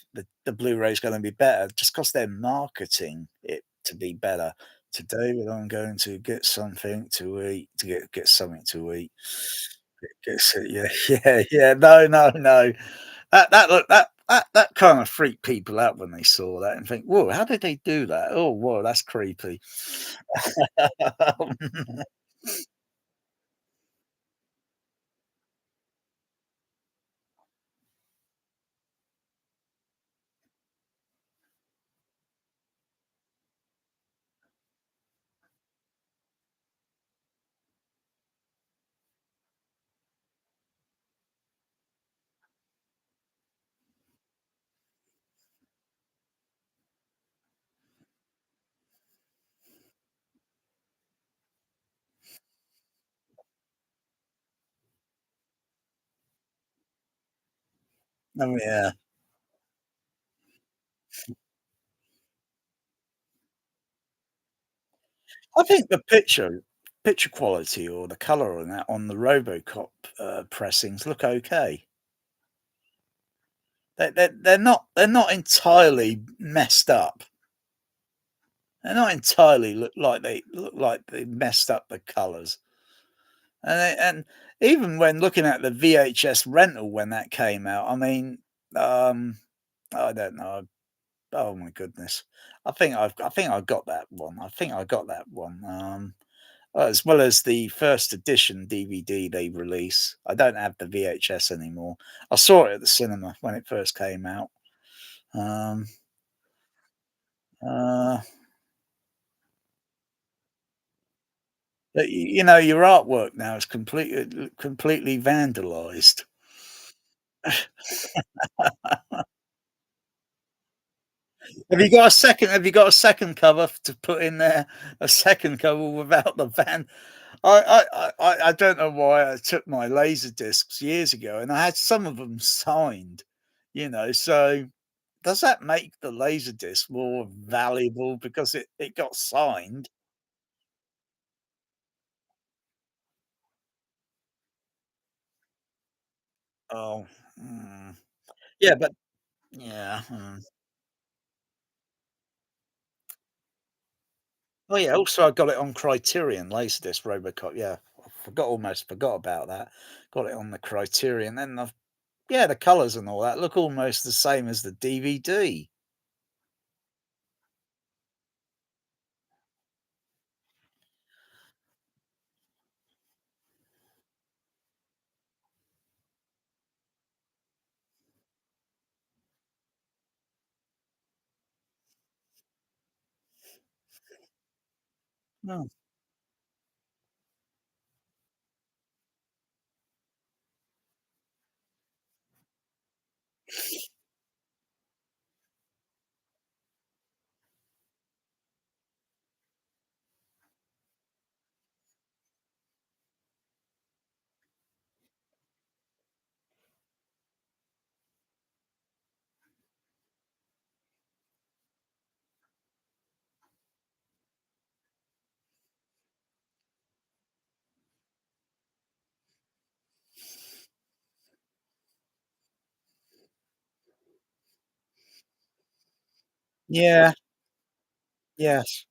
the Blu-ray's gonna be better," just because 'cause they're marketing it to be better. "Today, I'm going to get something to eat," to get something to eat. Yeah, yeah, yeah. No, no, no. That kinda freaked people out when they saw that and think, "Whoa, how did they do that? Oh, whoa, that's creepy." Oh, yeah. I think the picture quality or the color on that on the RoboCop, pressings look okay. They're not entirely messed up. They're not entirely look like they messed up the colors. And even when looking at the VHS rental when that came out, I mean, um, I don't know. Oh my goodness. I think I got that one. I think I got that one. As well as the first edition DVD they release. I don't have the VHS anymore. I saw it at the cinema when it first came out. Um, uh, You know, your artwork now is completely vandalized. Have you got a second cover to put in there? A second cover without the van I don't know why I took my laser discs years ago, and I had some of them signed, you know, so does that make the laser disc more valuable because it got signed? Oh, mm. Yeah, but yeah, Oh, yeah, also I got it on Criterion Laserdisc Robocop, yeah. Almost forgot about that. Got it on the Criterion, then the yeah, the colours and all that look almost the same as the DVD. Oh, yeah, yes.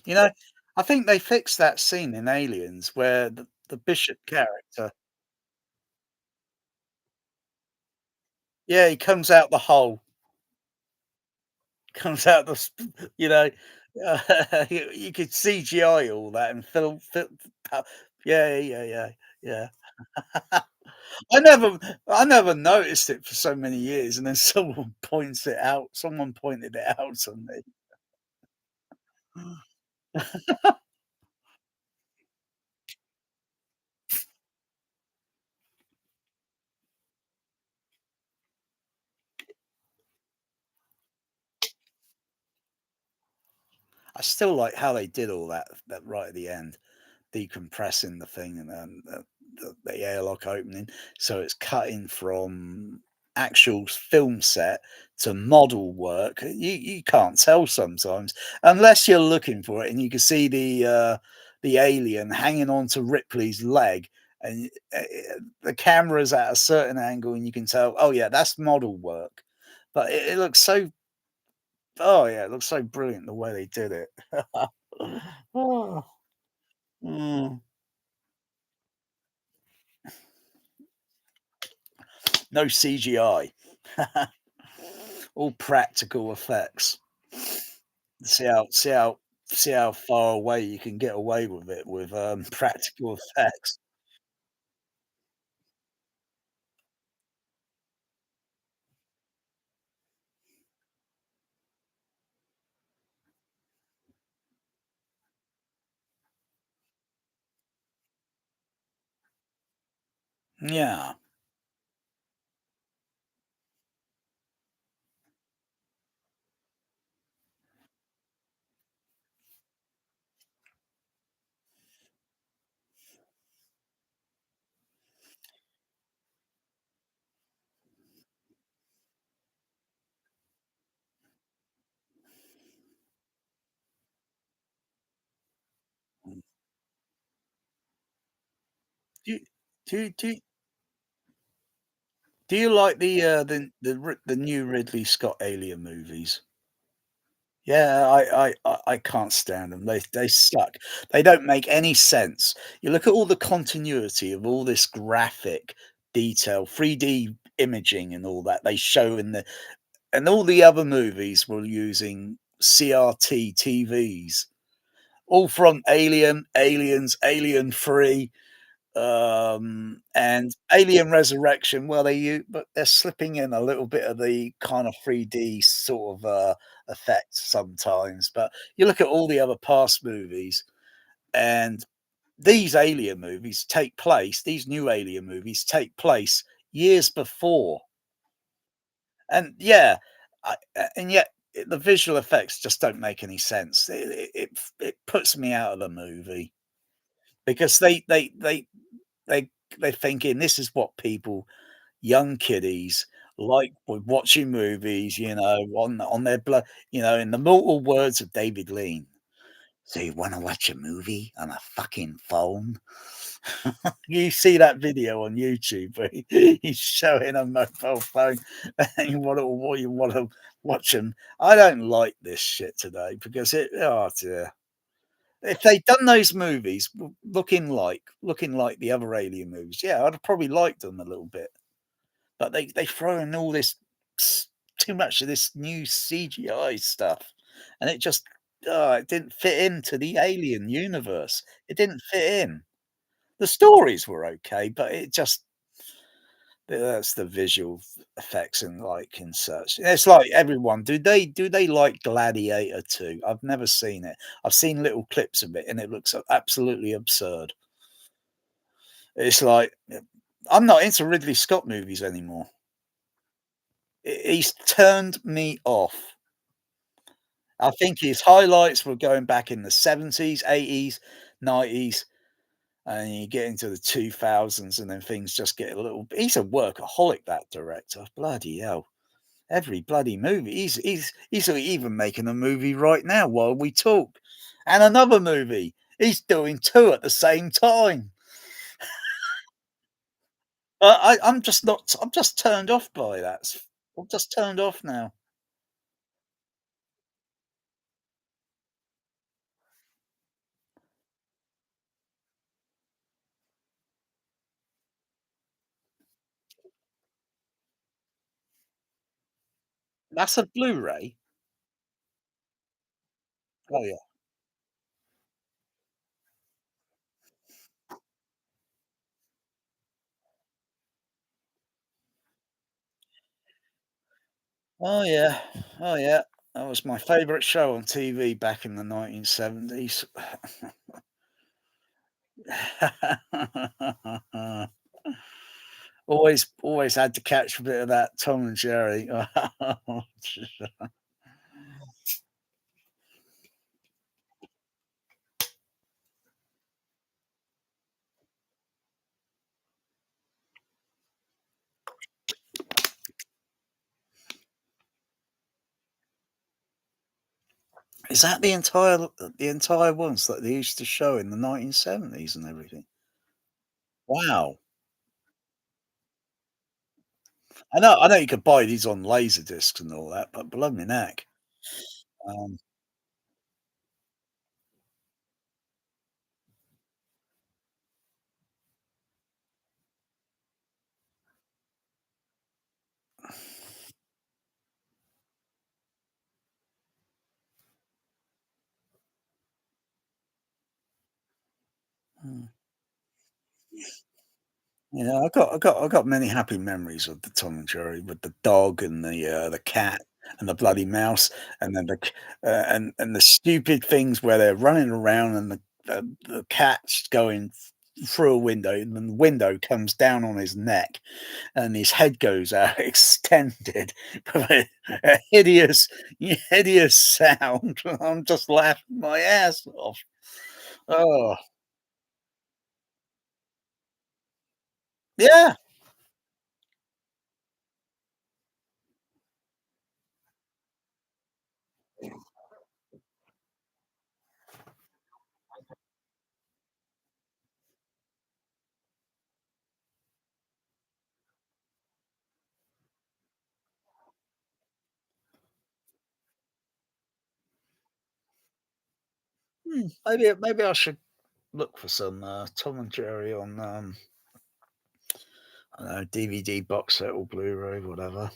You know, I think they fixed that scene in Aliens where the Bishop character yeah, he comes out the hole, comes out the sp you know, you could CGI all that and uh, yeah, yeah, yeah, yeah. I never I never noticed it for so many years, and then someone pointed it out to me. I still like how they did all that right at the end. Decompressing the thing and then the airlock opening. So it's cutting from actual film set to model work. You can't tell sometimes unless you're looking for it, and you can see the alien hanging on to Ripley's leg, and the camera's at a certain angle, and you can tell. Oh yeah, that's model work. But it looks so. Oh yeah, it looks so brilliant the way they did it. Oh, mm. No CGI. all practical effects. See how far away you can get away with it with, practical effects. Yeah. Mm. Do you do you like the new Ridley Scott Alien movies? Yeah, I can't stand them. They suck. They don't make any sense. You look at all the continuity of all this graphic detail, 3D imaging and all that they show in the and all the other movies were using CRT TVs, all from Alien, Aliens, Alien 3, and Alien Resurrection. Well, but they're slipping in a little bit of the kind of 3D sort of effect sometimes. But you look at all the other past movies, and these new Alien movies take place years before. And yeah, and yet the visual effects just don't make any sense. It puts me out of the movie because they they're thinking this is what people, young kiddies, like with watching movies, on their blood, in the mortal words of David Lean. So you want to watch a movie on a fucking phone? You see that video on YouTube where he's showing a mobile phone and you want to watch him. I don't like this shit today because oh dear. If they'd done those movies looking like the other Alien movies, yeah, I'd have probably liked them a little bit. But they throw in all this s too much of this new CGI stuff, and it didn't fit into the Alien universe. It didn't fit in. The stories were okay, but that's the visual effects and, like, and such. It's like everyone, do they like Gladiator 2? I've never seen it. I've seen little clips of it, and it looks absolutely absurd. It's like, I'm not into Ridley Scott movies anymore. He's turned me off. I think his highlights were going back in the 70s, 80s, 90s, and you get into the 2000s, and then things just get a little he's a workaholic, that director. Bloody hell. Every bloody movie. He's even making a movie right now while we talk. And another movie. He's doing two at the same time. I'm just not I'm just turned off by that. I'm just turned off now. That's a Blu-ray. Oh yeah. Oh yeah. Oh yeah. That was my favourite show on TV back in the 1970s. Always had to catch a bit of that Tom and Jerry. Is that the entire ones that they used to show in the 1970s and everything? Wow. I know you could buy these on Laserdiscs and all that, but blimey neck. Um, Mm. Yeah, I got many happy memories of the Tom and Jerry with the dog and the cat and the bloody mouse, and then and the stupid things where they're running around and the cat's going through a window, and then the window comes down on his neck, and his head goes out extended with a hideous sound. I'm just laughing my ass off. Oh, yeah. Maybe I should look for some Tom and Jerry on I don't know, DVD box set or Blu-ray, whatever.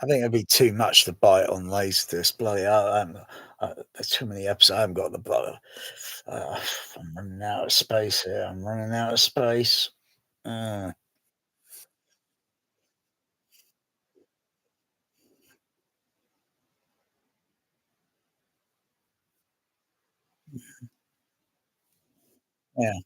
I think it'd be too much to buy it on Laserdisc. Bloody hell, there's too many episodes. I haven't got the bloody. Uh, I'm running out of space here. I'm running out of space. Uh, yeah.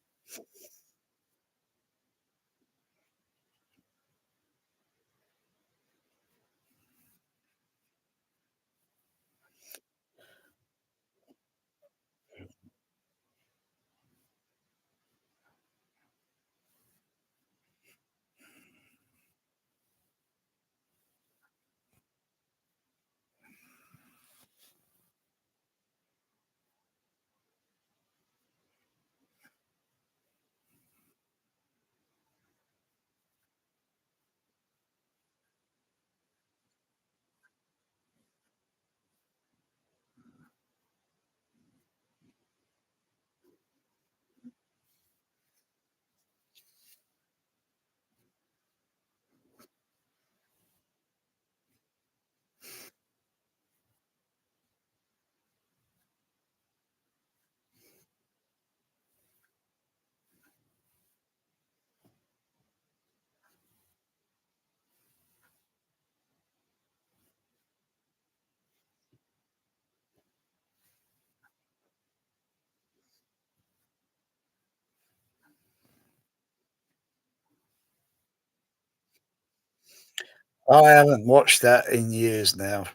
I haven't watched that in years now.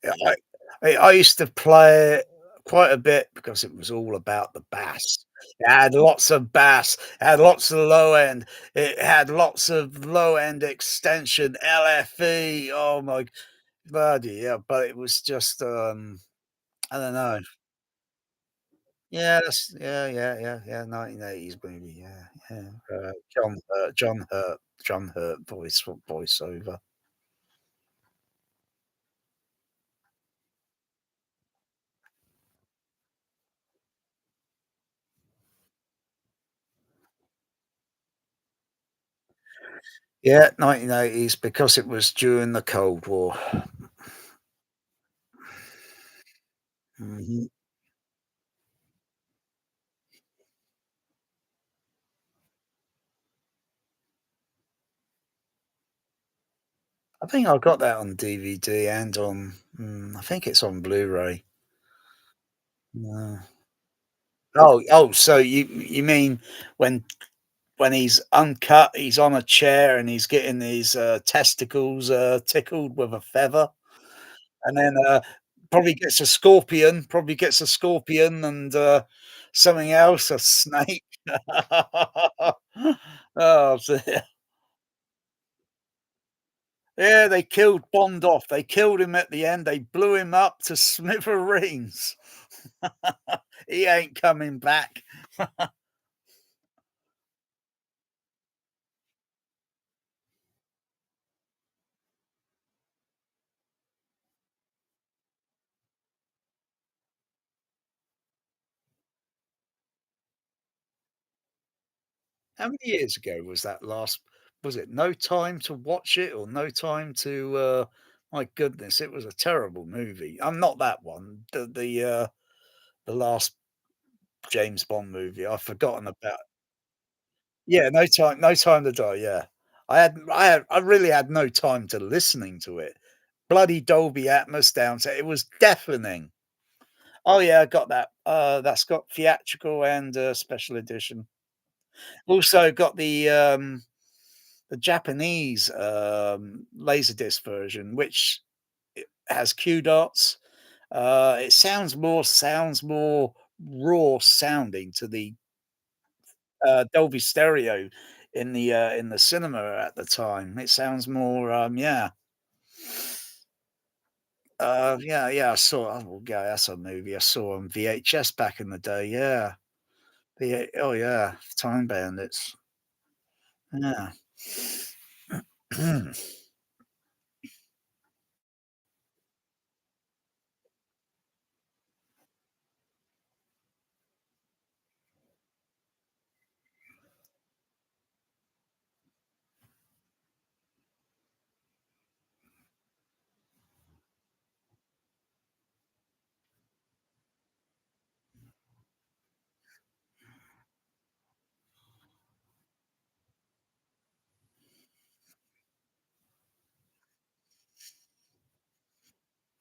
Yeah, I used to play it quite a bit because it was all about the bass. It had lots of bass, it had lots of low end, it had lots of low end extension, LFE, oh my bloody yeah, but it was just, I don't know. Yes, yeah, 1980s movie, yeah. John Hurt voiceover. Yeah, 1980s because it was during the Cold War. Mhm. I think I got that on DVD and on I think it's on Blu-ray. Yeah. So you mean when he's uncut, he's on a chair and he's getting his, testicles, tickled with a feather, and then, probably gets a scorpion and, something else, a snake. Oh, so yeah, they killed Bond off. They killed him at the end. They blew him up to smithereens. He ain't coming back. How many years ago was that last was it No Time to Watch It or No Time to, My goodness, it was a terrible movie. I'm not that one. The last James Bond movie. I've forgotten about. Yeah, No Time to Die, yeah. I really had no time to listening to it. Bloody Dolby Atmos down to it was deafening. Oh, yeah, I got that. That's got theatrical and, special edition. Also got the Japanese, Laserdisc version, which it has Q dots. It sounds more raw sounding to the Dolby Stereo in the cinema at the time. It sounds more, yeah, yeah. I saw. Oh, yeah, that's a movie I saw on VHS back in the day. Yeah, oh yeah, Time Bandits. Yeah.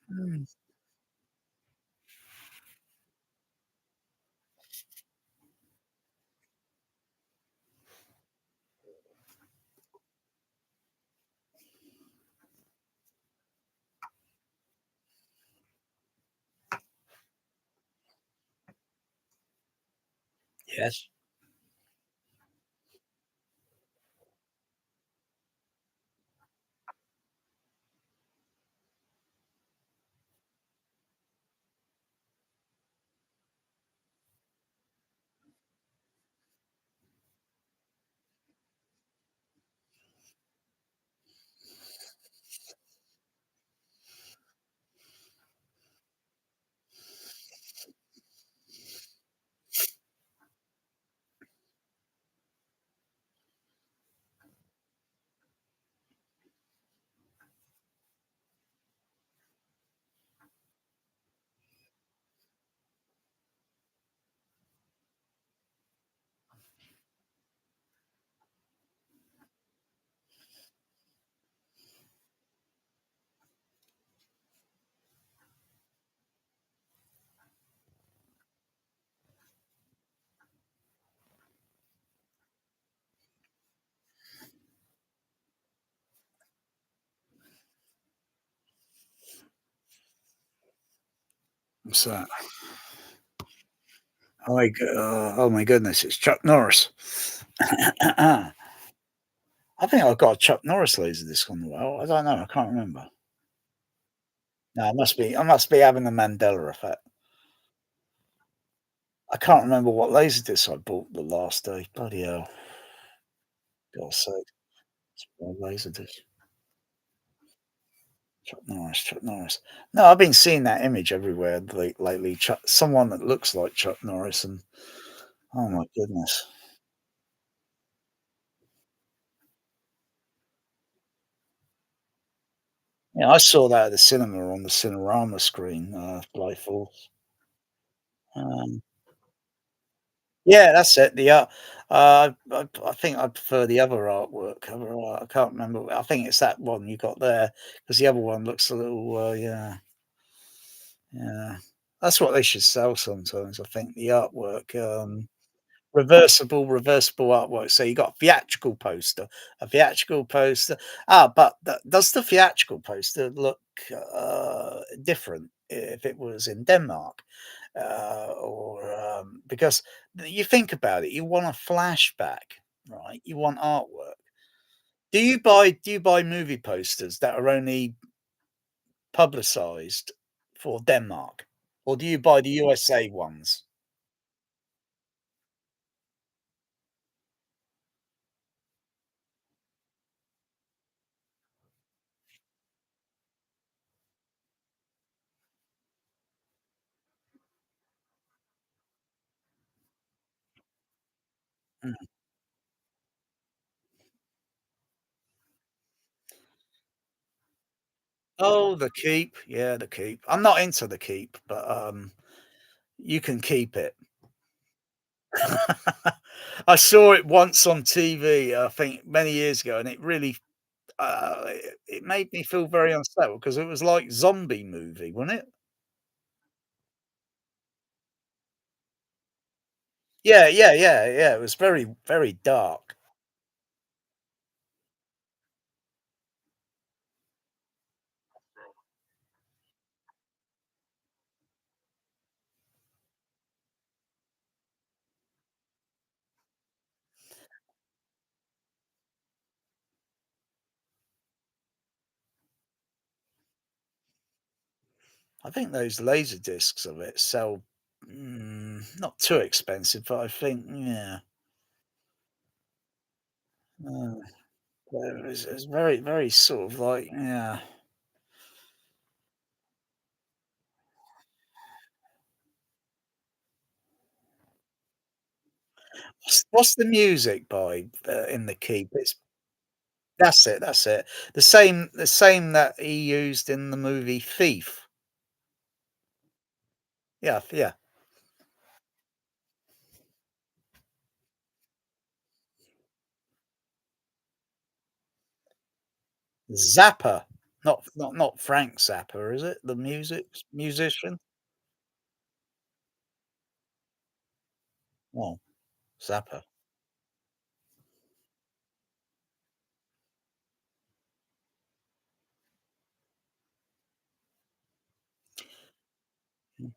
Mm, yes. What's that? Oh my goodness, it's Chuck Norris. I think I've got a Chuck Norris Laserdisc on the wall. I don't know. I can't remember. No, I must be having the Mandela effect. I can't remember what Laserdisc I bought the last day. Bloody hell. God's sake. Laserdisc. Chuck Norris, Chuck Norris. No, I've been seeing that image everywhere lately. Someone that looks like Chuck Norris, and oh my goodness. Yeah, I saw that at the cinema on the Cinerama screen, Blythe. Um, yeah, that's it. I think I prefer the other artwork. I can't remember. I think it's that one you got there because the other one looks a little. Yeah, yeah. That's what they should sell sometimes. I think the artwork. Reversible artwork. So you got a theatrical poster. But does the theatrical poster look different if it was in Denmark? Or because you think about it, you want a flashback, right? You want artwork. Do you buy movie posters that are only publicized for Denmark, or do you buy the USA ones? Mm. Oh, The Keep. Yeah, The Keep. I'm not into The Keep, but, you can keep it. I saw it once on TV, I think many years ago, and it really, it made me feel very unsettled because it was like zombie movie, wasn't it? Yeah, yeah, yeah, yeah, it was very, very dark. I think those laser discs of it sell, not too expensive, but I think, yeah, uh, it's very, very sort of like, yeah. What's the music by, In the Keep? It's that's it. The same that he used in the movie Thief. Yeah, yeah. Zappa, not Frank Zappa, is it? The musician? Oh, Zappa. Mm,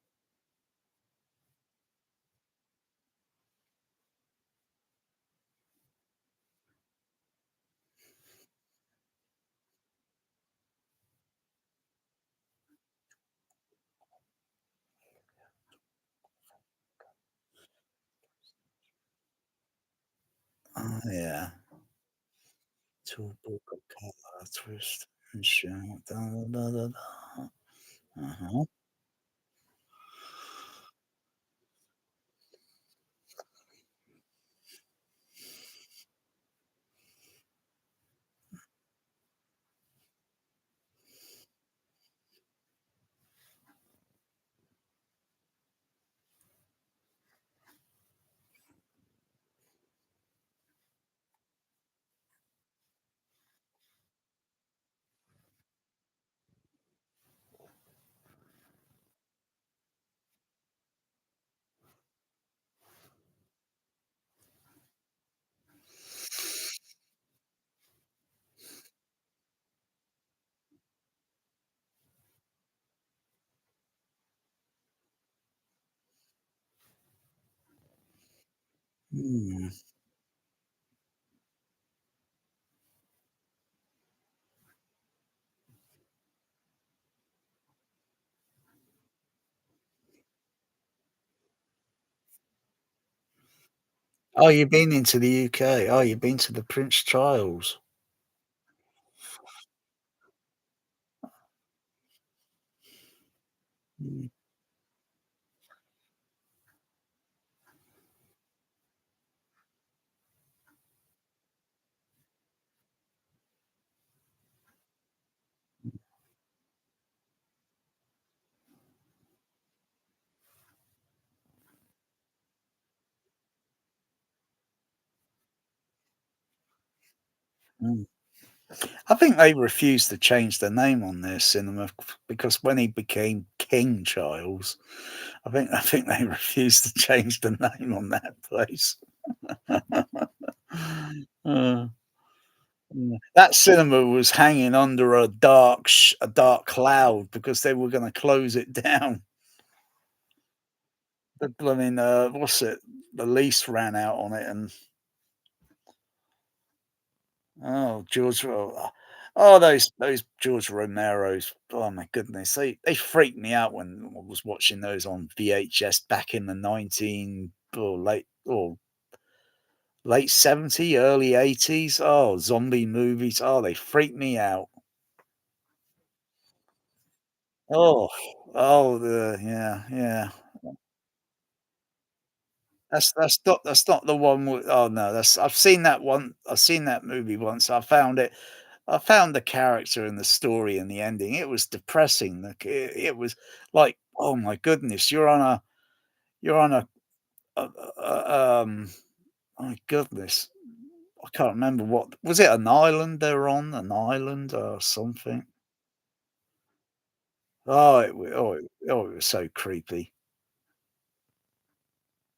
oh, yeah. To book a color, twist and shout, da da da da da. Uh-huh. Hmm. Oh, you've been into the UK. Oh, you've been to the Prince Charles. Mm, mm. I think they refused to change the name on their cinema because when he became King Charles, I think they refused to change the name on that place. Uh, that cinema was hanging under a dark cloud because they were gonna close it down. The blooming, what's it? The lease ran out on it and oh, those George Romeros, oh my goodness, they freaked me out when I was watching those on VHS back in the 19 or late 70, early 80s. Oh, zombie movies. Oh, they freaked me out. Oh, yeah, yeah. That's not the one with oh no, that's I've seen that movie once. I found it. I found the character and the story and the ending, it was depressing. Like, it was like, "Oh my goodness, you're on a my goodness." I can't remember what was it an island they're on? An island or something? It was so creepy.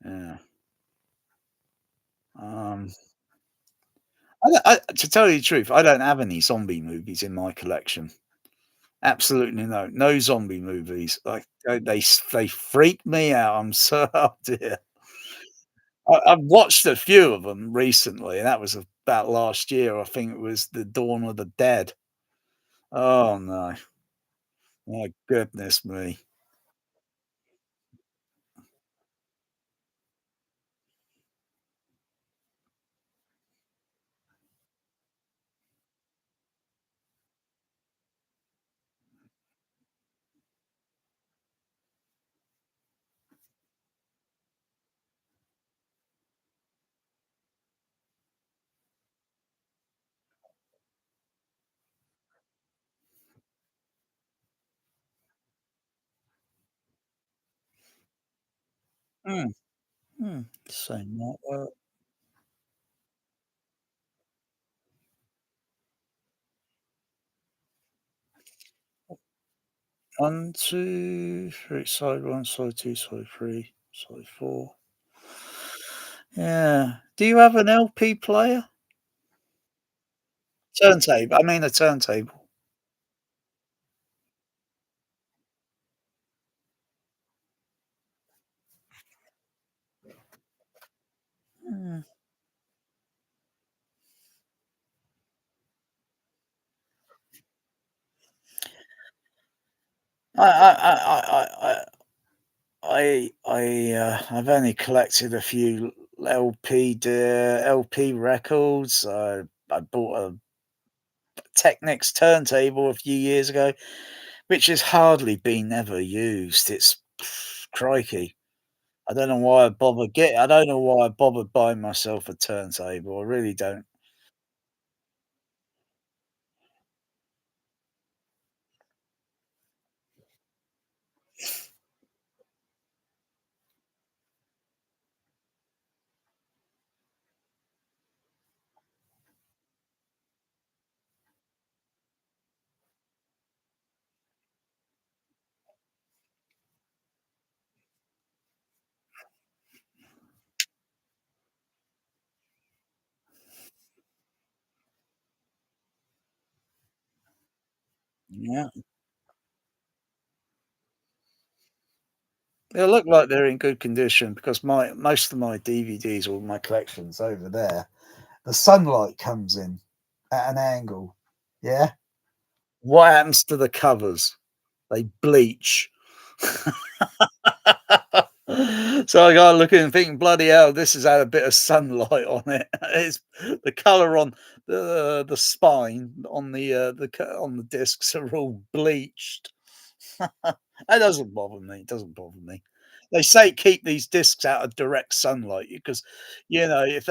Yeah. Um, to tell you the truth, I don't have any zombie movies in my collection. Absolutely no zombie movies. Like, they freak me out. I'm so oh dear. I've watched a few of them recently, and that was about last year. I think it was The Dawn of the Dead. Oh, no. My goodness me. Mm, same that, 1, 2, 3, side 1, side 2, side 3, side 4. Yeah. Do you have an LP player? Turntable, I mean a turntable. Mm. I've only collected a few LP records. I bought a Technics turntable a few years ago, which has hardly been ever used. It's crikey. I don't know why I bothered buying myself a turntable. I really don't. Yeah. They look like they're in good condition because my most of my DVDs or my collections over there, the sunlight comes in at an angle. Yeah. What happens to the covers? They bleach. So I gotta look in and think, bloody hell, this has had a bit of sunlight on it. It's the colour on the spine on on the discs are all bleached. That doesn't bother me. It doesn't bother me. They say keep these discs out of direct sunlight because, if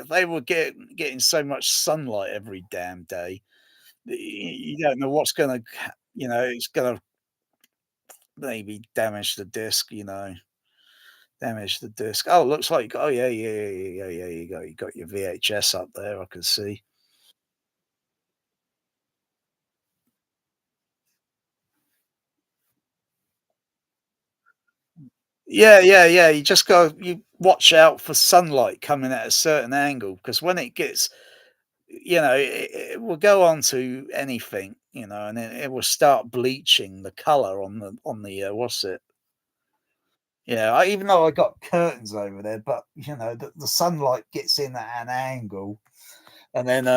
they were getting so much sunlight every damn day, you don't know what's gonna, it's gonna maybe damage the disc. Oh, looks like, oh yeah, yeah. You got your VHS up there. I can see. Yeah. You watch out for sunlight coming at a certain angle because when it gets, it will go on to anything, and then it will start bleaching the color on the what's it? Yeah, even though I got curtains over there, but the sunlight gets in at an angle, and then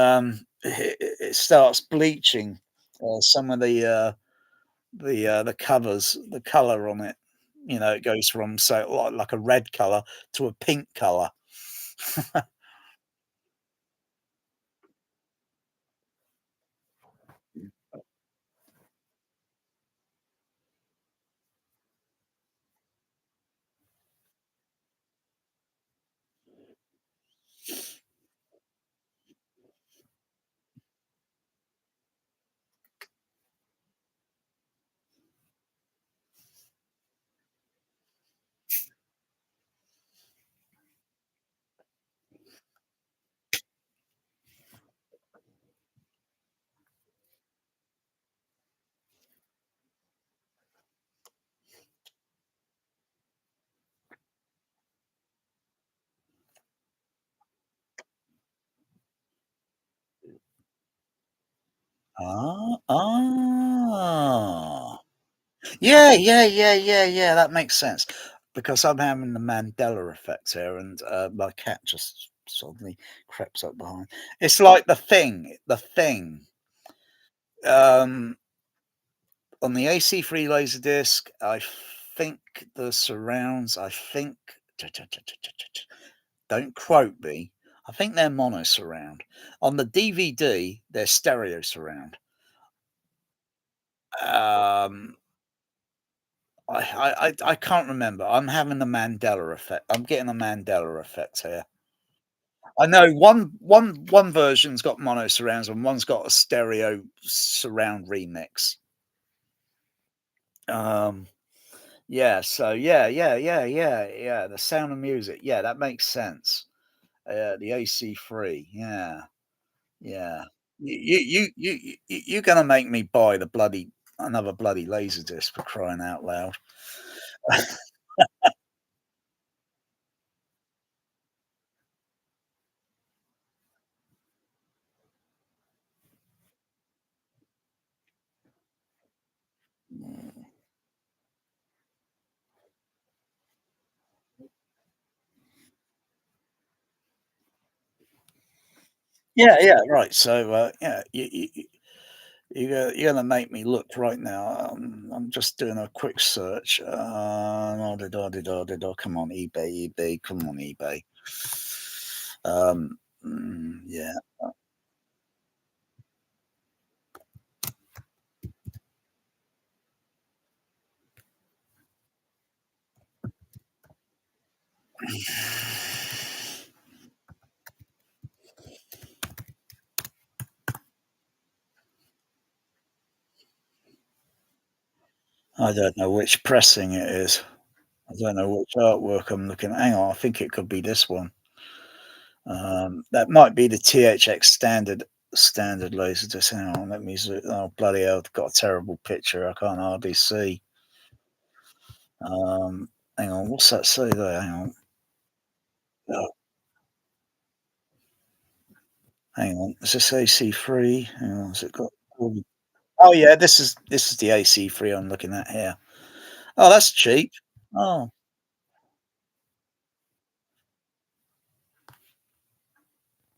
it starts bleaching some of the covers, the color on it. It goes from so like a red color to a pink color. Ah. Yeah, yeah, yeah, yeah, yeah, that makes sense, because I'm having the Mandela effect here, and, my cat just suddenly crept up behind. It's like The Thing, um, on the AC-free Laserdisc, I think the surrounds, don't quote me, I think they're mono surround. On the DVD, they're stereo surround. Um I can't remember. I'm having the Mandela effect. I'm getting a Mandela effect here. I know one version's got mono surrounds and one's got a stereo surround remix. Um, yeah, so yeah. The Sound of Music. Yeah, that makes sense. The AC3. Yeah, yeah. You're gonna make me buy the bloody another bloody Laserdisc for crying out loud. Yeah, yeah, right. So, yeah, you're gonna make me look right now. I'm just doing a quick search. Da-da-da-da-da-da. Come on, eBay, eBay. Come on, eBay. Yeah, I don't know which pressing it is. I don't know which artwork I'm looking at. Hang on, I think it could be this one. That might be the THX standard laser. Just hang on, let me zoom. Oh bloody hell! I've got a terrible picture. I can't hardly see. Um, Hang on, what's that say there? Hang on. Oh, hang on. Is this AC3? Hang on, has it got all oh yeah, this is the AC3 I'm looking at here. Oh, that's cheap. Oh.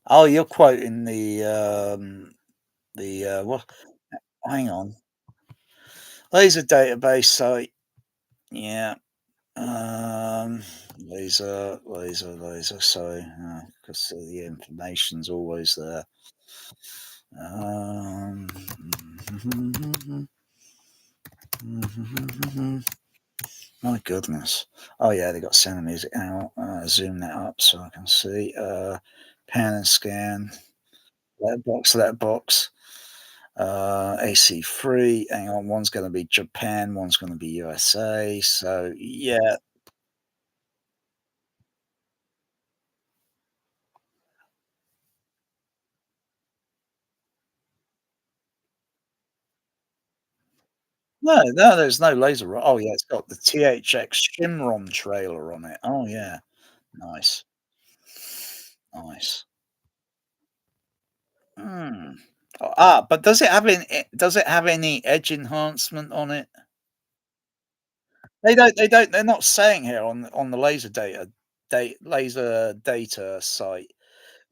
Oh, you're quoting what hang on. Laser database site. Yeah. Um laser. Sorry, because the information's always there. Um My goodness. Oh yeah, they got Sound of Music out. Zoom that up so I can see. Pan and scan. Letterbox. AC3. Hang on, one's going to be Japan, one's going to be USA. So yeah, no, there's no laser. Oh yeah, it's got the THX Shimron trailer on it. Oh yeah, nice, nice. Hmm. But does it have any edge enhancement on it? They don't, they're not saying here on the laser data site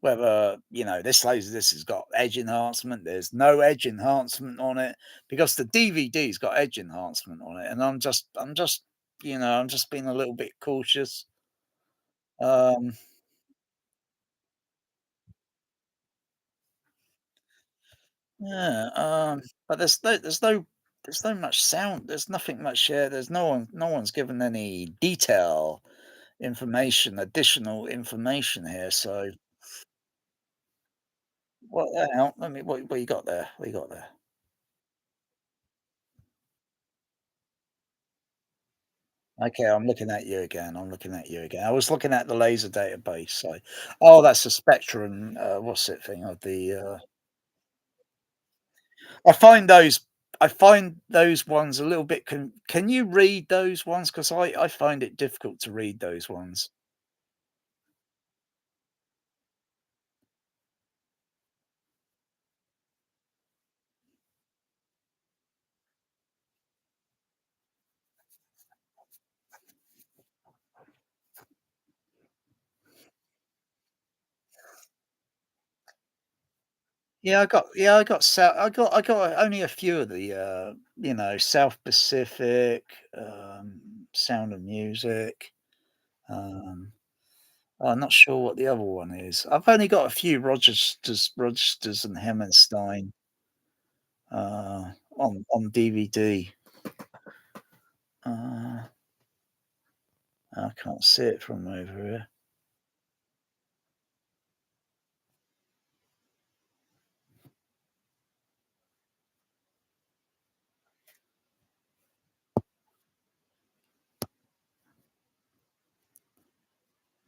whether, this has got edge enhancement, there's no edge enhancement on it, because the DVD's got edge enhancement on it, and I'm just being a little bit cautious. Um, yeah, but there's no much sound, there's nothing much here, no one's given any additional information here, so what the hell? What you got there? What you got there? Okay, I'm looking at you again. I was looking at the laser database, so oh, that's the Spectrum, what's it thing of the, I find those I find those ones a little bit can you read those ones? 'Cause I find it difficult to read those ones. I got only a few of the, South Pacific, Sound of Music, um, I'm not sure what the other one is. I've only got a few Rogers and Hammerstein, on DVD. Uh, I can't see it from over here.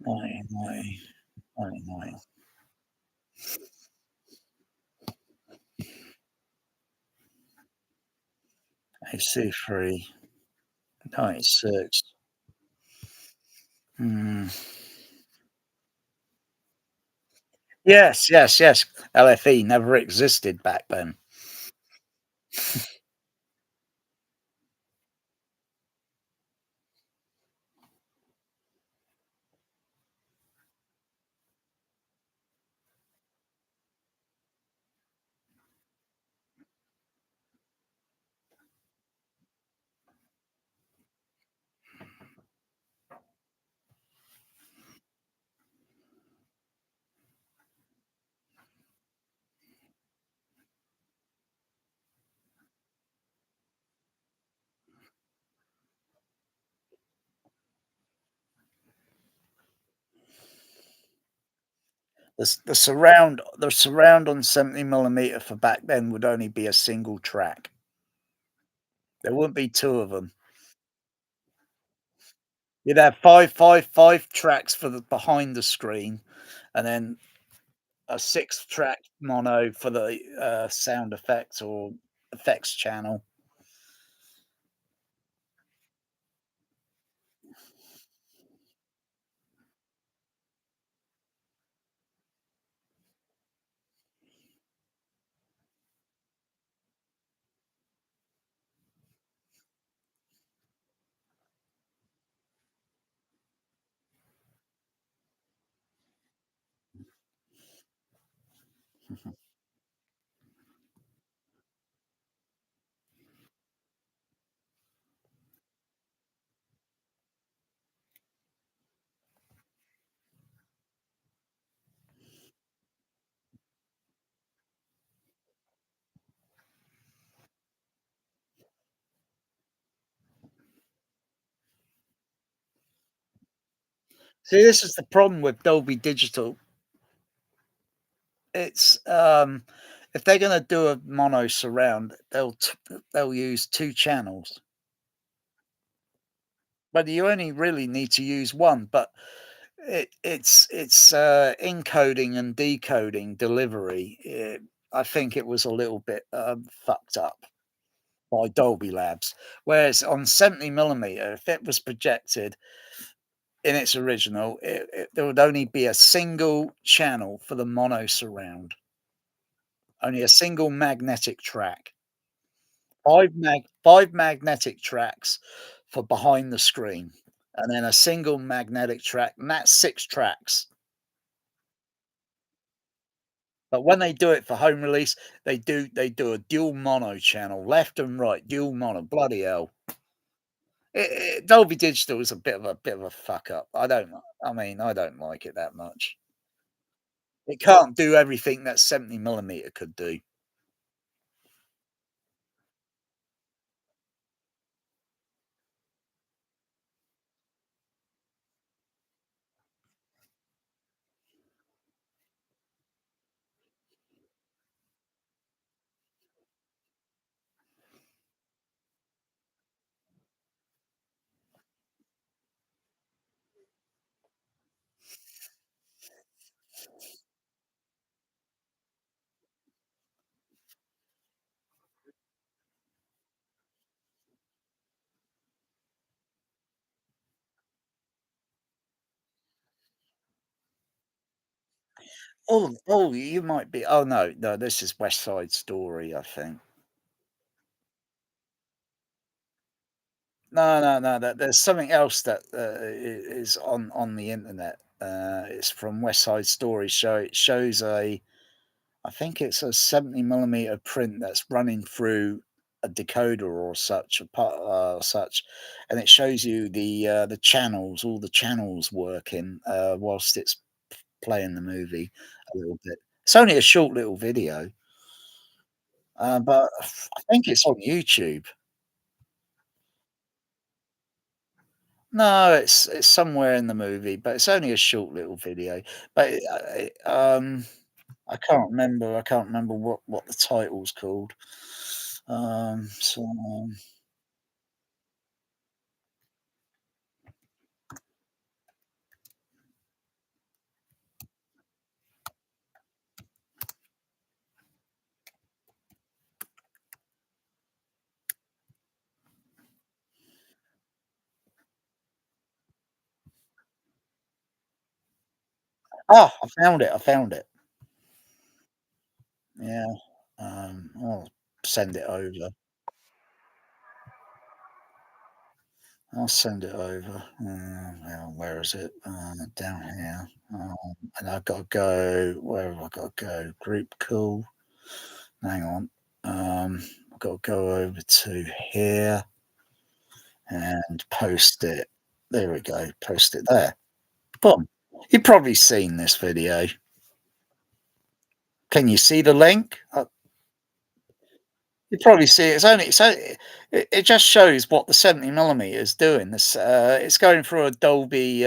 Nine, nine, nine, nine. AC3, 96. Hmm. Yes, yes, yes. LFE never existed back then. The surround on 70 millimeter for back then would only be a single track. There wouldn't be 2 of them. You'd have five tracks for the behind the screen, and then a 6th track mono for the, sound effects or effects channel. See, this is the problem with Dolby Digital. It's, if they're gonna do a mono surround, they'll use 2 channels, but you only really need to use 1, but it's encoding and decoding delivery. I think it was a little bit, fucked up by Dolby Labs. Whereas on 70 millimeter, if it was projected in its original, there would only be a single channel for the mono surround, only a single magnetic track. 5 magnetic tracks for behind the screen, and then a single magnetic track, and that's 6 tracks. But when they do it for home release, they do a dual mono channel, left and right, dual mono. Bloody hell! Dolby Digital is a bit of a fuck up. I don't like it that much. It can't do everything that 70 millimeter could do. Oh, you might be. Oh no, no, this is West Side Story, I think. No, no, no. There's something else that is on the internet. It's from West Side Story. It shows a I think it's a 70 millimeter print that's running through a decoder or such, such, and it shows you the channels, all the channels working whilst it's playing the movie a little bit. It's only a short little video, but I think it's on YouTube. No, it's somewhere in the movie, but it's only a short little video. But I can't remember what the title's called. So I found it. I found it. Yeah. I'll send it over. I'll send it over. Well, where is it? Down here. And I've got to go. Where have I got to go? Group call. Hang on. I've got to go over to here and post it. There we go. Post it there. Boom. You've probably seen this video. Can you see the link? You probably see it. It just shows what the 70 millimeter is doing. It's going through a Dolby.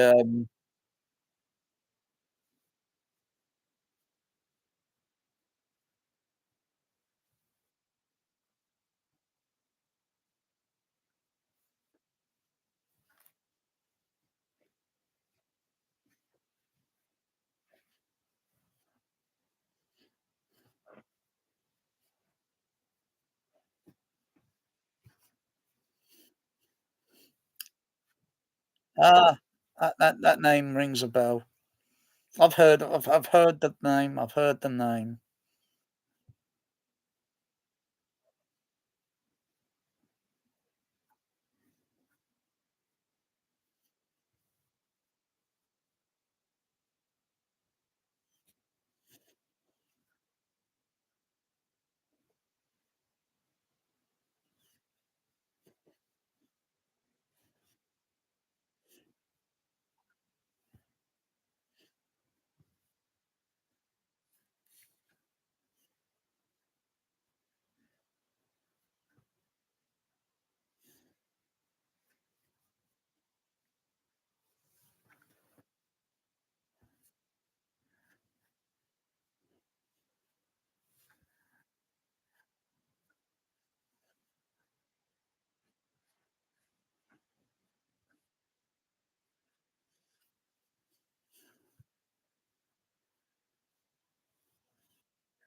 Ah, that name rings a bell. I've heard the name. I've heard the name.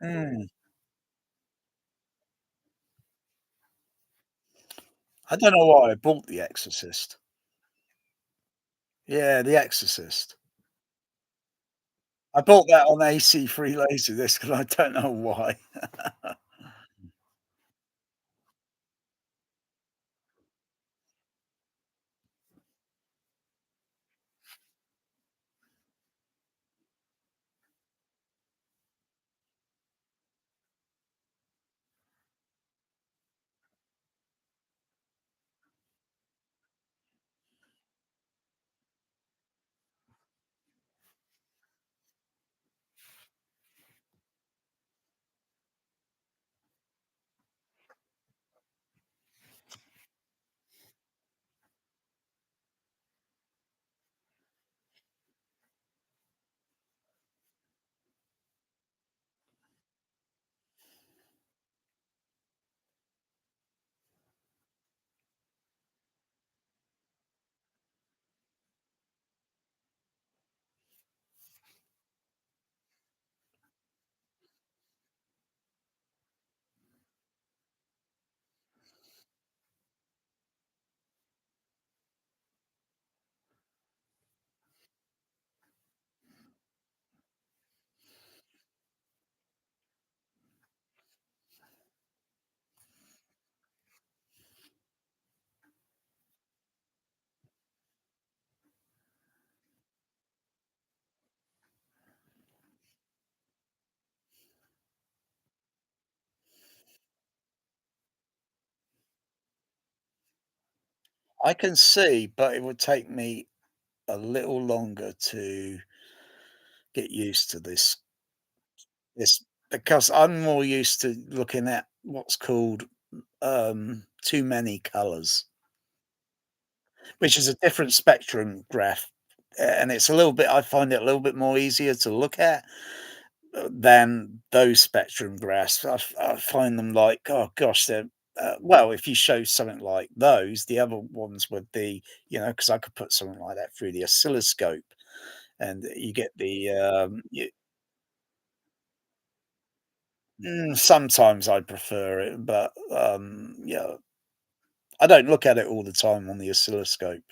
Hmm. I don't know why I bought The Exorcist. Yeah, The Exorcist. I bought that on AC3 Laserdisc, and I don't know why. I can see, but it would take me a little longer to get used to this because I'm more used to looking at what's called too many colors, which is a different spectrum graph. And it's a little bit, I find it a little bit more easier to look at than those spectrum graphs. I find them like, oh gosh, they're well, if you show something like those, the other ones would be, because I could put something like that through the oscilloscope, and you get sometimes I prefer it, but yeah, I don't look at it all the time on the oscilloscope.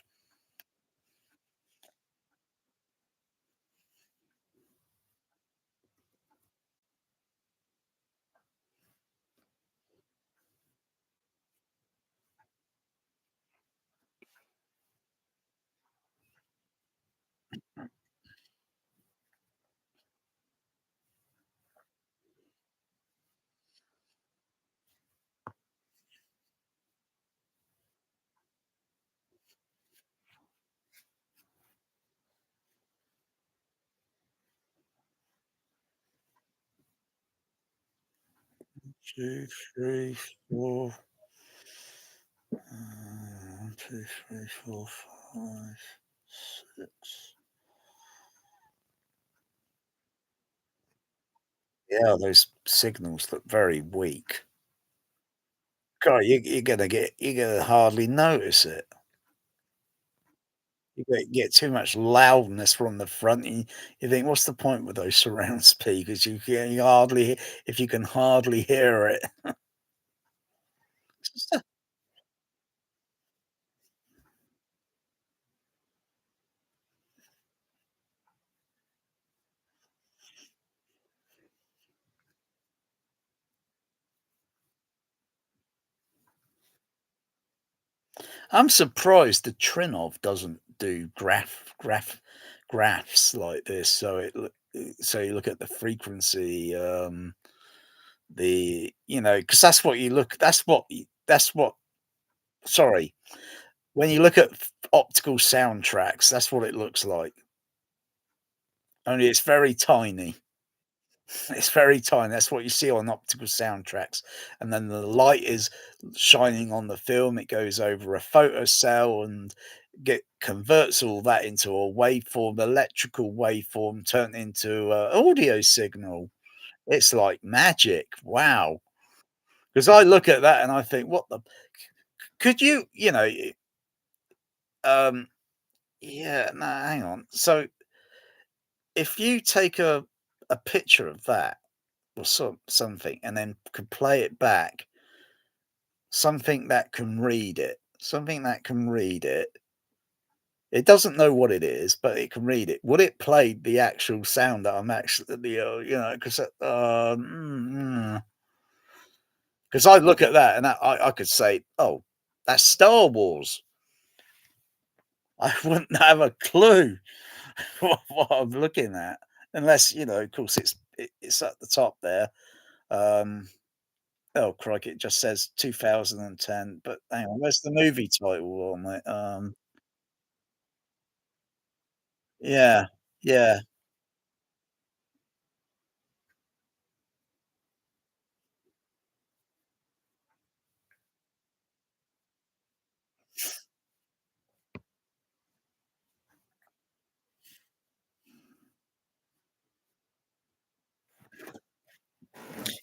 2, 3, 4. 1, 2, 3, 4, 5, 6. Yeah, those signals look very weak. God, you're gonna hardly notice it. You get too much loudness from the front, and you think, "What's the point with those surround speakers?" You hardly if you can hardly hear it. I'm surprised the Trinov doesn't do graphs like this, so you look at the frequency, because that's what sorry, when you look at optical soundtracks, that's what it looks like, only it's very tiny. It's very tiny. That's what you see on optical soundtracks. And then the light is shining on the film. It goes over a photocell and get converts all that into a waveform, electrical waveform turned into an audio signal. It's like magic. Wow. Because I look at that and I think, what the could you, um yeah, no, hang on. So if you take a picture of that or something and then could play it back. Something that can read it. It doesn't know what it is, but it can read it. Would it play the actual sound that I'm actually, 'cause I look at that and I could say, "Oh, that's Star Wars." I wouldn't have a clue what I'm looking at unless, of course, it's at the top there. Um, oh, crikey, it just says 2010, but hang on, where's the movie title on it? Yeah, yeah.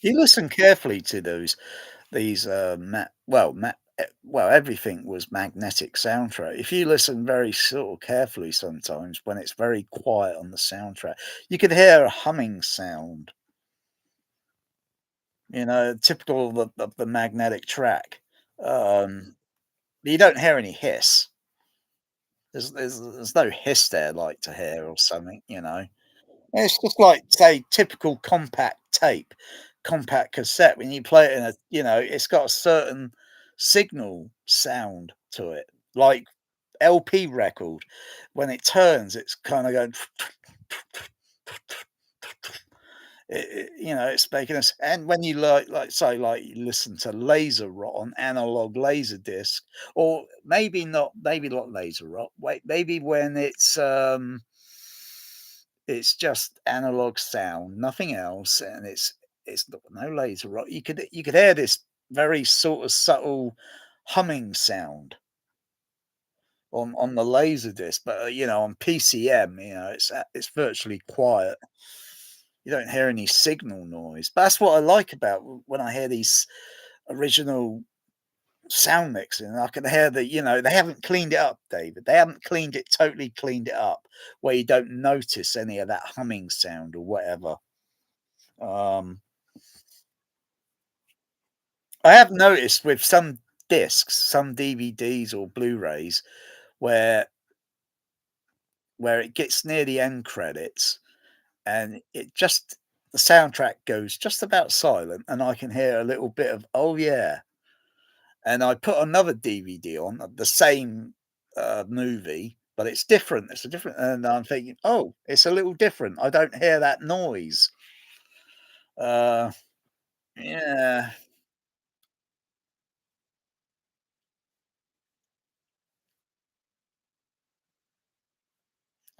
You listen carefully to these, well, everything was magnetic soundtrack. If you listen very sort of carefully sometimes when it's very quiet on the soundtrack, you could hear a humming sound, typical of the magnetic track. Um, you don't hear any hiss. There's no hiss there like to hear or something. It's just like, say, typical compact tape, compact cassette. When you play it it's got a certain signal sound to it, like LP record. When it turns, it's kind of going. It's making us. And when you say, like, you listen to laser rot on analog laser disc, or maybe not laser rot. Wait, maybe when it's just analog sound, nothing else, and it's no laser rot. You could hear this very sort of subtle humming sound on the laser disc, but on PCM, it's virtually quiet. You don't hear any signal noise. But that's what I like about when I hear these original sound mixing. I can hear that, they haven't cleaned it up, David. They haven't totally cleaned it up, where you don't notice any of that humming sound or whatever. Um, I have noticed with some discs, some DVDs or Blu-rays, where it gets near the end credits, and the soundtrack goes just about silent, and I can hear a little bit of, "Oh, yeah," and I put another DVD on of the same, movie, but it's different, it's a different, and I'm thinking, "Oh, it's a little different, I don't hear that noise." Uh, yeah.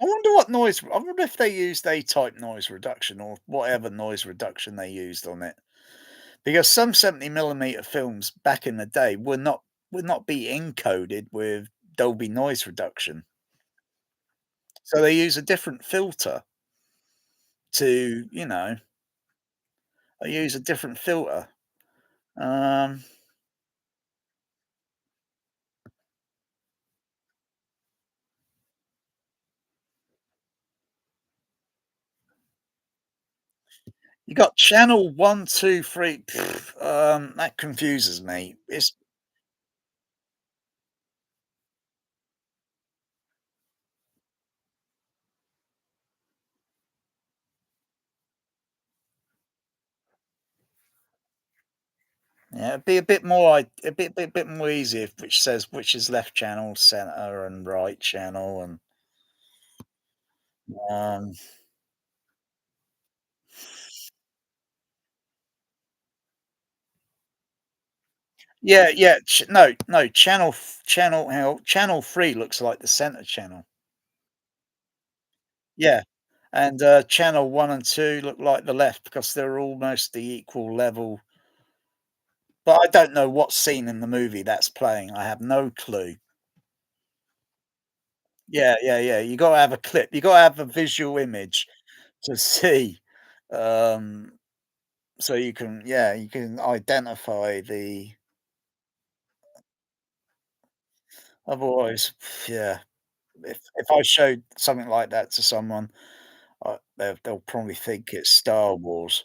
I wonder if they used A-type noise reduction or whatever noise reduction they used on it, because some 70 millimeter films back in the day would not be encoded with Dolby noise reduction. So they use a different filter to, they use a different filter. Um, you got channel 1, 2, 3. That confuses me. Yeah, it'd be a bit more, a bit more easy if which says which is left channel, center, and right channel, and um, yeah, yeah. No, no. Channel 3 looks like the center channel. Yeah, and channel 1 and 2 look like the left because they're almost the equal level. But I don't know what scene in the movie that's playing. I have no clue. Yeah, yeah, yeah. You gotta have a clip. You gotta have a visual image to see, um, so you can identify the. Otherwise, yeah. If I showed something like that to someone, they'll probably think it's Star Wars.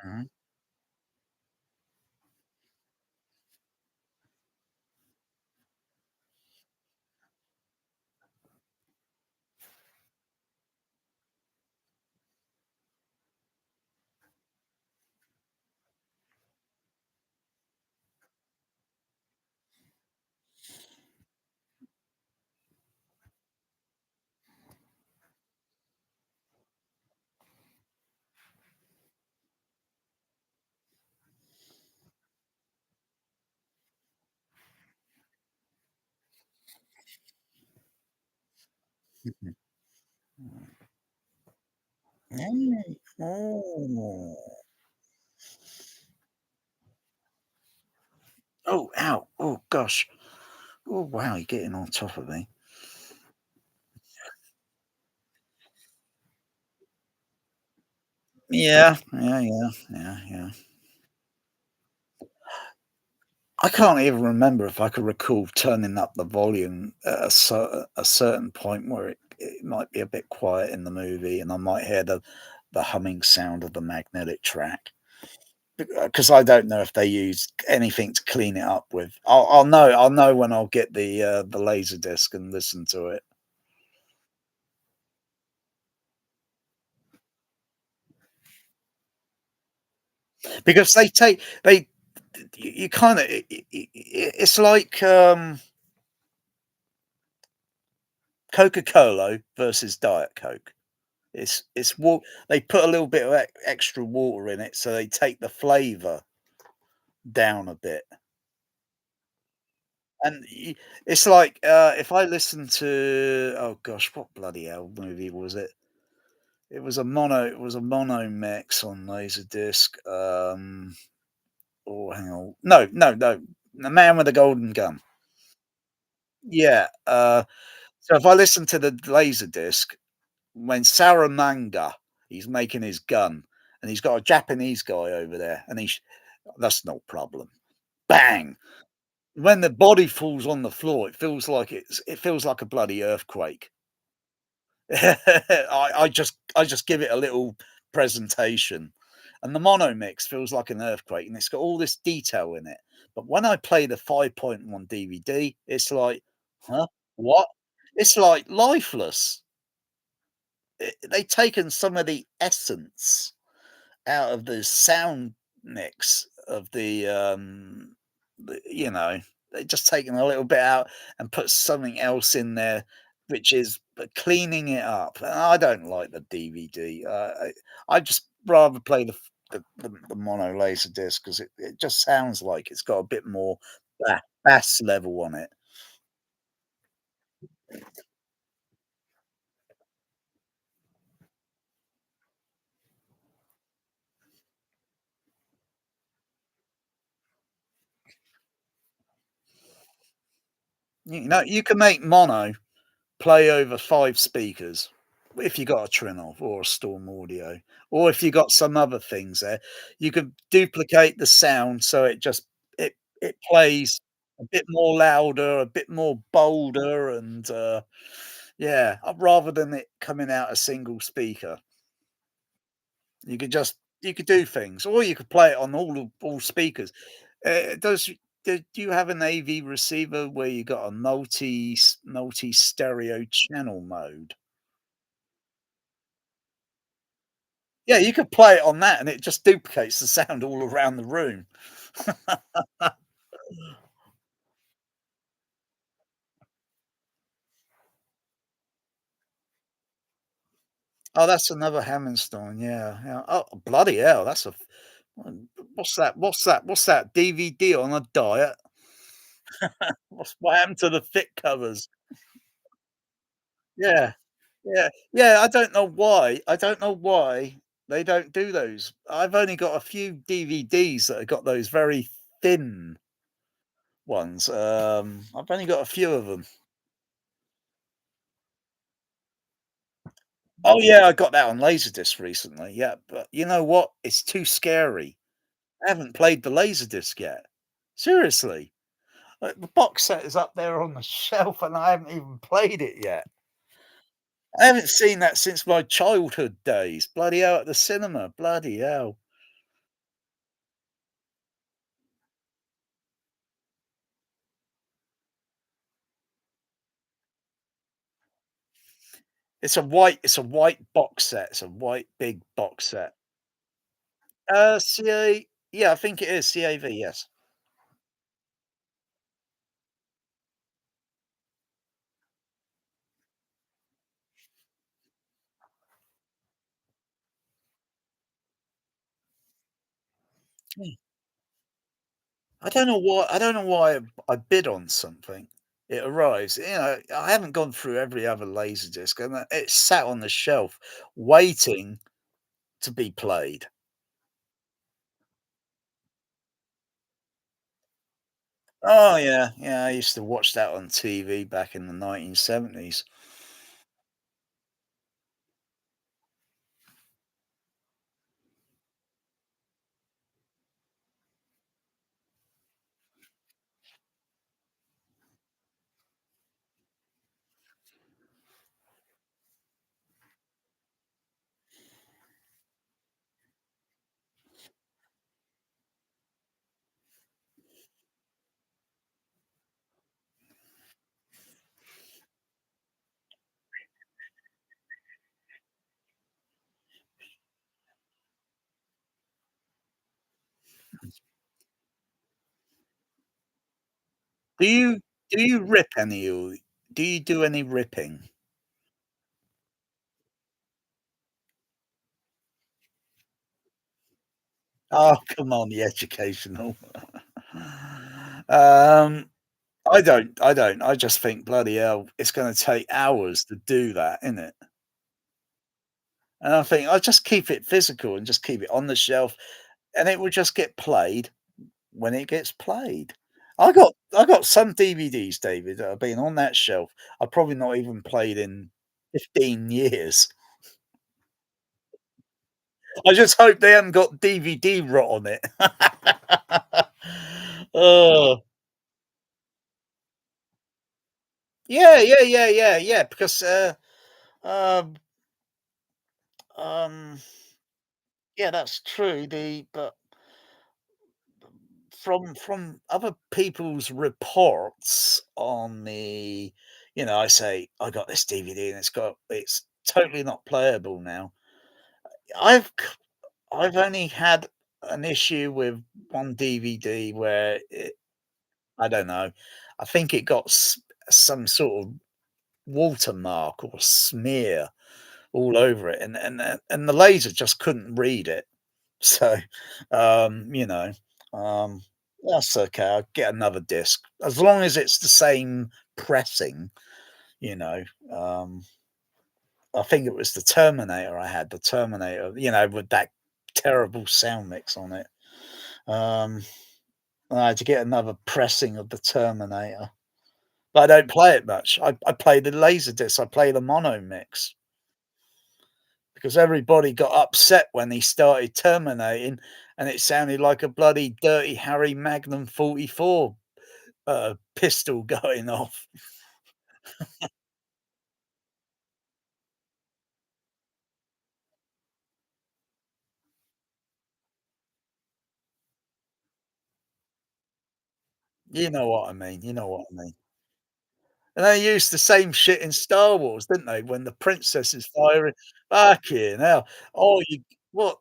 Mhm. Mhm. Mm. Oh. Oh, ow. Oh, gosh. Oh, wow, you're getting on top of me. Yeah, yeah, yeah, yeah, yeah. I can't even remember if I could recall turning up the volume at a certain point where it might be a bit quiet in the movie, and I might hear the humming sound of the magnetic track. Because I don't know if they use anything to clean it up with. I'll know when I'll get the laser disc and listen to it. Because they take they you kinda it's like, Coca-Cola versus Diet Coke. It's wa They put a little bit of extra water in it, so they take the flavour down a bit. And it's like, if I listen to oh gosh, what bloody hell movie was it? It was a mono mix on Laserdisc. Oh, hang on. No, no, no. The Man with the Golden Gun. Yeah. So if I listen to the Laserdisc, when Saramanga, he's making his gun, and he's got a Japanese guy over there, and that's no problem. Bang! When the body falls on the floor, it feels like a bloody earthquake. I just give it a little presentation, and the mono mix feels like an earthquake, and it's got all this detail in it. But when I play the 5.1 DVD, it's like, huh? What? It's like lifeless. They've taken some of the essence out of the sound mix of you know, they've just taken a little bit out and put something else in there, which is cleaning it up. And I don't like the DVD. I just rather play the mono laser disc because it just sounds like it's got a bit more bass level on it. You know, you can make mono play over 5 speakers, if you got a Triumph or a Storm Audio, or if you got some other things there, you could duplicate the sound so it plays a bit more louder, a bit more bolder, and, yeah, rather than it coming out a single speaker. You could do things, or you could play it on all speakers. Does do you have an AV receiver where you got a multi stereo channel mode? Yeah, you could play it on that and it just duplicates the sound all around the room. Oh, that's another Hammerstein, yeah, yeah. Oh, bloody hell, that's a f what's that DVD on a diet? What happened to the thick covers? Yeah, yeah, yeah, I don't know why they don't do those. I've only got a few DVDs that have got those very thin ones, I've only got a few of them. Oh, yeah, I got that on Laserdisc recently, yeah, but you know what? It's too scary. I haven't played the Laserdisc yet. Seriously. The box set is up there on the shelf, and I haven't even played it yet. I haven't seen that since my childhood days. Bloody hell, at the cinema, bloody hell. It's a white box set. It's a white big box set. CA yeah, I think it is CAV, yes. Hmm. I don't know why I bid on something. it arrives. I haven't gone through every other Laserdisc, and it's sat on the shelf waiting to be played. Oh, yeah, yeah, I used to watch that on TV back in the 1970s. Do you do you rip any or do you do any ripping? Oh, come on, the educational. Um, I don't. I just think, bloody hell, it's gonna take hours to do that, innit? And I think I'll just keep it physical and just keep it on the shelf, and it will just get played when it gets played. I got some DVDs, David, that have been on that shelf. I've probably not even played in 15 years. I just hope they haven't got DVD rot on it. Oh, yeah, because, um, um, yeah, that's true. But from other people's reports on I say, "I got this DVD and it's totally not playable now." I've c I've only had an issue with one DVD where I don't know, I think it got some sort of watermark or smear all over it, and the laser just couldn't read it. So, um, you know, um, that's okay. I'll get another disc as long as it's the same pressing. You know, um, I think it was the Terminator. I had the Terminator. With that terrible sound mix on it. Um, I had to get another pressing of the Terminator. But I don't play it much. I play the Laserdisc, I play the mono mix because everybody got upset when he started terminating and it sounded like a bloody Dirty Harry Magnum 44, pistol going off. You know what I mean. And they used the same shit in Star Wars, didn't they? When the princess is firing fucking hell. Oh, you what?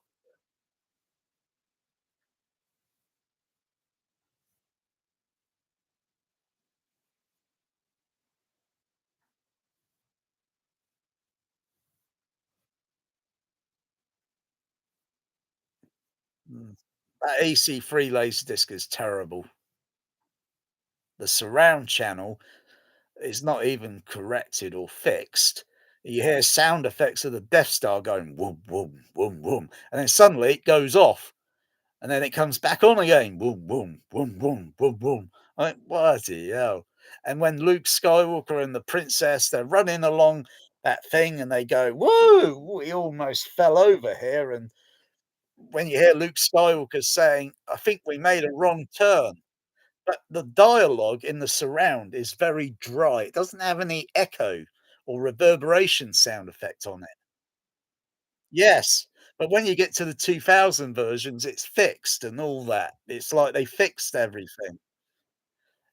Mm. That AC3 Laserdisc is terrible. The surround channel is not even corrected or fixed. You hear sound effects of the Death Star going "woom, woom, woom, woom," and then suddenly it goes off, and then it comes back on again "woom, woom, woom, woom, woom, woom." I think, "Bloody hell." And when Luke Skywalker and the princess, they're running along that thing and they go, "Whoa, we almost fell over here," and when you hear Luke Skywalker saying, "I think we made a wrong turn," but the dialogue in the surround is very dry. It doesn't have any echo or reverberation sound effect on it. Yes, but when you get to the 2000 versions, it's fixed and all that. It's like they fixed everything.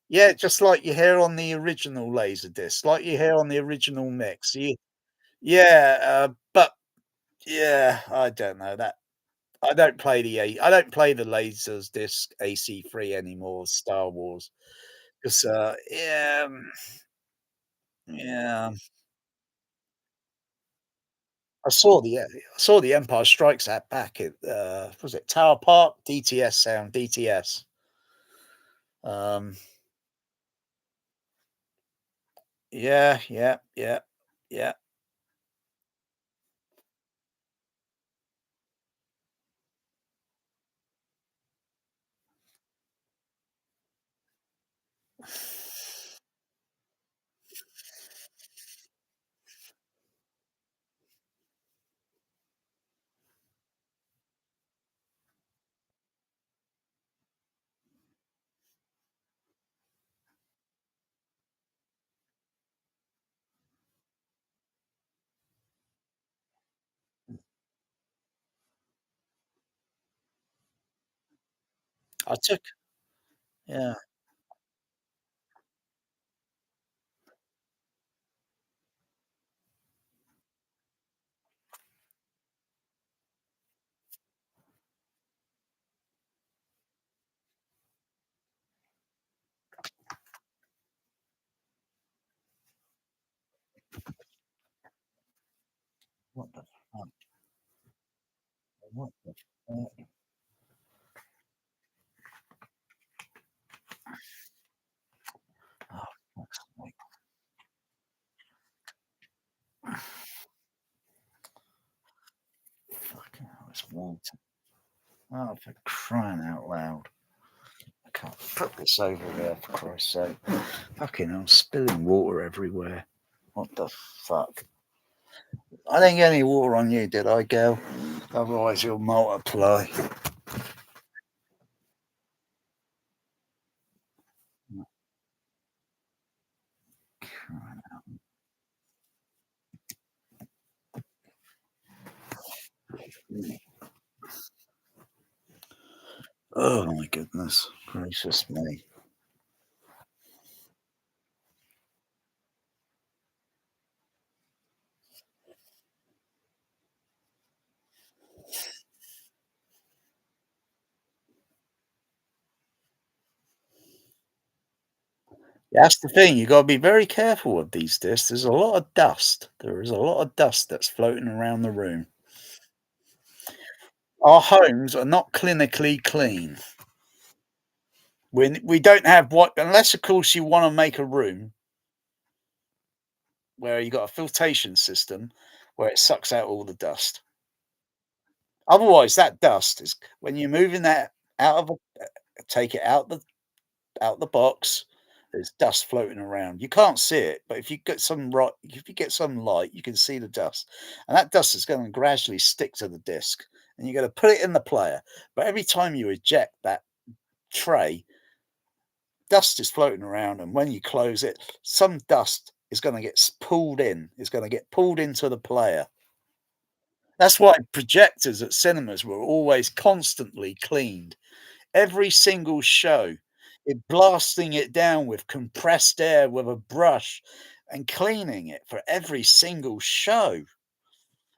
Yeah, just like you hear on the original Laserdisc, like you hear on the original mix. Yeah, but yeah, I don't know that. I don't play the Laserdisc AC3 anymore, Star Wars, 'cause, yeah, yeah. I saw the Empire Strikes back at, was it Tower Park? DTS Sound, DTS. Um, Yeah, yeah, yeah, yeah. I took yeah. What the fuck? What the fuck? Oh, fuck's sake. Fucking hell, it's water. Oh, for crying out loud. I can't put this over there, for Christ's sake. Fucking hell, spilling water everywhere. What the fuck? I didn't get any water on you, did I, girl? Otherwise, you'll multiply. Oh my goodness gracious me. That's the thing, you gotta be very careful with these discs. There's a lot of dust. There is a lot of dust that's floating around the room. Our homes are not clinically clean. We don't have what unless, of course, you wanna make a room where you got a filtration system where it sucks out all the dust. Otherwise, that dust is when you're moving that out of take it out the box, there's dust floating around. You can't see it, but if you get some light, you can see the dust. And that dust is going to gradually stick to the disc. And you're going to put it in the player. But every time you eject that tray, dust is floating around. And when you close it, some dust is going to pulled in, is going to get pulled into the player. That's why projectors at cinemas were always constantly cleaned. Every single show, it blasting it down with compressed air with a brush and cleaning it for every single show.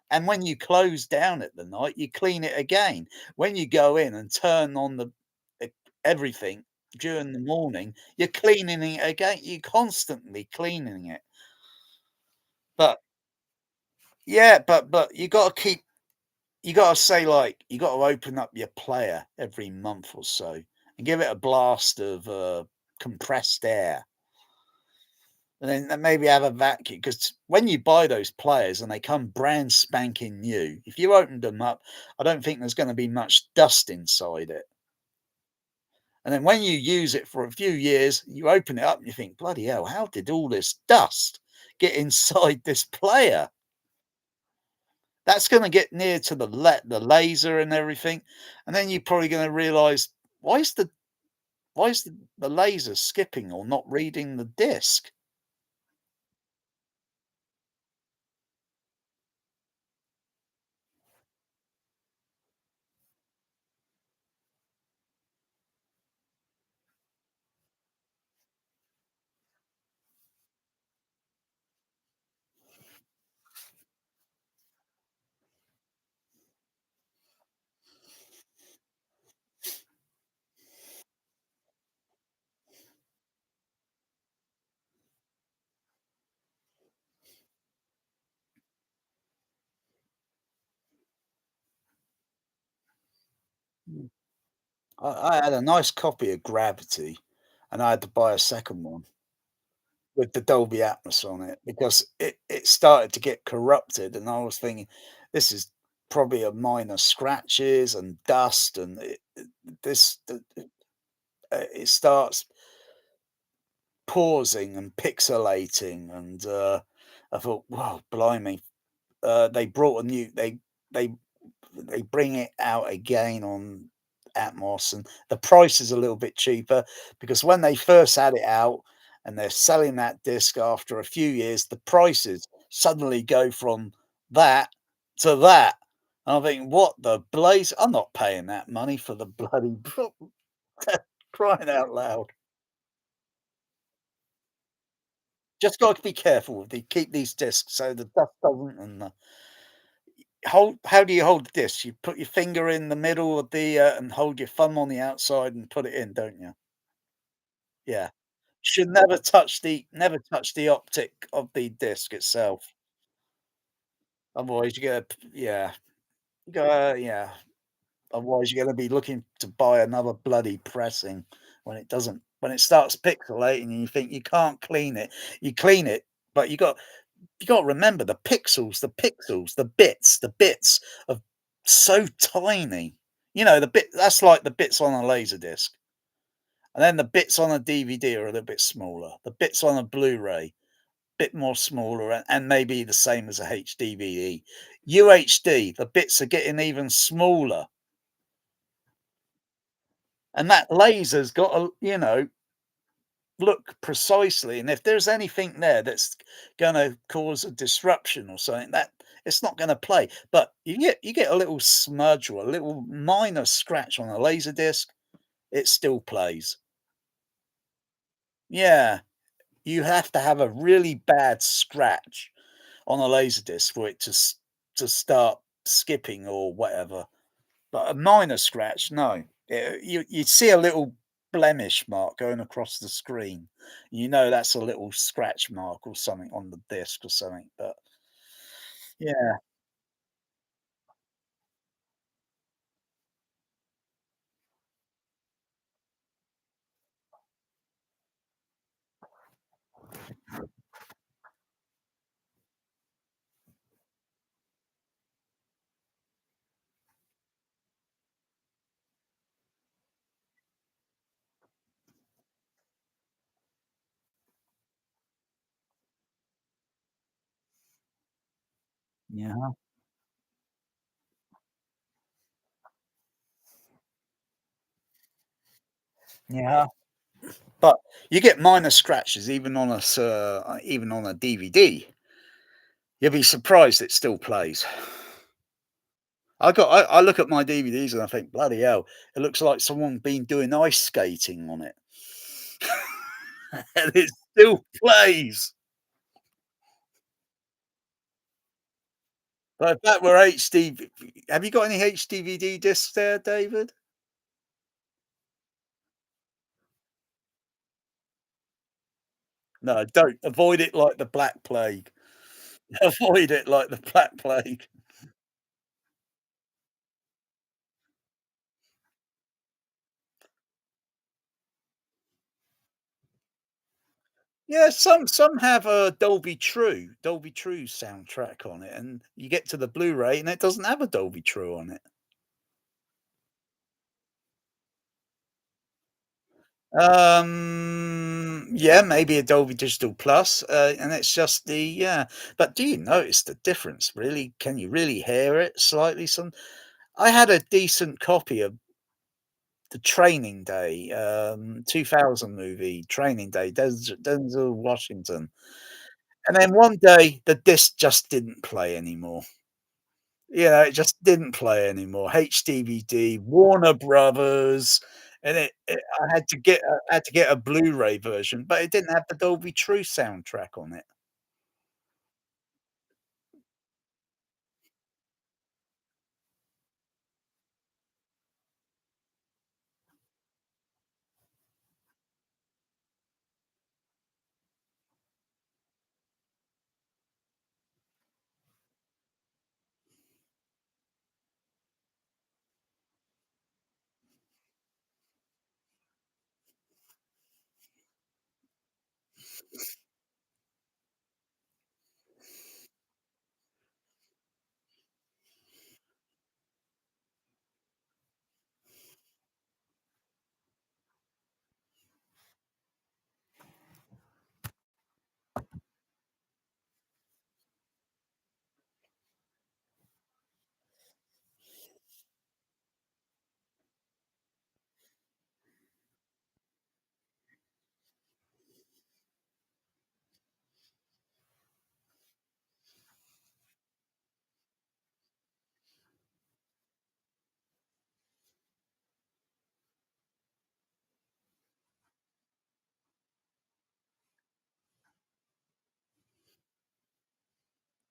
And when you close down at the night, you clean it again. When you go in and turn on e everything during the morning, you're cleaning it again. You're constantly cleaning it. But yeah, but you gotta say, like, you gotta open up your player every month or so and give it a blast of, compressed air, and then maybe have a vacuum. Because when you buy those players and they come brand spanking new, if you opened them up, I don't think there's gonna be much dust inside it, and then when you use it for a few years, you open it up and you think, "Bloody hell, how did all this dust get inside this player?" That's gonna get near to the laser and everything, and then you're probably gonna realise, "Why is the laser skipping or not reading the disk?" Mm. I had a nice copy of Gravity, and I had to buy a second one. with the Dolby Atmos on it because it started to get corrupted, and I was thinking, "This is probably a minor scratches and dust, and this it starts pausing and pixelating." And I thought, "Wow, blimey!" They brought a new they they bring it out again on Atmos, and the price is a little bit cheaper because when they first had it out and they're selling that disc after a few years, the prices suddenly go from that to that. And I'm thinking, what the blaze? I'm not paying that money for the bloody crying out loud. Just got to be careful with the keep these discs so the dust doesn't and the hold how do you hold the disc? You put your finger in the middle of the, and hold your thumb on the outside and put it in, don't you? Yeah. Should never touch the optic of the disc itself. Otherwise, you're gonna yeah. Yeah. Otherwise, you're gonna be looking to buy another bloody pressing when it starts pixelating and you think you can't clean it. You clean it, but you got to remember the bits are so tiny. The bit that's like the bits on a laser disc, and then the bits on a DVD are a little bit smaller. The bits on a Blu-ray, bit more smaller, and maybe the same as a HDVD. UHD, the bits are getting even smaller, and that laser's got to, look precisely, and if there's anything there that's gonna cause a disruption or something, that it's not gonna play. But you get a little smudge or a little minor scratch on a laser disc, it still plays. Yeah, you have to have a really bad scratch on a laser disc for it to start skipping or whatever. But a minor scratch, no. You see a little blemish mark going across the screen. You know that's a little scratch mark or something on the disc or something. But yeah, yeah, yeah. But you get minor scratches even on a DVD. You'll be surprised it still plays. I look at my DVDs and I think, bloody hell, it looks like someone been doing ice skating on it, and it still plays. But if that were HD, have you got any HDVD discs there, David? No, don't. Avoid it like the Black Plague. Avoid it like the Black Plague. Yeah, some have a Dolby True soundtrack on it, and you get to the Blu-ray and it doesn't have a Dolby True on it. Yeah, maybe a Dolby Digital Plus, and it's just the yeah. But do you notice the difference? Really, can you really hear it slightly? I had a decent copy of the Training Day, 2000 movie, Training Day, Denzel Washington, and then one day the disc just didn't play anymore. It just didn't play anymore. HDVD, Warner Brothers, and I had to get a Blu-ray version, but it didn't have the Dolby True soundtrack on it.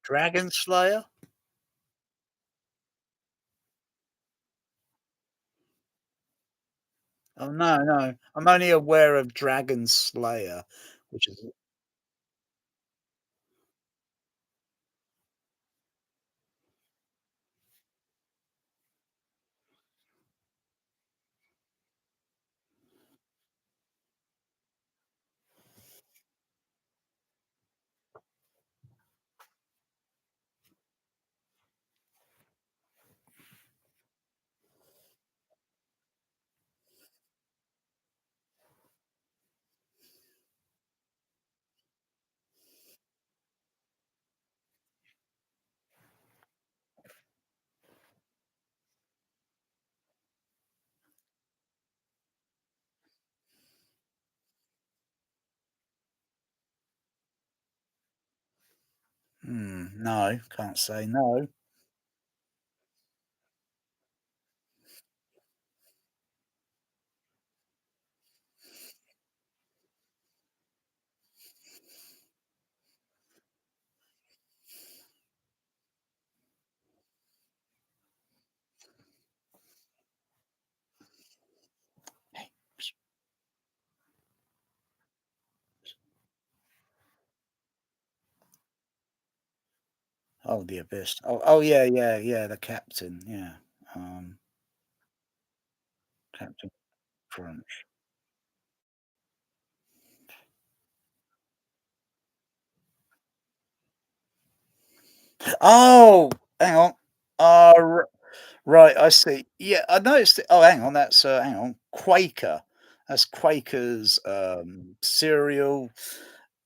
Dragon Slayer? Oh, no, no. I'm only aware of Dragon Slayer, which is no, can't say no. Oh, the Abyss. Oh, yeah, yeah, yeah, the Captain, yeah. Um, Captain Crunch. Oh, hang on. R Right, I see. Yeah, I noticed it. Oh, hang on, that's, hang on, Quaker. That's Quaker's, cereal.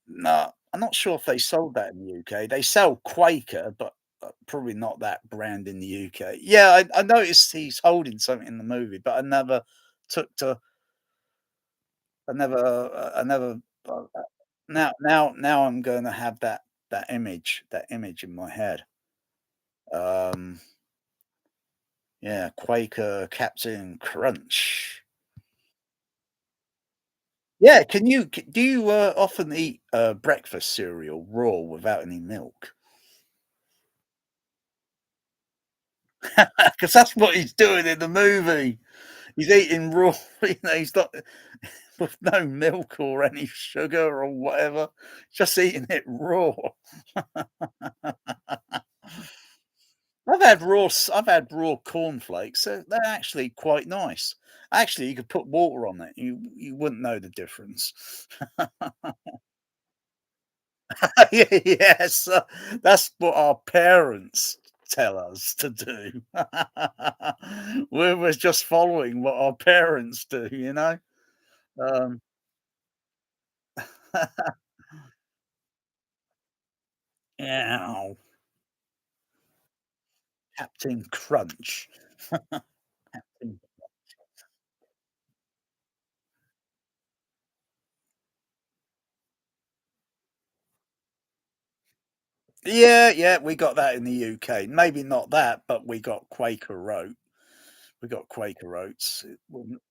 No, I'm not sure if they sold that in the UK. They sell Quaker, but, probably not that brand in the UK. Yeah, I noticed he's holding something in the movie, but took to I never, now I'm gonna have that image in my head. Um, yeah, Quaker Captain Crunch. Yeah, do you, often eat, breakfast cereal raw without any milk? Because that's what he's doing in the movie. He's eating raw, he's not with no milk or any sugar or whatever, just eating it raw. I've had raw cornflakes, they're actually quite nice. Actually, you could put water on it, you wouldn't know the difference. Yes, that's what our parents tell us to do. We're just following what our parents do, you know? Um, yeah, Captain Crunch. Mm. Yeah, yeah, we got that in the UK. Maybe not that, but we got Quaker Oat. We got Quaker Oats. It wasn't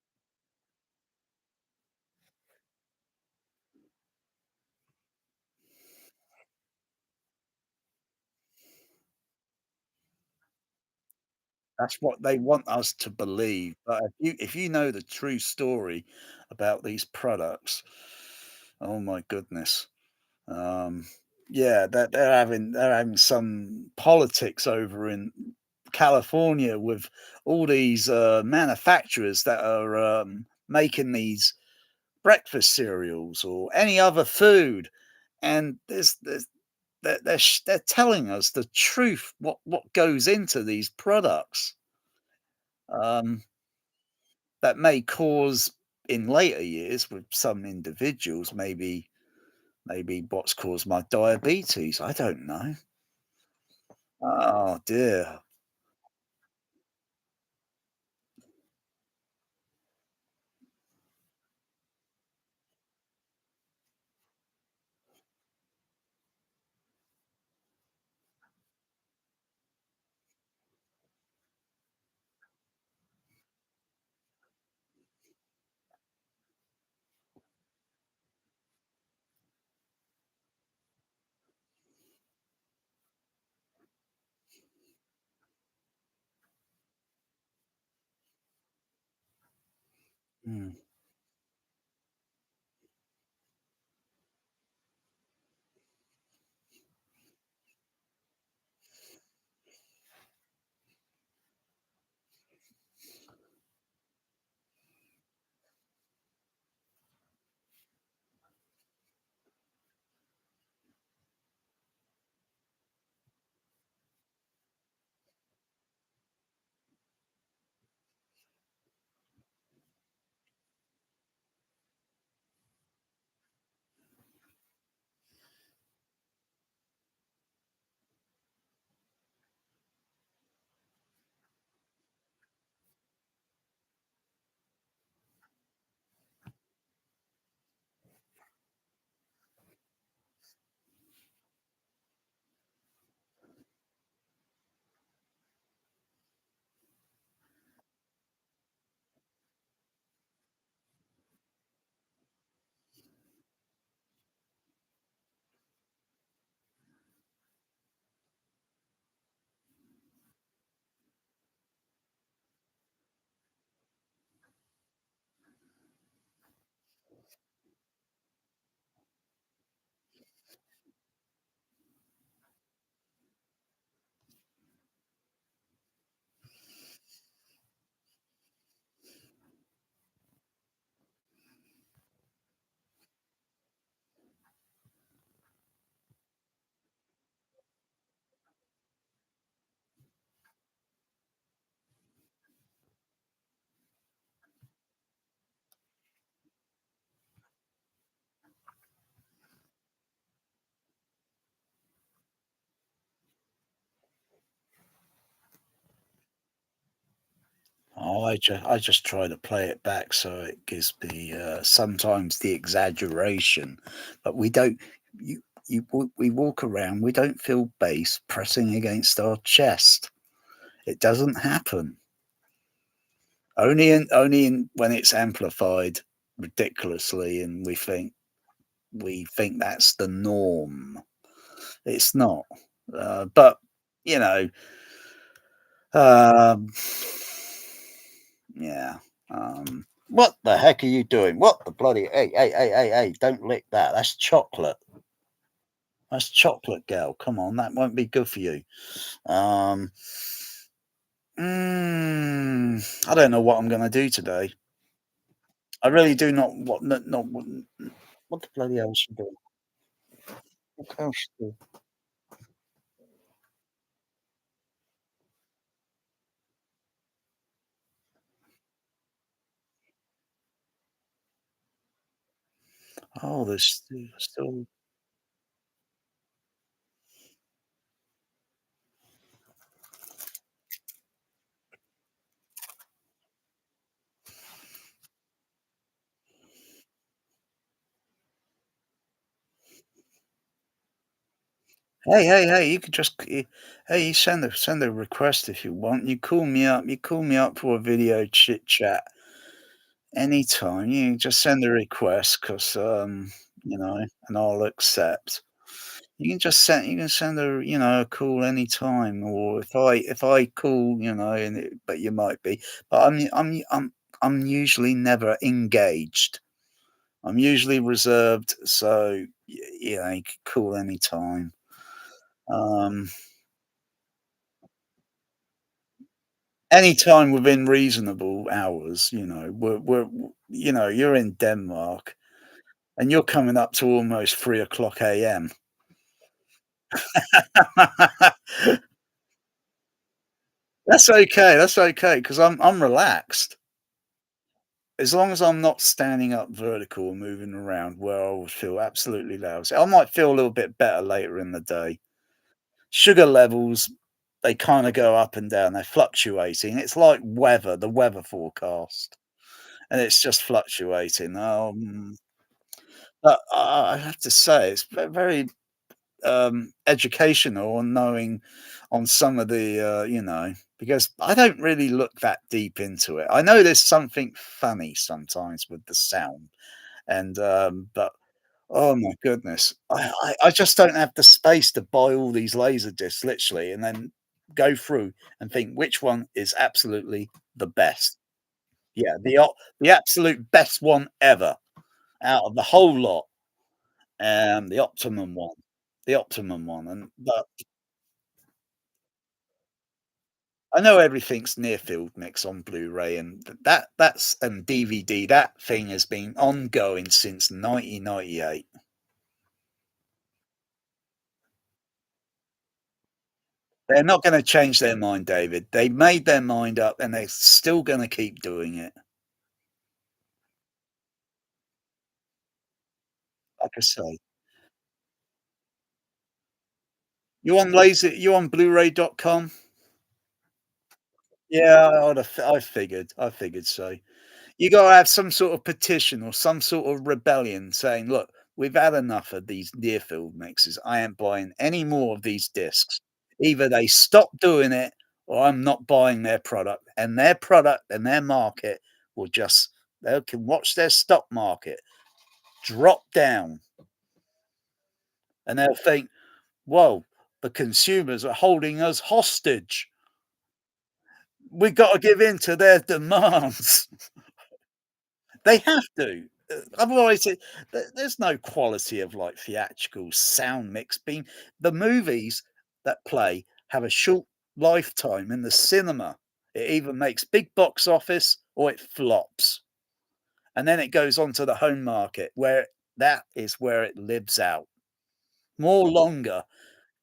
That's what they want us to believe, but if you know the true story about these products, oh my goodness. Um, yeah, they're having some politics over in California with all these, manufacturers that are, making these breakfast cereals or any other food, and they're telling us the truth, what goes into these products, um, that may cause in later years with some individuals, maybe what's caused my diabetes, I don't know. Oh dear. Mm. Oh, I just try to play it back so it gives me sometimes the exaggeration, but we don't. We walk around. We don't feel bass pressing against our chest. It doesn't happen. Only in when it's amplified ridiculously, and we think that's the norm. It's not. But you know, um, yeah. What the heck are you doing? What the bloody? Hey! Don't lick that. That's chocolate. That's chocolate, gal. Come on, that won't be good for you. Um, I don't know what I'm going to do today. I really do not. What the bloody hell should do? What else should do? Oh, there's still. Hey! You could hey, you send a request if you want. You call me up. You call me up for a video chit chat anytime. You just send a request, cause and I'll accept. You can send a call anytime, or if I call, but you might be. But I'm usually never engaged. I'm usually reserved, so you can call anytime. Um, Anytime within reasonable hours. You're in Denmark and you're coming up to almost 3 o'clock AM. That's okay, because I'm relaxed. As long as I'm not standing up vertical and moving around where I would feel absolutely lousy. I might feel a little bit better later in the day. Sugar levels, they kinda go up and down, they're fluctuating. It's like the weather forecast, and it's just fluctuating. But I have to say it's very, educational on knowing on some of the, because I don't really look that deep into it. I know there's something funny sometimes with the sound and, but oh my goodness, I just don't have the space to buy all these laser discs literally and then go through and think which one is absolutely the best. Yeah, the absolute best one ever out of the whole lot, the optimum one, and but I know everything's near field mix on Blu-ray and that's and DVD, that thing has been ongoing since 1998. They're not gonna change their mind, David. They made their mind up and they're still gonna keep doing it. Like I say, you on Blu-ray.com? Yeah, I figured so. You gotta have some sort of petition or some sort of rebellion saying, "Look, we've had enough of these near field mixes. I ain't buying any more of these discs. Either they stop doing it or I'm not buying their product and their market will just they can watch their stock market drop down and they'll think, whoa, the consumers are holding us hostage. We got to give in to their demands." They have to. Otherwise, there's no quality of like theatrical sound mix. Being the movies that play have a short lifetime in the cinema. It either makes big box office or it flops, and then it goes on to the home market where that is where it lives out more longer.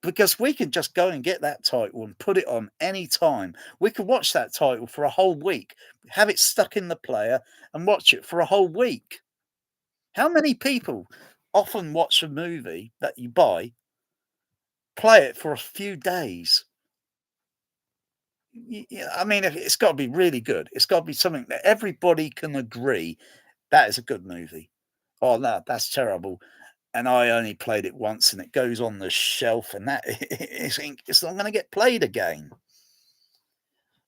Because we can just go and get that title and put it on any time. We could watch that title for a whole week, have it stuck in the player, and watch it for a whole week. How many people often watch a movie that you buy, play it for a few days? I mean, it's got to be really good. It's got to be something that everybody can agree that is a good movie. Oh no, that's terrible. And I only played it once, and it goes on the shelf, and that it's not going to get played again.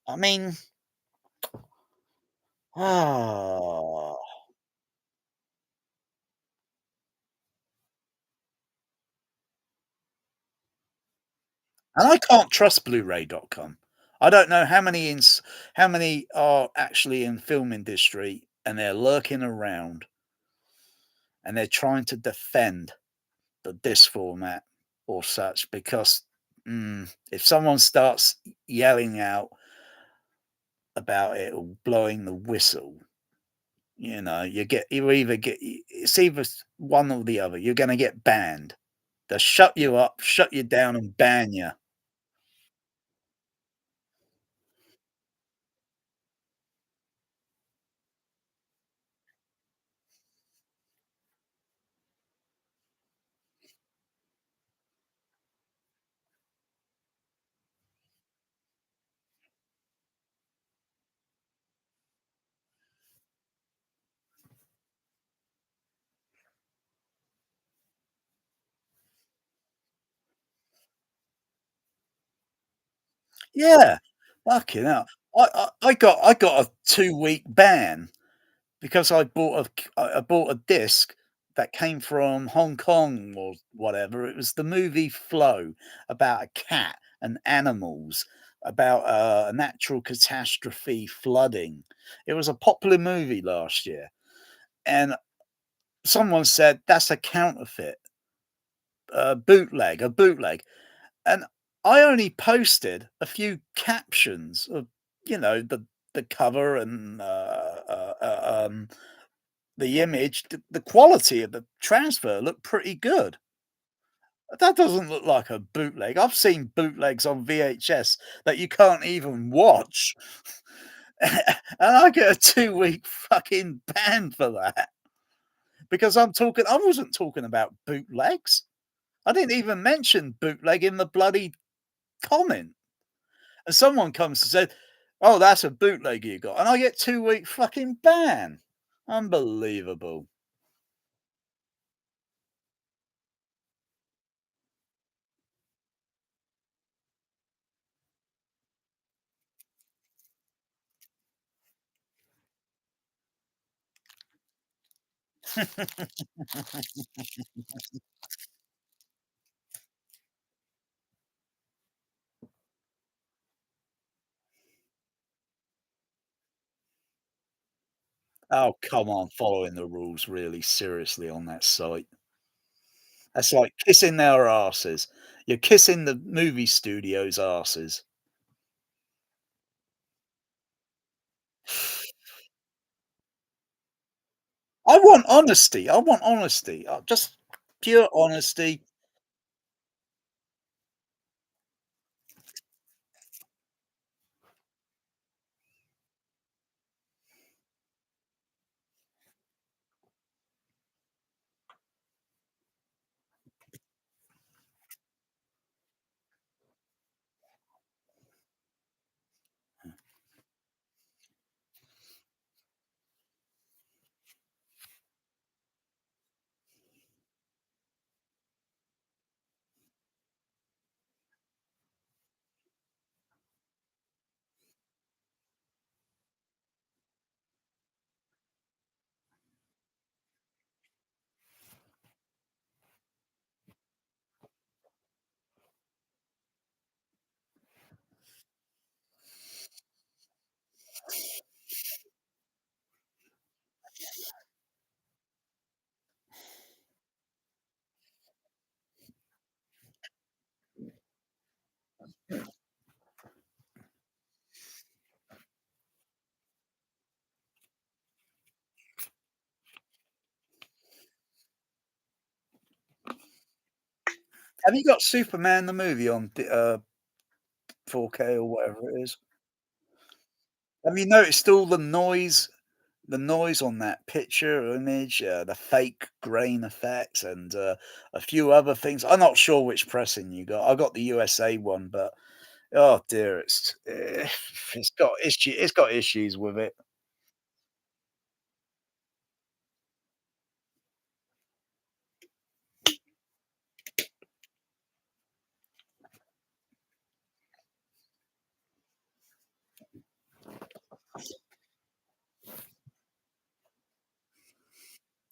I mean, ah, and I can't trust Blu-ray.com. I don't know how many are actually in film industry and they're lurking around and they're trying to defend the disc format or such because if someone starts yelling out about it or blowing the whistle, you either get it's either one or the other. You're going to get banned. They'll shut you up, shut you down, and ban you. Yeah, fucking hell. I got a 2-week ban because I bought a disc that came from Hong Kong or whatever. It was the movie Flow about a cat and animals, about a natural catastrophe, flooding. It was a popular movie last year, and someone said that's a counterfeit, a bootleg. And I only posted a few captions of, the cover and the image. The quality of the transfer looked pretty good. That doesn't look like a bootleg. I've seen bootlegs on VHS that you can't even watch, and I get a 2-week fucking ban for that because I wasn't talking about bootlegs. I didn't even mention bootleg in the bloody comment. And someone comes and said, "Oh, that's a bootleg you got," and I get 2-week fucking ban. Unbelievable. Oh, come on, following the rules really seriously on that site. That's like kissing their asses. You're kissing the movie studios' asses. I want honesty. I want honesty. Just pure honesty. Have you got Superman the movie on 4K or whatever it is? Have you noticed all the noise on that picture image, the fake grain effects, and a few other things? I'm not sure which pressing you got. I got the USA one, but oh dear, it's got issues with it.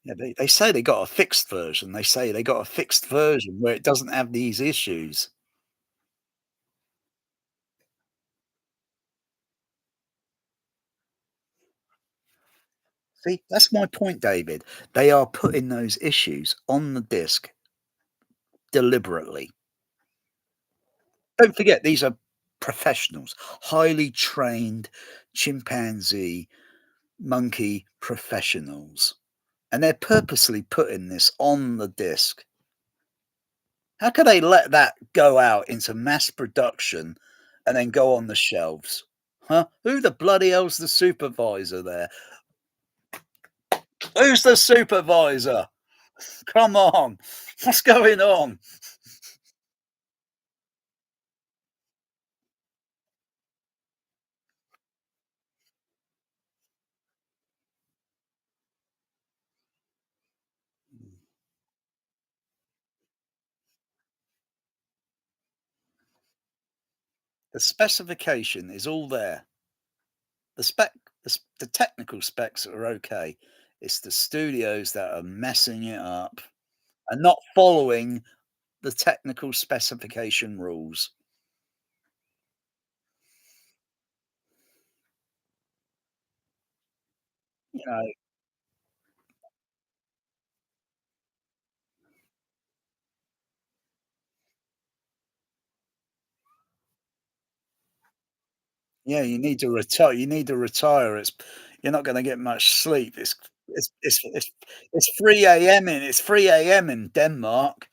Yeah, they say they got a fixed version. They say they got a fixed version where it doesn't have these issues. See, that's my point, David. They are putting those issues on the disc deliberately. Don't forget, these are professionals, highly trained chimpanzee, monkey professionals, and they're purposely putting this on the disc. How could they let that go out into mass production and then go on the shelves? Huh? Who the bloody hell's the supervisor there? Who's the supervisor? Come on. What's going on? The specification is all there. The spec, the technical specs are okay. It's the studios that are messing it up and not following the technical specification rules. You know, yeah, you need to retire. You need to retire. You're not going to get much sleep. It's 3 a.m. in it's 3 a.m. in Denmark.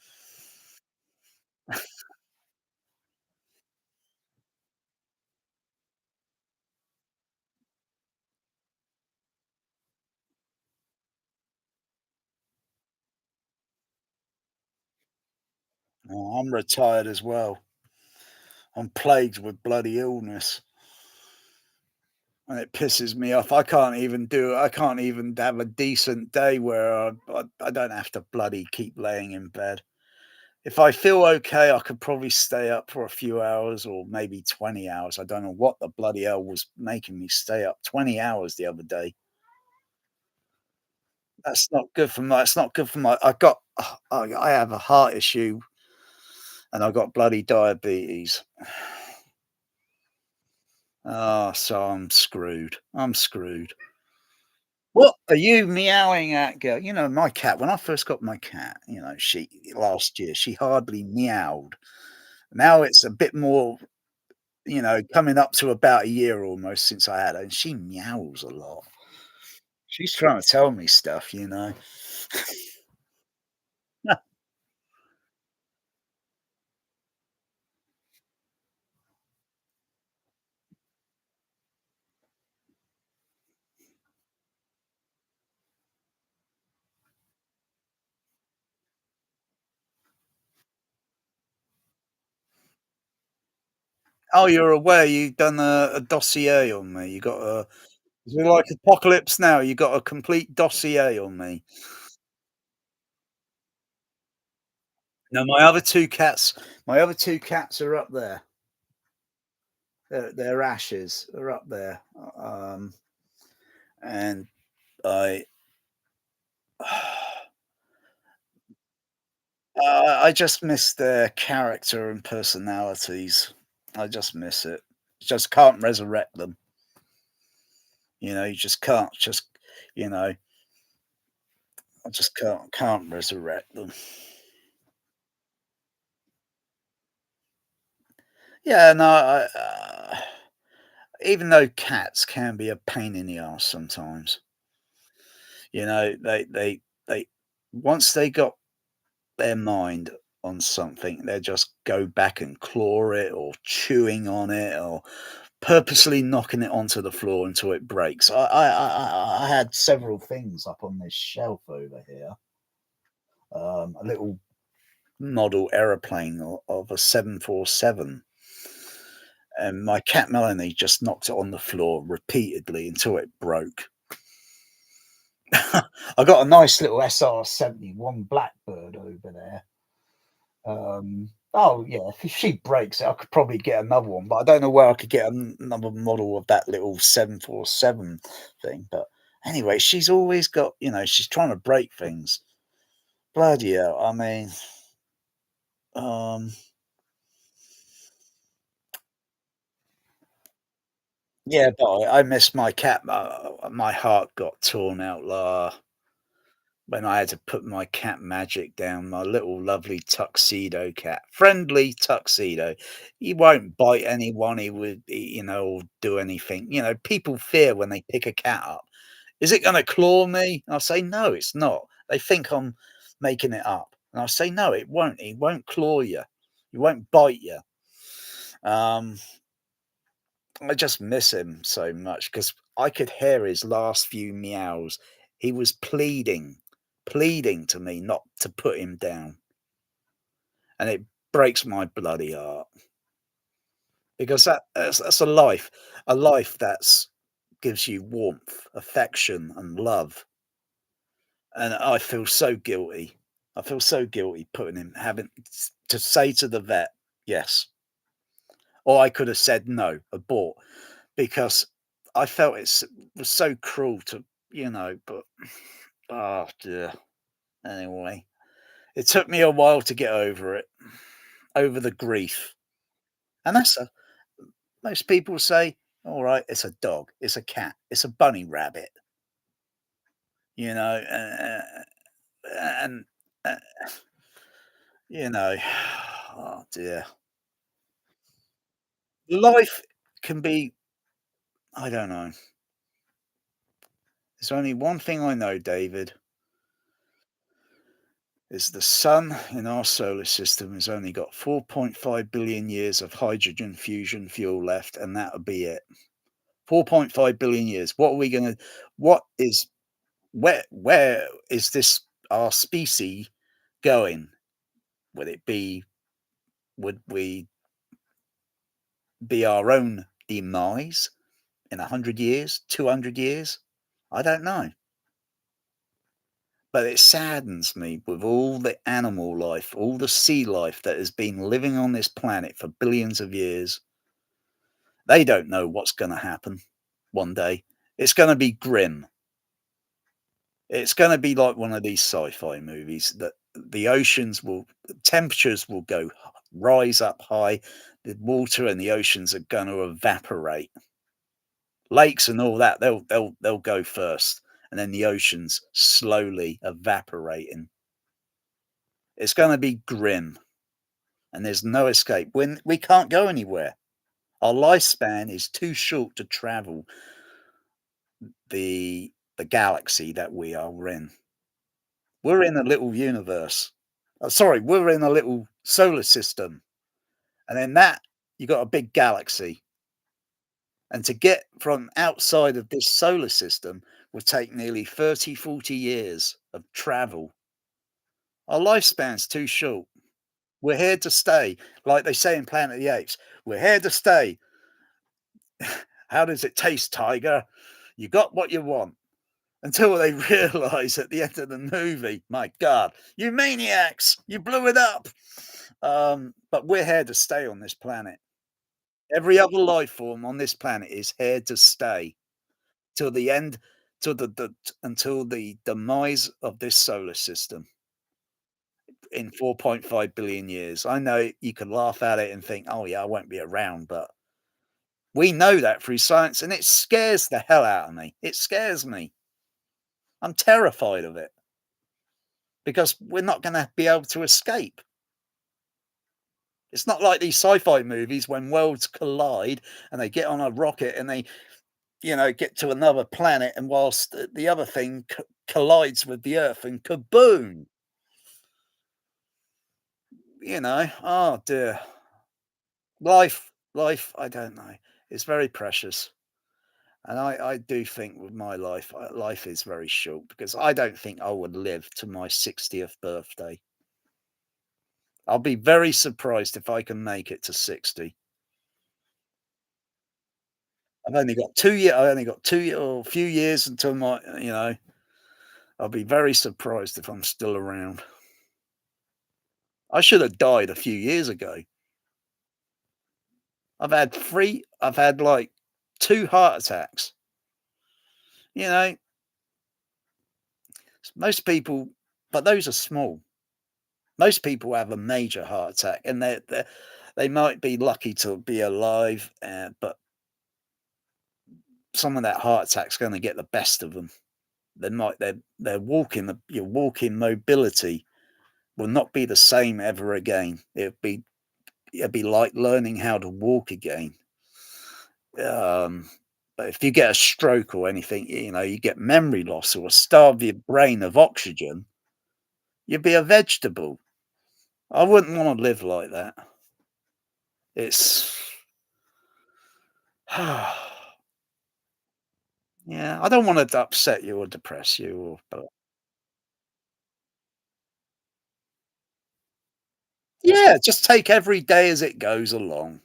Oh, I'm retired as well. I'm plagued with bloody illness, and it pisses me off. I can't even have a decent day where I don't have to bloody keep laying in bed. If I feel okay, I could probably stay up for a few hours or maybe 20 hours. I don't know what the bloody hell was making me stay up 20 hours the other day. That's not good for my I have a heart issue and I've got bloody diabetes. Oh, so I'm screwed. I'm screwed. What are you meowing at, girl? You know, my cat, when I first got my cat, she last year, she hardly meowed. Now it's a bit more, coming up to about a year almost since I had her, and she meows a lot. She's trying to tell me stuff, you know? Oh, you're aware you've done a dossier on me. You got a Is it like Apocalypse Now? You got a complete dossier on me. No, my other 2 cats are up there. Their ashes are up there. And I I just miss their character and personalities. I just miss it. Just can't resurrect them. You just can't you know, I just can't resurrect them. Yeah, no, even though cats can be a pain in the arse sometimes, they once they got their mind on something, they just go back and claw it or chewing on it or purposely knocking it onto the floor until it breaks. I had several things up on this shelf over here. A little model aeroplane of a 747, and my cat Melanie just knocked it on the floor repeatedly until it broke. I got a nice little SR-71 Blackbird over there. Oh yeah, if she breaks it, I could probably get another one, but I don't know where I could get another model of that little 747 thing. But anyway, she's always got, she's trying to break things. Bloody hell! I mean, um, yeah, but I miss my cat. My heart got torn out when I had to put my cat Magic down, my little lovely tuxedo cat, friendly tuxedo. He won't bite anyone. Or do anything. People fear when they pick a cat up. Is it going to claw me? I'll say, no, it's not. They think I'm making it up. And I'll say, no, it won't. He won't claw you. He won't bite you. Um, I just miss him so much because I could hear his last few meows. He was pleading to me not to put him down. And it breaks my bloody heart because that's a life that's gives you warmth, affection, and love. And I feel so guilty. I feel so guilty putting him having to say to the vet, yes. Or I could have said no, abort, because I felt was so cruel but oh dear. Anyway, it took me a while to get over it, over the grief. And most people say, all right, it's a dog, it's a cat, it's a bunny rabbit, you know, and, uh, you know, oh dear. Life can be, I don't know. There's only one thing I know, David, is the sun in our solar system has only got 4.5 billion years of hydrogen fusion fuel left, and that'll be it. 4.5 billion years. What are we going to, what is, where is this, our species going? Would it be, would we be our own demise in 100 years, 200 years? I don't know. But it saddens me with all the animal life, all the sea life that has been living on this planet for billions of years. They don't know what's going to happen one day. It's going to be grim. It's going to be like one of these sci-fi movies that the temperatures will rise up high. The water and the oceans are going to evaporate. Lakes and all that, they'll go first, and then the oceans slowly evaporating. It's going to be grim, and there's no escape. When we can't go anywhere, our lifespan is too short to travel the galaxy that we are in. We're in a little universe. Sorry, we're in a little solar system, and then that you got a big galaxy. And to get from outside of this solar system would take nearly 30, 40 years of travel. Our lifespan's too short. We're here to stay. Like they say in Planet of the Apes, we're here to stay. How does it taste, tiger? You got what you want. Until they realize at the end of the movie, my God, you maniacs, you blew it up. But we're here to stay on this planet. Every other life form on this planet is here to stay till the end, till until the demise of this solar system in 4.5 billion years. I know you can laugh at it and think, oh, yeah, I won't be around, but we know that through science, and it scares the hell out of me. It scares me. I'm terrified of it because we're not going to be able to escape. It's not like these sci-fi movies when worlds collide and they get on a rocket and they, get to another planet, and whilst the other thing collides with the Earth and kaboom, oh dear. Life, I don't know. It's very precious. And I do think with my life, life is very short because I don't think I would live to my 60th birthday. I'll be very surprised if I can make it to 60. I only got 2 year or a few years until I'll be very surprised if I'm still around. I should have died a few years ago. I've had like 2 heart attacks. You know, most people, but those are small. Most people have a major heart attack, and they might be lucky to be alive, but some of that heart attack's going to get the best of them. Their your walking mobility will not be the same ever again. It'd be like learning how to walk again. Um, but if you get a stroke or anything, you get memory loss or starve your brain of oxygen, you'd be a vegetable. I wouldn't want to live like that. It's yeah, I don't want to upset you or depress you, but yeah, just take every day as it goes along.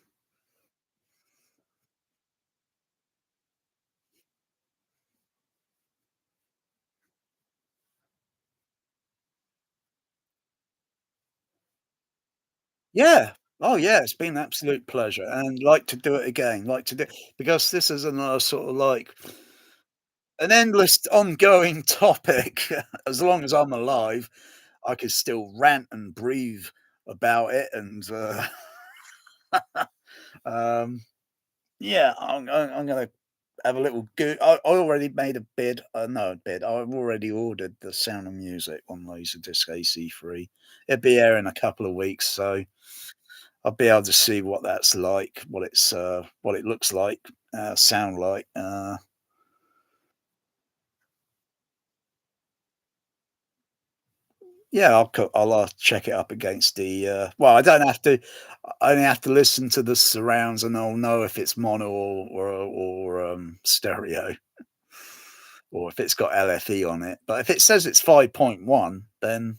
Yeah. Oh, yeah, it's been an absolute pleasure, and like to do it again, like to do because this is another sort of like an endless ongoing topic. As long as I'm alive, I could still rant and breathe about it, and um, yeah, I'm gonna have a little go. I already made a bid. No, a bid. I've already ordered the Sound of Music on Laserdisc AC3. It'll be here in a couple of weeks, so I'll be able to see what that's like, what it looks like, sound like. Yeah, I'll check it up against the. Well, I don't have to. I only have to listen to the surrounds, and I'll know if it's mono or stereo, or if it's got LFE on it. But if it says it's 5.1, then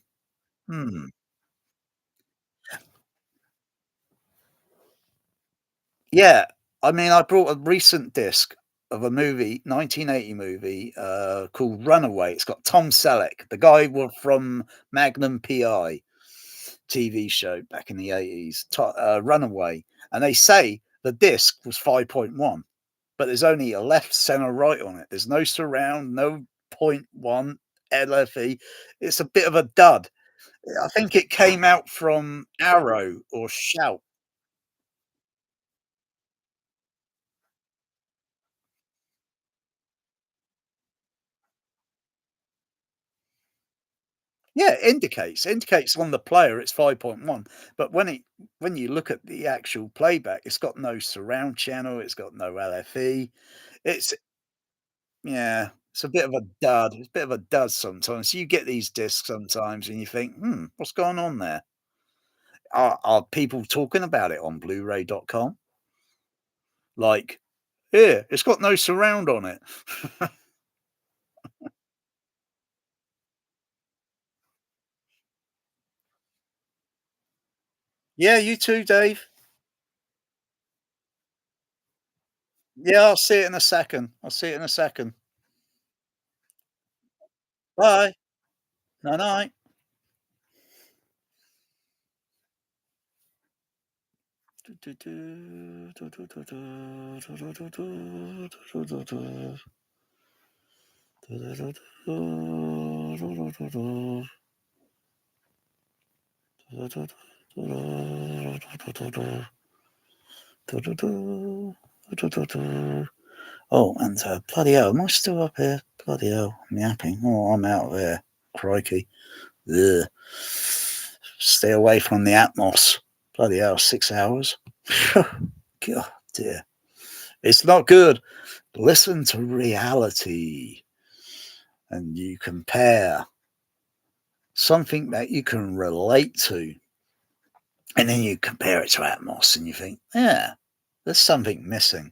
hmm, yeah. I mean, I brought a recent disc of a movie, 1980 movie, called Runaway. It's got Tom Selleck, the guy from Magnum PI TV show back in the 80s, Runaway. And they say the disc was 5.1, but there's only a left, center, right on it. There's no surround, no point one LFE. It's a bit of a dud. I think it came out from Arrow or Shout. Yeah, it indicates on the player it's 5.1, but when you look at the actual playback, it's got no surround channel, it's got no LFE. It's yeah, it's a bit of a dud. It's a bit of a dud sometimes. You get these discs sometimes and you think, what's going on there? Are people talking about it on Blu-ray.com? Like, yeah, it's got no surround on it. Yeah, you too, Dave. Yeah, I'll see it in a second. I'll see it in a second. Bye. Night night. Oh, and bloody hell, am I still up here? Bloody hell, I'm yapping. Oh, I'm out of here. Crikey. Ugh. Stay away from the atmos. Bloody hell, 6 hours. God dear. It's not good. Listen to reality and you compare something that you can relate to, and then you compare it to atmos and you think, yeah, there's something missing.